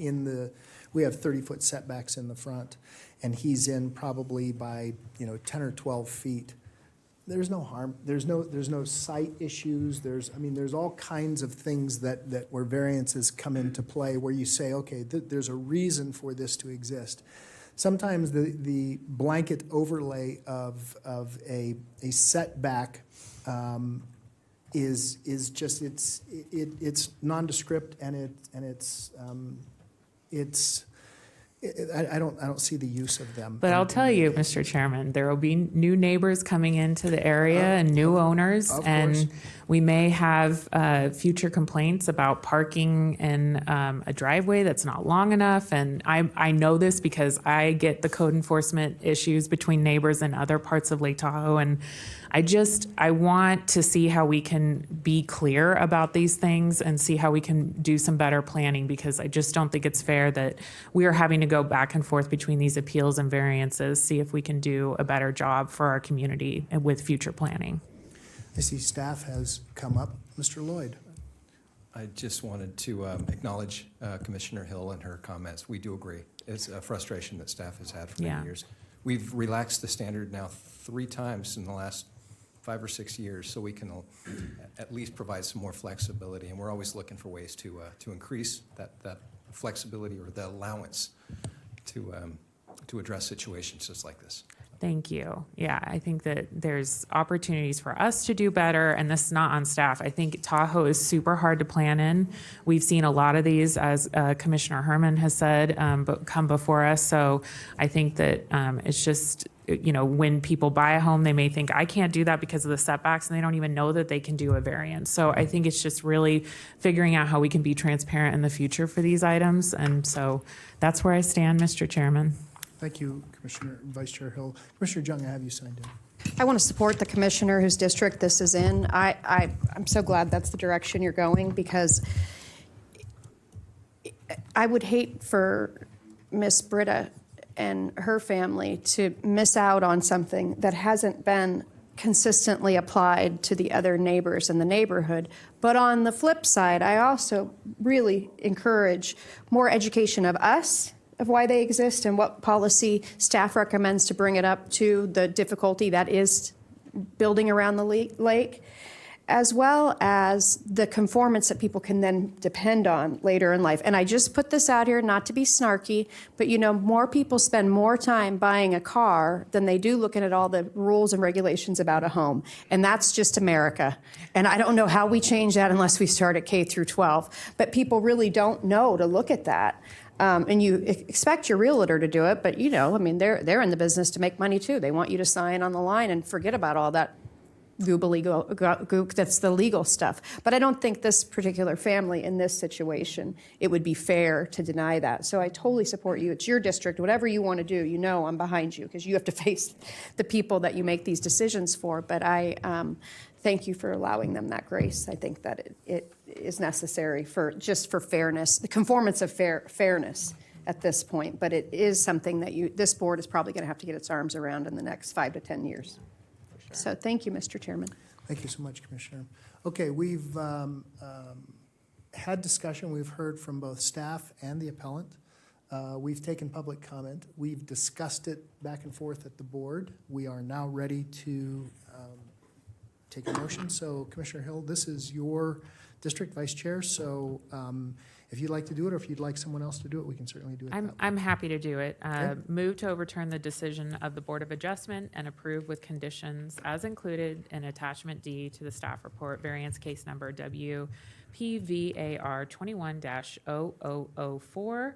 we have 30-foot setbacks in the front, and he's in probably by 10 or 12 feet. There's no harm. There's no site issues. There's all kinds of things that where variances come into play where you say, okay, there's a reason for this to exist. Sometimes the blanket overlay of a setback is just it's nondescript and I don't see the use of them. But I'll tell you, Mr. Chairman, there will be new neighbors coming into the area and new owners, and we may have future complaints about parking in a driveway that's not long enough. And I know this because I get the code enforcement issues between neighbors in other parts of Lake Tahoe, and I want to see how we can be clear about these things and see how we can do some better planning, because I just don't think it's fair that we are having to go back and forth between these appeals and variances, see if we can do a better job for our community and with future planning. I see staff has come up. Mr. Lloyd. I just wanted to acknowledge Commissioner Hill and her comments. We do agree. It's a frustration that staff has had for many Yeah. years. We've relaxed the standard now 3 times in the last 5 or 6 years, so we can at least provide some more flexibility. And we're always looking for ways to increase that flexibility or the allowance to address situations just like this. Thank you. Yeah, I think that there's opportunities for us to do better, and this is not on staff. I think Tahoe is super hard to plan in. We've seen a lot of these, as Commissioner Herman has said, but come before us. So I think that it's just, when people buy a home, they may think, I can't do that because of the setbacks, and they don't even know that they can do a variance. So I think it's just really figuring out how we can be transparent in the future for these items. And so that's where I stand, Mr. Chairman. Thank you, Commissioner, Vice Chair Hill. Commissioner Jung, I have you signed in. I want to support the commissioner whose district this is in. I'm so glad that's the direction you're going, because I would hate for Miss Britta and her family to miss out on something that hasn't been consistently applied to the other neighbors in the neighborhood. But on the flip side, I also really encourage more education of us, of why they exist and what policy staff recommends to bring it up to the difficulty that is building around the lake, as well as the conformance that people can then depend on later in life. And I just put this out here, not to be snarky, but more people spend more time buying a car than they do looking at all the rules and regulations about a home. And that's just America. And I don't know how we change that unless we start at K through 12. But people really don't know to look at that. And you expect your realtor to do it, but they're in the business to make money too. They want you to sign on the line and forget about all that gook that's the legal stuff. But I don't think this particular family in this situation, it would be fair to deny that. So I totally support you. It's your district. Whatever you want to do, I'm behind you, because you have to face the people that you make these decisions for. But I thank you for allowing them that grace. I think that it is necessary for fairness, the conformance of fairness at this point. But it is something that this board is probably going to have to get its arms around in the next 5 to 10 years. So thank you, Mr. Chairman. Thank you so much, Commissioner. Okay, we've had discussion. We've heard from both staff and the appellant. We've taken public comment. We've discussed it back and forth at the board. We are now ready to take a motion. So Commissioner Hill, this is your district, Vice Chair. So if you'd like to do it, or if you'd like someone else to do it, we can certainly do it. I'm happy to do it. Okay. Move to overturn the decision of the Board of Adjustment and approve with conditions as included in Attachment D to the staff report, variance case number WPVAR 21-0004,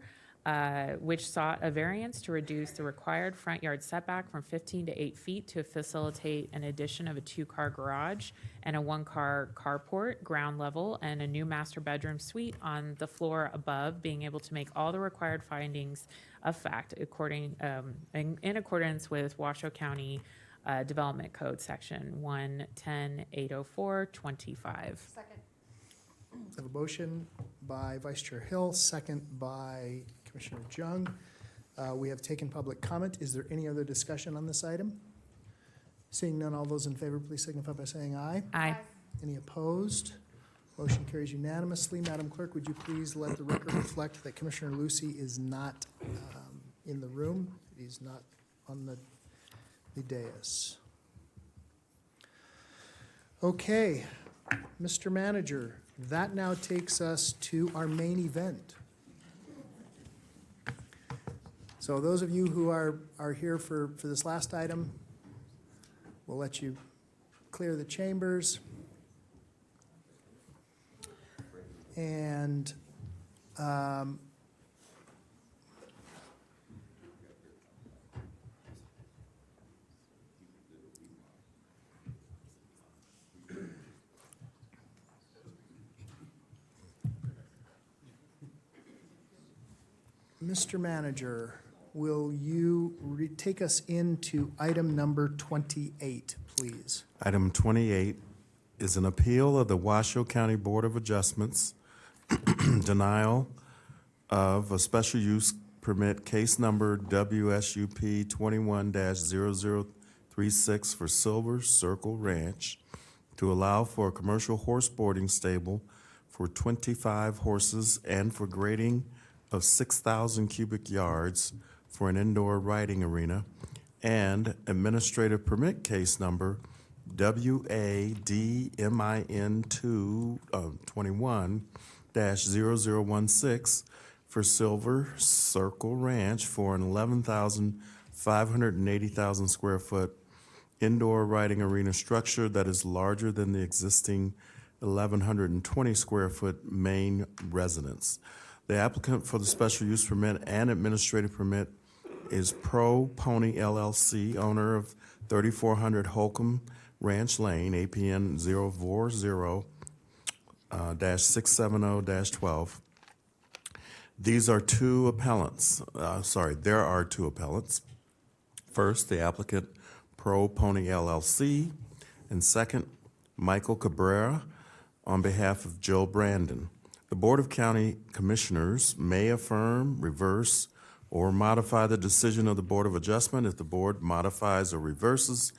which sought a variance to reduce the required front yard setback from 15 to 8 feet to facilitate an addition of a 2-car garage and a 1-car carport, ground level, and a new master bedroom suite on the floor above, being able to make all the required findings of fact in accordance with Washoe County Development Code Section 110-804-25. I have a motion by Vice Chair Hill, second by Commissioner Jung. We have taken public comment. Is there any other discussion on this item? Seeing none, all those in favor, please signify by saying aye. Aye. Any opposed? Motion carries unanimously. Madam Clerk, would you please let the record reflect that Commissioner Lucy is not in the room? He's not on the dais. Okay, Mr. Manager, that now takes us to our main event. So those of you who are here for this last item, we'll let you clear the chambers. And Mr. Manager, will you take us into item number 28, please? Item 28 is an appeal of the Washoe County Board of Adjustments denial of a special use permit case number WSUP 21-0036 for Silver Circle Ranch to allow for a commercial horse boarding stable for 25 horses and for grading of 6,000 cubic yards for an indoor riding arena, and administrative permit case number WADMIN 21-0016 for Silver Circle Ranch for an 11,580,000 square foot indoor riding arena structure that is larger than the existing 1,120 square foot main residence. The applicant for the special use permit and administrative permit is Pro Pony LLC, owner of 3400 Holcomb Ranch Lane, APN 040-670-12. These are two appellants. There are two appellants. First, the applicant, Pro Pony LLC, and second, Michael Cabrera, on behalf of Jill Brandon. The Board of County Commissioners may affirm, reverse, or modify the decision of the Board of Adjustment. If the board modifies or reverses,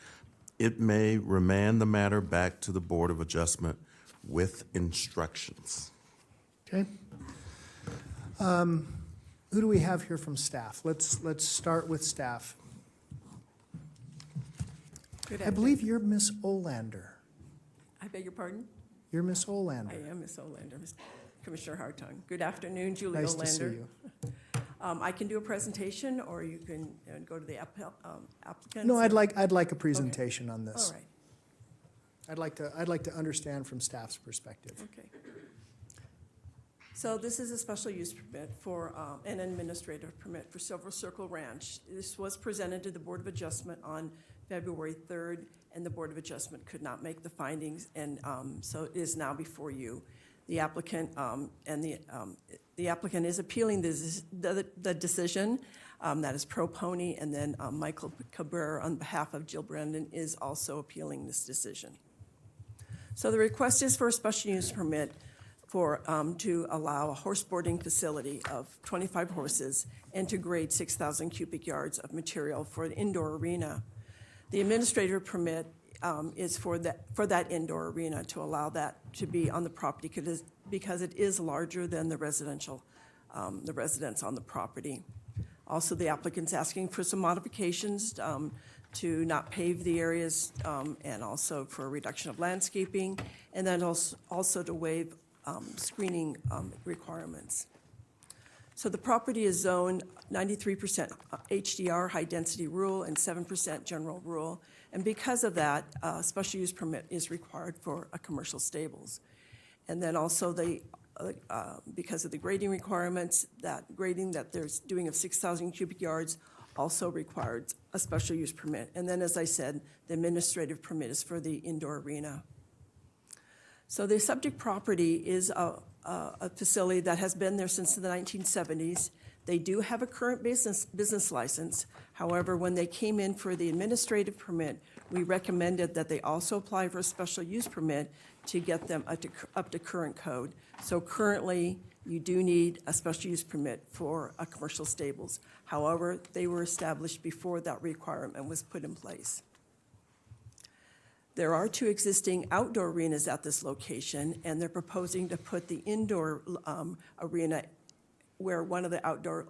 it may remand the matter back to the Board of Adjustment with instructions. Okay. Who do we have here from staff? Let's start with staff. I believe you're Miss Olander. I beg your pardon? You're Miss Olander. I am Miss Olander, Commissioner Hartung. Good afternoon, Julie Nice Olander. to see you. I can do a presentation, or you can go to the applicants. No, I'd like a presentation on this. All right, I'd like to understand from staff's perspective. okay. So this is a special use permit for an administrative permit for Silver Circle Ranch. This was presented to the Board of Adjustment on February 3rd, and the Board of Adjustment could not make the findings, and so it is now before you. The applicant the applicant is appealing the decision. That is Pro Pony, and then Michael Cabrera, on behalf of Jill Brandon, is also appealing this decision. So the request is for a special use permit for to allow a horse boarding facility of 25 horses and to grade 6,000 cubic yards of material for an indoor arena. The administrative permit is for that indoor arena, to allow that to be on the property because it is larger than the residence on the property. Also, the applicant's asking for some modifications to not pave the areas and also for a reduction of landscaping, and then also to waive screening requirements. So the property is zoned 93% HDR, high-density rural, and 7% general rural. And because of that, a special use permit is required for commercial stables. And then also because of the grading requirements, that grading that they're doing of 6,000 cubic yards also requires a special use permit. And then, as I said, the administrative permit is for the indoor arena. So the subject property is a facility that has been there since the 1970s. They do have a current business license. However, when they came in for the administrative permit, we recommended that they also apply for a special use permit to get them up to current code. So currently, you do need a special use permit for commercial stables. However, they were established before that requirement was put in place. There are two existing outdoor arenas at this location, and they're proposing to put the indoor arena where one of the outdoor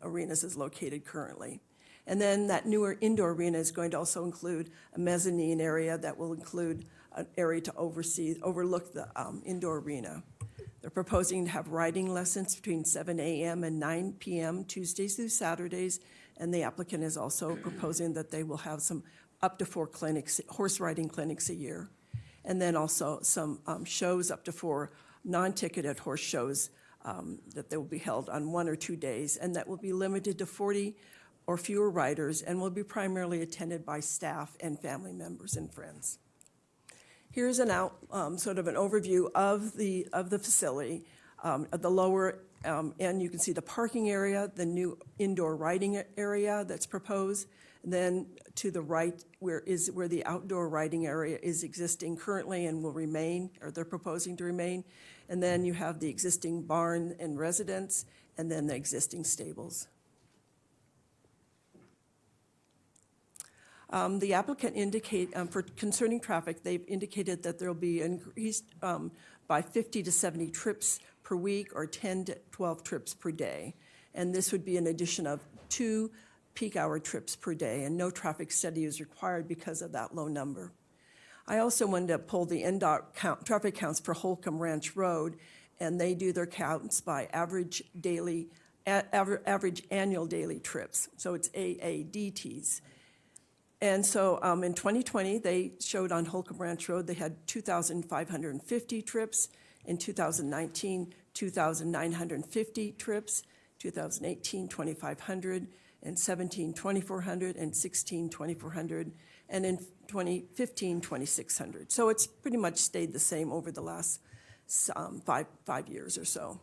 arenas is located currently. And then that newer indoor arena is going to also include a mezzanine area that will include an area to overlook the indoor arena. They're proposing to have riding lessons between 7 a.m. and 9 p.m. Tuesdays through Saturdays, and the applicant is also proposing that they will have some up to 4 clinics, horse riding clinics a year, and then also some shows, up to 4 non-ticketed horse shows that they will be held on 1 or 2 days, and that will be limited to 40 or fewer riders and will be primarily attended by staff and family members and friends. Here's sort of an overview of the facility. At the lower end, you can see the parking area, the new indoor riding area that's proposed. And then to the right, where the outdoor riding area is existing currently and will remain, or they're proposing to remain. And then you have the existing barn and residence, and then the existing stables. The applicant for concerning traffic, they've indicated that there'll be increased by 50 to 70 trips per week or 10 to 12 trips per day. And this would be an addition of 2 peak hour trips per day, and no traffic study is required because of that low number. I also wanted to pull the NDOT traffic counts for Holcomb Ranch Road, and they do their counts by average annual daily trips. So it's AADTs. And so in 2020, they showed on Holcomb Ranch Road, they had 2,550 trips. In 2019, 2,950 trips. 2018, 2,500. And 17, 2,400. And 16, 2,400. And in 2015, 2,600. So it's pretty much stayed the same over the last 5 years or so.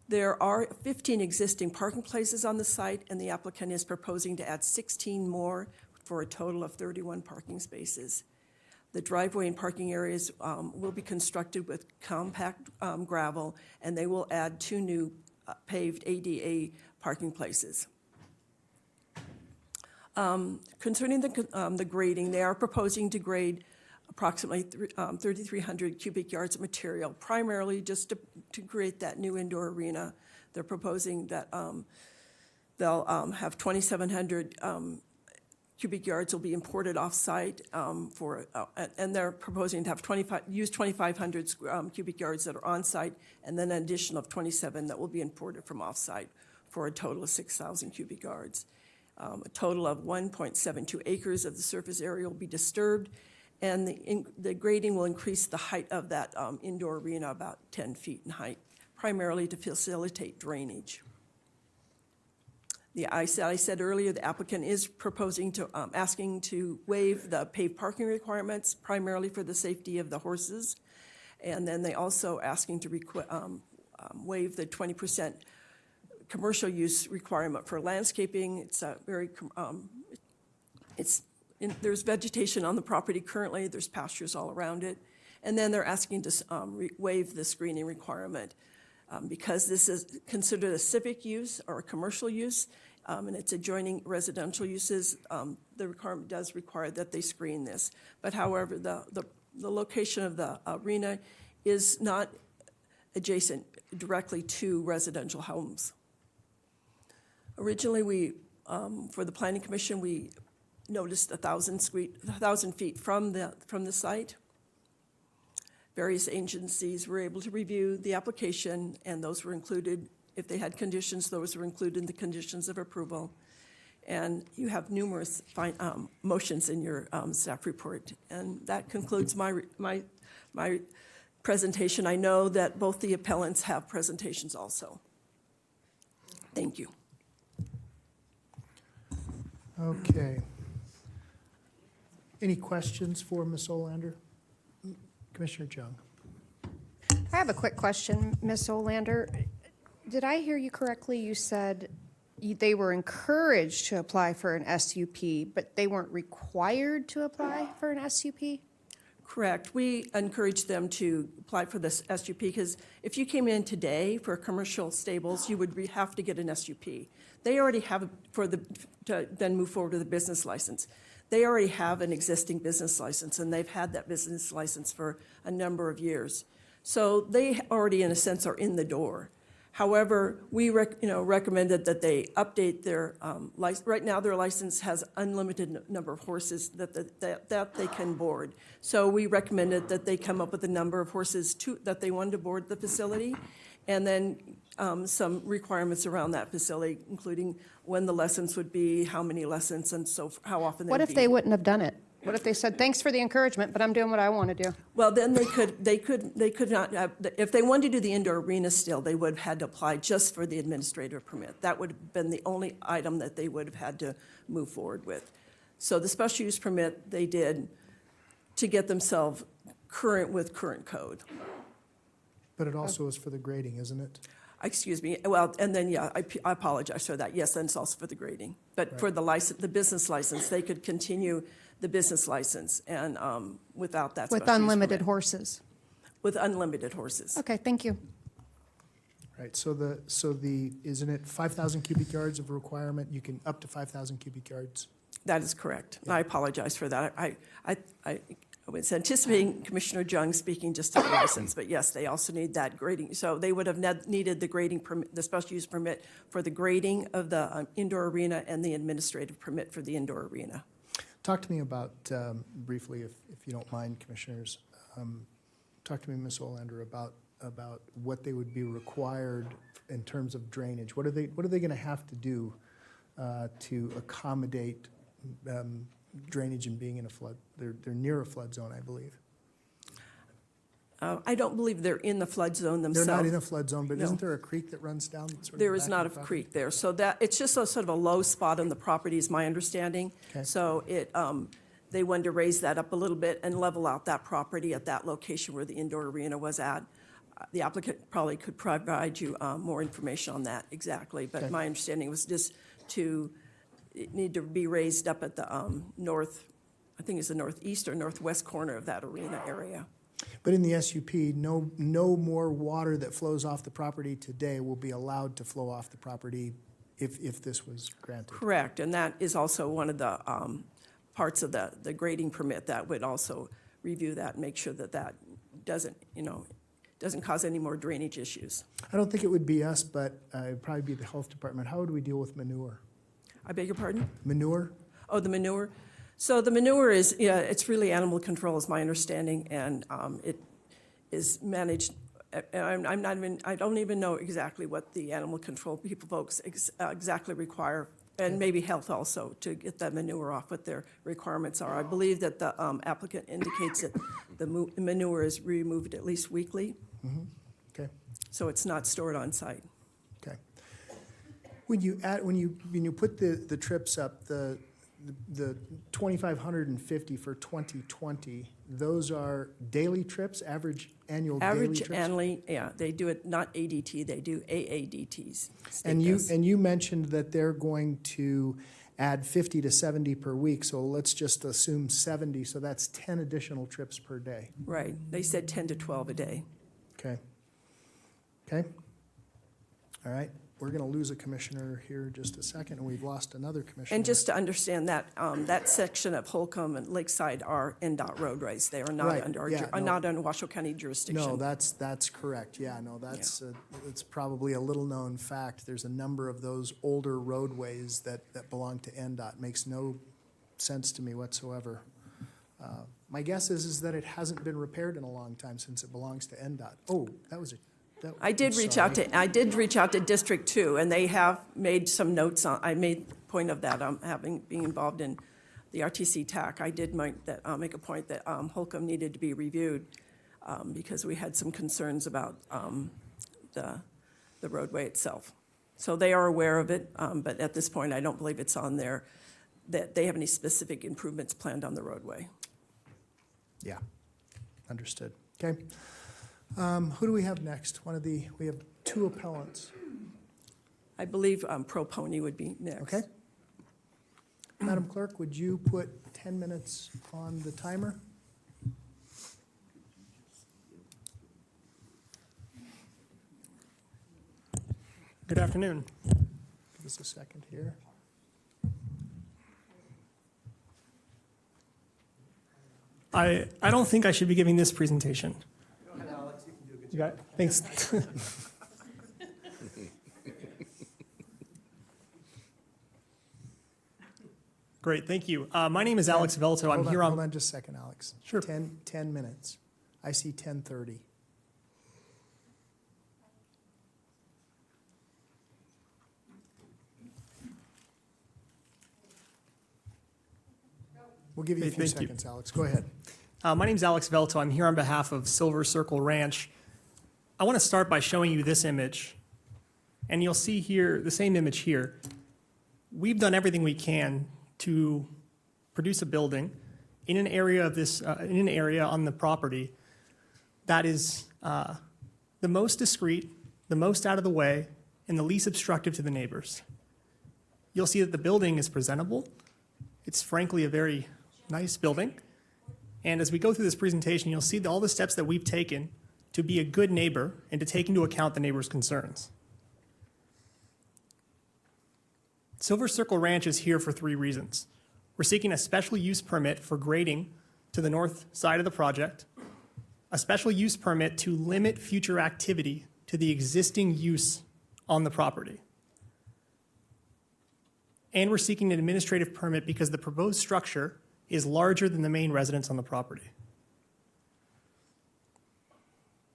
There are 15 existing parking places on the site, and the applicant is proposing to add 16 more for a total of 31 parking spaces. The driveway and parking areas will be constructed with compact gravel, and they will add 2 new paved ADA parking places. Concerning the grading, they are proposing to grade approximately 3,300 cubic yards of material, primarily just to create that new indoor arena. They're proposing that they'll have 2,700 cubic yards will be imported off-site and they're proposing to have 2,500 cubic yards that are on-site, and then an addition of 27 that will be imported from off-site for a total of 6,000 cubic yards. A total of 1.72 acres of the surface area will be disturbed, and the grading will increase the height of that indoor arena about 10 feet in height, primarily to facilitate drainage. I said earlier, the applicant is proposing to, asking to waive the paved parking requirements, primarily for the safety of the horses. And then they also asking to waive the 20% commercial use requirement for landscaping. It's a very, there's vegetation on the property currently, there's pastures all around it. And then they're asking to waive the screening requirement. Because this is considered a civic use or a commercial use, and it's adjoining residential uses, the requirement does require that they screen this. But however, the location of the arena is not adjacent directly to residential homes. Originally, for the Planning Commission, we noticed 1,000 feet from the site. Various agencies were able to review the application, and those were included. If they had conditions, those were included in the conditions of approval. And you have numerous motions in your staff report. And that concludes my presentation. I know that both the appellants have presentations also. Thank you. Okay. Any questions for Ms. Olander? Commissioner Jung. I have a quick question, Ms. Olander. Did I hear you correctly? You said they were encouraged to apply for an SUP, but they weren't required to apply for an SUP? Correct. We encourage them to apply for this SUP because if you came in today for commercial stables, you would have to get an SUP. They already have to then move forward with a business license. They already have an existing business license, and they've had that business license for a number of years. So they already, in a sense, are in the door. However, we recommended that they update their license. Right now, their license has unlimited number of horses that they can board. So we recommended that they come up with a number of horses that they wanted to board the facility, and then some requirements around that facility, including when the lessons would be, how many lessons, and so how often. What if they wouldn't have done it? What if they said, thanks for the encouragement, but I'm doing what I want to do? Well, then they could not have, if they wanted to do the indoor arena still, they would have had to apply just for the administrative permit. That would have been the only item that they would have had to move forward with. So the special use permit they did to get themselves current with current code. But it also is for the grading, isn't it? Excuse me. Well, and then, yeah, I apologize for that. Yes, and it's also for the grading. But Right. for the license, the business license, they could continue the business license and without that. With special use unlimited permit. horses? With unlimited horses. Okay, thank you. Right, so isn't it 5,000 cubic yards of requirement? You can up to 5,000 cubic yards? That is correct. I apologize for that. I was anticipating Commissioner Jung speaking just to the license, but yes, they also need that grading. So they would have needed the grading permit, the special use permit for the grading of the indoor arena and the administrative permit for the indoor arena. Talk to me about, briefly, if you don't mind, Commissioners, talk to me, Ms. Olander, about what they would be required in terms of drainage. What are they going to have to do to accommodate drainage and being in a flood? They're near a flood zone, I believe. I don't believe they're in the flood zone themselves. They're not in a flood zone, but No. isn't there a creek that runs down? Sort of There the is back not a of the property? creek there, so that, it's just a sort of a low spot on the property is my understanding. Okay. So they wanted to raise that up a little bit and level out that property at that location where the indoor arena was at. The applicant probably could provide you more information on that exactly, but Okay. my understanding was just it need to be raised up at the north, I think it's the northeast or northwest corner of that arena area. But in the SUP, no more water that flows off the property today will be allowed to flow off the property if this was granted. Correct, and that is also one of the parts of the grading permit that would also review that and make sure that that doesn't cause any more drainage issues. I don't think it would be us, but it'd probably be the health department. How would we deal with manure? I beg your pardon? Manure? Oh, the manure? So the manure is, yeah, it's really animal control is my understanding, and it is managed, I don't even know exactly what the animal control folks exactly require, and maybe health also, to get that manure off, what their requirements are. I believe that the applicant indicates that the manure is removed at least weekly, Okay. so it's not stored on site. Okay. When you put the trips up, the 2,550 for 2020, those are daily trips, average annual daily Average trips? annually, yeah, they do it, not ADT, they do AADTs. And you mentioned that they're going to add 50 to 70 per week, so let's just assume 70, so that's 10 additional trips per day. Right, they said 10 to 12 a day. Okay. Okay. All right. We're going to lose a commissioner here in just a second, and we've lost another commissioner. And just to understand that, that section of Holcomb and Lakeside are NDOT roadways. They are not Right, under, yeah, no. not under Washoe County jurisdiction. No, that's correct. Yeah, no, it's probably a little-known fact. There's a number of those older roadways that belong to NDOT. Makes no sense to me whatsoever. My guess is that it hasn't been repaired in a long time since it belongs to NDOT. Oh, that was a... I did reach out to District 2, and they have made some notes on, I made point of that, being involved in the RTC TAC. I did make a point that Holcomb needed to be reviewed because we had some concerns about the roadway itself. So they are aware of it, but at this point, I don't believe it's on there, that they have any specific improvements planned on the roadway. Yeah, understood. Okay. Who do we have next? We have two appellants. I believe Pro Pony would be next. Okay. Madam Clerk, would you put 10 minutes on the timer? Good afternoon. Give us a second here. I don't think I should be giving this presentation. You got it? Thanks. Great, thank you. My name is Alex Velto. I'm here on... Hold on just a second, Alex. Sure. 10 minutes. I see 10:30. We'll give you a few Thank you. seconds, Alex. Go ahead. My name is Alex Velto. I'm here on behalf of Silver Circle Ranch. I want to start by showing you this image. And you'll see here, the same image here. We've done everything we can to produce a building in an area of this, in an area on the property that is the most discreet, the most out of the way, and the least obstructive to the neighbors. You'll see that the building is presentable. It's frankly a very nice building. And as we go through this presentation, you'll see all the steps that we've taken to be a good neighbor and to take into account the neighbor's concerns. Silver Circle Ranch is here for 3 reasons. We're seeking a special use permit for grading to the north side of the project, a special use permit to limit future activity to the existing use on the property. And we're seeking an administrative permit because the proposed structure is larger than the main residence on the property.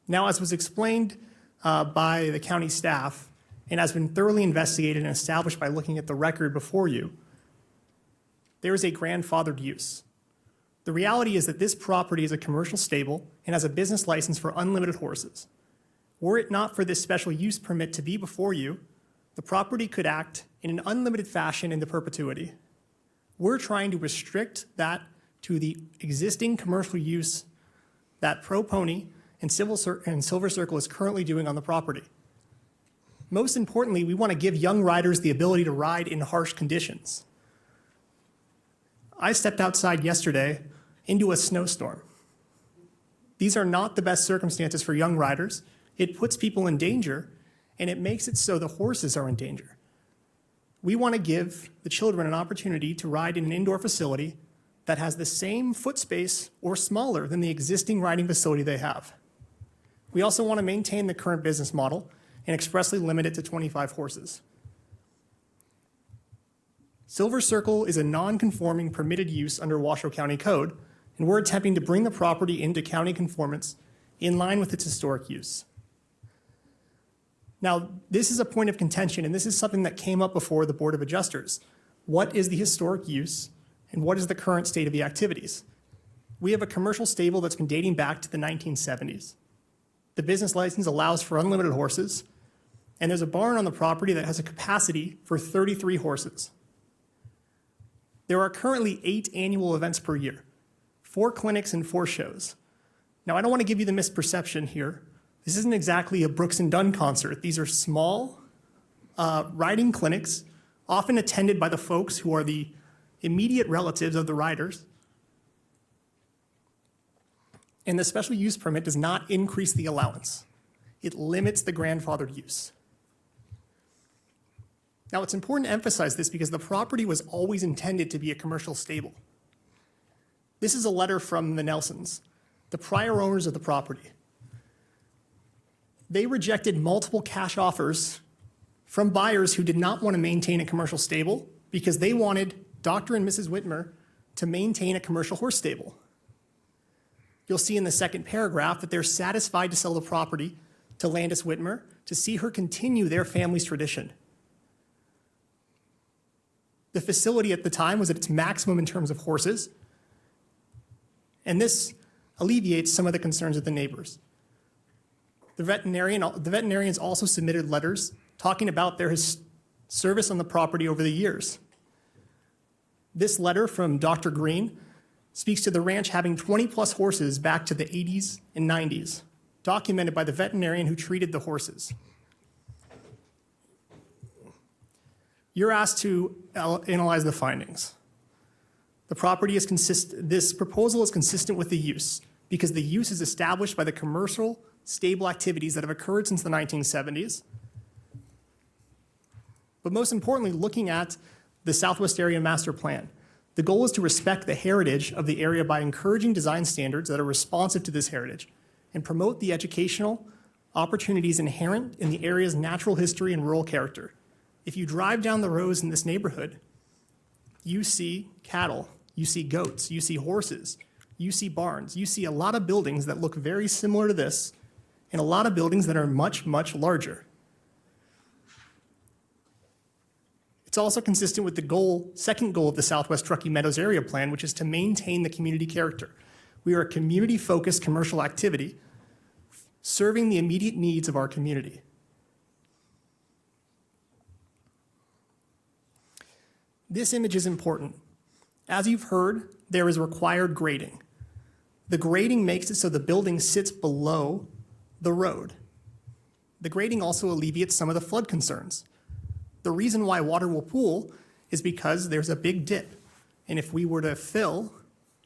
Now, as was explained by the county staff, and has been thoroughly investigated and established by looking at the record before you, there is a grandfathered use. The reality is that this property is a commercial stable and has a business license for unlimited horses. Were it not for this special use permit to be before you, the property could act in an unlimited fashion into perpetuity. We're trying to restrict that to the existing commercial use that Pro Pony and Silver Circle is currently doing on the property. Most importantly, we want to give young riders the ability to ride in harsh conditions. I stepped outside yesterday into a snowstorm. These are not the best circumstances for young riders. It puts people in danger, and it makes it so the horses are in danger. We want to give the children an opportunity to ride in an indoor facility that has the same foot space or smaller than the existing riding facility they have. We also want to maintain the current business model and expressly limit it to 25 horses. Silver Circle is a non-conforming permitted use under Washoe County Code, and we're attempting to bring the property into county conformance in line with its historic use. Now, this is a point of contention, and this is something that came up before the Board of Adjusters. What is the historic use, and what is the current state of the activities? We have a commercial stable that's been dating back to the 1970s. The business license allows for unlimited horses, and there's a barn on the property that has a capacity for 33 horses. There are currently 8 annual events per year, 4 clinics and 4 shows. Now, I don't want to give you the misperception here. This isn't exactly a Brooks and Dunn concert. These are small riding clinics, often attended by the folks who are the immediate relatives of the riders. And the special use permit does not increase the allowance. It limits the grandfathered use. Now, it's important to emphasize this because the property was always intended to be a commercial stable. This is a letter from the Nelsons, the prior owners of the property. They rejected multiple cash offers from buyers who did not want to maintain a commercial stable because they wanted Dr. and Mrs. Whitmer to maintain a commercial horse stable. You'll see in the second paragraph that they're satisfied to sell the property to Landis Whitmer to see her continue their family's tradition. The facility at the time was at its maximum in terms of horses, and this alleviates some of the concerns of the neighbors. The veterinarians also submitted letters talking about their service on the property over the years. This letter from Dr. Green speaks to the ranch having 20-plus horses back to the 80s and 90s, documented by the veterinarian who treated the horses. You're asked to analyze the findings. The property is this proposal is consistent with the use because the use is established by the commercial stable activities that have occurred since the 1970s. But most importantly, looking at the Southwest Area Master Plan, the goal is to respect the heritage of the area by encouraging design standards that are responsive to this heritage and promote the educational opportunities inherent in the area's natural history and rural character. If you drive down the roads in this neighborhood, you see cattle, you see goats, you see horses, you see barns, you see a lot of buildings that look very similar to this, and a lot of buildings that are much, much larger. It's also consistent with the second goal of the Southwest Truckee Meadows Area Plan, which is to maintain the community character. We are a community-focused commercial activity serving the immediate needs of our community. This image is important. As you've heard, there is required grading. The grading makes it so the building sits below the road. The grading also alleviates some of the flood concerns. The reason why water will pool is because there's a big dip. And if we were to fill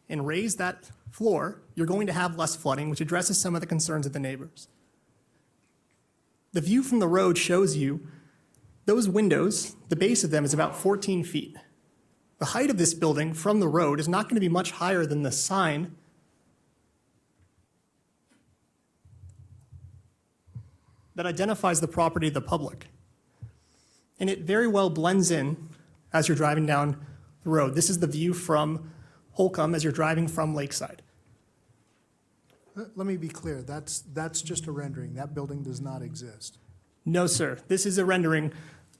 and raise that floor, you're going to have less flooding, which addresses some of the concerns of the neighbors. The view from the road shows you those windows, the base of them is about 14 feet. the height of this building from the road is not going to be much higher than the sign that identifies the property to the public. And it very well blends in as you're driving down the road. This is the view from Holcomb as you're driving from Lakeside. Let me be clear, that's just a rendering. That building does not exist. No, sir. This is a rendering.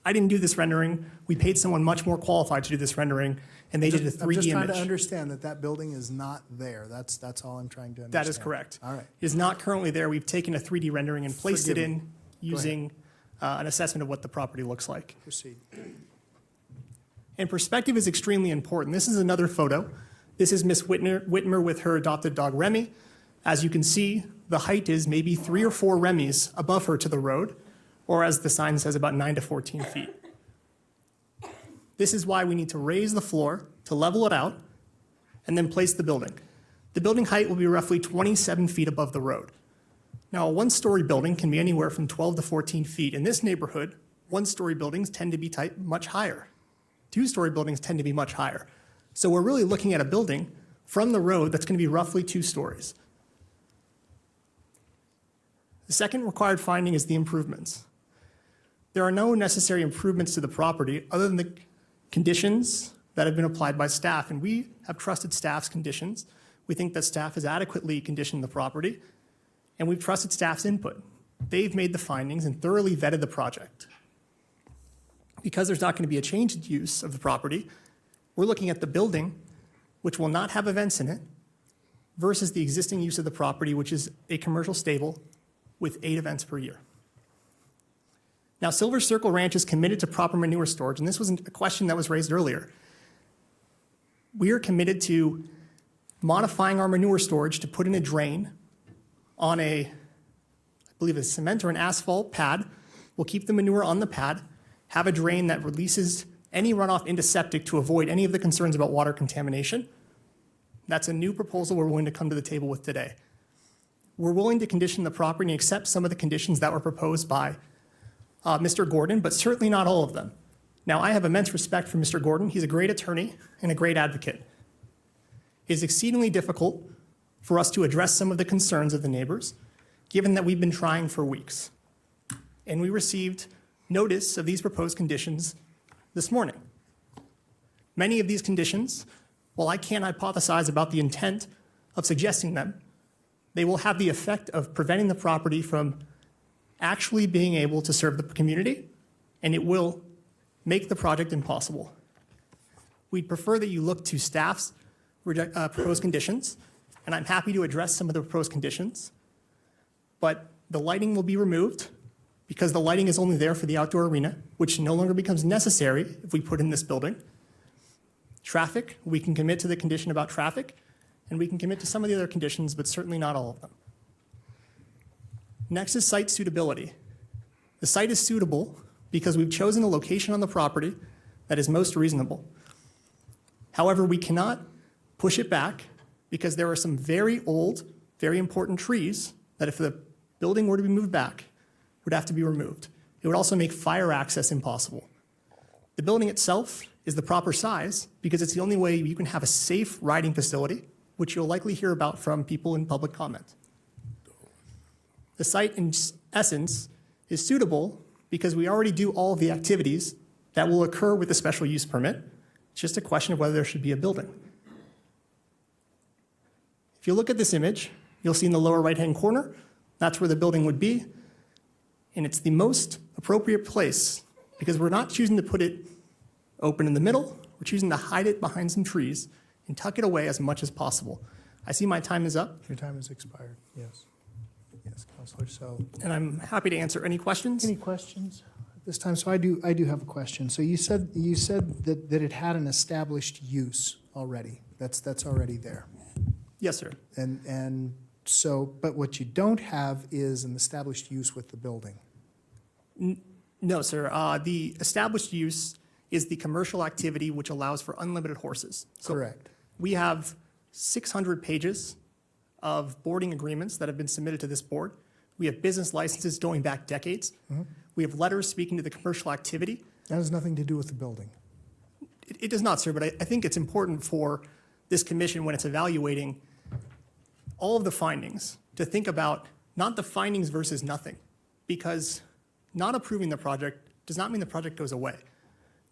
I didn't do this rendering. We paid someone much more qualified to do this rendering, and they did a 3D I'm just trying to image. understand that that building is not there. That's all I'm trying to understand. That is correct. All right. It is not currently there. We've taken a 3D rendering and placed Forgive it me. in using an assessment of what the property looks like. Proceed. And perspective is extremely important. This is another photo. This is Miss Whitmer with her adopted dog Remy. As you can see, the height is maybe 3 or 4 Remys above her to the road, or as the sign says, about 9 to 14 feet. This is why we need to raise the floor to level it out and then place the building. The building height will be roughly 27 feet above the road. Now, a one-story building can be anywhere from 12 to 14 feet. In this neighborhood, one-story buildings tend to be much higher. Two-story buildings tend to be much higher. So we're really looking at a building from the road that's going to be roughly 2 stories. The second required finding is the improvements. There are no necessary improvements to the property other than the conditions that have been applied by staff, and we have trusted staff's conditions. We think that staff has adequately conditioned the property, and we've trusted staff's input. They've made the findings and thoroughly vetted the project. Because there's not going to be a change in use of the property, we're looking at the building, which will not have events in it, versus the existing use of the property, which is a commercial stable with 8 events per year. Now, Silver Circle Ranch is committed to proper manure storage, and this was a question that was raised earlier. We are committed to modifying our manure storage to put in a drain on I believe a cement or an asphalt pad. We'll keep the manure on the pad, have a drain that releases any runoff into septic to avoid any of the concerns about water contamination. That's a new proposal we're willing to come to the table with today. We're willing to condition the property and accept some of the conditions that were proposed by Mr. Gordon, but certainly not all of them. Now, I have immense respect for Mr. Gordon. He's a great attorney and a great advocate. It is exceedingly difficult for us to address some of the concerns of the neighbors, given that we've been trying for weeks. And we received notice of these proposed conditions this morning. Many of these conditions, while I can't hypothesize about the intent of suggesting them, they will have the effect of preventing the property from actually being able to serve the community, and it will make the project impossible. We'd prefer that you look to staff's proposed conditions, and I'm happy to address some of the proposed conditions, but the lighting will be removed because the lighting is only there for the outdoor arena, which no longer becomes necessary if we put in this building. Traffic, we can commit to the condition about traffic, and we can commit to some of the other conditions, but certainly not all of them. Next is site suitability. The site is suitable because we've chosen a location on the property that is most reasonable. However, we cannot push it back because there are some very old, very important trees that if the building were to be moved back, would have to be removed. It would also make fire access impossible. The building itself is the proper size because it's the only way you can have a safe riding facility, which you'll likely hear about from people in public comment. The site, in essence, is suitable because we already do all of the activities that will occur with the special use permit. It's just a question of whether there should be a building. If you look at this image, you'll see in the lower right-hand corner, that's where the building would be. And it's the most appropriate place because we're not choosing to put it open in the middle. We're choosing to hide it behind some trees and tuck it away as much as possible. I see my time is up. Your time has expired, yes. Yes, Counselor, so. And I'm happy to answer any questions. Any questions at this time? So I do have a question. So you said that it had an established use already. That's already there. Yes, sir. And so, but what you don't have is an established use with the building. No, sir. The established use is the commercial activity which allows for unlimited horses. So Correct. we have 600 pages of boarding agreements that have been submitted to this board. We have business licenses going back decades. We have letters speaking to the commercial activity. That has nothing to do with the building. It does not, sir, but I think it's important for this commission, when it's evaluating all of the findings, to think about not the findings versus nothing, because not approving the project does not mean the project goes away.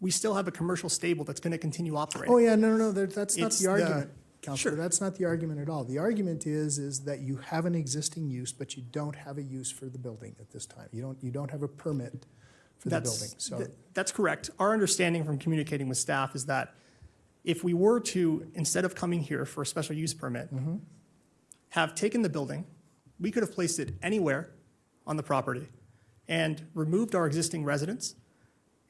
We still have a commercial stable that's going to continue operating. Oh, yeah, no, that's not It's the argument, Counselor. Sure. That's not the argument at all. The argument is that you have an existing use, but you don't have a use for the building at this time. You don't have a permit for the building, so. That's correct. Our understanding from communicating with staff is that if we were to, instead of coming here for a special use permit, Mm-hmm. have taken the building, we could have placed it anywhere on the property and removed our existing residents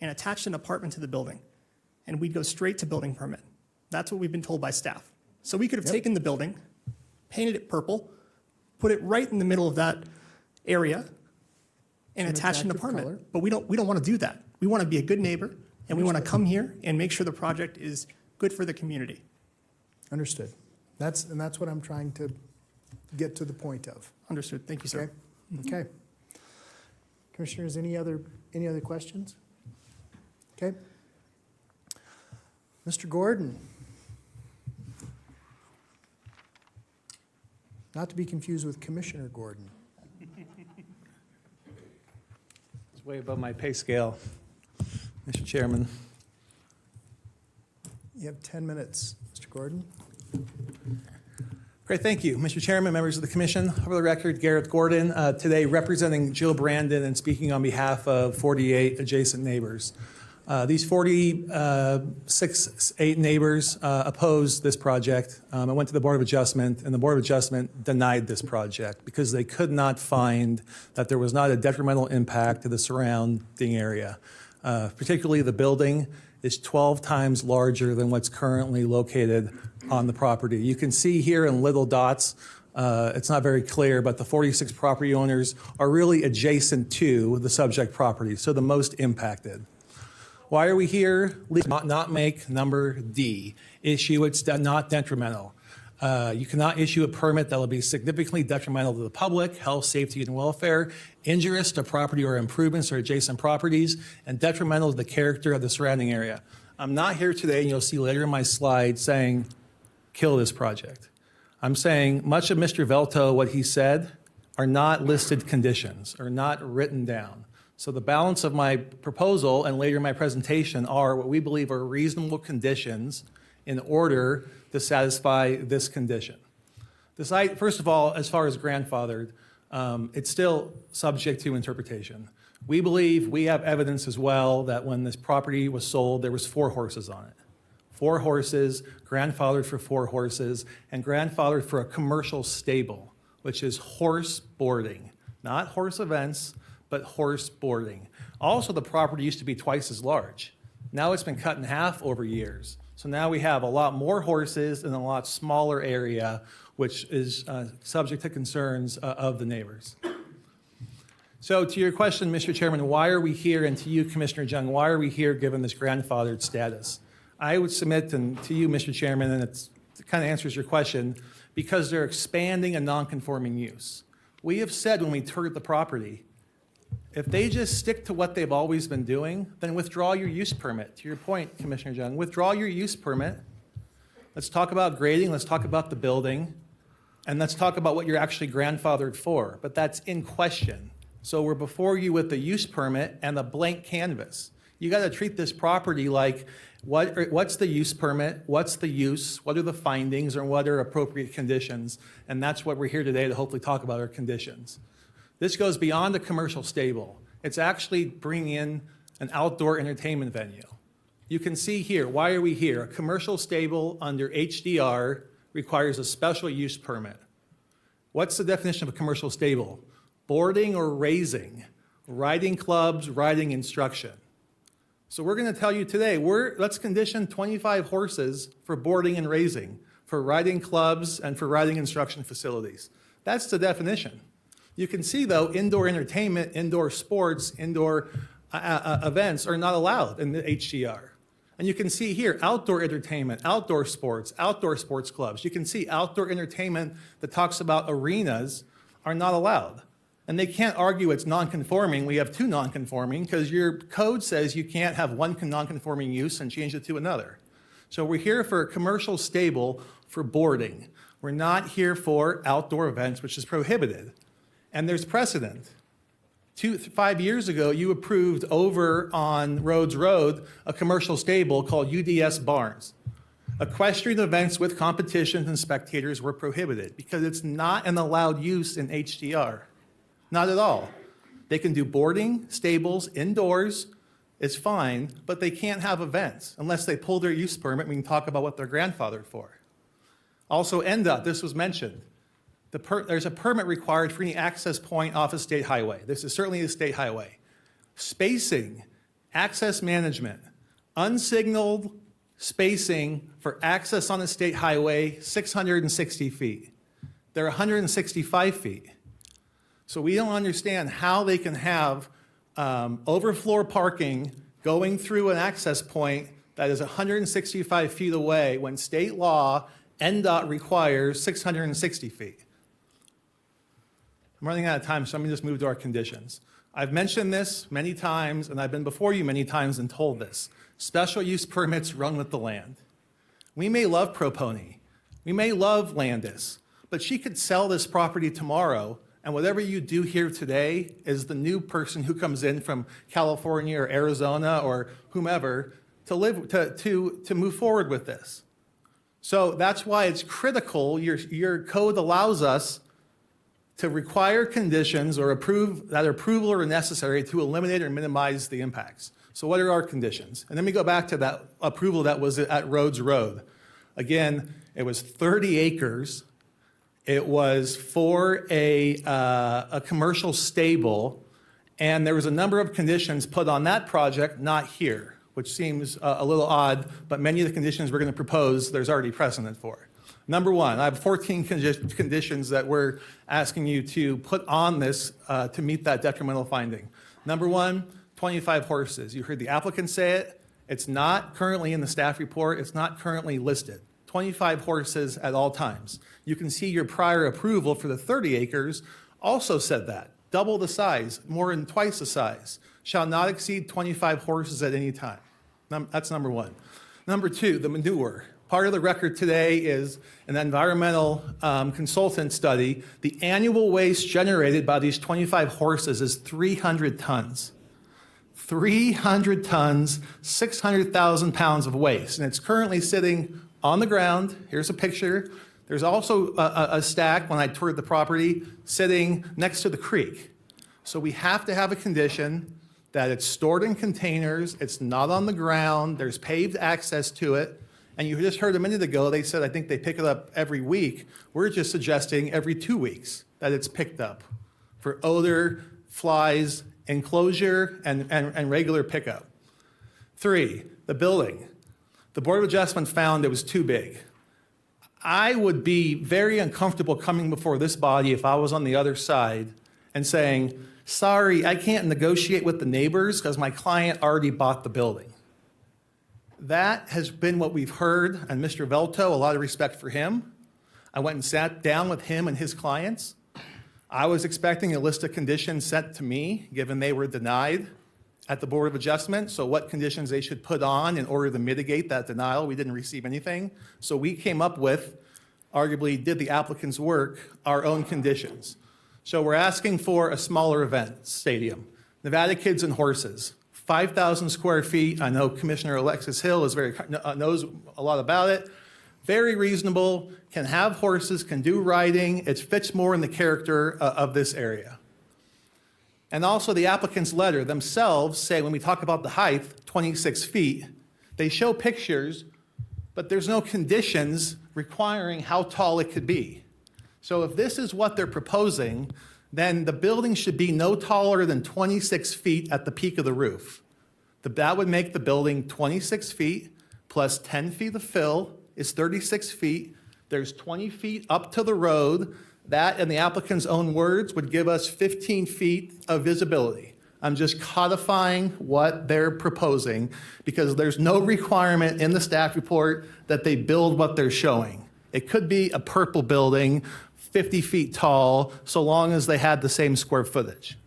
and attached an apartment to the building, and we'd go straight to building permit. That's what we've been told by staff. So we could have taken the building, painted it purple, put it right in the middle of that area, and An attached an attractive apartment. color. But we don't want to do that. We want to be a good neighbor, and we want to come here and make sure the project is good for the community. Understood. That's what I'm trying to get to the point of. Understood. Thank you, sir. Okay? Okay. Commissioners, any other questions? Okay. Mr. Gordon. Not to be confused with Commissioner Gordon. It's way above my pay scale, Mr. Chairman. You have 10 minutes, Mr. Gordon. Great, thank you. Mr. Chairman, members of the commission, for the record, Garrett Gordon, today representing Jill Brandon and speaking on behalf of 48 adjacent neighbors. These 8 neighbors opposed this project. I went to the Board of Adjustment, and the Board of Adjustment denied this project because they could not find that there was not a detrimental impact to the surrounding area. Particularly the building is 12 times larger than what's currently located on the property. You can see here in little dots, it's not very clear, but the 46 property owners are really adjacent to the subject property, so the most impacted. Why are we here? Not make number D. Issue it's not detrimental. You cannot issue a permit that will be significantly detrimental to the public, health, safety, and welfare, injurious to property or improvements or adjacent properties, and detrimental to the character of the surrounding area. I'm not here today, and you'll see later in my slide, saying, kill this project. I'm saying much of Mr. Velto, what he said, are not listed conditions, are not written down. So the balance of my proposal and later in my presentation are what we believe are reasonable conditions in order to satisfy this condition. The site, first of all, as far as grandfathered, it's still subject to interpretation. We believe we have evidence as well that when this property was sold, there was 4 horses on it. 4 horses, grandfathered for 4 horses, and grandfathered for a commercial stable, which is horse boarding, not horse events, but horse boarding. Also, the property used to be twice as large. Now it's been cut in half over years. So now we have a lot more horses in a lot smaller area, which is subject to concerns of the neighbors. So to your question, Mr. Chairman, why are we here? And to you, Commissioner Jung, why are we here given this grandfathered status? I would submit to you, Mr. Chairman, and it kind of answers your question, because they're expanding a non-conforming use. We have said when we toured the property, if they just stick to what they've always been doing, then withdraw your use permit. To your point, Commissioner Jung, withdraw your use permit. Let's talk about grading, let's talk about the building, and let's talk about what you're actually grandfathered for. But that's in question. So we're before you with the use permit and the blank canvas. You got to treat this property like what's the use permit, what's the use, what are the findings, or what are appropriate conditions? And that's what we're here today to hopefully talk about, our conditions. This goes beyond a commercial stable. It's actually bringing in an outdoor entertainment venue. You can see here, why are we here? A commercial stable under HDR requires a special use permit. What's the definition of a commercial stable? Boarding or raising, riding clubs, riding instruction. So we're going to tell you today, let's condition 25 horses for boarding and raising, for riding clubs and for riding instruction facilities. That's the definition. You can see, though, indoor entertainment, indoor sports, indoor events are not allowed in the HDR. And you can see here, outdoor entertainment, outdoor sports clubs. You can see outdoor entertainment that talks about arenas are not allowed. And they can't argue it's non-conforming. We have two non-conforming because your code says you can't have one non-conforming use and change it to another. So we're here for a commercial stable for boarding. We're not here for outdoor events, which is prohibited. And there's precedent. 5 years ago, you approved over on Rhodes Road a commercial stable called UDS Barns. Equestrian events with competitions and spectators were prohibited because it's not an allowed use in HDR. Not at all. They can do boarding, stables, indoors, it's fine, but they can't have events unless they pull their use permit. We can talk about what they're grandfathered for. Also, NDOT, this was mentioned. There's a permit required for any access point off a state highway. This is certainly a state highway. Spacing, access management, unsignaled spacing for access on a state highway, 660 feet. They're 165 feet. So we don't understand how they can have overfloor parking going through an access point that is 165 feet away when state law, NDOT requires 660 feet. I'm running out of time, so let me just move to our conditions. I've mentioned this many times, and I've been before you many times and told this. Special use permits run with the land. We may love Proponi. We may love Landis, but she could sell this property tomorrow, and whatever you do here today is the new person who comes in from California or Arizona or whomever to move forward with this. So that's why it's critical. Your code allows us to require conditions or approve that approval are necessary to eliminate or minimize the impacts. So what are our conditions? And then we go back to that approval that was at Rhodes Road. Again, it was 30 acres. It was for a commercial stable, and there was a number of conditions put on that project, not here, which seems a little odd, but many of the conditions we're going to propose, there's already precedent for. Number one, I have 14 conditions that we're asking you to put on this to meet that detrimental finding. Number one, 25 horses. You heard the applicant say it. It's not currently in the staff report. It's not currently listed. 25 horses at all times. You can see your prior approval for the 30 acres also said that. Double the size, more than twice the size. Shall not exceed 25 horses at any time. That's number one. Number two, the manure. Part of the record today is an environmental consultant study. The annual waste generated by these 25 horses is 300 tons. 300 tons, 600,000 pounds of waste. And it's currently sitting on the ground. Here's a picture. There's also a stack, when I toured the property, sitting next to the creek. So we have to have a condition that it's stored in containers, it's not on the ground, there's paved access to it. And you just heard a minute ago, they said, I think they pick it up every week. We're just suggesting every 2 weeks that it's picked up for odor, flies, enclosure, and regular pickup. 3, the building. The Board of Adjustment found it was too big. I would be very uncomfortable coming before this body if I was on the other side and saying, sorry, I can't negotiate with the neighbors because my client already bought the building. That has been what we've heard, and Mr. Velto, a lot of respect for him. I went and sat down with him and his clients. I was expecting a list of conditions sent to me, given they were denied at the Board of Adjustment, so what conditions they should put on in order to mitigate that denial. We didn't receive anything. So we came up with, arguably did the applicant's work, our own conditions. So we're asking for a smaller event stadium. Nevada Kids and Horses, 5,000 square feet. I know Commissioner Alexis Hill knows a lot about it. Very reasonable, can have horses, can do riding. It fits more in the character of this area. And also the applicant's letter themselves say, when we talk about the height, 26 feet, they show pictures, but there's no conditions requiring how tall it could be. So if this is what they're proposing, then the building should be no taller than 26 feet at the peak of the roof. That would make the building 26 feet plus 10 feet of fill is 36 feet. There's 20 feet up to the road. That, in the applicant's own words, would give us 15 feet of visibility. I'm just codifying what they're proposing because there's no requirement in the staff report that they build what they're showing. It could be a purple building, 50 feet tall, so long as they had the same square footage.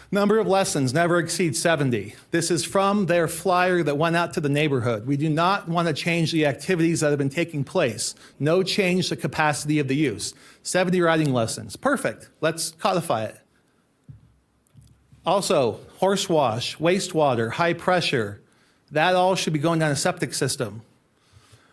Number of lessons never exceeds 70. This is from their flyer that went out to the neighborhood. We do not want to change the activities that have been taking place. No change to capacity of the use. 70 riding lessons. Perfect. Let's codify it. Also, horse wash, wastewater, high pressure. That all should be going down a septic system.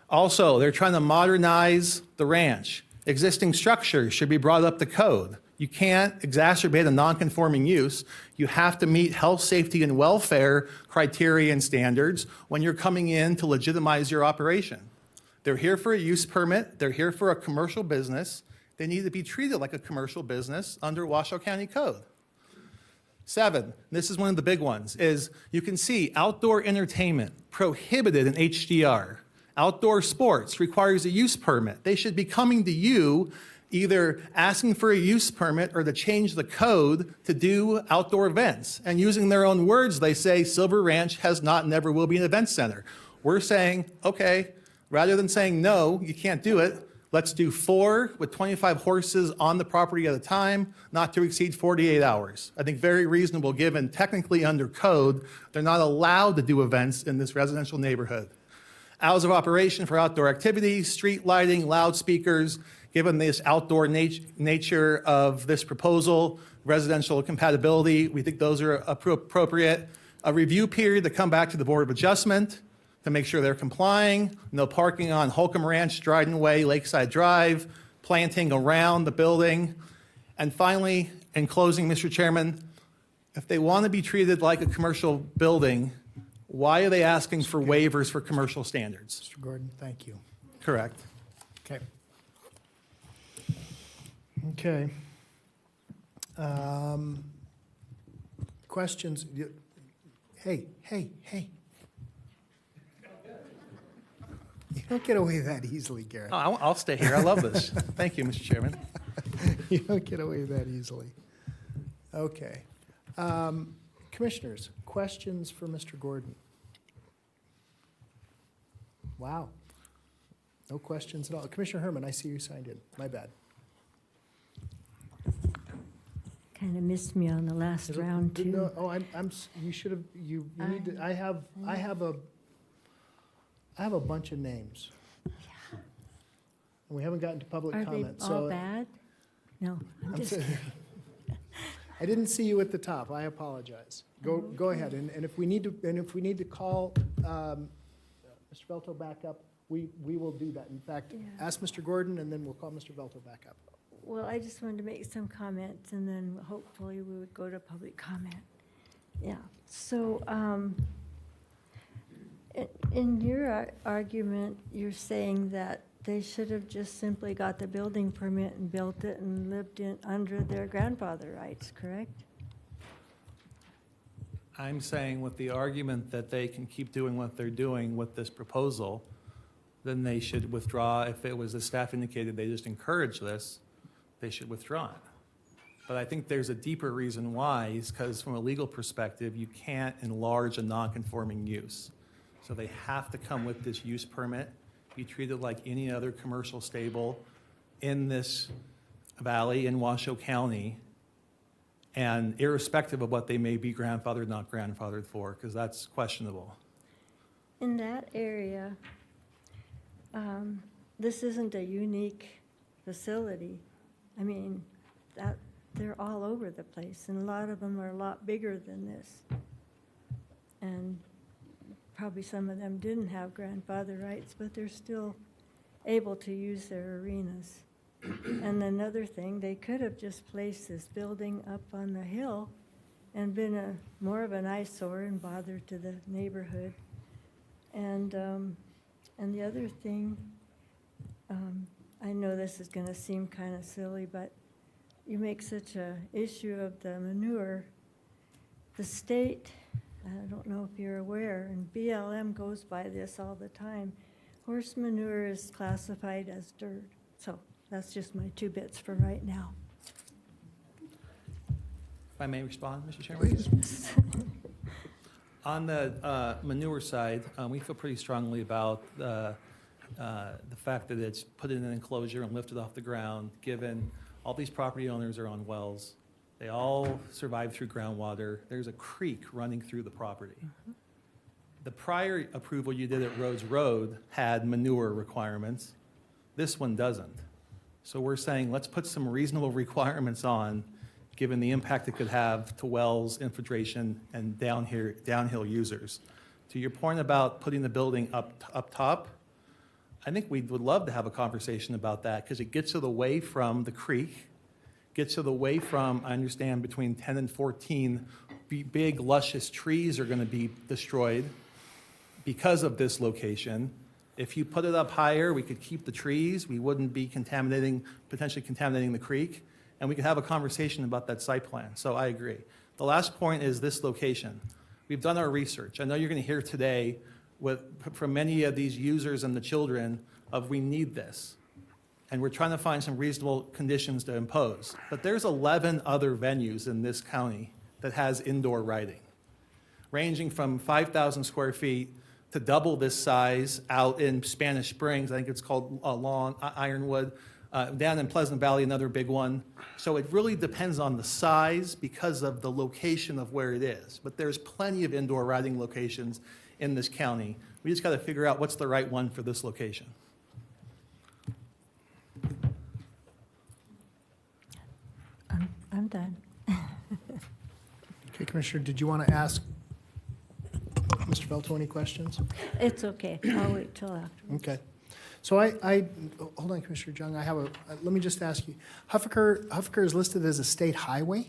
Also, they're trying to modernize the ranch. Existing structures should be brought up to code. You can't exacerbate a non-conforming use. You have to meet health, safety, and welfare criteria and standards when you're coming in to legitimize your operation. They're here for a use permit. They're here for a commercial business. They need to be treated like a commercial business under Washoe County Code. 7, this is one of the big ones, is you can see outdoor entertainment prohibited in HDR. Outdoor sports requires a use permit. They should be coming to you either asking for a use permit or to change the code to do outdoor events. And using their own words, they say Silver Ranch has not and never will be an event center. We're saying, okay, rather than saying no, you can't do it, let's do 4 with 25 horses on the property at a time, not to exceed 48 hours. I think very reasonable given technically under code, they're not allowed to do events in this residential neighborhood. Hours of operation for outdoor activities, street lighting, loudspeakers. Given this outdoor nature of this proposal, residential compatibility, we think those are appropriate. A review period to come back to the Board of Adjustment to make sure they're complying. No parking on Holcomb Ranch, Dryden Way, Lakeside Drive, planting around the building. And finally, in closing, Mr. Chairman, if they want to be treated like a commercial building, why are they asking for waivers for commercial standards? Mr. Gordon, thank you. Correct. Okay. Okay. Questions? Hey. You don't get away that easily, Garrett. Oh, I'll stay here. I love this. Thank you, Mr. Chairman. You don't get away that easily. Okay. Commissioners, questions for Mr. Gordon? Wow. No questions at all. Commissioner Herman, I see you signed in. My bad. Kind of missed me on the last round, too. No, oh, you should have, you need to, I have a bunch of names. And we haven't gotten to public Are comment, they so. all bad? No, I'm just kidding. I didn't see you at the top. I apologize. Go ahead. And if we need to call Mr. Velto back up, we will do that. In fact, ask Mr. Gordon, and then we'll call Mr. Velto back up. Well, I just wanted to make some comments, and then hopefully we would go to public comment. Yeah, so in your argument, you're saying that they should have just simply got the building permit and built it and lived in under their grandfather rights, correct? I'm saying with the argument that they can keep doing what they're doing with this proposal, then they should withdraw. If it was the staff indicated they just encourage this, they should withdraw it. But I think there's a deeper reason why, is because from a legal perspective, you can't enlarge a non-conforming use. So they have to come with this use permit, be treated like any other commercial stable in this valley in Washoe County, and irrespective of what they may be grandfathered, not grandfathered for, because that's questionable. In that area, this isn't a unique facility. I mean, they're all over the place, and a lot of them are a lot bigger than this. And probably some of them didn't have grandfather rights, but they're still able to use their arenas. And another thing, they could have just placed this building up on the hill and been more of an eyesore and bother to the neighborhood. And the other thing, I know this is going to seem kind of silly, but you make such a issue of the manure. The state, I don't know if you're aware, and BLM goes by this all the time. Horse manure is classified as dirt. So that's just my 2 bits for right now. If I may respond, Mr. Chairman? Please. On the manure side, we feel pretty strongly about the fact that it's put in an enclosure and lifted off the ground, given all these property owners are on wells, they all survive through groundwater, there's a creek running through the property. The prior approval you did at Rhodes Road had manure requirements. This one doesn't. So we're saying, let's put some reasonable requirements on, given the impact it could have to wells, infiltration, and downhill users. To your point about putting the building up top, I think we would love to have a conversation about that, because it gets it away from the creek, gets it away from, I understand, between 10 and 14 big luscious trees are going to be destroyed because of this location. If you put it up higher, we could keep the trees, we wouldn't be potentially contaminating the creek, and we could have a conversation about that site plan. So I agree. The last point is this location. We've done our research. I know you're going to hear today from many of these users and the children of, we need this. And we're trying to find some reasonable conditions to impose. But there's 11 other venues in this county that has indoor riding, ranging from 5,000 square feet to double this size out in Spanish Springs. I think it's called Ironwood. Down in Pleasant Valley, another big one. So it really depends on the size because of the location of where it is. But there's plenty of indoor riding locations in this county. We just got to figure out what's the right one for this location. I'm done. Okay, Commissioner, did you want to ask Mr. Velto any questions? It's okay. I'll wait till after. Okay. So hold on, Commissioner Jung, let me just ask you, Huffaker is listed as a state highway?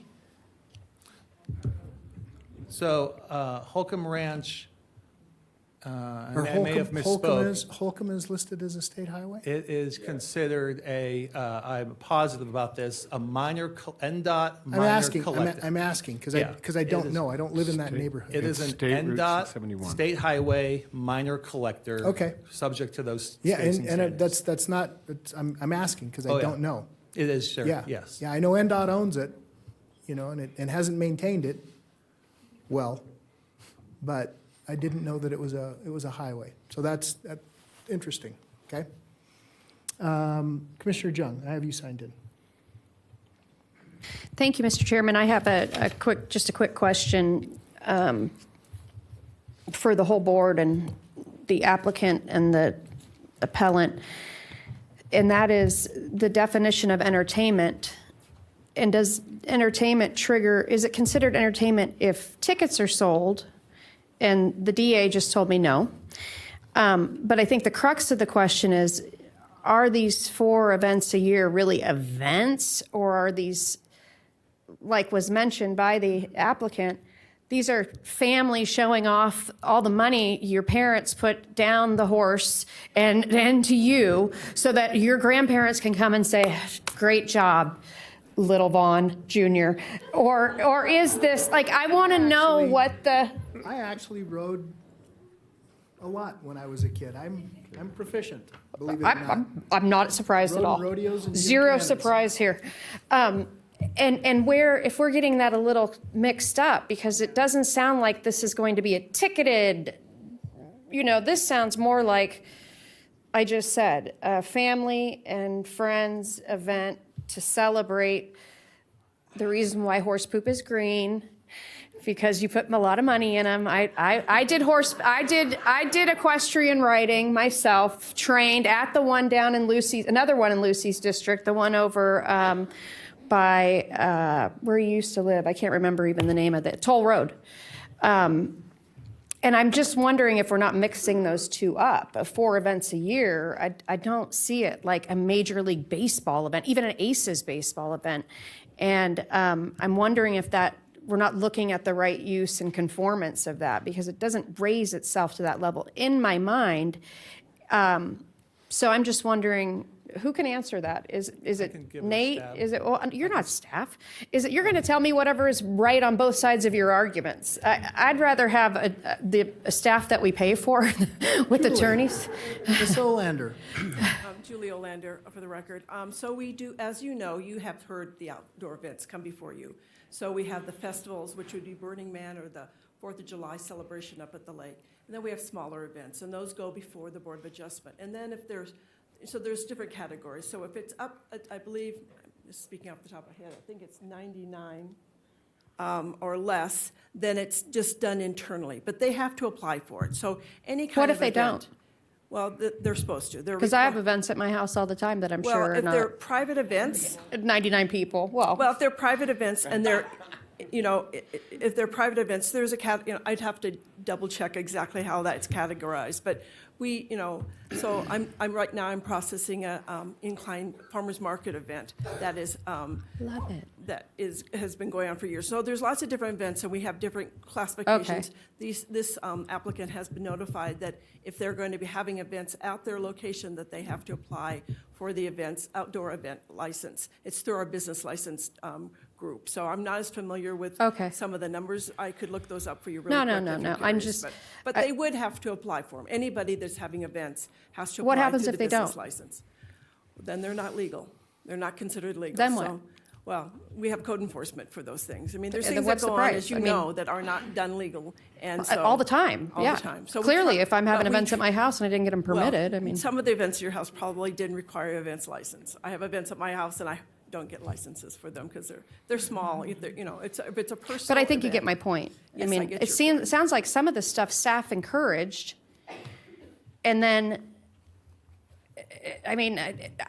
So Holcomb Ranch, Or I may have misspoke. Holcomb is listed as a state highway? It is considered I'm positive about this, a NDOT minor collector. I'm asking, because Yeah, I it don't is know. I don't live in that neighborhood. It is an State Route NDOT 71. state highway minor collector. Okay. Subject to those. Yeah, spacing and standards. that's not, I'm asking, because Oh, I yeah. don't know. It is, sir, Yeah. yes. Yeah, I know NDOT owns it, and hasn't maintained it well, but I didn't know that it was a highway. So that's interesting, okay? Commissioner Jung, I have you signed in. Thank you, Mr. Chairman. I have a quick question for the whole board and the applicant and the appellant, and that is the definition of entertainment. And does entertainment is it considered entertainment if tickets are sold? And the DA just told me no. But I think the crux of the question is, are these 4 events a year really events, or are these, like was mentioned by the applicant, these are families showing off all the money your parents put down the horse and to you, so that your grandparents can come and say, great job, little Vaughn Jr. Or is this, like, I want to know what the... I actually rode a lot when I was a kid. I'm proficient, believe it or not. I'm not surprised at Rode in all. rodeos and Zero gymkhananas. surprise here. And if we're getting that a little mixed up, because it doesn't sound like this is going to be a ticketed, this sounds more like, I just said, a family and friends event to celebrate the reason why horse poop is green, because you put a lot of money in them. I did equestrian riding myself, trained at the one down in another one in Lucy's district, the one over by where you used to live. I can't remember even the name of it. Toll Road. And I'm just wondering if we're not mixing those two up. 4 events a year, I don't see it like a Major League Baseball event, even an Aces baseball event. And I'm wondering if we're not looking at the right use and conformance of that, because it doesn't raise itself to that level in my mind. So I'm just wondering, who can answer that? Is it give it a Nate? stab. Is it? Well, you're not staff. Is it? You're going to tell me whatever is right on both sides of your arguments. I'd rather have a staff that we pay for with attorneys. Ms. Olander. Julie Olander, for the record. So we do, as you know, you have heard the outdoor events come before you. So we have the festivals, which would be Burning Man or the 4th of July celebration up at the lake. And then we have smaller events, and those go before the Board of Adjustment. And then if there's different categories. So if it's up, I believe, I'm just speaking off the top of my head, I think it's 99 or less, then it's just done internally. But they have to apply for it. So any kind What of if they event- don't? Well, they're supposed to. Because I have events at my house all the time that I'm Well, sure are if they're not private events, 99 people. Well, if they're private events and they're, if they're private events, there's I'd have to double check exactly how that's categorized. But we, so I'm processing a incline farmers market event that is love it. that has been going on for years. So there's lots of different events, and we have different classifications. This applicant has been notified that if they're going to be having events at their location, that they have to apply for the outdoor event license. It's through our business license group. So I'm not as familiar with some of the numbers. I could look those up for you really quick. No. I'm just. But they would have to apply for them. Anybody that's having events has to What apply happens to if the they business don't? license. Then they're not legal. They're not considered legal. Then what? So, well, we have code enforcement for those things. I mean, there's And things then that what's the go on, price? as you I mean- know, that are not done legal, and so All the time, all yeah. the time. So we Clearly, try- if I'm having but we events at my house and I didn't get them permitted, I mean. some of the events at your house probably didn't require an events license. I have events at my house, and I don't get licenses for them because they're small. If they're, if it's a personal. But I think you get event- my point. Yes, I mean, get it sounds like some of the stuff staff encouraged, and then, I mean,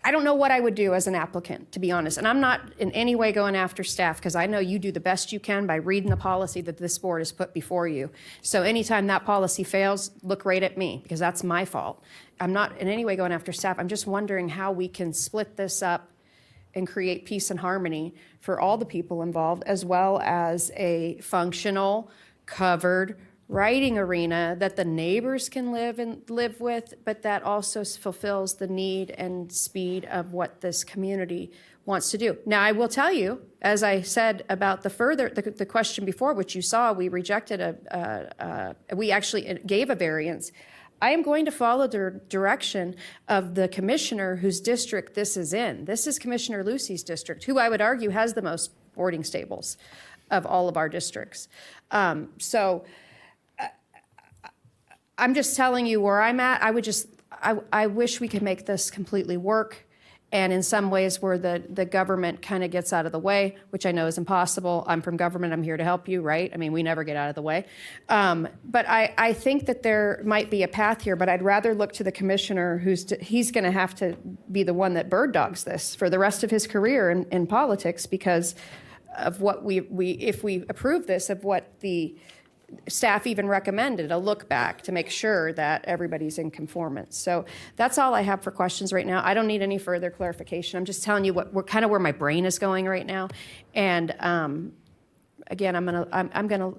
I don't know what I would do as an applicant, to be honest. And I'm not in any way going after staff, because I know you do the best you can by reading the policy that this board has put before you. So anytime that policy fails, look right at me, because that's my fault. I'm not in any way going after staff. I'm just wondering how we can split this up and create peace and harmony for all the people involved, as well as a functional, covered riding arena that the neighbors can live with, but that also fulfills the need and speed of what this community wants to do. Now, I will tell you, as I said about the question before, which you saw, we rejected we actually gave a variance. I am going to follow the direction of the commissioner whose district this is in. This is Commissioner Lucy's district, who I would argue has the most boarding stables of all of our districts. So I'm just telling you where I'm at. I wish we could make this completely work. And in some ways where the government kind of gets out of the way, which I know is impossible. I'm from government, I'm here to help you, right? I mean, we never get out of the way. But I think that there might be a path here, but I'd rather look to the commissioner he's gonna have to be the one that bird dogs this for the rest of his career in politics, because of what if we approve this, of what the staff even recommended, a look back to make sure that everybody's in conformance. So that's all I have for questions right now. I don't need any further clarification. I'm just telling you where my brain is going right now. And again, I'm gonna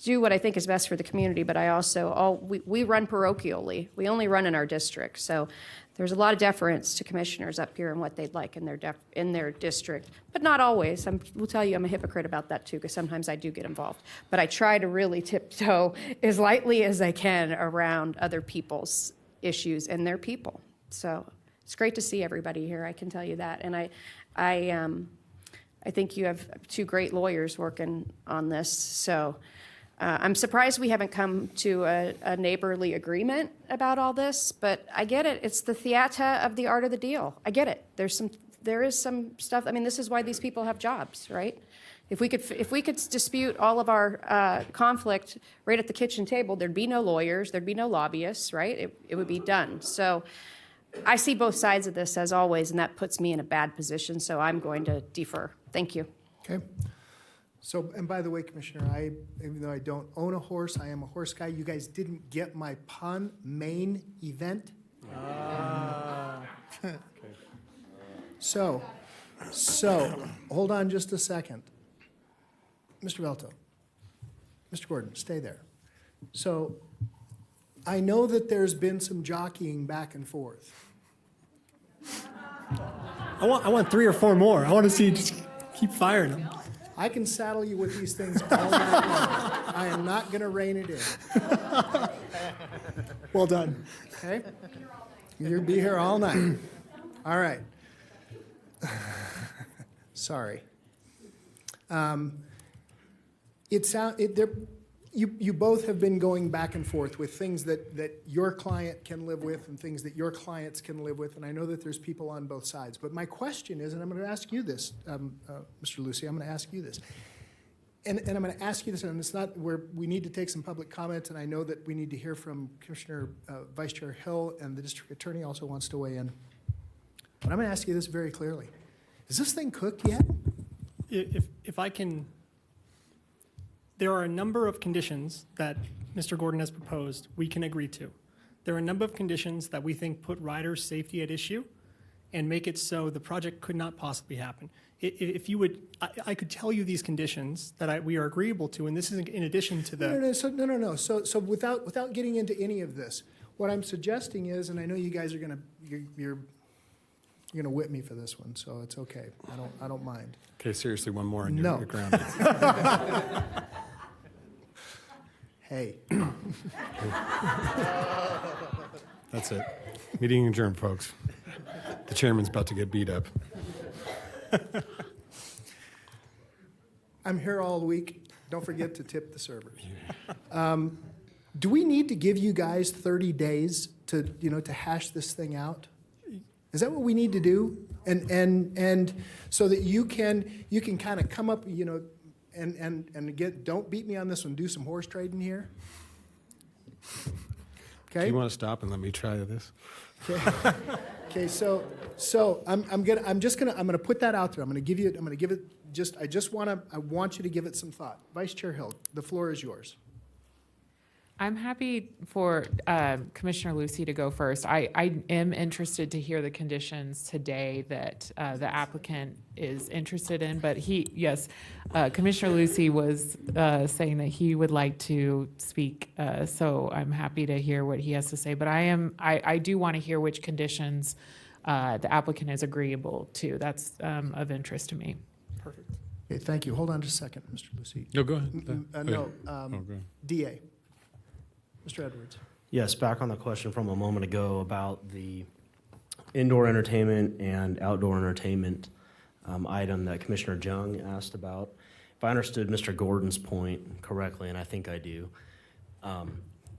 do what I think is best for the community, but I also, we run parochially. We only run in our district. So there's a lot of deference to commissioners up here and what they'd like in their district, but not always. Will tell you I'm a hypocrite about that too, because sometimes I do get involved. But I try to really tiptoe as lightly as I can around other people's issues and their people. So it's great to see everybody here, I can tell you that. And I think you have two great lawyers working on this. So I'm surprised we haven't come to a neighborly agreement about all this, but I get it. It's the theater of the art of the deal. I get it. There is some stuff. I mean, this is why these people have jobs, right? If we could dispute all of our conflict right at the kitchen table, there'd be no lawyers, there'd be no lobbyists, right? It would be done. So I see both sides of this as always, and that puts me in a bad position. So I'm going to defer. Thank you. Okay. So, and by the way, Commissioner, even though I don't own a horse, I am a horse guy. You guys didn't get my pun, main event. So, hold on just a second. Mr. Velto, Mr. Gordon, stay there. So, I know that there's been some jockeying back and forth. I want 3 or 4 more. I want to see, just keep firing them. I can saddle you with these things all night long. I am not going to rein it in. Well done. Okay? You'll be here all night. All right. Sorry. You both have been going back and forth with things that your client can live with and things that your clients can live with, and I know that there's people on both sides. But my question is, and I'm going to ask you this, Mr. Lucy, I'm going to ask you this. And I'm going to ask you this, and it's not where we need to take some public comment, and I know that we need to hear from Commissioner Vice Chair Hill, and the district attorney also wants to weigh in. But I'm going to ask you this very clearly. Is this thing cooked yet? If I can, there are a number of conditions that Mr. Gordon has proposed we can agree to. There are a number of conditions that we think put riders' safety at issue and make it so the project could not possibly happen. If you would, I could tell you these conditions that we are agreeable to, and this is in addition to the. No. So without getting into any of this, what I'm suggesting is, and I know you guys are you're gonna whip me for this one, so it's okay. I don't mind. Okay, seriously, one more and No. you're grounded. Hey. That's it. Meeting adjourned, folks. The chairman's about to get beat up. I'm here all week. Don't forget to tip the servers. Do we need to give you guys 30 days to hash this thing out? Is that what we need to do? And so that you can kind of come up, and again, don't beat me on this one. Do some horse trading here. Do Okay. you want to stop and let me try this? Okay. So I'm gonna put that out there. I want you to give it some thought. Vice Chair Hill, the floor is yours. I'm happy for Commissioner Lucy to go first. I am interested to hear the conditions today that the applicant is interested in, but Commissioner Lucy was saying that he would like to speak, so I'm happy to hear what he has to say. But I do want to hear which conditions the applicant is agreeable to. That's of interest to me. Perfect. Okay, thank you. Hold on just a second, Mr. Lucy. No, go ahead. No, go ahead. DA. Mr. Edwards. Yes, back on the question from a moment ago about the indoor entertainment and outdoor entertainment item that Commissioner Jung asked about. If I understood Mr. Gordon's point correctly, and I think I do,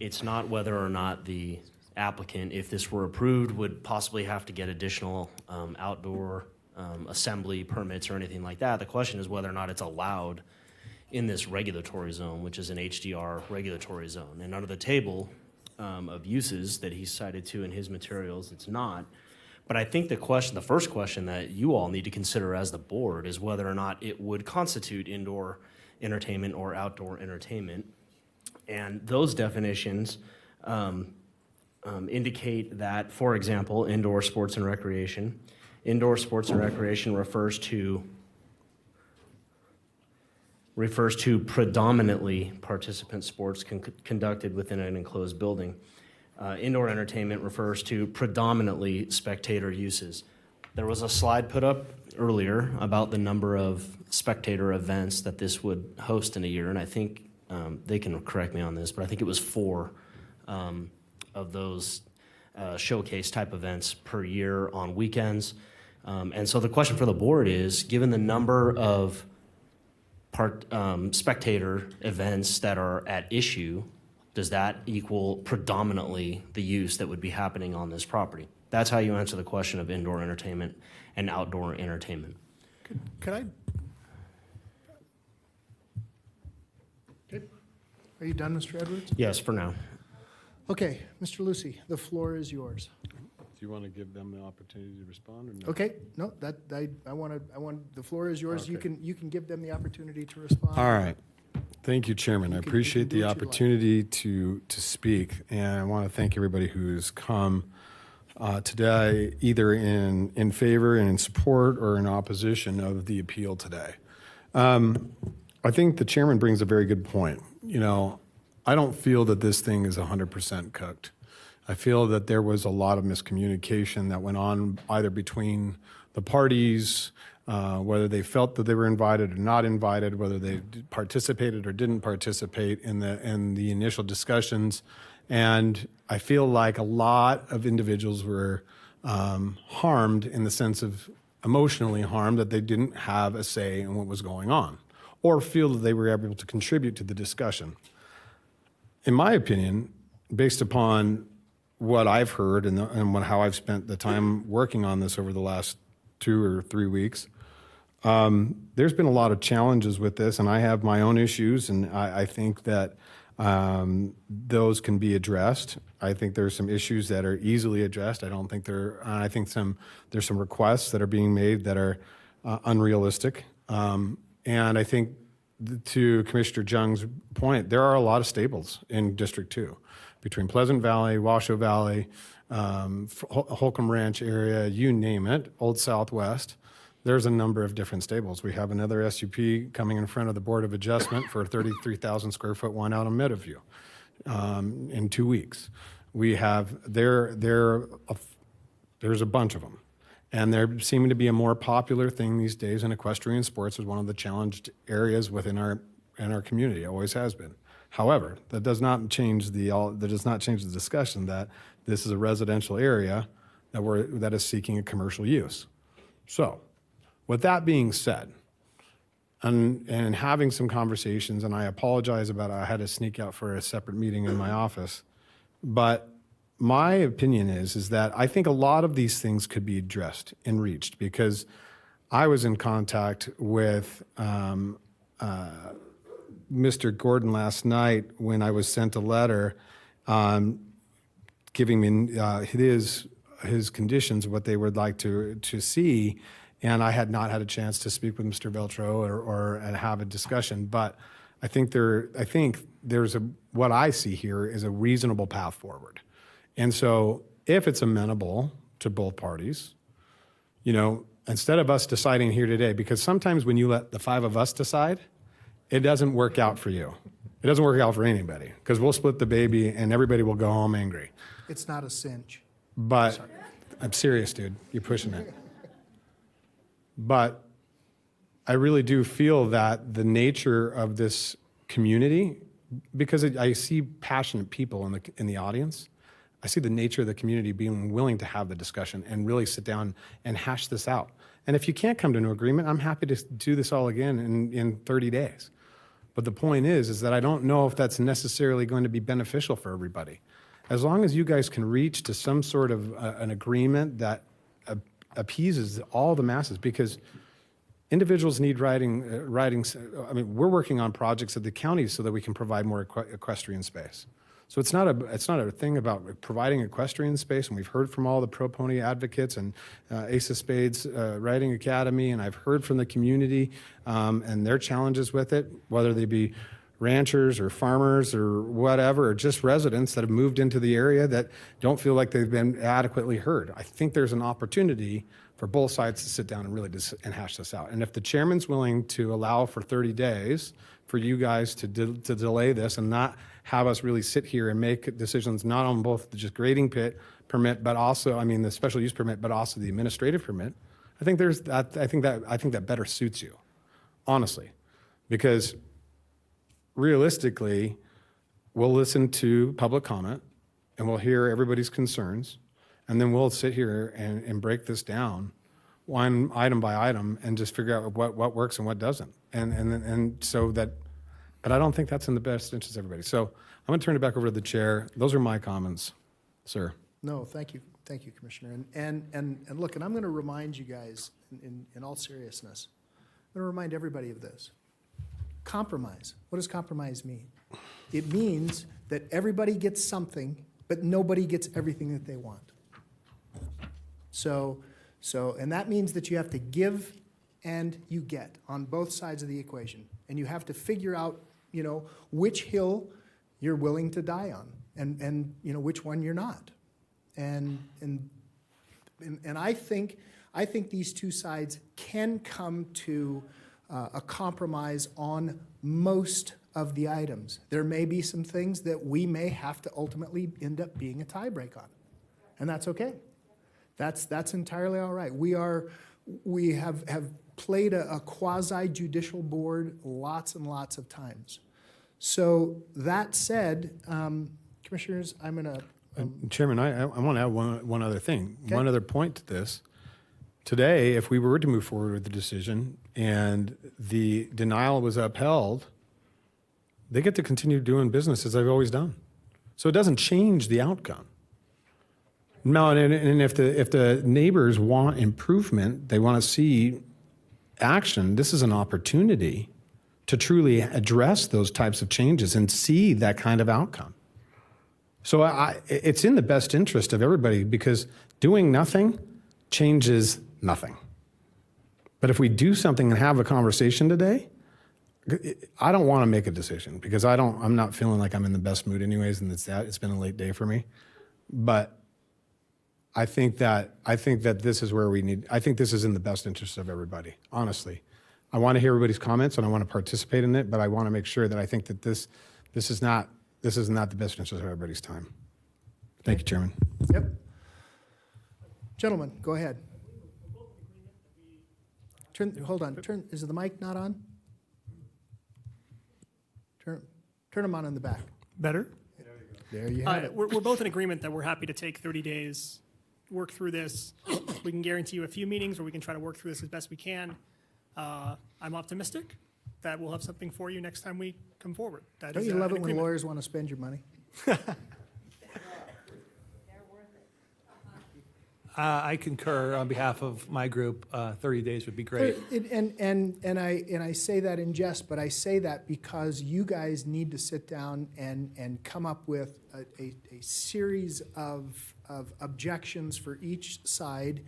it's not whether or not the applicant, if this were approved, would possibly have to get additional outdoor assembly permits or anything like that. The question is whether or not it's allowed in this regulatory zone, which is an HDR regulatory zone. And under the table of uses that he cited to in his materials, it's not. But I think the first question that you all need to consider as the board is whether or not it would constitute indoor entertainment or outdoor entertainment. And those definitions indicate that, for example, indoor sports and recreation. Indoor sports and recreation refers to predominantly participant sports conducted within an enclosed building. Indoor entertainment refers to predominantly spectator uses. There was a slide put up earlier about the number of spectator events that this would host in a year, and I think they can correct me on this, but I think it was 4 of those showcase type events per year on weekends. And so the question for the board is, given the number of spectator events that are at issue, does that equal predominantly the use that would be happening on this property? That's how you answer the question of indoor entertainment and outdoor entertainment. Could I? Good. Are you done, Mr. Edwards? Yes, for now. Okay, Mr. Lucy, the floor is yours. Do you want to give them the opportunity to respond or no? Okay, no, the floor is yours. Okay. You can give them the opportunity to respond. All right. Thank you, Chairman. I You can appreciate do the what you like. opportunity to speak, and I want to thank everybody who's come today, either in favor and in support or in opposition of the appeal today. I think the chairman brings a very good point. I don't feel that this thing is 100% cooked. I feel that there was a lot of miscommunication that went on either between the parties, whether they felt that they were invited or not invited, whether they participated or didn't participate in the initial discussions. And I feel like a lot of individuals were harmed in the sense of emotionally harmed, that they didn't have a say in what was going on. or feel that they were able to contribute to the discussion. In my opinion, based upon what I've heard and how I've spent the time working on this over the last 2 or 3 weeks, there's been a lot of challenges with this, and I have my own issues, and I think that those can be addressed. I think there's some issues that are easily addressed. I don't think I think there's some requests that are being made that are unrealistic. And I think to Commissioner Jung's point, there are a lot of stables in District 2 between Pleasant Valley, Washoe Valley, Holcomb Ranch area, you name it, Old Southwest. There's a number of different stables. We have another SUP coming in front of the Board of Adjustment for a 33,000 square foot one out in Meadowview in 2 weeks. We have, there's a bunch of them. And they're seeming to be a more popular thing these days, and equestrian sports is one of the challenged areas within our community, always has been. However, that does not change the discussion that this is a residential area that is seeking a commercial use. So, with that being said, and having some conversations, and I apologize about I had to sneak out for a separate meeting in my office, but my opinion is that I think a lot of these things could be addressed and reached, because I was in contact with Mr. Gordon last night when I was sent a letter giving me his conditions, what they would like to see, and I had not had a chance to speak with Mr. Veltro or have a discussion. But I think there's what I see here is a reasonable path forward. And so if it's amenable to both parties, instead of us deciding here today, because sometimes when you let the 5 of us decide, it doesn't work out for you. It doesn't work out for anybody, because we'll split the baby and everybody will go home angry. It's not a cinch. But I'm serious, dude. You're pushing it. But I really do feel that the nature of this community, because I see passionate people in the audience, I see the nature of the community being willing to have the discussion and really sit down and hash this out. And if you can't come to an agreement, I'm happy to do this all again in 30 days. But the point is that I don't know if that's necessarily going to be beneficial for everybody. As long as you guys can reach to some sort of an agreement that appeases all the masses, because individuals need riding. I mean, we're working on projects at the county so that we can provide more equestrian space. So it's not a thing about providing equestrian space, and we've heard from all the pro pony advocates and Ace of Spades Riding Academy, and I've heard from the community and their challenges with it, whether they be ranchers or farmers or whatever, or just residents that have moved into the area that don't feel like they've been adequately heard. I think there's an opportunity for both sides to sit down and really hash this out. And if the chairman's willing to allow for 30 days for you guys to delay this and not have us really sit here and make decisions not on both the just grading pit permit, but also, the special use permit, but also the administrative permit, I think that better suits you, honestly, because realistically, we'll listen to public comment and we'll hear everybody's concerns, and then we'll sit here and break this down one item by item and just figure out what works and what doesn't. And so that, but I don't think that's in the best interest of everybody. So I'm going to turn it back over to the chair. Those are my comments, sir. No, thank you, Commissioner. And look, and I'm going to remind you guys, in all seriousness, I'm going to remind everybody of this. Compromise. What does compromise mean? It means that everybody gets something, but nobody gets everything that they want. So, and that means that you have to give and you get on both sides of the equation. And you have to figure out, which hill you're willing to die on and which one you're not. And I think these two sides can come to a compromise on most of the items. There may be some things that we may have to ultimately end up being a tiebreak on, and that's okay. That's entirely all right. We have played a quasi-judicial board lots and lots of times. So that said, Commissioners, I'm going to... Chairman, I want to add one other thing, Okay. one other point to this. Today, if we were to move forward with the decision and the denial was upheld, they get to continue doing business as they've always done. So it doesn't change the outcome. No, and if the neighbors want improvement, they want to see action, this is an opportunity to truly address those types of changes and see that kind of outcome. So it's in the best interest of everybody, because doing nothing changes nothing. But if we do something and have a conversation today, I don't want to make a decision because I'm not feeling like I'm in the best mood anyways, and it's been a late day for me. But I think that this is where I think this is in the best interest of everybody, honestly. I want to hear everybody's comments and I want to participate in it, but I want to make sure that I think that this is not the best interest of everybody's time. Thank you, Chairman. Yep. Gentlemen, go ahead. Hold on, is the mic not on? Turn them on in the back. Better? There you have it. We're both in agreement that we're happy to take 30 days, work through this. We can guarantee you a few meetings where we can try to work through this as best we can. I'm optimistic that we'll have something for you next time we come forward. Don't you love it when lawyers want to spend your money? I concur on behalf of my group. 30 days would be great. And I say that in jest, but I say that because you guys need to sit down and come up with a series of objections for each side,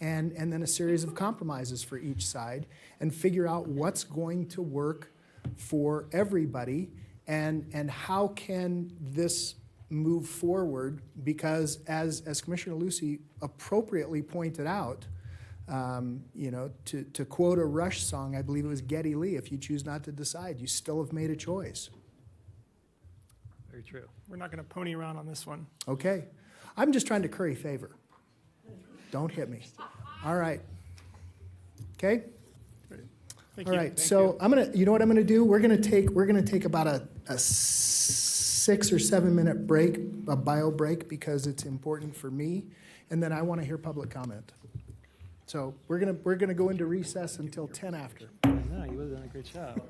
and then a series of compromises for each side, and figure out what's going to work for everybody, and how can this move forward, because as Commissioner Lucy appropriately pointed out, to quote a Rush song, I believe it was Geddy Lee, if you choose not to decide, you still have made a choice. Very true. We're not going to pony around on this one. Okay. I'm just trying to curry favor. Don't hit me. All right. Okay? Thank All you. right. So you know what I'm gonna do? We're gonna take about a 6 or 7 minute break, a bio break, because it's important for me, and then I want to hear public comment. So we're gonna go into recess until 10 after. No, you would have done a great job.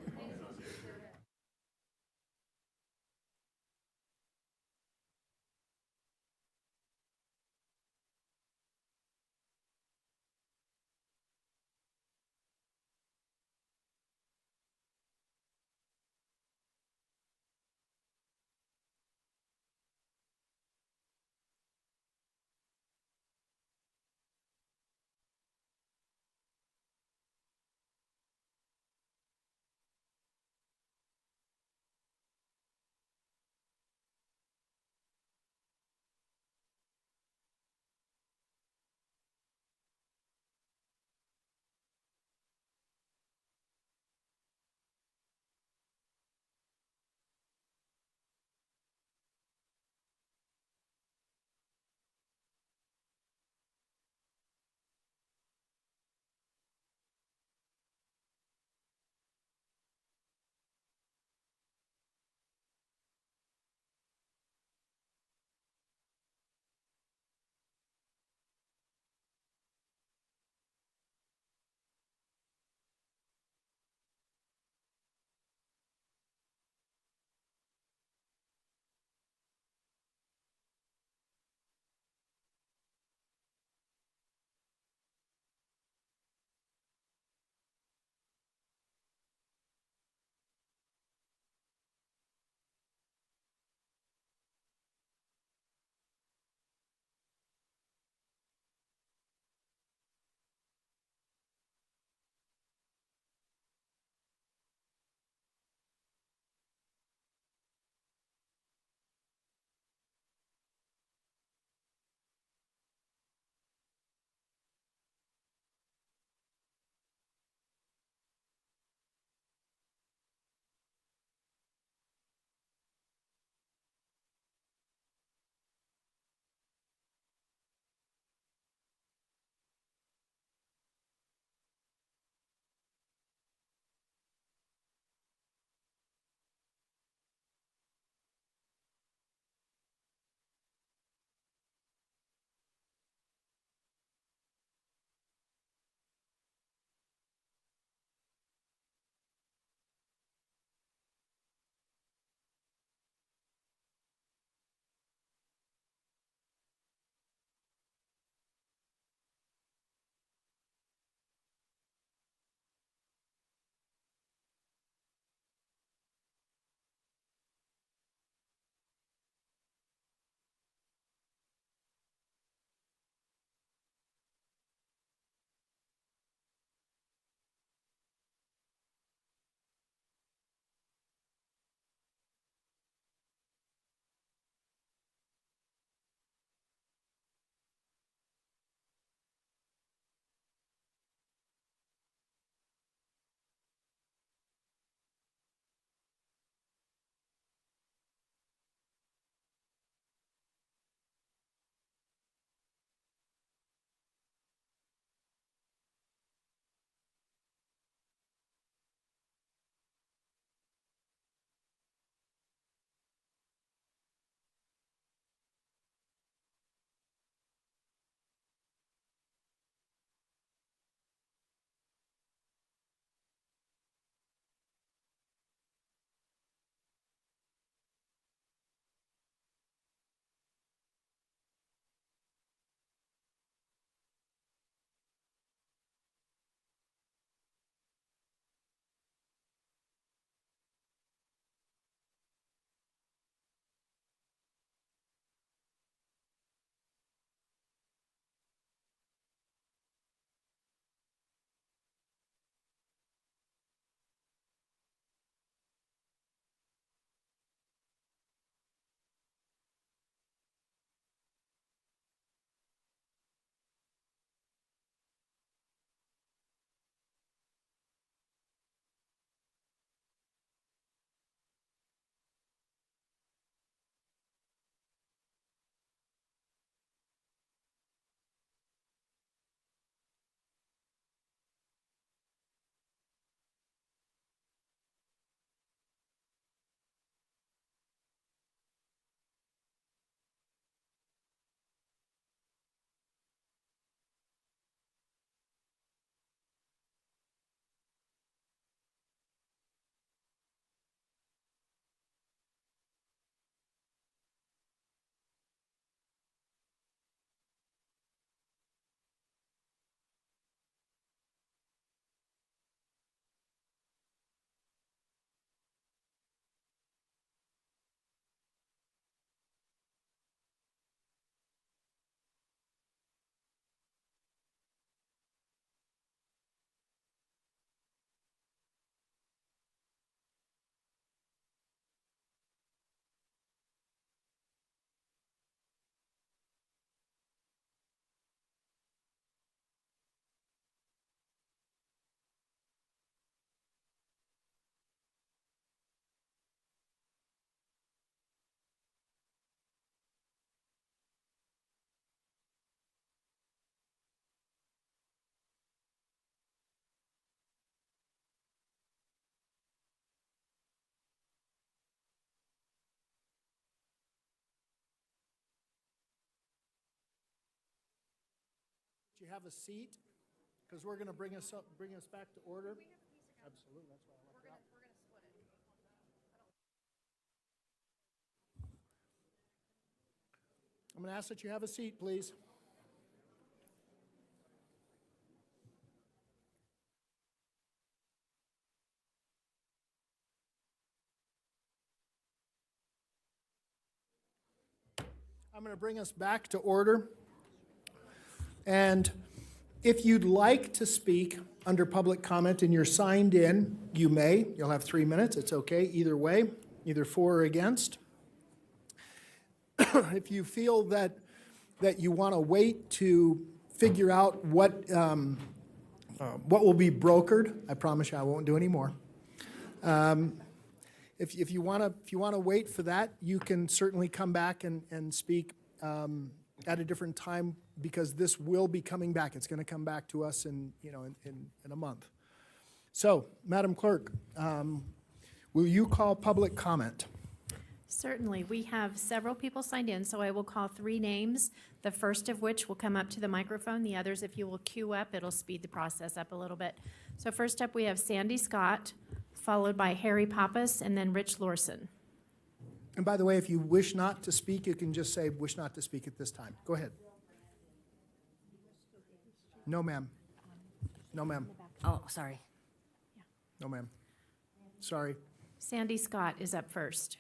you have a seat, because we're going to bring us back to order. Absolutely, that's why I left it out. I'm going to ask that you have a seat, please. I'm going to bring us back to order. And if you'd like to speak under public comment and you're signed in, you may. You'll have 3 minutes. It's okay either way, either for or against. If you feel that you want to wait to figure out what will be brokered, I promise you I won't do any more. If you want to wait for that, you can certainly come back and speak at a different time, because this will be coming back. It's going to come back to us in a month. So, Madam Clerk, will you call public comment? Certainly. We have several people signed in, so I will call 3 names, the first of which will come up to the microphone. The others, if you will queue up, it'll speed the process up a little bit. So first up, we have Sandy Scott, followed by Harry Pappas, and then Rich Lorson. And by the way, if you wish not to speak, you can just say, wish not to speak at this time. Go ahead. No, ma'am. No, ma'am. Oh, sorry. No, ma'am. Sorry. Sandy Scott is up first.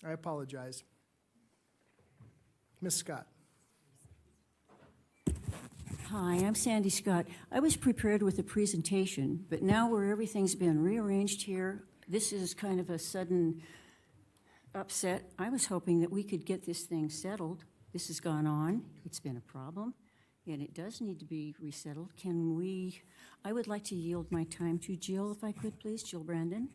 I apologize. Ms. Scott. Hi, I'm Sandy Scott. I was prepared with a presentation, but now where everything's been rearranged here, this is kind of a sudden upset. I was hoping that we could get this thing settled. This has gone on. It's been a problem, and it does need to be resettled. I would like to yield my time to Jill, if I could, please. Jill Brandon.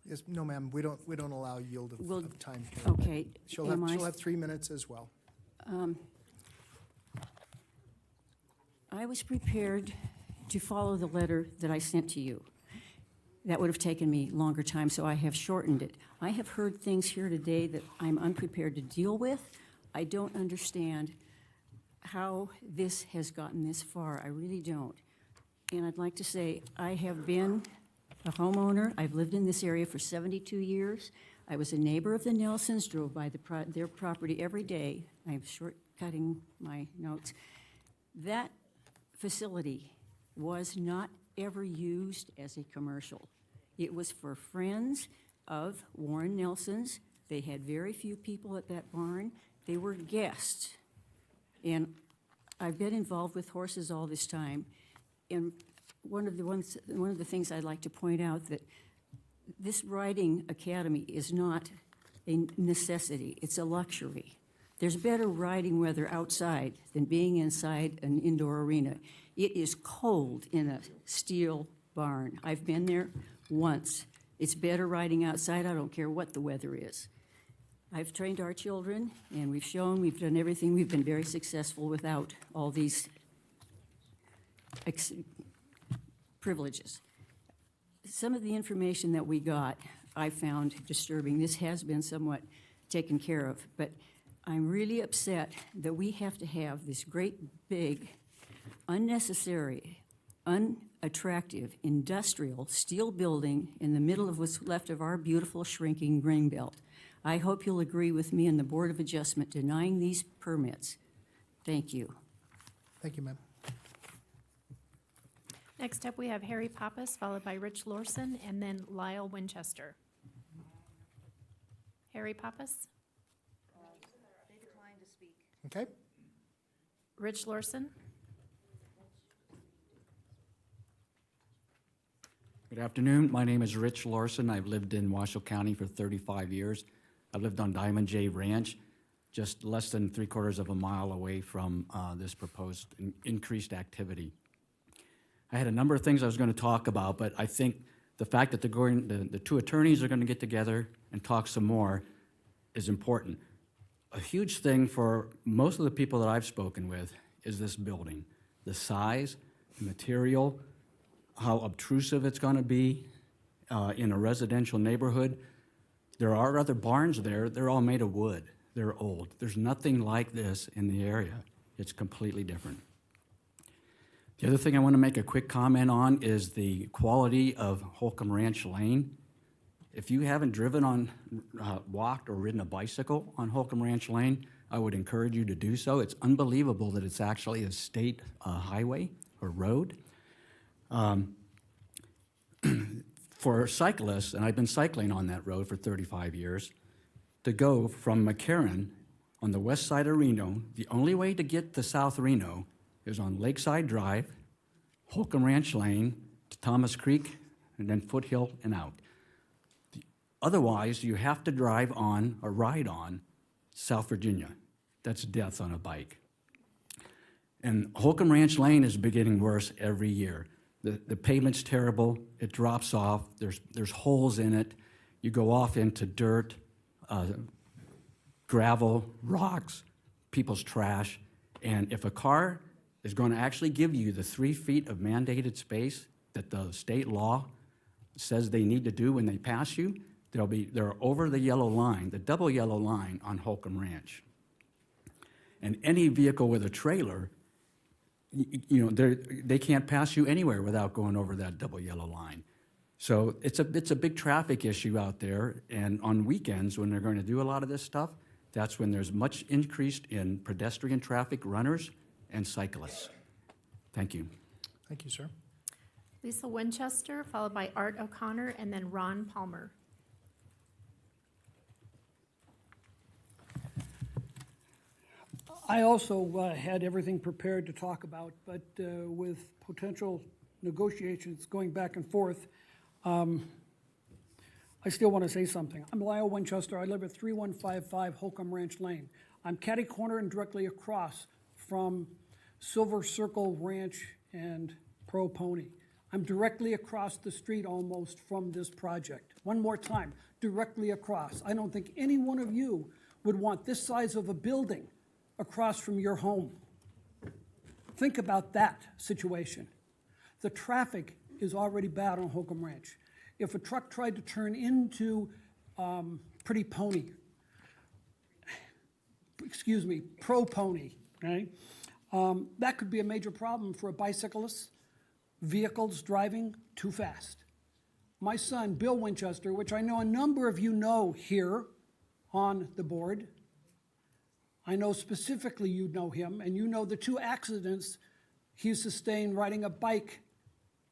Yes, no, ma'am. We don't allow yield of time. Okay. She'll have 3 minutes as well. I was prepared to follow the letter that I sent to you. That would have taken me longer time, so I have shortened it. I have heard things here today that I'm unprepared to deal with. I don't understand how this has gotten this far. I really don't. And I'd like to say, I have been a homeowner. I've lived in this area for 72 years. I was a neighbor of the Nelsons, drove by their property every day. I'm shortcutting my notes. That facility was not ever used as a commercial. It was for friends of Warren Nelson's. They had very few people at that barn. They were guests. And I've been involved with horses all this time. And one of the things I'd like to point out that this riding academy is not a necessity. It's a luxury. There's better riding weather outside than being inside an indoor arena. It is cold in a steel barn. I've been there once. It's better riding outside. I don't care what the weather is. I've trained our children, and we've done everything. We've been very successful without all these privileges. Some of the information that we got, I found disturbing. This has been somewhat taken care of, but I'm really upset that we have to have this great, big, unnecessary, unattractive, industrial steel building in the middle of what's left of our beautiful, shrinking grain belt. I hope you'll agree with me and the Board of Adjustment denying these permits. Thank you. Thank you, ma'am. Next up, we have Harry Pappas, followed by Rich Lorson, and then Lyle Winchester. Harry Pappas? They declined to speak. Okay. Rich Lorson? Good afternoon. My name is Rich Larson. I've lived in Washoe County for 35 years. I've lived on Diamond J Ranch, just less than 3/4 of a mile away from this proposed increased activity. I had a number of things I was going to talk about, but I think the fact that the two attorneys are going to get together and talk some more is important. A huge thing for most of the people that I've spoken with is this building. The size, the material, how obtrusive it's going to be in a residential neighborhood. There are other barns there. They're all made of wood. They're old. There's nothing like this in the area. It's completely different. The other thing I want to make a quick comment on is the quality of Holcomb Ranch Lane. If you haven't driven on, walked or ridden a bicycle on Holcomb Ranch Lane, I would encourage you to do so. It's unbelievable that it's actually a state highway or road. For cyclists, and I've been cycling on that road for 35 years, to go from McCarran on the west side of Reno, the only way to get to South Reno is on Lakeside Drive, Holcomb Ranch Lane, to Thomas Creek, and then Foothill and out. Otherwise, you have to drive on or ride on South Virginia. That's death on a bike. And Holcomb Ranch Lane is getting worse every year. The pavement's terrible. It drops off. There's holes in it. You go off into dirt, gravel, rocks, people's trash. And if a car is going to actually give you the 3 feet of mandated space that the state law says they need to do when they pass you, they're over the yellow line, the double yellow line on Holcomb Ranch. And any vehicle with a trailer, they can't pass you anywhere without going over that double yellow line. So it's a big traffic issue out there, and on weekends when they're going to do a lot of this stuff, that's when there's much increased in pedestrian traffic, runners, and cyclists. Thank you. Thank you, sir. Lisa Winchester, followed by Art O'Connor, and then Ron Palmer. I also had everything prepared to talk about, but with potential negotiations going back and forth, I still want to say something. I'm Lyle Winchester. I live at 3155 Holcomb Ranch Lane. I'm catty corner and directly across from Silver Circle Ranch and Pro Pony. I'm directly across the street almost from this project. One more time, directly across. I don't think any one of you would want this size of a building across from your home. Think about that situation. The traffic is already bad on Holcomb Ranch. If a truck tried to turn into Pro Pony, right? That could be a major problem for a bicyclist, vehicles driving too fast. My son, Bill Winchester, which I know a number of you know here on the board, I know specifically you know him, and you know the 2 accidents he sustained riding a bike,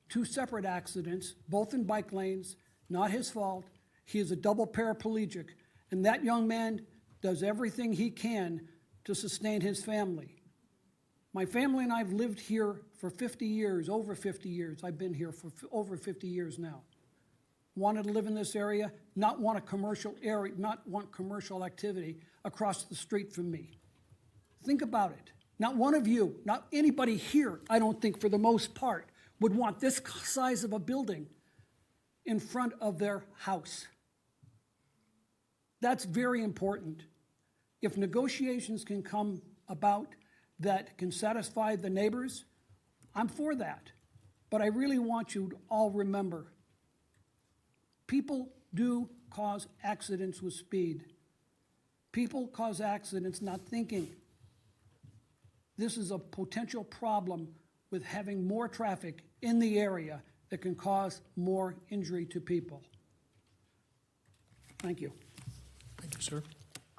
2 separate accidents, both in bike lanes, not his fault. He is a double paraplegic, and that young man does everything he can to sustain his family. My family and I have lived here for 50 years, over 50 years. I've been here for over 50 years now. Wanted to live in this area, not want a commercial area, not want commercial activity across the street from me. Think about it. Not one of you, not anybody here, I don't think for the most part, would want this size of a building in front of their house. That's very important. If negotiations can come about that can satisfy the neighbors, I'm for that. But I really want you to all remember, people do cause accidents with speed. People cause accidents not thinking. This is a potential problem with having more traffic in the area that can cause more injury to people. Thank you. Thank you, sir.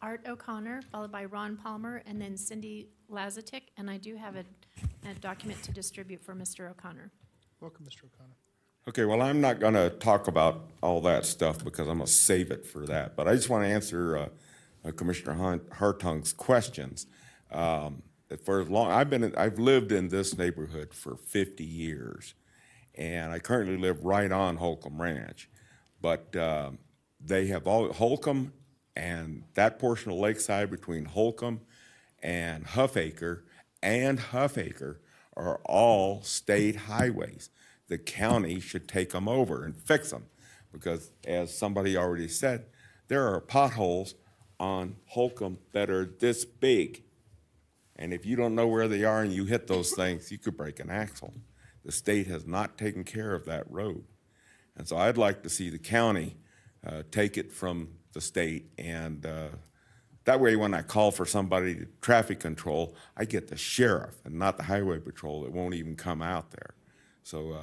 Art O'Connor, followed by Ron Palmer, and then Cindy Lazatic, and I do have a document to distribute for Mr. O'Connor. Welcome, Mr. O'Connor. Okay, well, I'm not going to talk about all that stuff because I'm going to save it for that. But I just want to answer Commissioner Hartung's questions. For as long, I've lived in this neighborhood for 50 years, and I currently live right on Holcomb Ranch. But they have all Holcomb and that portion of Lakeside between Holcomb and Huffaker are all state highways. The county should take them over and fix them because, as somebody already said, there are potholes on Holcomb that are this big. And if you don't know where they are and you hit those things, you could break an axle. The state has not taken care of that road. And so I'd like to see the county take it from the state, and That way, when I call for somebody to traffic control, I get the sheriff and not the highway patrol that won't even come out there. So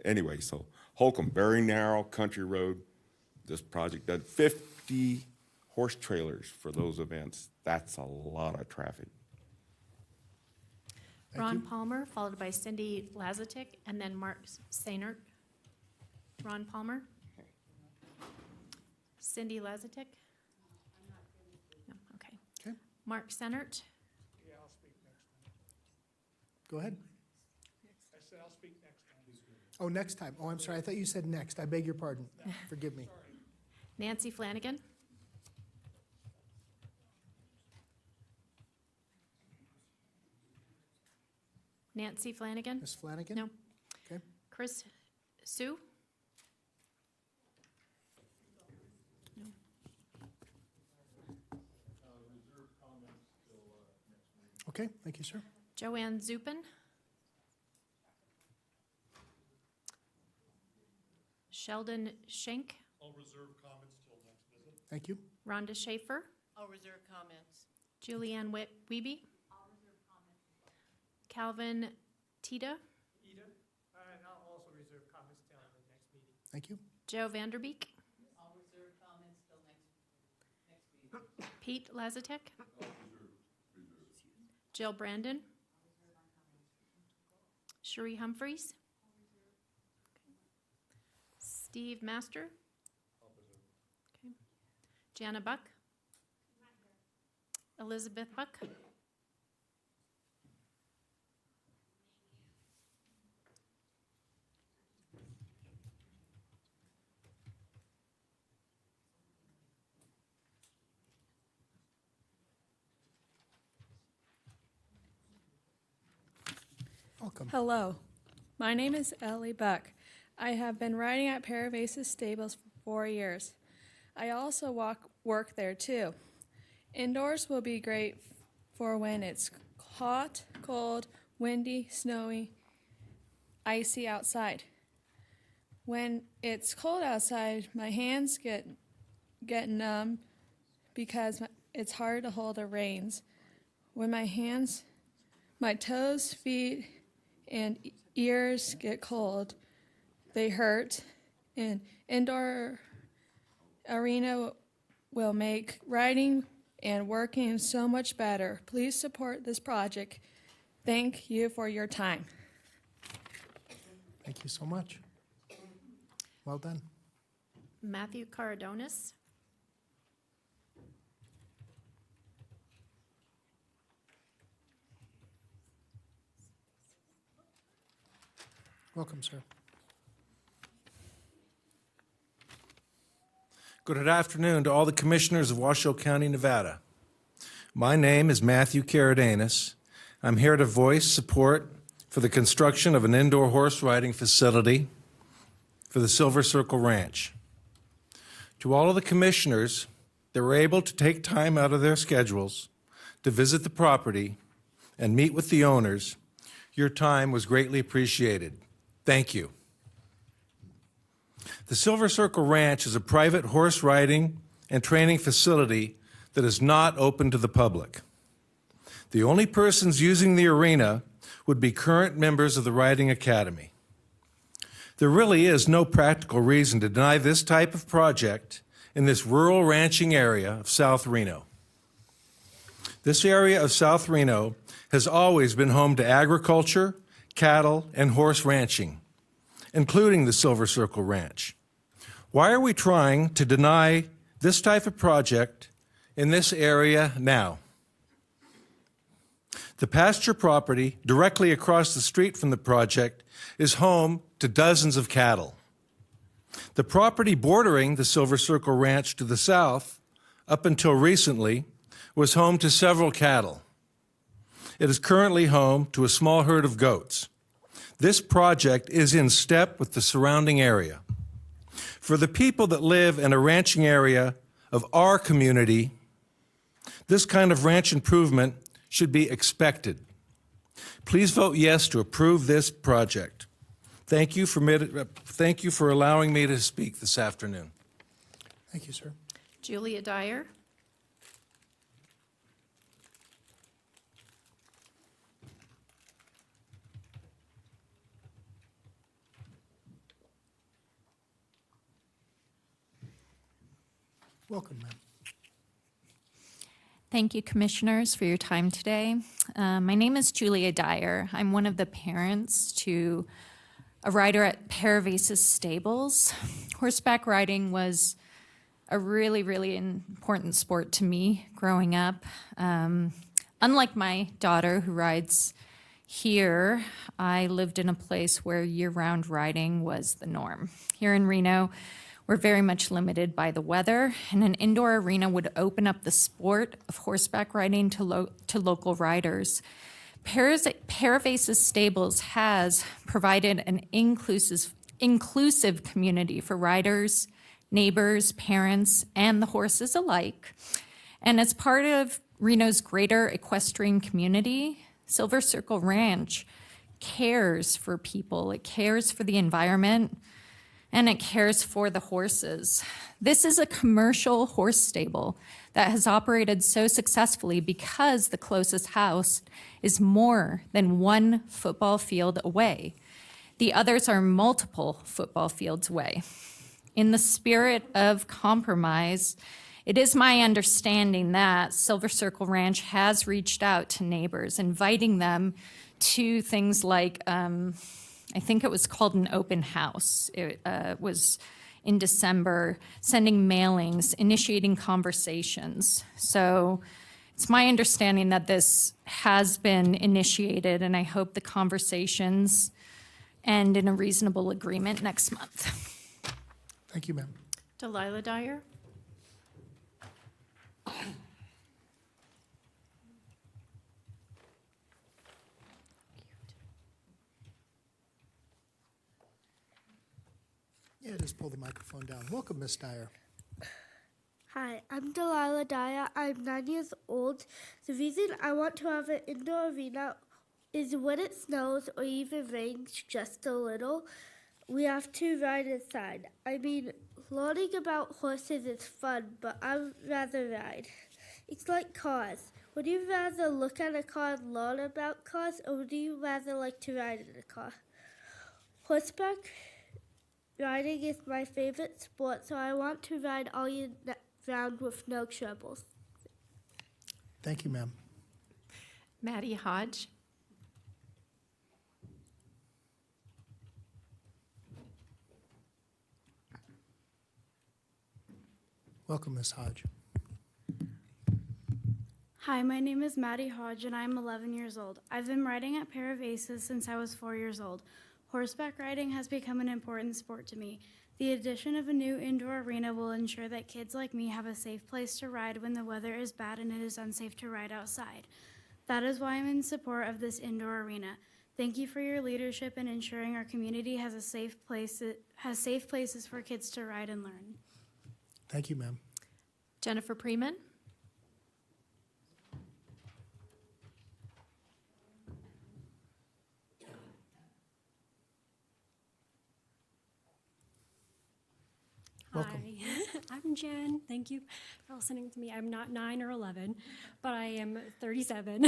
anyway, so Holcomb, very narrow country road. This project done 50 horse trailers for those events. That's a lot of traffic. Ron Palmer, followed by Cindy Lazatik, and then Mark Sainert. Ron Palmer. Cindy Lazatik. No, okay. Okay. Mark Sainert. Go ahead. I said I'll speak next time. Oh, next time. Oh, I'm sorry. I thought you said next. I beg your pardon. Forgive me. Nancy Flanagan. Nancy Flanagan. Ms. Flanagan? No. Okay. Chris Sue. No. Okay, thank you, sir. Joanne Zupin. Sheldon Schenk. I'll reserve comments till next visit. Thank you. Rhonda Schaefer. I'll reserve comments. Julianne Wiebe. I'll reserve comments. Calvin Tita. And I'll also reserve comments till the next meeting. Thank you. Joe Vanderbeek. I'll reserve comments till next meeting. Pete Lazatek. Jill Brandon. Cherie Humphreys. Steve Master. Okay. Jana Buck. Elizabeth Buck. Welcome. Hello, my name is Ellie Buck. I have been riding at Paravasis Stables for 4 years. I also work there too. Indoors will be great for when it's hot, cold, windy, snowy, icy outside. When it's cold outside, my hands get numb because it's hard to hold the reins. When my toes, feet, and ears get cold, they hurt. An indoor arena will make riding and working so much better. Please support this project. Thank you for your time. Thank you so much. Well done. Matthew Caradonis. Welcome, sir. Good afternoon to all the commissioners of Washoe County, Nevada. My name is Matthew Caradanus. I'm here to voice support for the construction of an indoor horse riding facility for the Silver Circle Ranch. To all of the commissioners that were able to take time out of their schedules to visit the property and meet with the owners, your time was greatly appreciated. Thank you. The Silver Circle Ranch is a private horse riding and training facility that is not open to the public. The only persons using the arena would be current members of the Riding Academy. There really is no practical reason to deny this type of project in this rural ranching area of South Reno. This area of South Reno has always been home to agriculture, cattle, and horse ranching, including the Silver Circle Ranch. Why are we trying to deny this type of project in this area now? The pasture property directly across the street from the project is home to dozens of cattle. The property bordering the Silver Circle Ranch to the south, up until recently, was home to several cattle. It is currently home to a small herd of goats. This project is in step with the surrounding area. For the people that live in a ranching area of our community, this kind of ranch improvement should be expected. Please vote yes to approve this project. Thank you for allowing me to speak this afternoon. Thank you, sir. Julia Dyer. Welcome, ma'am. Thank you, Commissioners, for your time today. My name is Julia Dyer. I'm one of the parents to a rider at Paravasis Stables. Horseback riding was a really, really important sport to me growing up. Unlike my daughter who rides here, I lived in a place where year-round riding was the norm. Here in Reno, we're very much limited by the weather, and an indoor arena would open up the sport of horseback riding to local riders. Paravasis Stables has provided an inclusive community for riders, neighbors, parents, and the horses alike. And as part of Reno's greater equestrian community, Silver Circle Ranch cares for people. It cares for the environment, and it cares for the horses. This is a commercial horse stable that has operated so successfully because the closest house is more than one football field away. The others are multiple football fields away. In the spirit of compromise, it is my understanding that Silver Circle Ranch has reached out to neighbors, inviting them to things like, I think it was called an open house. It was in December, sending mailings, initiating conversations. So it's my understanding that this has been initiated, and I hope the conversations end in a reasonable agreement next month. Thank you, ma'am. Delilah Dyer. Yeah, just pull the microphone down. Welcome, Miss Dyer. Hi, I'm Delilah Dyer. I'm 9 years old. The reason I want to have an indoor arena is when it snows or even rains just a little, we have to ride inside. I mean, learning about horses is fun, but I'd rather ride. It's like cars. Would you rather look at a car and learn about cars, or would you rather like to ride in a car? Horseback riding is my favorite sport, so I want to ride all year round with no troubles. Thank you, ma'am. Maddie Hodge. Welcome, Ms. Hodge. Hi, my name is Maddie Hodge, and I'm 11 years old. I've been riding at Paravasis since I was 4 years old. Horseback riding has become an important sport to me. The addition of a new indoor arena will ensure that kids like me have a safe place to ride when the weather is bad and it is unsafe to ride outside. That is why I'm in support of this indoor arena. Thank you for your leadership in ensuring our community has safe places for kids to ride and learn. Thank you, ma'am. Jennifer Preeman. Welcome. Hi, I'm Jen. Thank you for listening to me. I'm not 9 or 11, but I am 37,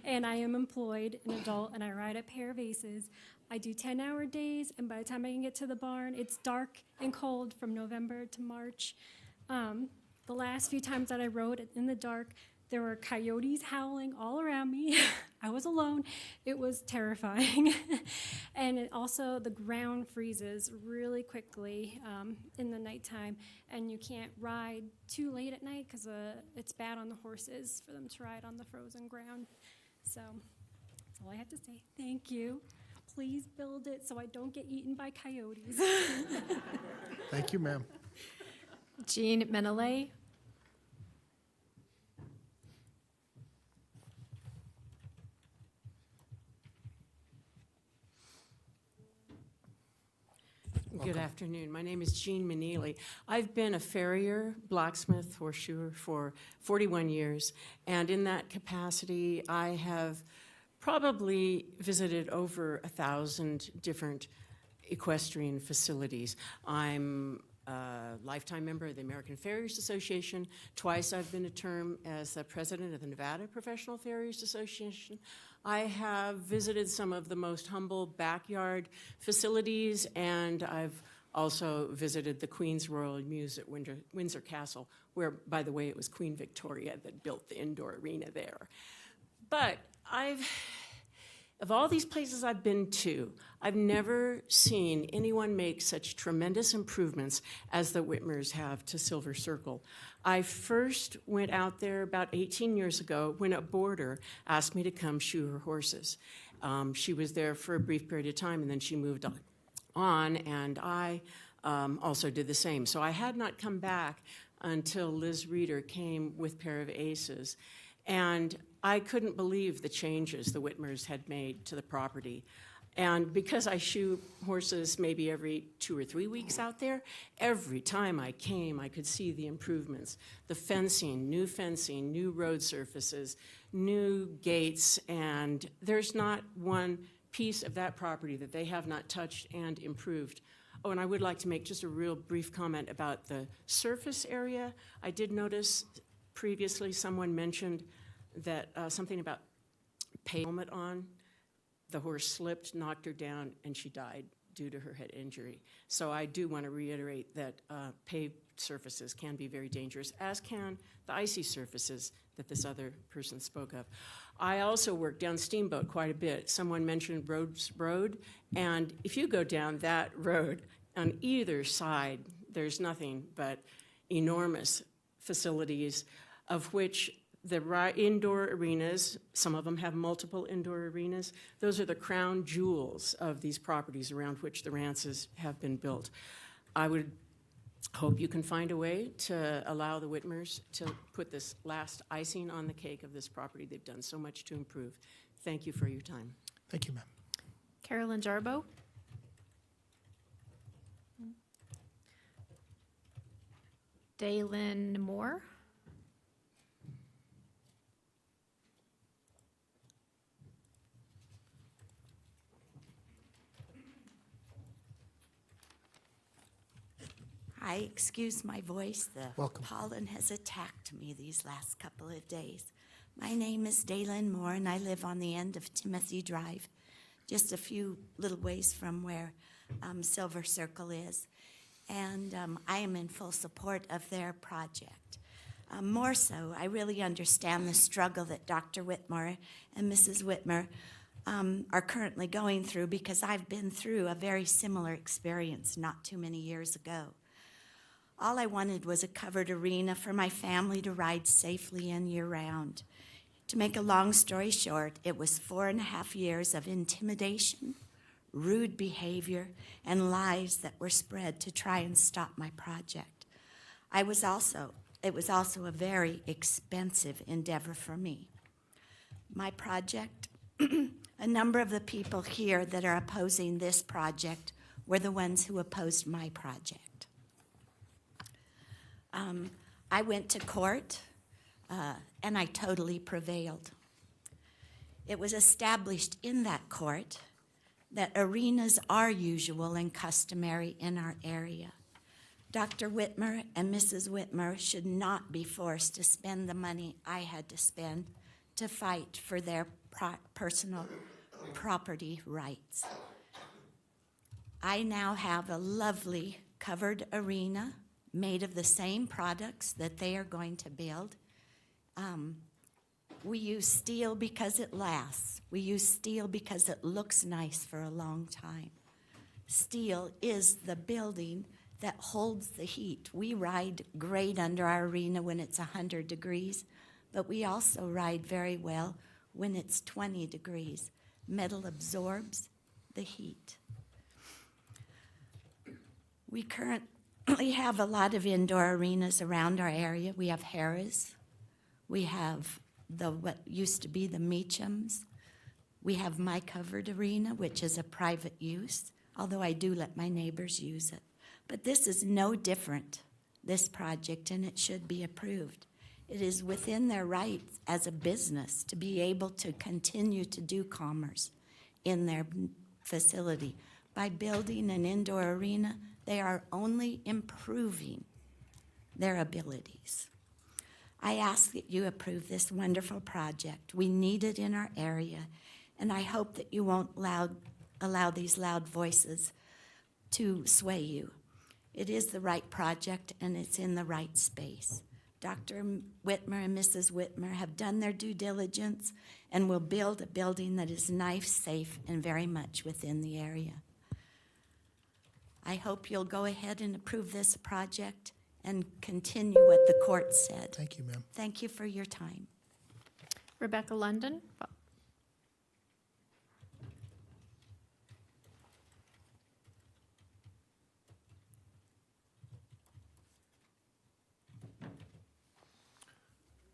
and I am employed, an adult, and I ride at Paravasis. I do 10-hour days, and by the time I can get to the barn, it's dark and cold from November to March. The last few times that I rode in the dark, there were coyotes howling all around me. I was alone. It was terrifying. And also the ground freezes really quickly in the nighttime, and you can't ride too late at night because it's bad on the horses for them to ride on the frozen ground. So that's all I have to say. Thank you. Please build it so I don't get eaten by coyotes. Thank you, ma'am. Jean Menelay. Good afternoon. My name is Jean Meneely. I've been a farrier, blacksmith, horseshoer for 41 years, and in that capacity, I have probably visited over 1,000 different equestrian facilities. I'm a lifetime member of the American Farriers Association. Twice I've been a term as the president of the Nevada Professional Farriers Association. I have visited some of the most humble backyard facilities, and I've Also visited the Queen's Royal Mews at Windsor Castle, where, by the way, it was Queen Victoria that built the indoor arena there. But of all these places I've been to, I've never seen anyone make such tremendous improvements as the Whitmers have to Silver Circle. I first went out there about 18 years ago when a boarder asked me to come shoe her horses. She was there for a brief period of time, and then she moved on, and I also did the same. So I had not come back until Liz Reeder came with Pair of Aces, and I couldn't believe the changes the Whitmers had made to the property. And because I shoe horses maybe every 2 or 3 weeks out there, every time I came, I could see the improvements. The fencing, new road surfaces, new gates, and there's not one piece of that property that they have not touched and improved. Oh, and I would like to make just a real brief comment about the surface area. I did notice previously someone mentioned that something about helmet on. The horse slipped, knocked her down, and she died due to her head injury. So I do want to reiterate that paved surfaces can be very dangerous, as can the icy surfaces that this other person spoke of. I also worked down Steamboat quite a bit. Someone mentioned Rhodes Road, and if you go down that road, on either side, there's nothing but enormous facilities, of which the indoor arenas, some of them have multiple indoor arenas. Those are the crown jewels of these properties around which the ranches have been built. I would hope you can find a way to allow the Whitmers to put this last icing on the cake of this property. They've done so much to improve. Thank you for your time. Thank you, ma'am. Carolyn Jarbo. Daylin Moore. Hi, excuse my voice. The Welcome. pollen has attacked me these last couple of days. My name is Daylin Moore, and I live on the end of Timothy Drive, just a few little ways from where Silver Circle is. And I am in full support of their project. More so, I really understand the struggle that Dr. Whitmer and Mrs. Whitmer are currently going through, because I've been through a very similar experience not too many years ago. All I wanted was a covered arena for my family to ride safely in year-round. To make a long story short, it was 4.5 years of intimidation, rude behavior, and lies that were spread to try and stop my project. It was also a very expensive endeavor for me. My project, a number of the people here that are opposing this project were the ones who opposed my project. I went to court, and I totally prevailed. It was established in that court that arenas are usual and customary in our area. Dr. Whitmer and Mrs. Whitmer should not be forced to spend the money I had to spend to fight for their personal property rights. I now have a lovely covered arena made of the same products that they are going to build. We use steel because it lasts. We use steel because it looks nice for a long time. Steel is the building that holds the heat. We ride great under our arena when it's 100 degrees, but we also ride very well when it's 20 degrees. Metal absorbs the heat. We currently have a lot of indoor arenas around our area. We have Harrah's. We have what used to be the Meachams. We have my covered arena, which is a private use, although I do let my neighbors use it. But this is no different, this project, and it should be approved. It is within their rights as a business to be able to continue to do commerce in their facility. By building an indoor arena, they are only improving their abilities. I ask that you approve this wonderful project. We need it in our area, and I hope that you won't allow these loud voices to sway you. It is the right project, and it's in the right space. Dr. Whitmer and Mrs. Whitmer have done their due diligence and will build a building that is nice, safe, and very much within the area. I hope you'll go ahead and approve this project and continue what the court said. Thank you, ma'am. Thank you for your time. Rebecca London.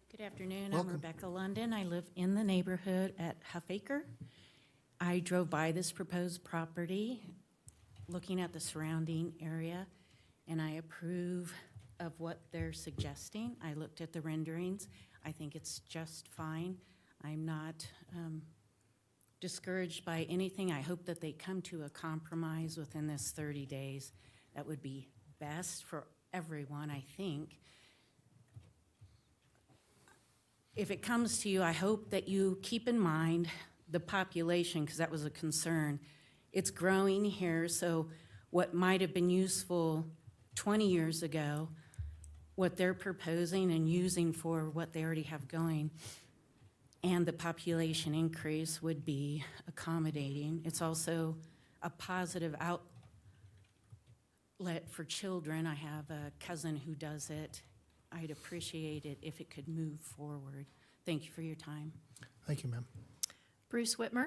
Good afternoon. Welcome. I'm Rebecca London. I live in the neighborhood at Huffacre. I drove by this proposed property, looking at the surrounding area, and I approve of what they're suggesting. I looked at the renderings. I think it's just fine. I'm not discouraged by anything. I hope that they come to a compromise within this 30 days. That would be best for everyone, I think. If it comes to you, I hope that you keep in mind the population, because that was a concern. It's growing here, so what might have been useful 20 years ago, what they're proposing and using for what they already have going, and the population increase would be accommodating. It's also a positive outlet for children. I have a cousin who does it. I'd appreciate it if it could move forward. Thank you for your time. Thank you, ma'am. Bruce Whitmer.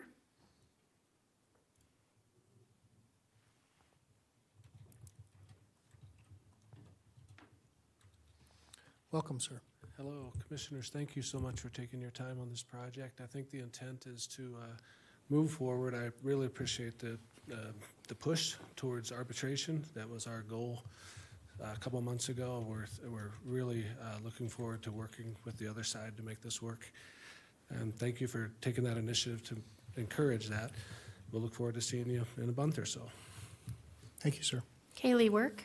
Welcome, sir. Hello, Commissioners. Thank you so much for taking your time on this project. I think the intent is to move forward. I really appreciate the push towards arbitration. That was our goal a couple months ago. We're really looking forward to working with the other side to make this work. And thank you for taking that initiative to encourage that. We'll look forward to seeing you in a month or so. Thank you, sir. Kaylee Work.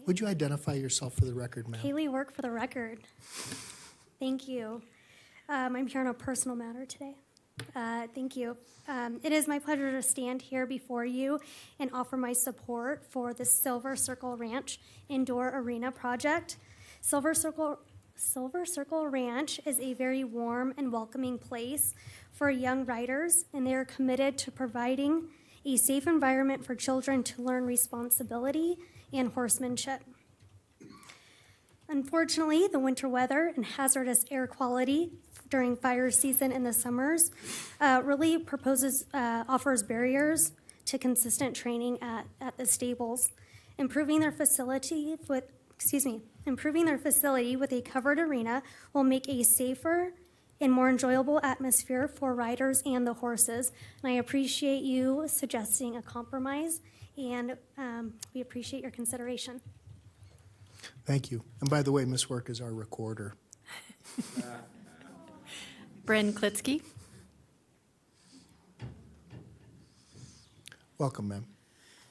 Would you identify yourself for the record, ma'am? Kaylee Work for the record. Thank you. I'm here on a personal matter today. Thank you. It is my pleasure to stand here before you and offer my support for the Silver Circle Ranch Indoor Arena project. Silver Circle Ranch is a very warm and welcoming place for young riders, and they are committed to providing a safe environment for children to learn responsibility and horsemanship. Unfortunately, the winter weather and hazardous air quality during fire season in the summers really offers barriers to consistent training at the stables. Improving their facility with a covered arena will make a safer and more enjoyable atmosphere for riders and the horses. And I appreciate you suggesting a compromise, and we appreciate your consideration. Thank you. And by the way, Ms. Work is our recorder. Bryn Klitsky. Welcome, ma'am.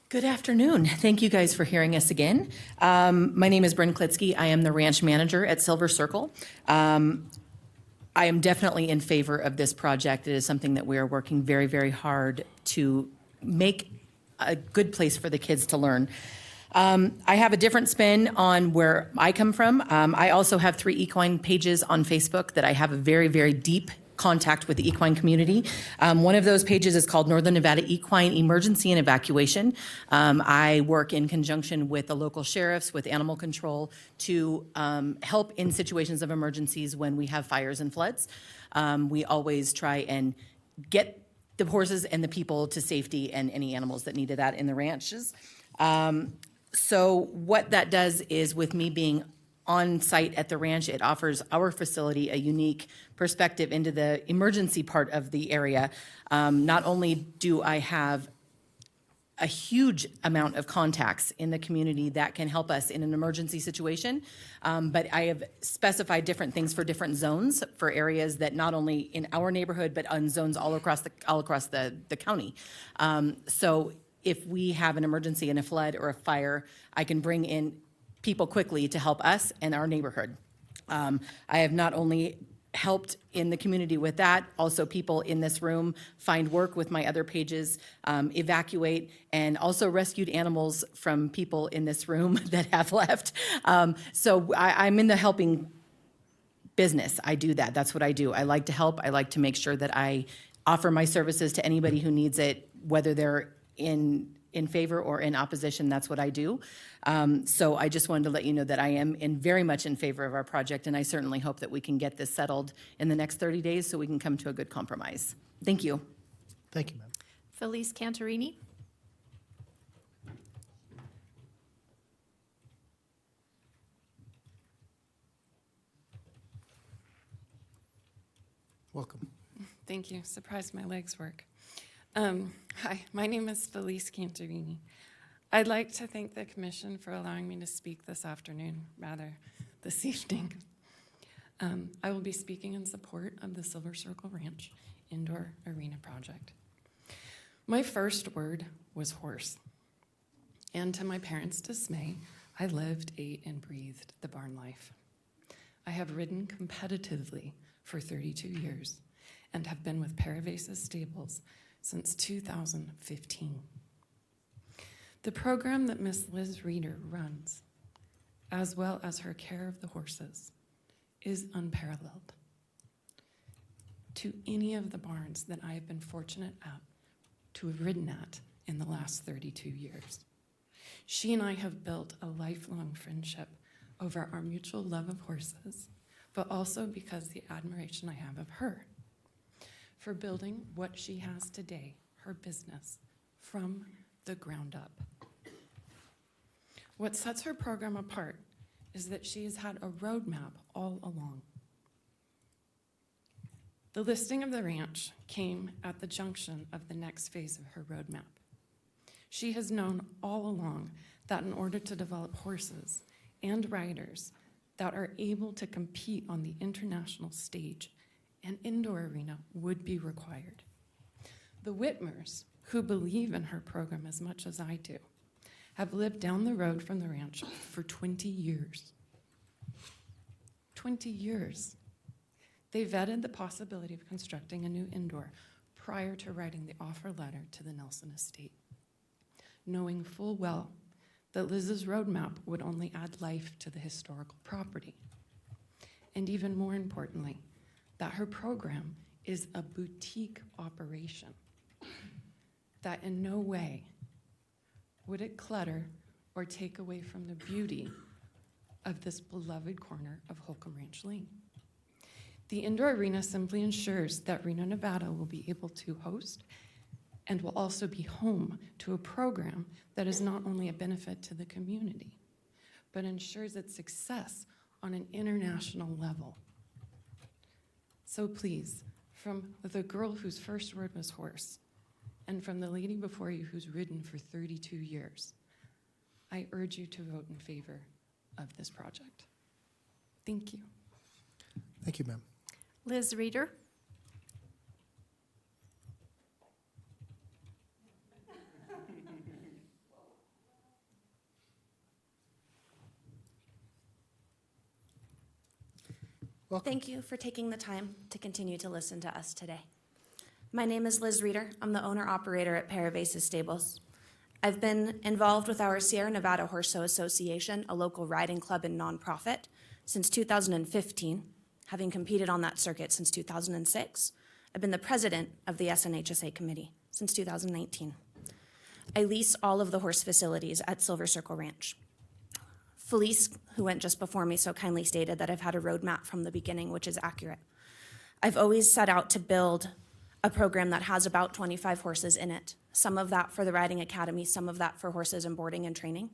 Good afternoon. Thank you guys for hearing us again. My name is Bryn Klitsky. I am the ranch manager at Silver Circle. I am definitely in favor of this project. It is something that we are working very, very hard to make a good place for the kids to learn. I have a different spin on where I come from. I also have 3 equine pages on Facebook that I have a very, very deep contact with the equine community. One of those pages is called Northern Nevada Equine Emergency and Evacuation. I work in conjunction with the local sheriffs, with animal control, to help in situations of emergencies when we have fires and floods. We always try and get the horses and the people to safety and any animals that needed that in the ranches. So what that does is, with me being on site at the ranch, it offers our facility a unique perspective into the emergency part of the area. Not only do I have a huge amount of contacts in the community that can help us in an emergency situation, but I have specified different things for different zones, for areas that not only in our neighborhood, but on zones all across the county. So if we have an emergency and a flood or a fire, I can bring in people quickly to help us and our neighborhood. I have not only helped in the community with that, also people in this room find work with my other pages, evacuate, and also rescued animals from people in this room that have left. So I'm in the helping business. I do that. That's what I do. I like to help. I like to make sure that I offer my services to anybody who needs it, whether they're in favor or in opposition. That's what I do. So I just wanted to let you know that I am very much in favor of our project, and I certainly hope that we can get this settled in the next 30 days so we can come to a good compromise. Thank you. Thank you, ma'am. Felice Cantorini. Welcome. Thank you. Surprised my legs work. Hi, my name is Felice Cantorini. I'd like to thank the commission for allowing me to speak this afternoon, rather this evening. I will be speaking in support of the Silver Circle Ranch Indoor Arena Project. My first word was horse. And to my parents' dismay, I lived, ate, and breathed the barn life. I have ridden competitively for 32 years and have been with Paravasis Stables since 2015. The program that Miss Liz Reeder runs, as well as her care of the horses, is unparalleled. To any of the barns that I have been fortunate to have ridden at in the last 32 years. She and I have built a lifelong friendship over our mutual love of horses, but also because the admiration I have of her for building what she has today, her business, from the ground up. What sets her program apart is that she has had a roadmap all along. The listing of the ranch came at the junction of the next phase of her roadmap. She has known all along that in order to develop horses and riders that are able to compete on the international stage, an indoor arena would be required. The Whitmers, who believe in her program as much as I do, have lived down the road from the ranch for 20 years. 20 years. They vetted the possibility of constructing a new indoor prior to writing the offer letter to the Nelson estate, knowing full well that Liz's roadmap would only add life to the historical property. And even more importantly, that her program is a boutique operation, that in no way would it clutter or take away from the beauty of this beloved corner of Holcomb Ranch Lane. The indoor arena simply ensures that Reno, Nevada will be able to host and will also be home to a program that is not only a benefit to the community, but ensures its success on an international level. So please, from the girl whose first word was horse, and from the lady before you who's ridden for 32 years, I urge you to vote in favor of this project. Thank you. Thank you, ma'am. Liz Reeder. Thank you for taking the time to continue to listen to us today. My name is Liz Reeder. I'm the owner-operator at Paravasis Stables. I've been involved with our Sierra Nevada Horse Show Association, a local riding club and nonprofit, since 2015, having competed on that circuit since 2006. I've been the president of the SNHSA committee since 2019. I lease all of the horse facilities at Silver Circle Ranch. Felice, who went just before me, so kindly stated that I've had a roadmap from the beginning, which is accurate. I've always set out to build a program that has about 25 horses in it, some of that for the riding academy, some of that for horses and boarding and training.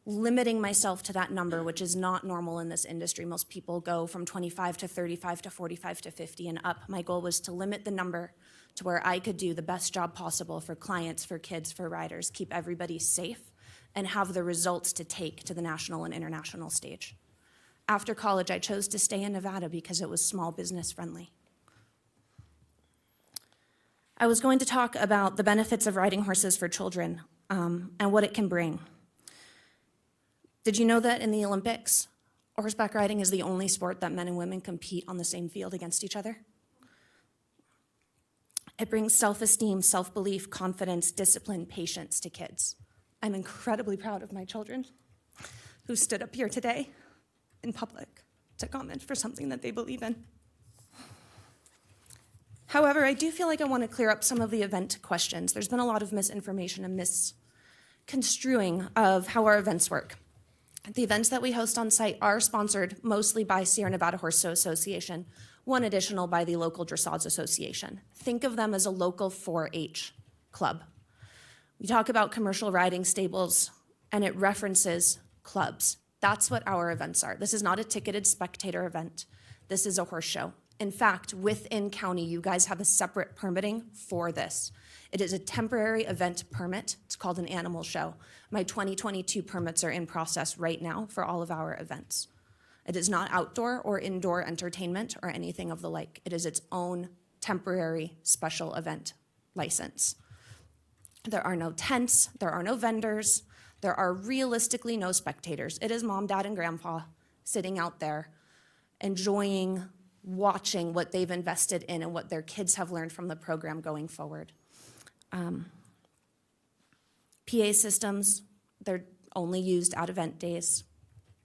Limiting myself to that number, which is not normal in this industry. Most people go from 25 to 35 to 45 to 50 and up. My goal was to limit the number to where I could do the best job possible for clients, for kids, for riders, keep everybody safe, and have the results to take to the national and international stage. After college, I chose to stay in Nevada because it was small business friendly. I was going to talk about the benefits of riding horses for children and what it can bring. Did you know that in the Olympics, horseback riding is the only sport that men and women compete on the same field against each other? It brings self-esteem, self-belief, confidence, discipline, patience to kids. I'm incredibly proud of my children who stood up here today in public to comment for something that they believe in. However, I do feel like I want to clear up some of the event questions. There's been a lot of misinformation and misconstruing of how our events work. The events that we host on site are sponsored mostly by Sierra Nevada Horse Show Association, one additional by the local Dressage Association. Think of them as a local 4-H club. We talk about commercial riding stables, and it references clubs. That's what our events are. This is not a ticketed spectator event. This is a horse show. In fact, within county, you guys have a separate permitting for this. It is a temporary event permit. It's called an animal show. My 2022 permits are in process right now for all of our events. It is not outdoor or indoor entertainment or anything of the like. It is its own temporary special event license. There are no tents, there are no vendors, there are realistically no spectators. It is mom, dad, and grandpa sitting out there enjoying watching what they've invested in and what their kids have learned from the program going forward. PA systems, they're only used at event days.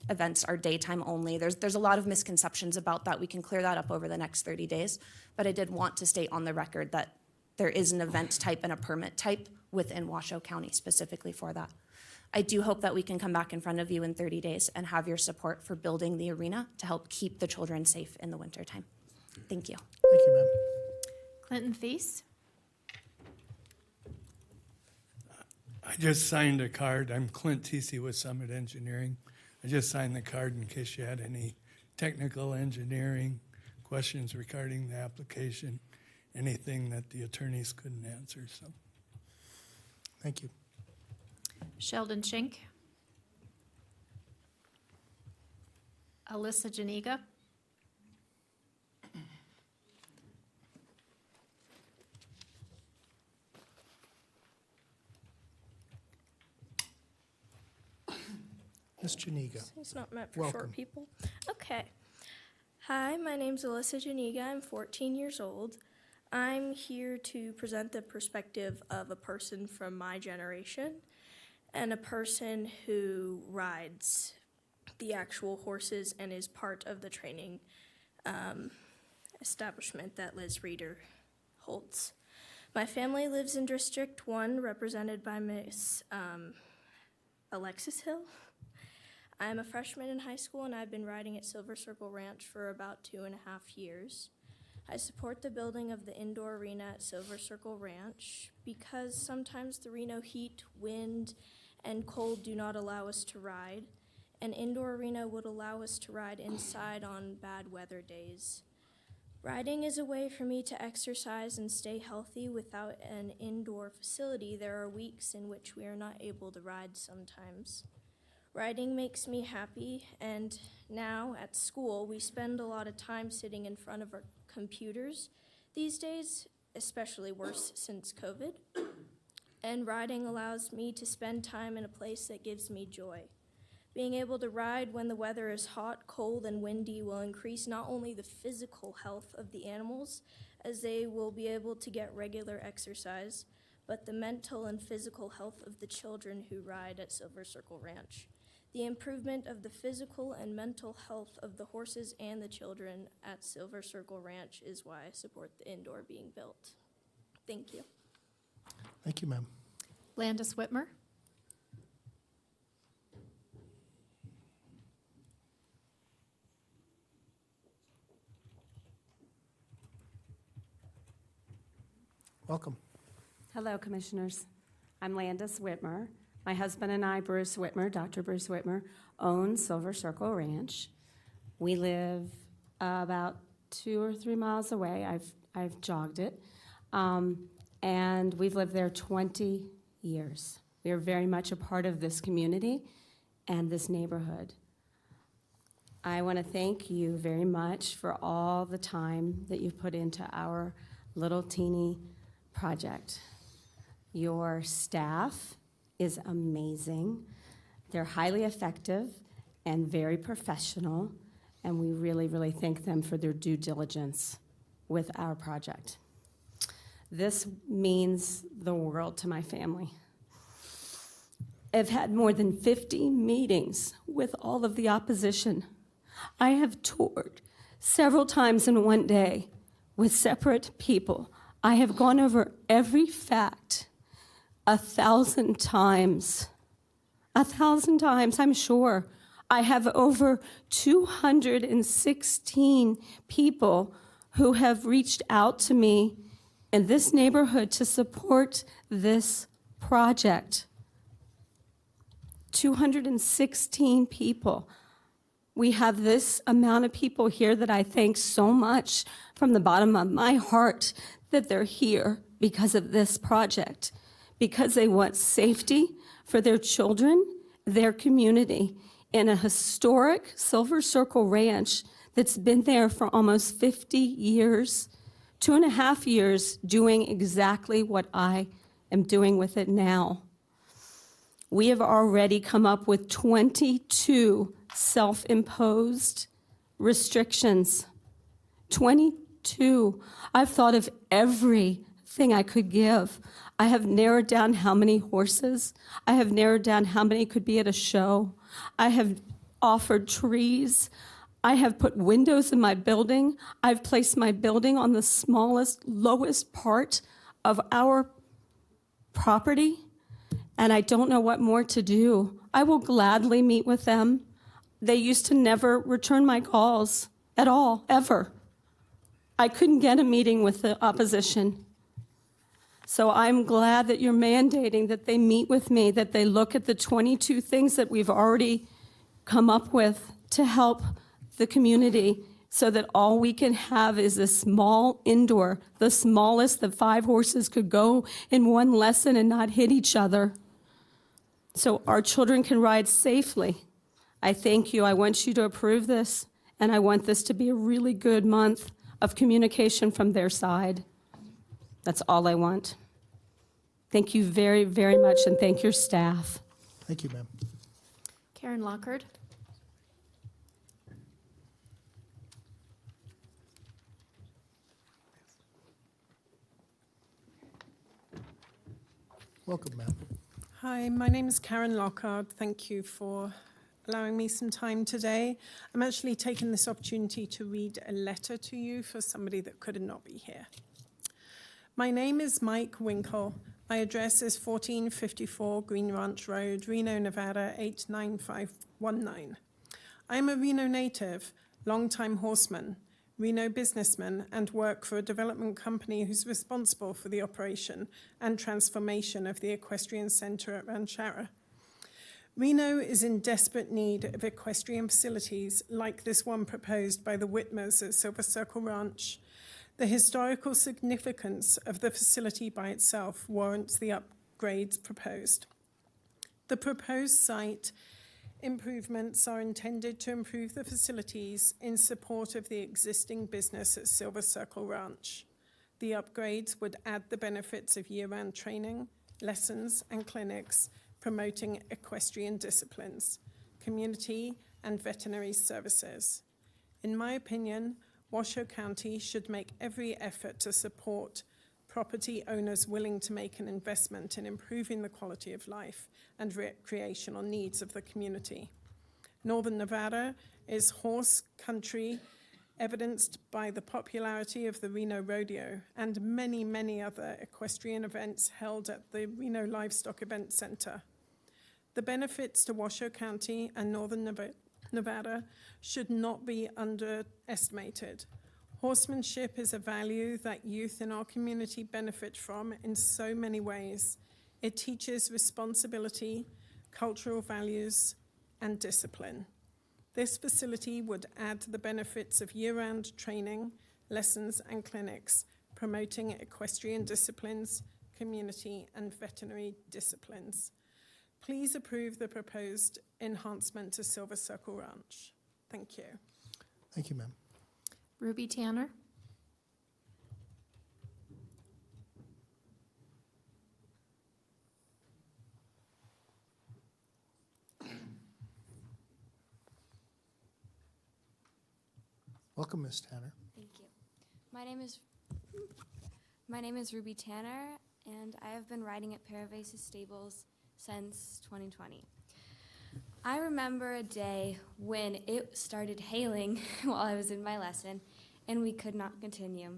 Events are daytime only. There's a lot of misconceptions about that. We can clear that up over the next 30 days. But I did want to state on the record that there is an event type and a permit type within Washoe County specifically for that. I do hope that we can come back in front of you in 30 days and have your support for building the arena to help keep the children safe in the wintertime. Thank you. Thank you, ma'am. Clinton Thies. I just signed a card. I'm Clint Tesey with Summit Engineering. I just signed the card in case you had any technical engineering questions regarding the application, anything that the attorneys couldn't answer. So, Thank you. Sheldon Schenk. Alyssa Janiga. Ms. Janiga. It's not meant for Welcome. short people. Okay. Hi, my name's Alyssa Janiga. I'm 14 years old. I'm here to present the perspective of a person from my generation and a person who rides the actual horses and is part of the training establishment that Liz Reeder holds. My family lives in District 1, represented by Miss Alexis Hill. I'm a freshman in high school, and I've been riding at Silver Circle Ranch for about 2.5 years. I support the building of the indoor arena at Silver Circle Ranch because sometimes the Reno heat, wind, and cold do not allow us to ride. An indoor arena would allow us to ride inside on bad weather days. Riding is a way for me to exercise and stay healthy. Without an indoor facility, there are weeks in which we are not able to ride sometimes. Riding makes me happy, and now at school, we spend a lot of time sitting in front of our computers these days, especially worse since COVID. And riding allows me to spend time in a place that gives me joy. Being able to ride when the weather is hot, cold, and windy will increase not only the physical health of the animals, as they will be able to get regular exercise, but the mental and physical health of the children who ride at Silver Circle Ranch. The improvement of the physical and mental health of the horses and the children at Silver Circle Ranch is why I support the indoor being built. Thank you. Thank you, ma'am. Landis Whitmer. Welcome. Hello, Commissioners. I'm Landis Whitmer. My husband and I, Bruce Whitmer, Dr. Bruce Whitmer, own Silver Circle Ranch. We live about 2 or 3 miles away. I've jogged it. And we've lived there 20 years. We are very much a part of this community and this neighborhood. I want to thank you very much for all the time that you've put into our little teeny project. Your staff is amazing. They're highly effective and very professional, and we really, really thank them for their due diligence with our project. This means the world to my family. I've had more than 50 meetings with all of the opposition. I have toured several times in one day with separate people. I have gone over every fact 1,000 times. 1,000 times, I'm sure. I have over 216 people who have reached out to me in this neighborhood to support this project. 216 people. We have this amount of people here that I thank so much from the bottom of my heart that they're here because of this project, because they want safety for their children, their community, in a historic Silver Circle Ranch that's been there for almost 50 years, 2.5 years doing exactly what I am doing with it now. We have already come up with 22 self-imposed restrictions. 22. I've thought of everything I could give. I have narrowed down how many horses. I have narrowed down how many could be at a show. I have offered trees. I have put windows in my building. I've placed my building on the smallest, lowest part of our property, and I don't know what more to do. I will gladly meet with them. They used to never return my calls at all, ever. I couldn't get a meeting with the opposition. So I'm glad that you're mandating that they meet with me, that they look at the 22 things that we've already come up with to help the community, so that all we can have is a small indoor, the smallest that 5 horses could go in one lesson and not hit each other, so our children can ride safely. I thank you. I want you to approve this, and I want this to be a really good month of communication from their side. That's all I want. Thank you very, very much, and thank your staff. Thank you, ma'am. Karen Lockard. Welcome, ma'am. Hi, my name is Karen Lockard. Thank you for allowing me some time today. I'm actually taking this opportunity to read a letter to you for somebody that could not be here. My name is Mike Winkle. My address is 1454 Green Ranch Road, Reno, Nevada, 89519. I'm a Reno native, longtime horseman, Reno businessman, and work for a development company who's responsible for the operation and transformation of the equestrian center at Ranchera. Reno is in desperate need of equestrian facilities like this one proposed by the Whitmers at Silver Circle Ranch. The historical significance of the facility by itself warrants the upgrades proposed. The proposed site improvements are intended to improve the facilities in support of the existing business at Silver Circle Ranch. The upgrades would add the benefits of year-round training, lessons, and clinics promoting equestrian disciplines, community, and veterinary services. In my opinion, Washoe County should make every effort to support property owners willing to make an investment in improving the quality of life and recreational needs of the community. Northern Nevada is horse country, evidenced by the popularity of the Reno Rodeo and many, many other equestrian events held at the Reno Livestock Event Center. The benefits to Washoe County and Northern Nevada should not be underestimated. Horsemanship is a value that youth in our community benefit from in so many ways. It teaches responsibility, cultural values, and discipline. This facility would add the benefits of year-round training, lessons, and clinics, promoting equestrian disciplines, community, and veterinary disciplines. Please approve the proposed enhancement to Silver Circle Ranch. Thank you. Thank you, ma'am. Ruby Tanner. Welcome, Ms. Tanner. Thank you. My name is Ruby Tanner, and I have been riding at Paravasis Stables since 2020. I remember a day when it started hailing while I was in my lesson, and we could not continue.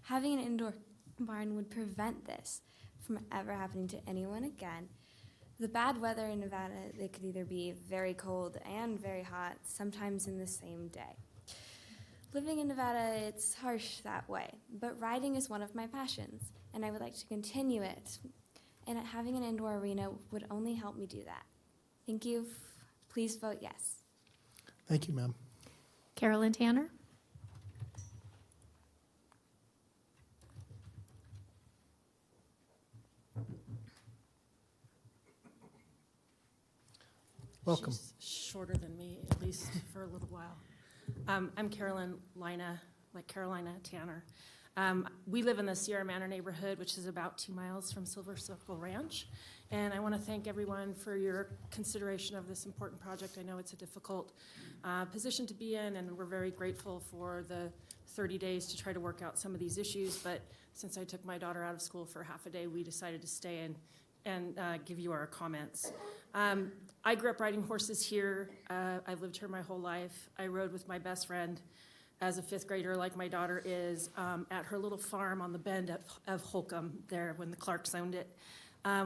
Having an indoor barn would prevent this from ever happening to anyone again. The bad weather in Nevada, it could either be very cold and very hot, sometimes in the same day. Living in Nevada, it's harsh that way, but riding is one of my passions, and I would like to continue it. And having an indoor arena would only help me do that. Thank you. Please vote yes. Thank you, ma'am. Carolyn Tanner? Welcome. She's shorter than me, at least for a little while. I'm Carolina Tanner. We live in the Sierra Manor neighborhood, which is about 2 miles from Silver Circle Ranch. And I want to thank everyone for your consideration of this important project. I know it's a difficult position to be in, and we're very grateful for the 30 days to try to work out some of these issues. But since I took my daughter out of school for half a day, we decided to stay and give you our comments. I grew up riding horses here. I've lived here my whole life. I rode with my best friend as a 5th grader, like my daughter is, at her little farm on the bend of Holcomb there when the Clarks owned it.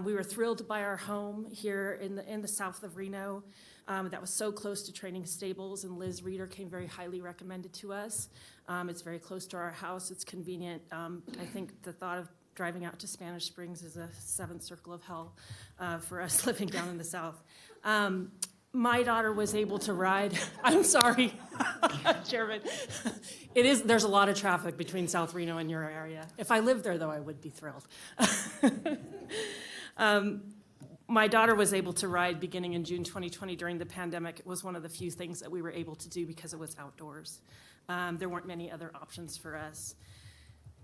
We were thrilled to buy our home here in the south of Reno. That was so close to training stables, and Liz Reeder came very highly recommended to us. It's very close to our house. It's convenient. I think the thought of driving out to Spanish Springs is a 7th circle of hell for us living down in the south. My daughter was able to ride. I'm sorry, Chairman. There's a lot of traffic between South Reno and your area. If I lived there, though, I would be thrilled. My daughter was able to ride beginning in June 2020 during the pandemic. It was one of the few things that we were able to do because it was outdoors. There weren't many other options for us.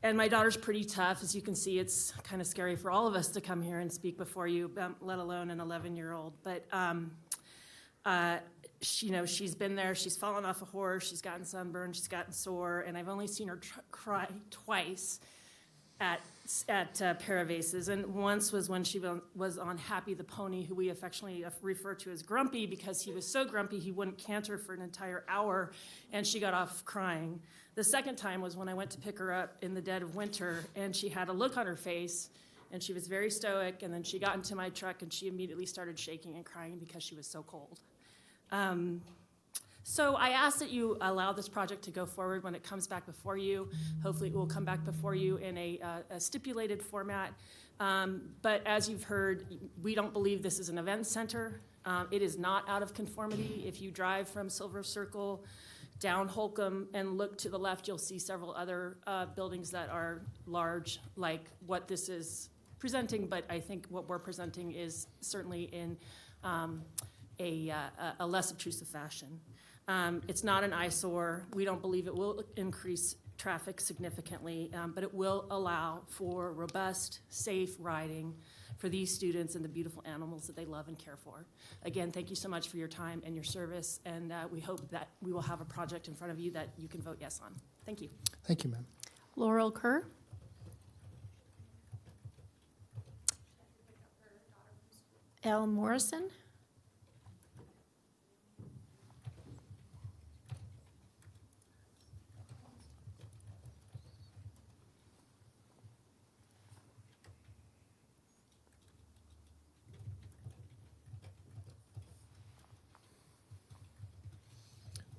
And my daughter's pretty tough. As you can see, it's kind of scary for all of us to come here and speak before you, let alone an 11-year-old. But she's been there. She's fallen off a horse. She's gotten sunburned. She's gotten sore. And I've only seen her cry twice at Paravasis. And once was when she was on Happy the pony, who we affectionately refer to as Grumpy, because he was so grumpy he wouldn't canter for an entire hour, and she got off crying. The second time was when I went to pick her up in the dead of winter, and she had a look on her face, and she was very stoic, and then she got into my truck, and she immediately started shaking and crying because she was so cold. So I ask that you allow this project to go forward when it comes back before you. Hopefully it will come back before you in a stipulated format. But as you've heard, we don't believe this is an event center. It is not out of conformity. If you drive from Silver Circle down Holcomb and look to the left, you'll see several other buildings that are large, like what this is presenting, but I think what we're presenting is certainly in a less obtrusive fashion. It's not an eyesore. We don't believe it will increase traffic significantly, but it will allow for robust, safe riding for these students and the beautiful animals that they love and care for. Again, thank you so much for your time and your service, and we hope that we will have a project in front of you that you can vote yes on. Thank you. Thank you, ma'am. Laurel Kerr? Elle Morrison?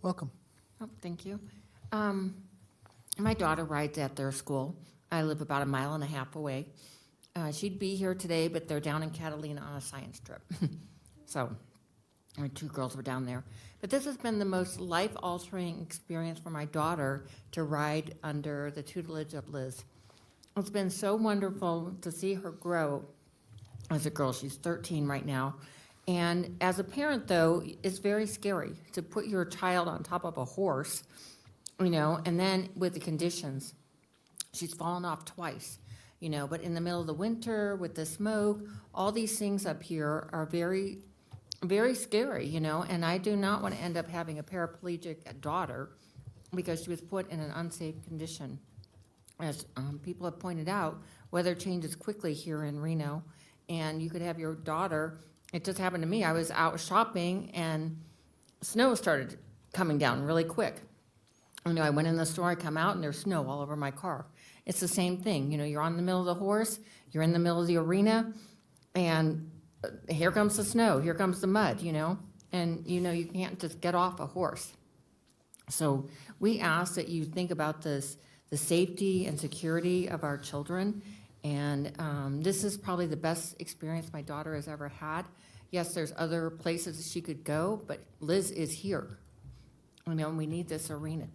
Welcome. Oh, thank you. My daughter rides at their school. I live about 1.5 miles away. She'd be here today, but they're down in Catalina on a science trip. So our 2 girls were down there. But this has been the most life-altering experience for my daughter to ride under the tutelage of Liz. It's been so wonderful to see her grow as a girl. She's 13 right now. And as a parent, though, it's very scary to put your child on top of a horse, and then with the conditions. She's fallen off twice, but in the middle of the winter with the smoke, all these things up here are very very scary, you know, and I do not want to end up having a paraplegic daughter because she was put in an unsafe condition. As people have pointed out, weather changes quickly here in Reno, and you could have your daughter. It just happened to me. I was out shopping, and snow started coming down really quick. You know, I went in the store, I come out, and there's snow all over my car. It's the same thing. You know, you're on the middle of the horse, you're in the middle of the arena, and here comes the snow, here comes the mud, you know, and you know, you can't just get off a horse. So we ask that you think about this, the safety and security of our children, and this is probably the best experience my daughter has ever had. Yes, there's other places she could go, but Liz is here. You know, and we need this arena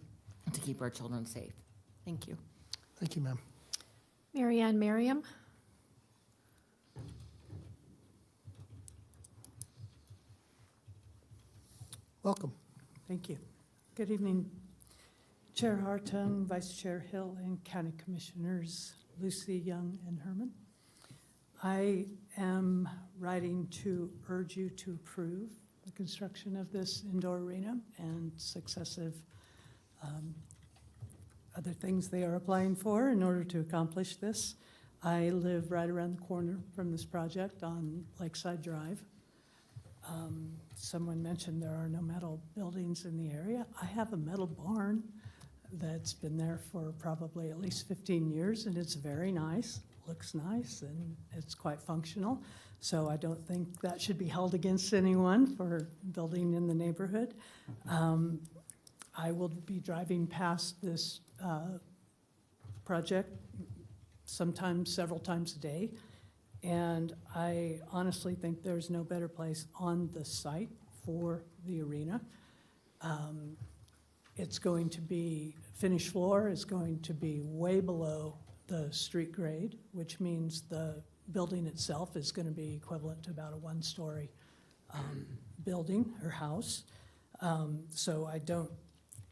to keep our children safe. Thank you. Thank you, ma'am. Marianne Merriam. Welcome. Thank you. Good evening, Chair Hartung, Vice Chair Hill, and County Commissioners Lucy, Young, and Herman. I am writing to urge you to approve the construction of this indoor arena and successive other things they are applying for in order to accomplish this. I live right around the corner from this project on Lakeside Drive. Someone mentioned there are no metal buildings in the area. I have a metal barn that's been there for probably at least 15 years, and it's very nice, looks nice, and it's quite functional. So I don't think that should be held against anyone for building in the neighborhood. I will be driving past this project sometimes several times a day, and I honestly think there's no better place on the site for the arena. It's going to be, finished floor is going to be way below the street grade, which means the building itself is going to be equivalent to about a one-story building or house. So I don't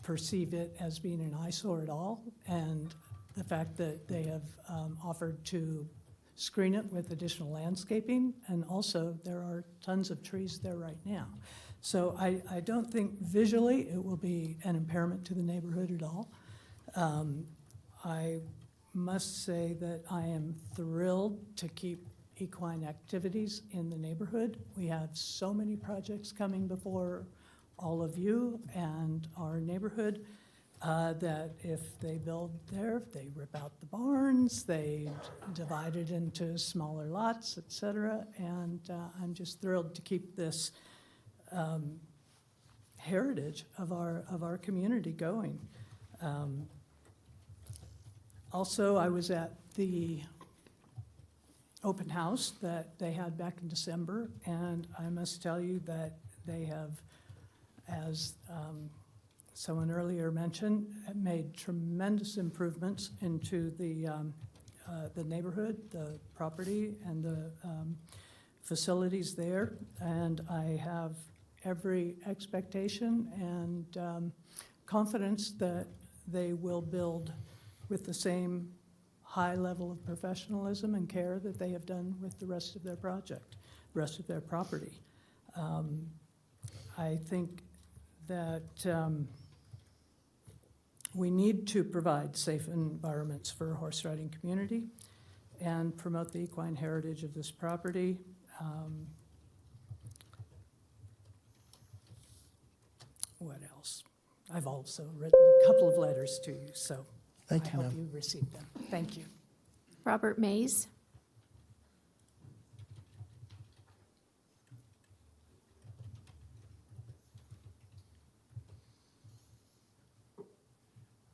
perceive it as being an eyesore at all, and the fact that they have offered to screen it with additional landscaping, and also there are tons of trees there right now. So I don't think visually it will be an impairment to the neighborhood at all. I must say that I am thrilled to keep equine activities in the neighborhood. We have so many projects coming before all of you and our neighborhood that if they build there, they rip out the barns, they divide it into smaller lots, et cetera, and I'm just thrilled to keep this heritage of our community going. Also, I was at the open house that they had back in December, and I must tell you that they have, as someone earlier mentioned, made tremendous improvements into the neighborhood, the property, and the facilities there. And I have every expectation and confidence that they will build with the same high level of professionalism and care that they have done with the rest of their project, rest of their property. I think that we need to provide safe environments for a horse riding community and promote the equine heritage of this property. What else? I've also written a couple of letters to you, so I hope you received them. Thank you. Robert Mays.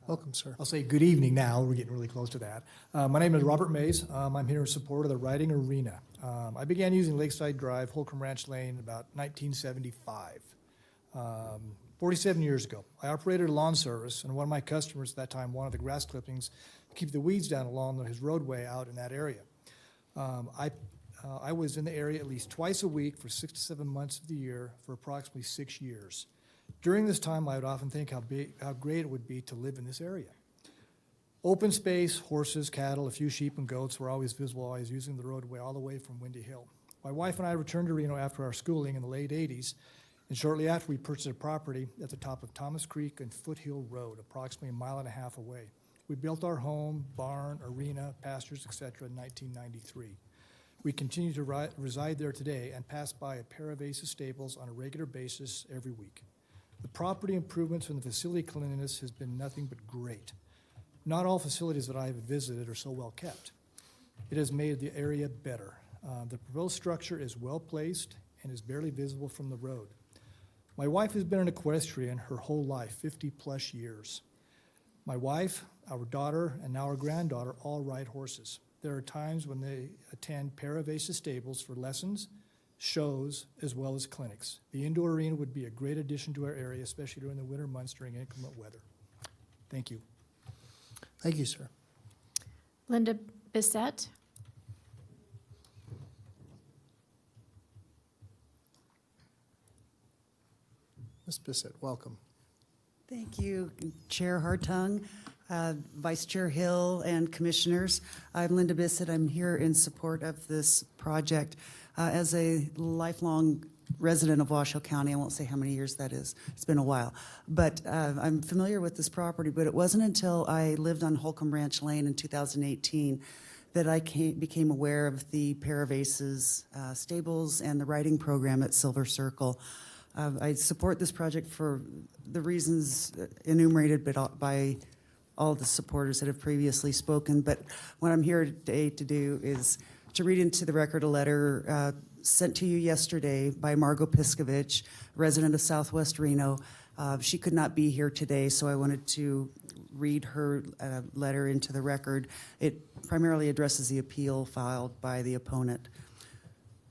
Welcome, sir. I'll say good evening now. We're getting really close to that. My name is Robert Mays. I'm here in support of the riding arena. I began using Lakeside Drive, Holcomb Ranch Lane, about 1975. 47 years ago. I operated a lawn service, and one of my customers at that time wanted the grass clippings to keep the weeds down along his roadway out in that area. I was in the area at least twice a week for 6 to 7 months of the year for approximately 6 years. During this time, I would often think how great it would be to live in this area. Open space, horses, cattle, a few sheep and goats were always visible, always using the roadway all the way from Windy Hill. My wife and I returned to Reno after our schooling in the late 80s, and shortly after we purchased a property at the top of Thomas Creek and Foothill Road, approximately a mile and a half away. We built our home, barn, arena, pastures, etc. in 1993. We continue to reside there today and pass by a pair of Aces stables on a regular basis every week. The property improvements and the facility cleanliness has been nothing but great. Not all facilities that I have visited are so well kept. It has made the area better. The proposed structure is well placed and is barely visible from the road. My wife has been an equestrian her whole life, 50 plus years. My wife, our daughter, and now our granddaughter all ride horses. There are times when they attend Pair of Aces stables for lessons, shows, as well as clinics. The indoor arena would be a great addition to our area, especially during the winter months during inclement weather. Thank you. Thank you, sir. Linda Bissett. Ms. Bissett, welcome. Thank you, Chair Hartung, Vice Chair Hill, and Commissioners. I'm Linda Bissett. I'm here in support of this project. As a lifelong resident of Washoe County, I won't say how many years that is. It's been a while. But I'm familiar with this property, but it wasn't until I lived on Holcomb Ranch Lane in 2018 that I became aware of the Pair of Aces stables and the riding program at Silver Circle. I support this project for the reasons enumerated by all the supporters that have previously spoken. But what I'm here today to do is to read into the record a letter sent to you yesterday by Margot Piskovich, resident of Southwest Reno. She could not be here today, so I wanted to read her letter into the record. It primarily addresses the appeal filed by the opponent.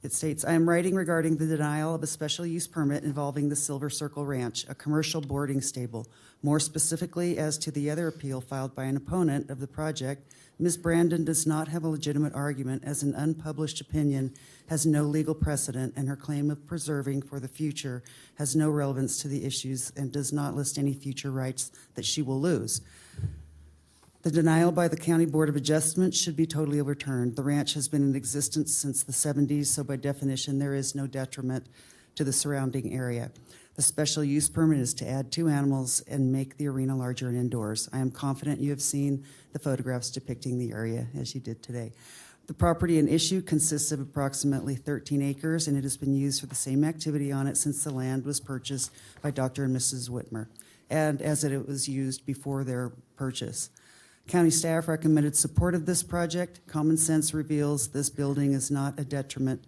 It states, I am writing regarding the denial of a special use permit involving the Silver Circle Ranch, a commercial boarding stable. More specifically, as to the other appeal filed by an opponent of the project, Ms. Brandon does not have a legitimate argument, as an unpublished opinion has no legal precedent, and her claim of preserving for the future has no relevance to the issues and does not list any future rights that she will lose. The denial by the County Board of Adjustment should be totally overturned. The ranch has been in existence since the 70s, so by definition, there is no detriment to the surrounding area. The special use permit is to add 2 animals and make the arena larger and indoors. I am confident you have seen the photographs depicting the area as you did today. The property in issue consists of approximately 13 acres, and it has been used for the same activity on it since the land was purchased by Dr. and Mrs. Whitmer, and as it was used before their purchase. County staff recommended support of this project. Common sense reveals this building is not a detriment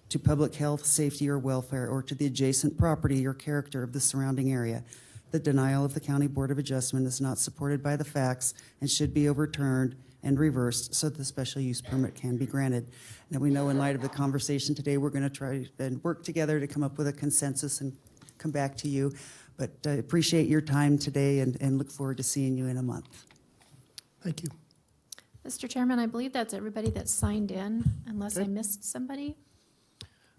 to public health, safety, or welfare, or to the adjacent property or character of the surrounding area. The denial of the County Board of Adjustment is not supported by the facts and should be overturned and reversed so the special use permit can be granted. Now, we know in light of the conversation today, we're going to try and work together to come up with a consensus and come back to you. But I appreciate your time today and look forward to seeing you in a month. Thank you. Mr. Chairman, I believe that's everybody that signed in, unless I missed somebody.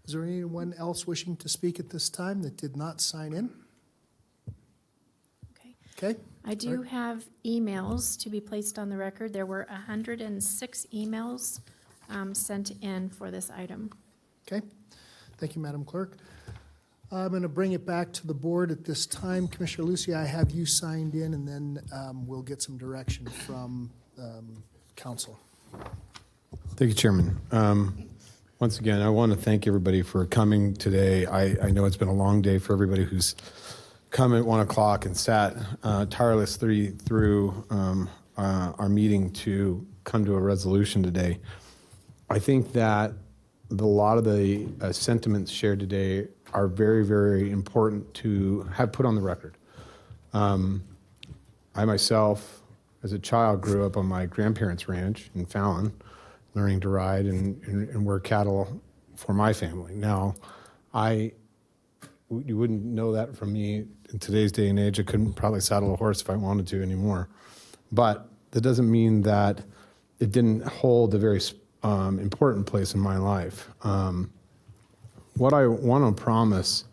Is there anyone else wishing to speak at this time that did not sign in? Okay. I do have emails to be placed on the record. There were 106 emails sent in for this item. Okay. Thank you, Madam Clerk. I'm going to bring it back to the board at this time. Commissioner Lucy, I have you signed in, and then we'll get some direction from council. Thank you, Chairman. Once again, I want to thank everybody for coming today. I know it's been a long day for everybody who's come at 1 o'clock and sat tirelessly through our meeting to come to a resolution today. I think that a lot of the sentiments shared today are very, very important to have put on the record. I myself, as a child, grew up on my grandparents' ranch in Fallon, learning to ride and work cattle for my family. Now, you wouldn't know that from me in today's day and age. I couldn't probably saddle a horse if I wanted to anymore. But that doesn't mean that it didn't hold a very important place in my life. What I want to promise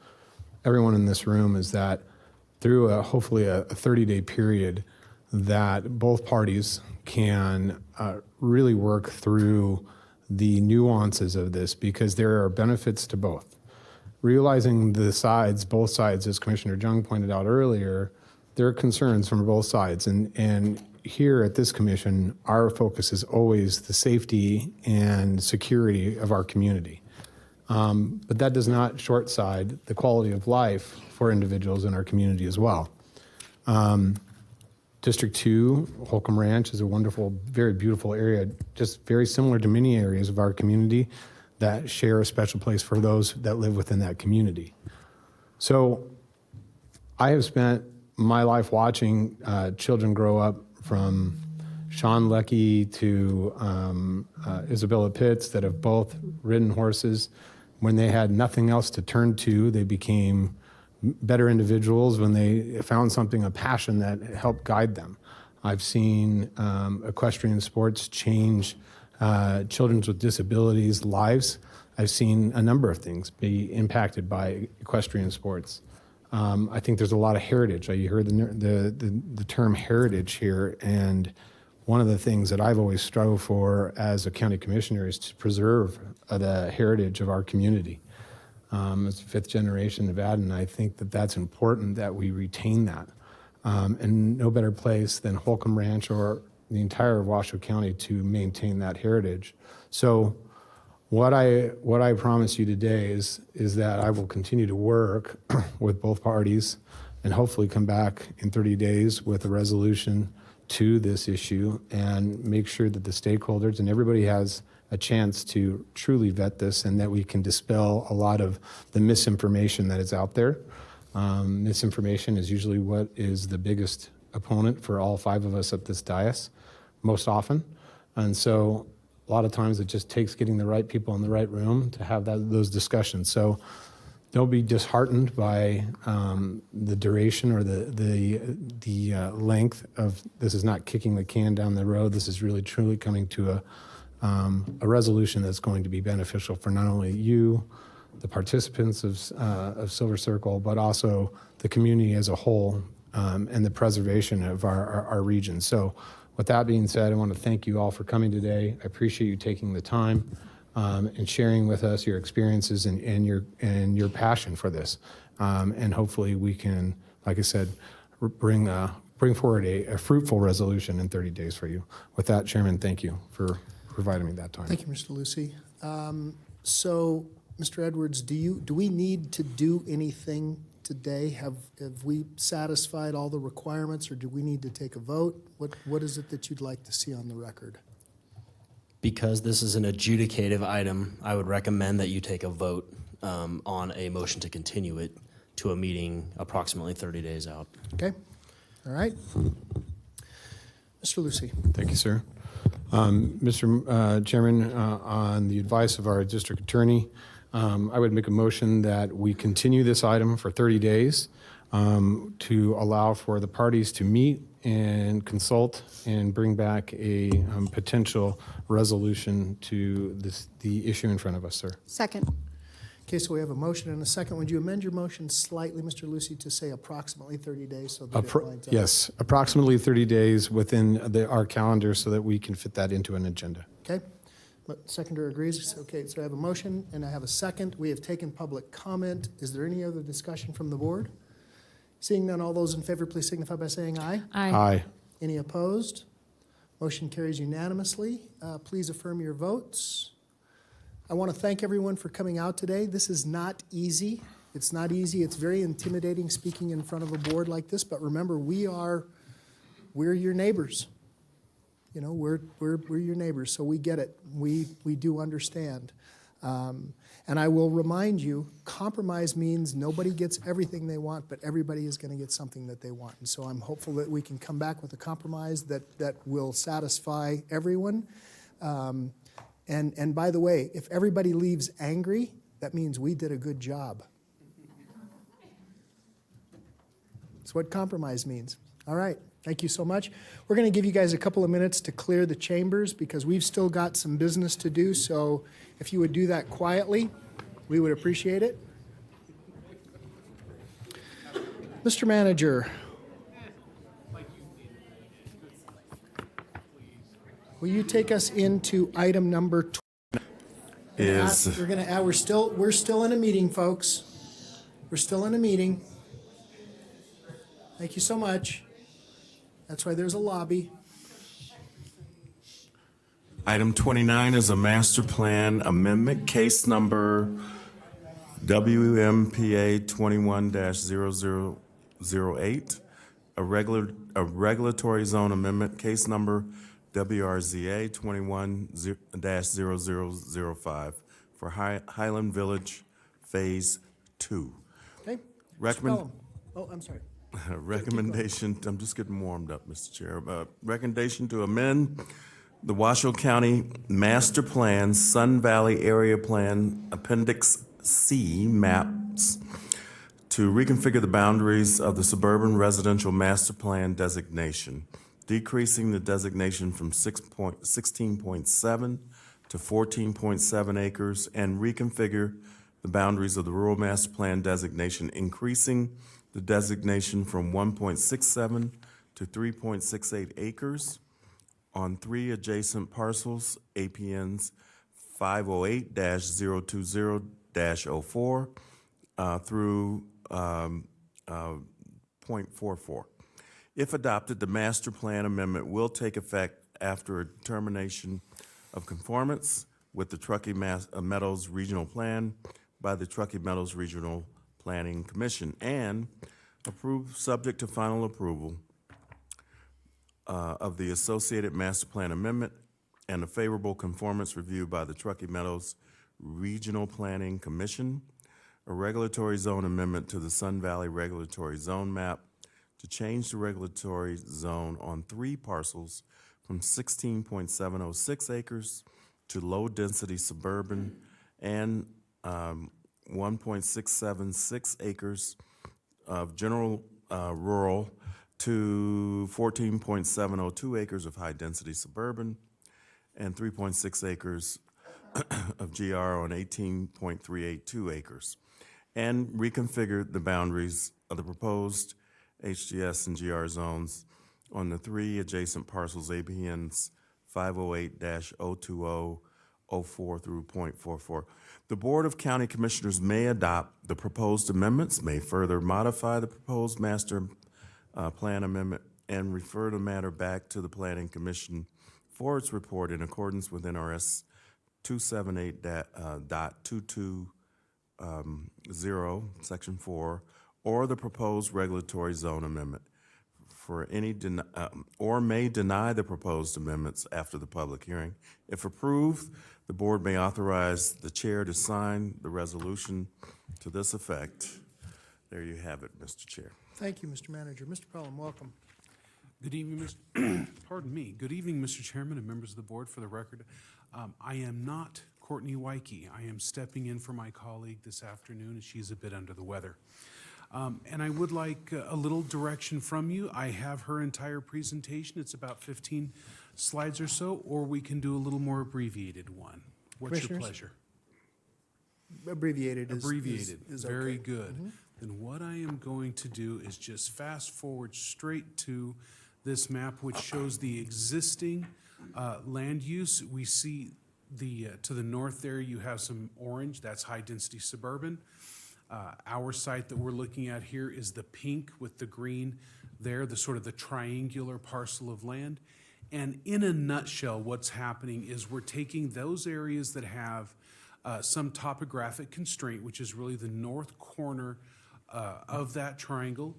everyone in this room is that through hopefully a 30-day period, that both parties can really work through the nuances of this, because there are benefits to both. Realizing the sides, both sides, as Commissioner Jung pointed out earlier, there are concerns from both sides. And here at this commission, our focus is always the safety and security of our community. But that does not short side the quality of life for individuals in our community as well. District 2, Holcomb Ranch, is a wonderful, very beautiful area, just very similar to many areas of our community that share a special place for those that live within that community. So I have spent my life watching children grow up, from Sean Leckie to Isabella Pitts, that have both ridden horses. When they had nothing else to turn to, they became better individuals when they found something, a passion that helped guide them. I've seen equestrian sports change children with disabilities' lives. I've seen a number of things be impacted by equestrian sports. I think there's a lot of heritage. You heard the term heritage here, and one of the things that I've always strove for as a county commissioner is to preserve the heritage of our community. As a fifth generation Nevadan, I think that that's important that we retain that. And no better place than Holcomb Ranch or the entire Washoe County to maintain that heritage. So what I promise you today is that I will continue to work with both parties and hopefully come back in 30 days with a resolution to this issue and make sure that the stakeholders and everybody has a chance to truly vet this, and that we can dispel a lot of the misinformation that is out there. Misinformation is usually what is the biggest opponent for all 5 of us at this dais, most often. And so a lot of times it just takes getting the right people in the right room to have those discussions. So don't be disheartened by the duration or the length of this. Is not kicking the can down the road. This is really truly coming to a resolution that's going to be beneficial for not only you, the participants of Silver Circle, but also the community as a whole, and the preservation of our region. So with that being said, I want to thank you all for coming today. I appreciate you taking the time and sharing with us your experiences and your passion for this. And hopefully we can, like I said, bring forward a fruitful resolution in 30 days for you. With that, Chairman, thank you for providing me that time. Thank you, Mr. Lucy. So, Mr. Edwards, do we need to do anything today? Have we satisfied all the requirements, or do we need to take a vote? What is it that you'd like to see on the record? Because this is an adjudicative item, I would recommend that you take a vote on a motion to continue it to a meeting approximately 30 days out. Okay. All right. Mr. Lucy. Thank you, sir. Mr. Chairman, on the advice of our district attorney, I would make a motion that we continue this item for 30 days to allow for the parties to meet and consult and bring back a potential resolution to the issue in front of us, sir. Second. Okay, so we have a motion and a second. Would you amend your motion slightly, Mr. Lucy, to say approximately 30 days so that it lines up? Yes, approximately 30 days within our calendar so that we can fit that into an agenda. Okay. Seconder agrees. Okay, so I have a motion and I have a second. We have taken public comment. Is there any other discussion from the board? Seeing none, all those in favor, please signify by saying aye. Aye. Aye. Any opposed? Motion carries unanimously. Please affirm your votes. I want to thank everyone for coming out today. This is not easy. It's not easy. It's very intimidating speaking in front of a board like this, but remember, we're your neighbors. You know, we're your neighbors, so we get it. We do understand. And I will remind you, compromise means nobody gets everything they want, but everybody is going to get something that they want. And so I'm hopeful that we can come back with a compromise that will satisfy everyone. And by the way, if everybody leaves angry, that means we did a good job. That's what compromise means. All right. Thank you so much. We're going to give you guys a couple of minutes to clear the chambers because we've still got some business to do. So if you would do that quietly, we would appreciate it. Mr. Manager, will you take us into item number 20? is, We're still in a meeting, folks. We're still in a meeting. Thank you so much. That's why there's a lobby. item 29 is a master plan amendment, case number WMPA 21-0008, a regulatory zone amendment, case number WRZA 21-0005 for Highland Village Phase 2. Okay? Recommend- Mr. Pelham. Oh, I'm sorry. Recommendation, I'm just getting warmed up, Mr. Chair. Recommendation to amend the Washoe County Master Plan, Sun Valley Area Plan, Appendix C maps to reconfigure the boundaries of the suburban residential master plan designation, decreasing the designation from 16.7 to 14.7 acres, and reconfigure the boundaries of the rural master plan designation, increasing the designation from 1.67 to 3.68 acres on 3 adjacent parcels, APNs 508-020-04 through .44. If adopted, the master plan amendment will take effect after a determination of conformance with the Truckee Meadows Regional Plan by the Truckee Meadows Regional Planning Commission, and approved subject to final approval of the associated master plan amendment and a favorable conformance review by the Truckee Meadows Regional Planning Commission, a regulatory zone amendment to the Sun Valley Regulatory Zone map to change the regulatory zone on 3 parcels from 16.706 acres to low-density suburban and 1.676 acres of general rural to 14.702 acres of high-density suburban and 3.6 acres of GR on 18.382 acres, and reconfigure the boundaries of the proposed HGS and GR zones on the 3 adjacent parcels, APNs 508-020-04 through .44. The Board of County Commissioners may adopt the proposed amendments, may further modify the proposed master plan amendment, and refer the matter back to the Planning Commission for its report in accordance with NRS 278.220, Section 4, or the proposed regulatory zone amendment for any or may deny the proposed amendments after the public hearing. If approved, the board may authorize the chair to sign the resolution to this effect. There you have it, Mr. Chair. Thank you, Mr. Manager. Mr. Pelham, welcome. Good evening, pardon me. Good evening, Mr. Chairman and members of the board. For the record, I am not Courtney Wyke. I am stepping in for my colleague this afternoon, and she's a bit under the weather. And I would like a little direction from you. I have her entire presentation. It's about 15 slides or so, or we can do a little more abbreviated one. What's your pleasure? Abbreviated is Very okay. good. Mm-hmm. Then what I am going to do is just fast forward straight to this map, which shows the existing land use. We see to the north there, you have some orange. That's high-density suburban. Our site that we're looking at here is the pink with the green there, the sort of the triangular parcel of land. And in a nutshell, what's happening is we're taking those areas that have some topographic constraint, which is really the north corner of that triangle,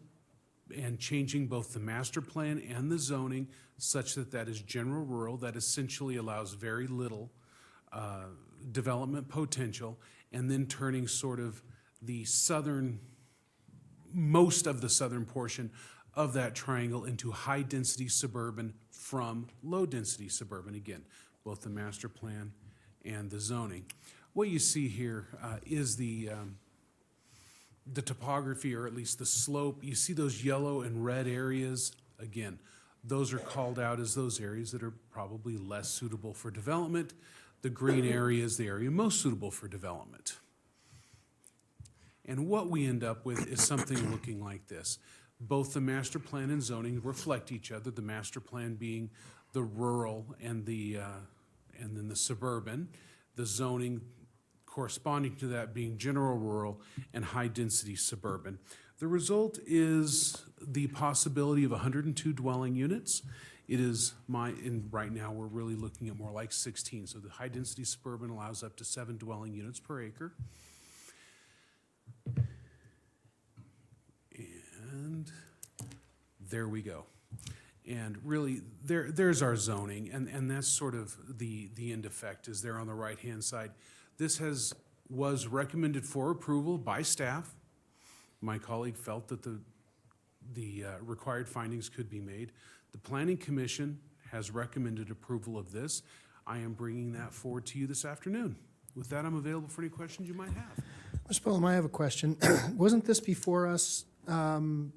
and changing both the master plan and the zoning such that that is general rural, that essentially allows very little development potential, and then turning sort of the most of the southern portion of that triangle into high-density suburban from low-density suburban. Again, both the master plan and the zoning. What you see here is the topography, or at least the slope. You see those yellow and red areas. Again, those are called out as those areas that are probably less suitable for development. The green area is the area most suitable for development. And what we end up with is something looking like this. Both the master plan and zoning reflect each other, the master plan being the rural and then the suburban, the zoning corresponding to that being general rural and high-density suburban. The result is the possibility of 102 dwelling units. It is and right now we're really looking at more like 16. So the high-density suburban allows up to 7 dwelling units per acre. And there we go. And really, there's our zoning, and that's sort of the end effect is there on the right-hand side. This was recommended for approval by staff. My colleague felt that the required findings could be made. The Planning Commission has recommended approval of this. I am bringing that forward to you this afternoon. With that, I'm available for any questions you might have. Mr. Pelham, I have a question. Wasn't this before us some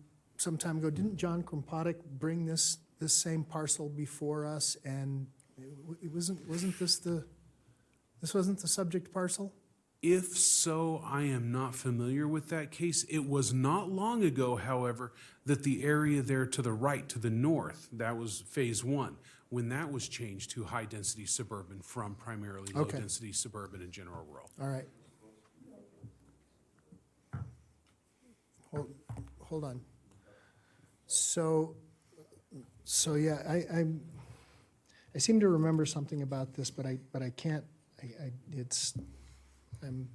time ago? Didn't John Krompatik bring this same parcel before us? And wasn't this wasn't the subject parcel? If so, I am not familiar with that case. It was not long ago, however, that the area there to the right, to the north, that was phase 1, when that was changed to high-density suburban from primarily low-density suburban and general rural. All right. Hold on. So yeah, I seem to remember something about this, but I can't. I'm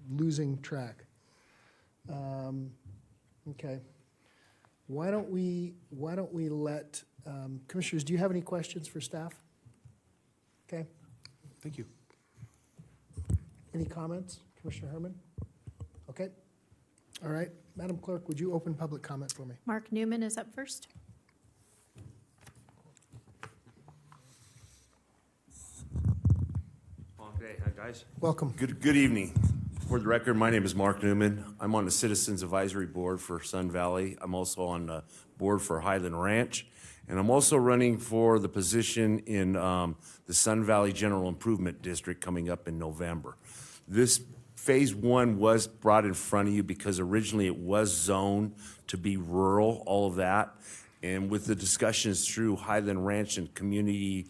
losing track. Okay. Why don't we let commissioners? Do you have any questions for staff? Okay. Thank you. Any comments, Commissioner Herman? Okay. All right, Madam Clerk, would you open public comment for me? Mark Newman is up first. Okay, hi guys. Welcome. Good evening. For the record, my name is Mark Newman. I'm on the Citizens Advisory Board for Sun Valley. I'm also on the board for Highland Ranch. And I'm also running for the position in the Sun Valley General Improvement District coming up in November. This Phase 1 was brought in front of you because originally it was zoned to be rural, all of that. And with the discussions through Highland Ranch and community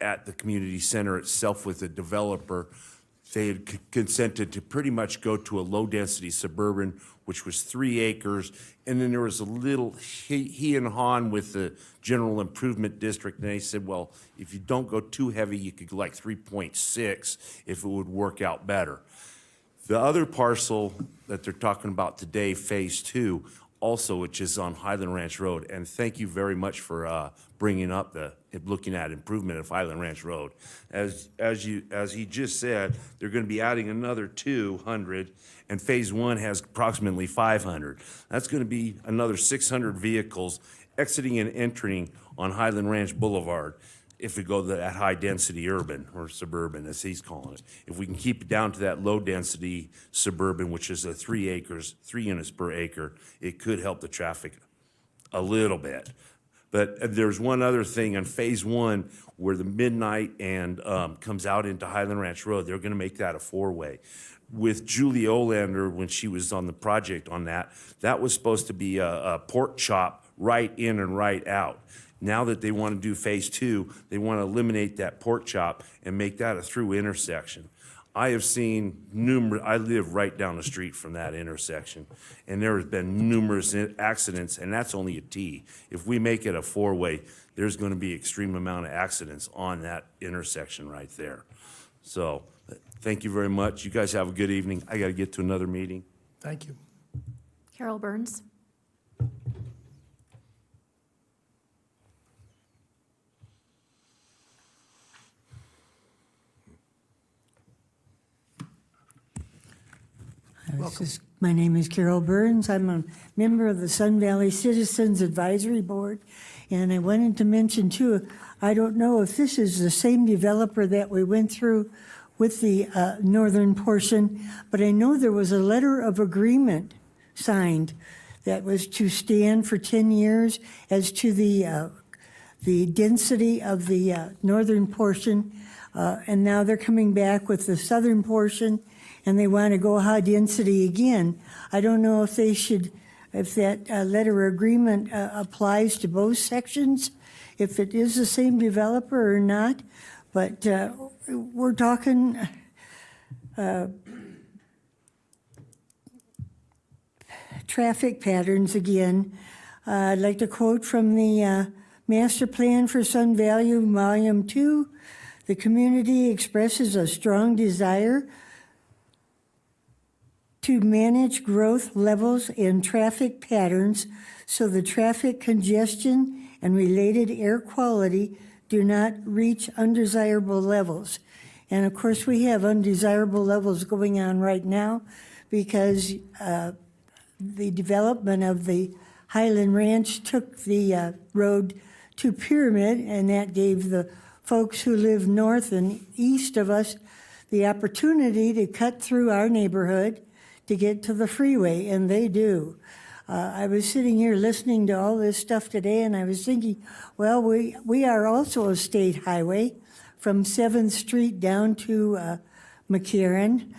at the community center itself with the developer, they had consented to pretty much go to a low-density suburban, which was 3 acres, and then there was a little he and Han with the general improvement district, and they said, well, if you don't go too heavy, you could go like 3.6 if it would work out better. The other parcel that they're talking about today, Phase 2, also, which is on Highland Ranch Road, and thank you very much for bringing up looking at improvement of Highland Ranch Road. As he just said, they're going to be adding another 200, and Phase 1 has approximately 500. That's going to be another 600 vehicles exiting and entering on Highland Ranch Boulevard if we go to that high-density urban or suburban, as he's calling it. If we can keep it down to that low-density suburban, which is 3 acres, 3 units per acre, it could help the traffic a little bit. But there's one other thing on Phase 1 where the Midnight and comes out into Highland Ranch Road. They're going to make that a 4-way. With Julie Olander, when she was on the project on that, that was supposed to be a pork chop right in and right out. Now that they want to do Phase 2, they want to eliminate that pork chop and make that a through intersection. I have seen I live right down the street from that intersection, and there has been numerous accidents, and that's only a T. If we make it a 4-way, there's going to be extreme amount of accidents on that intersection right there. So thank you very much. You guys have a good evening. I got to get to another meeting. Thank you. Carol Burns. My name is Carol Burns. I'm a member of the Sun Valley Citizens Advisory Board. And I wanted to mention, too, I don't know if this is the same developer that we went through with the northern portion, but I know there was a letter of agreement signed that was to stand for 10 years as to the density of the northern portion. And now they're coming back with the southern portion, and they want to go high density again. I don't know if that letter agreement applies to both sections, if it is the same developer or not, but we're talking traffic patterns again. I'd like to quote from the Master Plan for Sun Valley, Volume 2. The community expresses a strong desire to manage growth levels and traffic patterns so the traffic congestion and related air quality do not reach undesirable levels. And of course, we have undesirable levels going on right now because the development of the Highland Ranch took the road to Pyramid, and that gave the folks who live north and east of us the opportunity to cut through our neighborhood to get to the freeway, and they do. I was sitting here listening to all this stuff today, and I was thinking, well, we are also a state highway from 7th Street down to McCarran.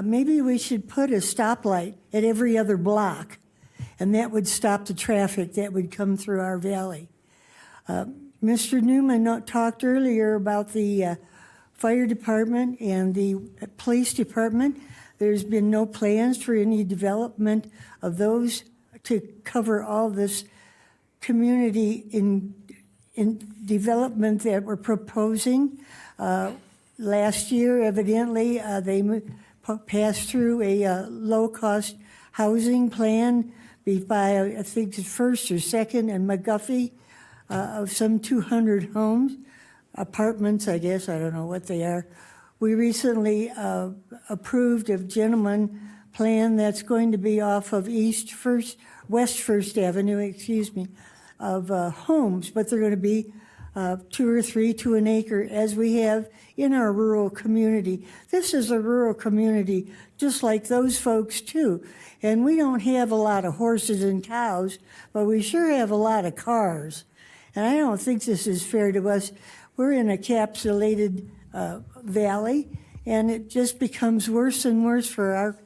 Maybe we should put a stoplight at every other block, and that would stop the traffic that would come through our valley. Mr. Newman talked earlier about the fire department and the police department. There's been no plans for any development of those to cover all this community in development that we're proposing. Last year, evidently, they passed through a low-cost housing plan by, I think, the first or second and McGuffey of some 200 homes, apartments, I guess, I don't know what they are. We recently approved a gentleman plan that's going to be off of West First Avenue, of homes, but they're going to be 2 or 3 to an acre, as we have in our rural community. This is a rural community, just like those folks too. And we don't have a lot of horses and cows, but we sure have a lot of cars. And I don't think this is fair to us. We're in a capsulated valley, and it just becomes worse and worse for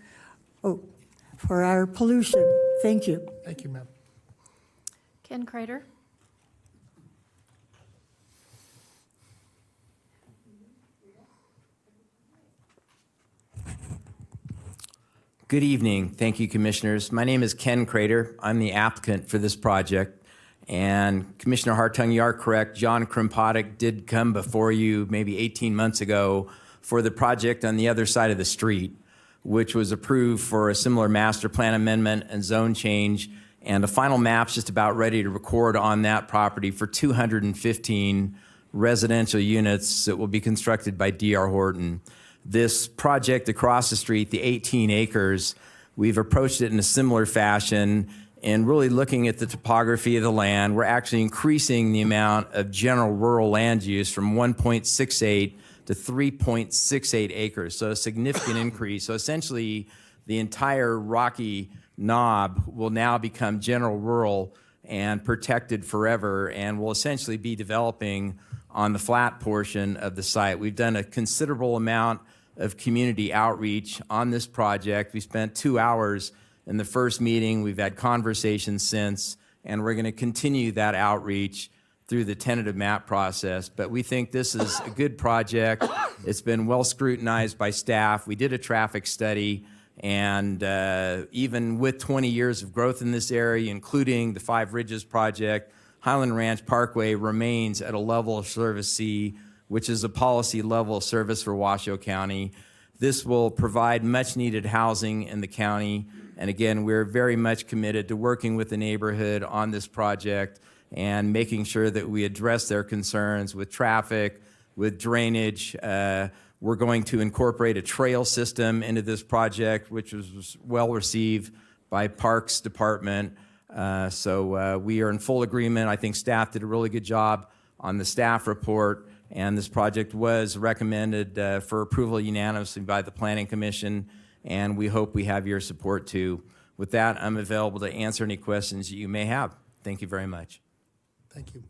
our pollution. Thank you. Thank you, ma'am. Ken Crater. Good evening. Thank you, Commissioners. My name is Ken Crater. I'm the applicant for this project. And Commissioner Hartung, you are correct. John Krimpatic did come before you maybe 18 months ago for the project on the other side of the street, which was approved for a similar master plan amendment and zone change. And the final map's just about ready to record on that property for 215 residential units that will be constructed by D.R. Horton. This project across the street, the 18 acres, we've approached it in a similar fashion and really looking at the topography of the land. We're actually increasing the amount of general rural land use from 1.68 to 3.68 acres, so a significant increase. So essentially, the entire Rocky Knob will now become general rural and protected forever, and will essentially be developing on the flat portion of the site. We've done a considerable amount of community outreach on this project. We spent 2 hours in the first meeting. We've had conversations since, and we're going to continue that outreach through the tentative map process. But we think this is a good project. It's been well scrutinized by staff. We did a traffic study, and even with 20 years of growth in this area, including the Five Ridges project, Highland Ranch Parkway remains at a level of service C, which is a policy level of service for Washoe County. This will provide much needed housing in the county. And again, we're very much committed to working with the neighborhood on this project and making sure that we address their concerns with traffic, with drainage. We're going to incorporate a trail system into this project, which was well received by Parks Department. So we are in full agreement. I think staff did a really good job on the staff report, and this project was recommended for approval unanimously by the Planning Commission, and we hope we have your support too. With that, I'm available to answer any questions that you may have. Thank you very much. Thank you.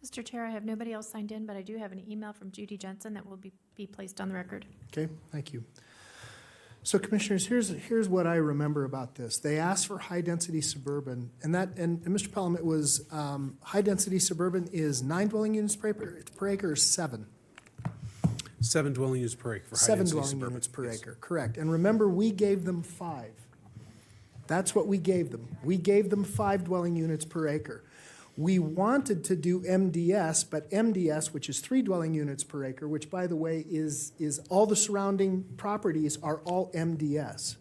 Mr. Chair, I have nobody else signed in, but I do have an email from Judy Jensen that will be placed on the record. Okay, thank you. So Commissioners, here's what I remember about this. They asked for high-density suburban, and Mr. Pelham, it was high-density suburban is 9 dwelling units per acre or 7? 7 dwelling units per acre for 7 high-density dwelling suburban. units per Yes. acre, correct. And remember, we gave them 5. That's what we gave them. We gave them 5 dwelling units per acre. We wanted to do MDS, but MDS, which is 3 dwelling units per acre, which, by the way, is all the surrounding properties are all MDS.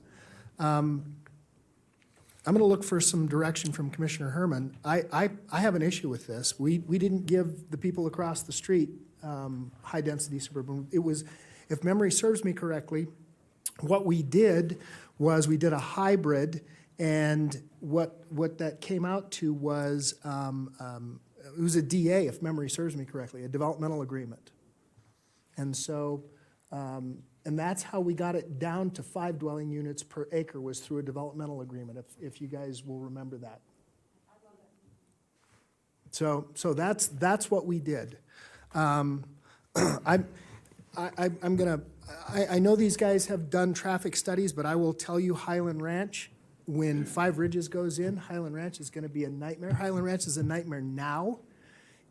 I'm going to look for some direction from Commissioner Herman. I have an issue with this. We didn't give the people across the street high-density suburban. It was, if memory serves me correctly, what we did was we did a hybrid, and what that came out to was, it was a DA, if memory serves me correctly, a developmental agreement. And so, and that's how we got it down to 5 dwelling units per acre, was through a developmental agreement, if you guys will remember that. So that's what we did. I know these guys have done traffic studies, but I will tell you, Highland Ranch, when 5 Ridges goes in, Highland Ranch is going to be a nightmare. Highland Ranch is a nightmare now.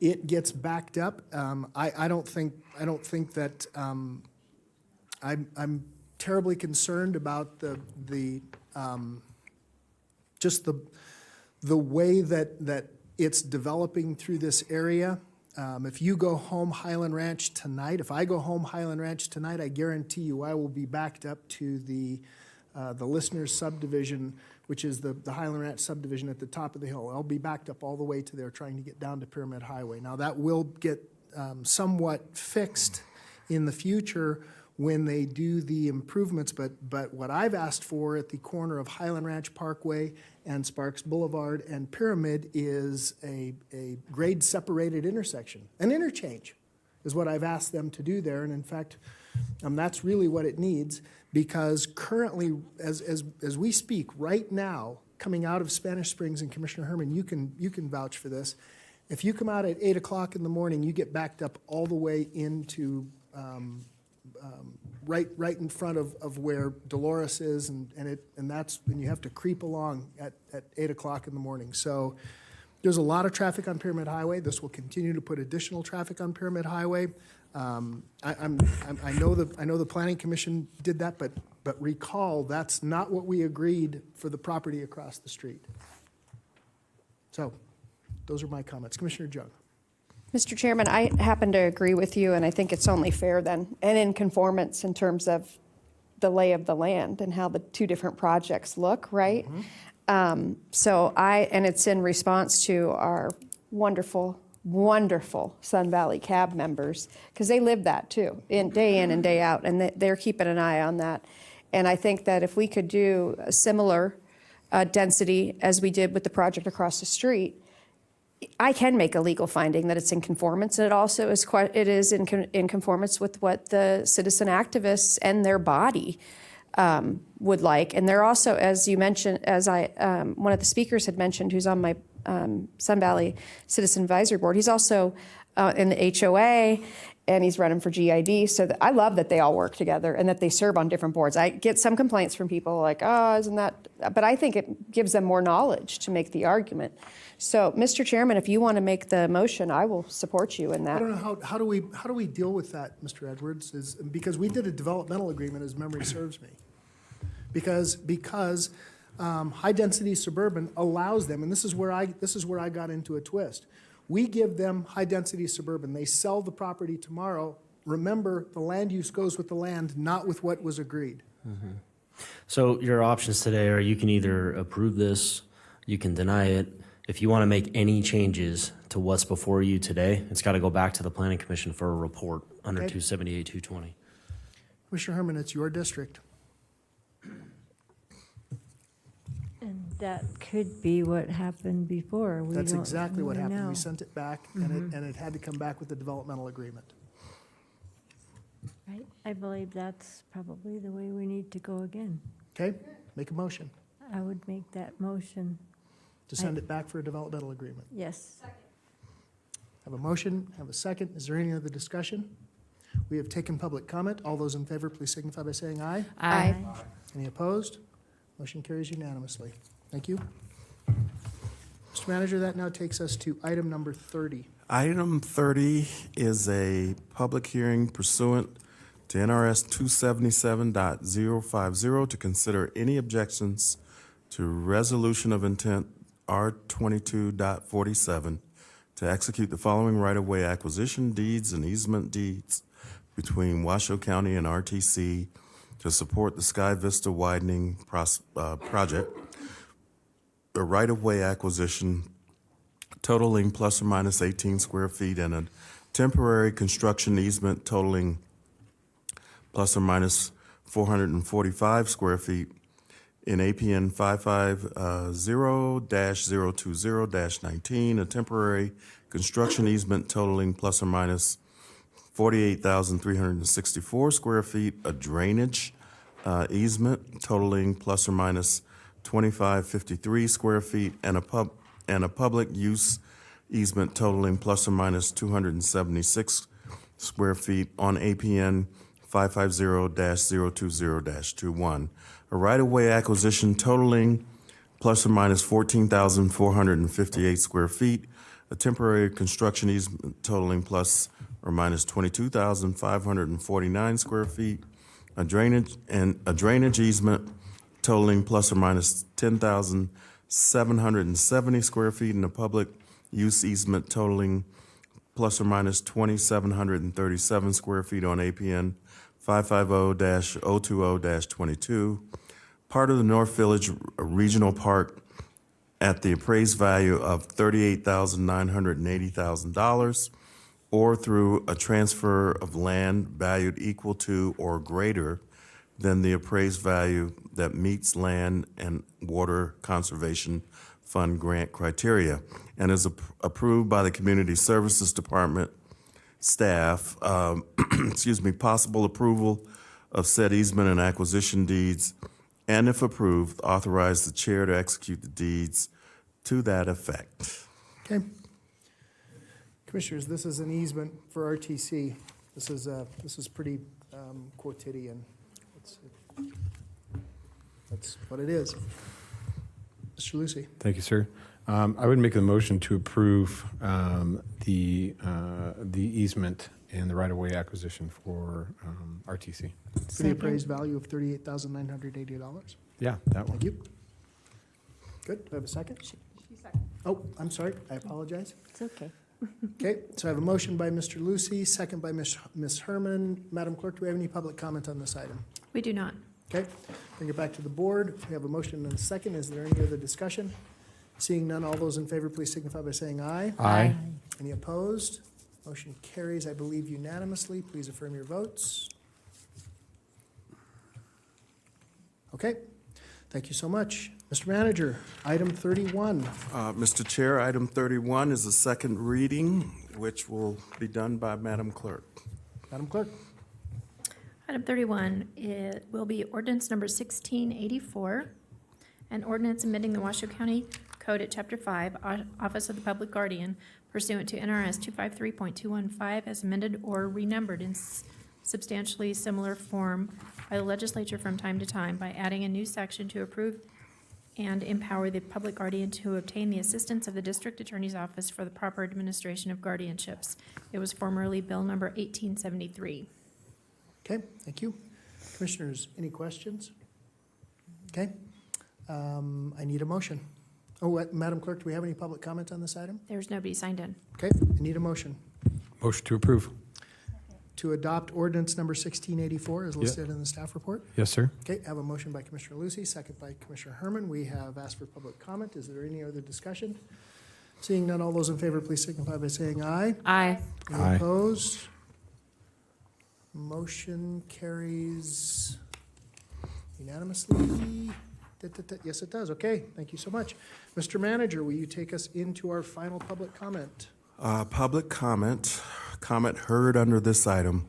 It gets backed up. I don't think that. I'm terribly concerned about just the way that it's developing through this area. If you go home Highland Ranch tonight, if I go home Highland Ranch tonight, I guarantee you I will be backed up to the Listeners subdivision, which is the Highland Ranch subdivision at the top of the hill. I'll be backed up all the way to there trying to get down to Pyramid Highway. Now, that will get somewhat fixed in the future when they do the improvements, but what I've asked for at the corner of Highland Ranch Parkway and Sparks Boulevard and Pyramid is a grade-separated intersection. An interchange is what I've asked them to do there, and in fact, that's really what it needs, because currently, as we speak right now, coming out of Spanish Springs, and Commissioner Herman, you can vouch for this, if you come out at 8 o'clock in the morning, you get backed up all the way into right in front of where Dolores is, and you have to creep along at 8 o'clock in the morning. So there's a lot of traffic on Pyramid Highway. This will continue to put additional traffic on Pyramid Highway. I know the Planning Commission did that, but recall that's not what we agreed for the property across the street. So those are my comments. Commissioner Jung. Mr. Chairman, I happen to agree with you, and I think it's only fair then, and in conformance in terms of the lay of the land and how the 2 different projects look, right? And it's in response to our wonderful, wonderful Sun Valley cab members, because they live that too, day in and day out, and they're keeping an eye on that. And I think that if we could do a similar density as we did with the project across the street, I can make a legal finding that it's in conformance, and it also is in conformance with what the citizen activists and their body would like. And they're also, as you mentioned, one of the speakers had mentioned, who's on my Sun Valley Citizen Advisory Board, he's also in the HOA, and he's running for GID. So I love that they all work together and that they serve on different boards. I get some complaints from people like, oh, isn't that, but I think it gives them more knowledge to make the argument. So, Mr. Chairman, if you want to make the motion, I will support you in that. I don't know, how do we deal with that, Mr. Edwards? Because we did a developmental agreement, as memory serves me. Because high-density suburban allows them, and this is where I got into a twist. We give them high-density suburban. They sell the property tomorrow. Remember, the land use goes with the land, not with what was agreed. Mm-hmm. So your options today are you can either approve this, you can deny it. If you want to make any changes to what's before you today, it's got to go back to the Planning Commission for a report under 278-220. Commissioner Herman, it's your district. And that could be what happened before. That's exactly what happened. know. We sent it back, and it had to come back with the developmental agreement. I believe that's probably the way we need to go again. Okay, make a motion I would make that motion. to send it back for a developmental agreement. Yes. Have a motion, have a second. Is there any other discussion? We have taken public comment. All those in favor, please signify by saying aye. Aye. Any opposed? Motion carries unanimously. Thank you. Mr. Manager, that now takes us to item number 30. Item 30 is a public hearing pursuant to NRS 277.050 to consider any objections to Resolution of Intent R22.47 to execute the following right-of-way acquisition deeds and easement deeds between Washoe County and RTC to support the Sky Vista widening project. A right-of-way acquisition totaling plus or minus 18 square feet and a temporary construction easement totaling plus or minus 445 square feet in APN 550-020-19, a temporary construction easement totaling plus or minus 48,364 square feet, a drainage easement totaling plus or minus 2,553 square feet, and a public use easement totaling plus or minus 276 square feet on APN 550-020-21. A right-of-way acquisition totaling plus or minus 14,458 square feet, a temporary construction easement totaling plus or minus 22,549 square feet, a drainage easement totaling plus or minus 10,770 square feet, and a public use easement totaling plus or minus 2,737 square feet on APN 550-020-22, part of the North Village Regional Park at the appraised value of $38,980,000, or through a transfer of land valued equal to or greater than the appraised value that meets Land and Water Conservation Fund grant criteria, and is approved by the Community Services Department staff. Possible approval of said easement and acquisition deeds, and if approved, authorize the chair to execute the deeds to that effect. Okay. Commissioners, this is an easement for RTC. This is pretty quotidian. That's what it is. Mr. Lucy. Thank you, sir. I would make a motion to approve the easement and the right-of-way acquisition for RTC. For the appraised value of $38,980. Yeah, that one. Thank you. Good. Do I have a second? Oh, I'm sorry. I apologize. It's okay. Okay, so I have a motion by Mr. Lucy, second by Ms. Herman. Madam Clerk, do we have any public comment on this item? We do not. Okay, bring it back to the board. We have a motion and a second. Is there any other discussion? Seeing none, all those in favor, please signify by saying aye. Aye. Any opposed? Motion carries, I believe, unanimously. Please affirm your votes. Okay, thank you so much. Mr. Manager, item 31. Mr. Chair, item 31 is a second reading, which will be done by Madam Clerk. Madam Clerk. Item 31, it will be ordinance number 1684, an ordinance amending the Washoe County Code at Chapter 5, Office of the Public Guardian, pursuant to NRS 253.215 as amended or renumbered in substantially similar form by the legislature from time to time by adding a new section to approve and empower the public guardian to obtain the assistance of the district attorney's office for the proper administration of guardianships. It was formerly bill number 1873. Okay, thank you. Commissioners, any questions? Okay, I need a motion. Oh, Madam Clerk, do we have any public comment on this item? There's nobody signed in. Okay, I need a motion Motion to approve. to adopt ordinance number 1684 as listed in the staff report. Yes, sir. Okay, I have a motion by Commissioner Lucy, second by Commissioner Herman. We have asked for public comment. Is there any other discussion? Seeing none, all those in favor, please signify by saying aye. Aye. Any Aye. opposed? Motion carries unanimously. Yes, it does. Okay, thank you so much. Mr. Manager, will you take us into our final public comment? Public comment heard under this item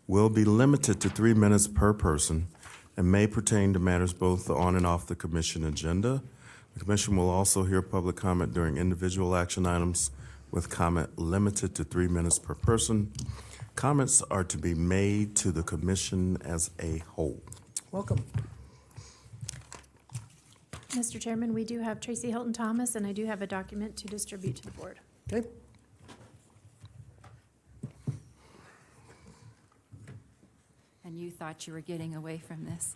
will be limited to 3 minutes per person and may pertain to matters both on and off the commission agenda. The commission will also hear public comment during individual action items with comment limited to 3 minutes per person. Comments are to be made to the commission as a whole. Welcome. Mr. Chairman, we do have Tracy Hilton Thomas, and I do have a document to distribute to the board. Okay. and you thought you were getting away from this.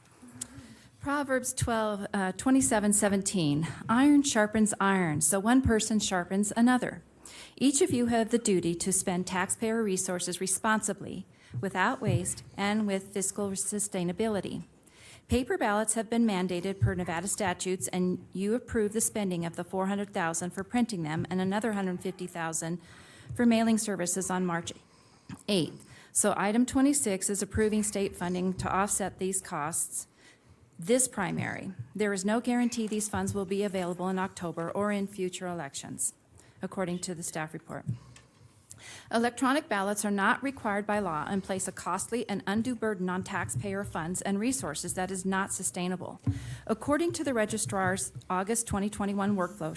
Proverbs 27:17, iron sharpens iron, so one person sharpens another. Each of you have the duty to spend taxpayer resources responsibly, without waste, and with fiscal sustainability. Paper ballots have been mandated per Nevada statutes, and you approve the spending of the $400,000 for printing them and another $150,000 for mailing services on March 8th. So item 26 is approving state funding to offset these costs this primary. There is no guarantee these funds will be available in October or in future elections, according to the staff report. Electronic ballots are not required by law and place a costly and undue burden on taxpayer funds and resources that is not sustainable. According to the registrar's August 2021 workflow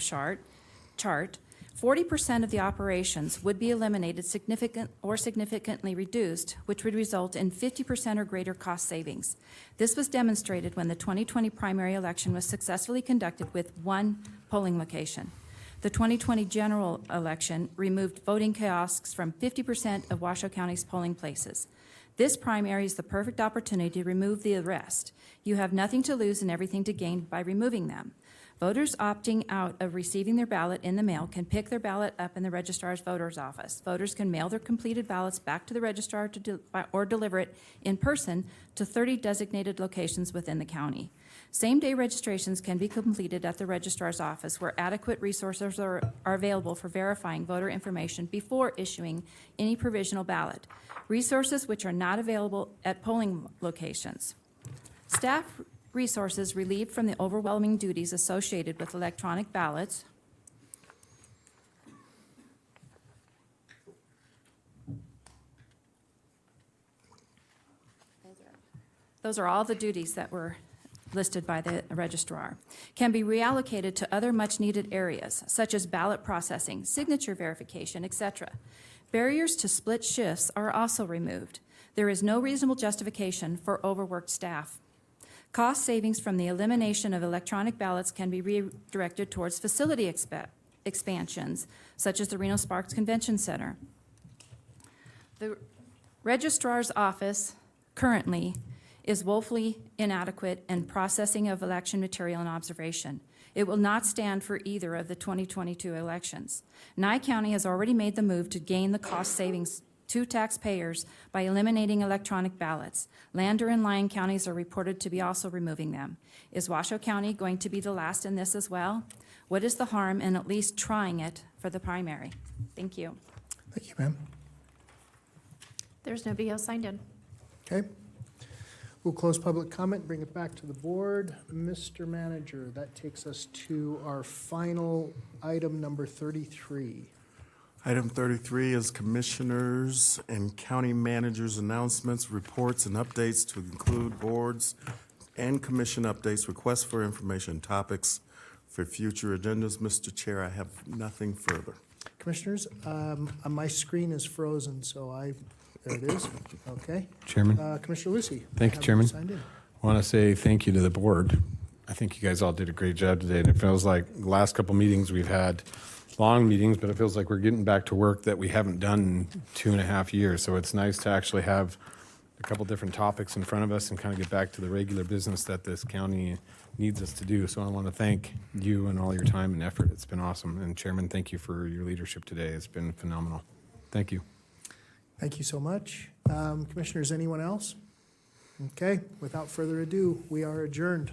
chart, 40% of the operations would be eliminated significantly reduced, which would result in 50% or greater cost savings. This was demonstrated when the 2020 primary election was successfully conducted with one polling location. The 2020 general election removed voting kiosks from 50% of Washoe County's polling places. This primary is the perfect opportunity to remove the rest. You have nothing to lose and everything to gain by removing them. Voters opting out of receiving their ballot in the mail can pick their ballot up in the registrar's voter's office. Voters can mail their completed ballots back to the registrar or deliver it in person to 30 designated locations within the county. Same-day registrations can be completed at the registrar's office, where adequate resources are available for verifying voter information before issuing any provisional ballot, resources which are not available at polling locations. Staff resources relieved from the overwhelming duties associated with electronic ballots those are all the duties that were listed by the registrar, can be reallocated to other much-needed areas, such as ballot processing, signature verification, etc. Barriers to split shifts are also removed. There is no reasonable justification for overworked staff. Cost savings from the elimination of electronic ballots can be redirected towards facility expansions, such as the Reno Sparks Convention Center. The registrar's office currently is woefully inadequate in processing of election material and observation. It will not stand for either of the 2022 elections. Nye County has already made the move to gain the cost savings to taxpayers by eliminating electronic ballots. Lander and Lyon counties are reported to be also removing them. Is Washoe County going to be the last in this as well? What is the harm in at least trying it for the primary? Thank you. Thank you, ma'am. There's nobody else signed in. Okay. We'll close public comment, bring it back to the board. Mr. Manager, that takes us to our final item, number 33. Item 33 is commissioners and county managers' announcements, reports, and updates to include boards and commission updates, requests for information, topics for future agendas. Mr. Chair, I have nothing further. Commissioners, my screen is frozen, so there it is. Okay. Chairman. Commissioner Lucy. Thank you, have Chairman. signed in. I want to say thank you to the board. I think you guys all did a great job today, and it feels like the last couple meetings we've had long meetings, but it feels like we're getting back to work that we haven't done in 2.5 years. So it's nice to actually have a couple different topics in front of us and kind of get back to the regular business that this county needs us to do. So I want to thank you and all your time and effort. It's been awesome. And Chairman, thank you for your leadership today. It's been phenomenal. Thank you. Thank you so much. Commissioners, anyone else? Okay, without further ado, we are adjourned.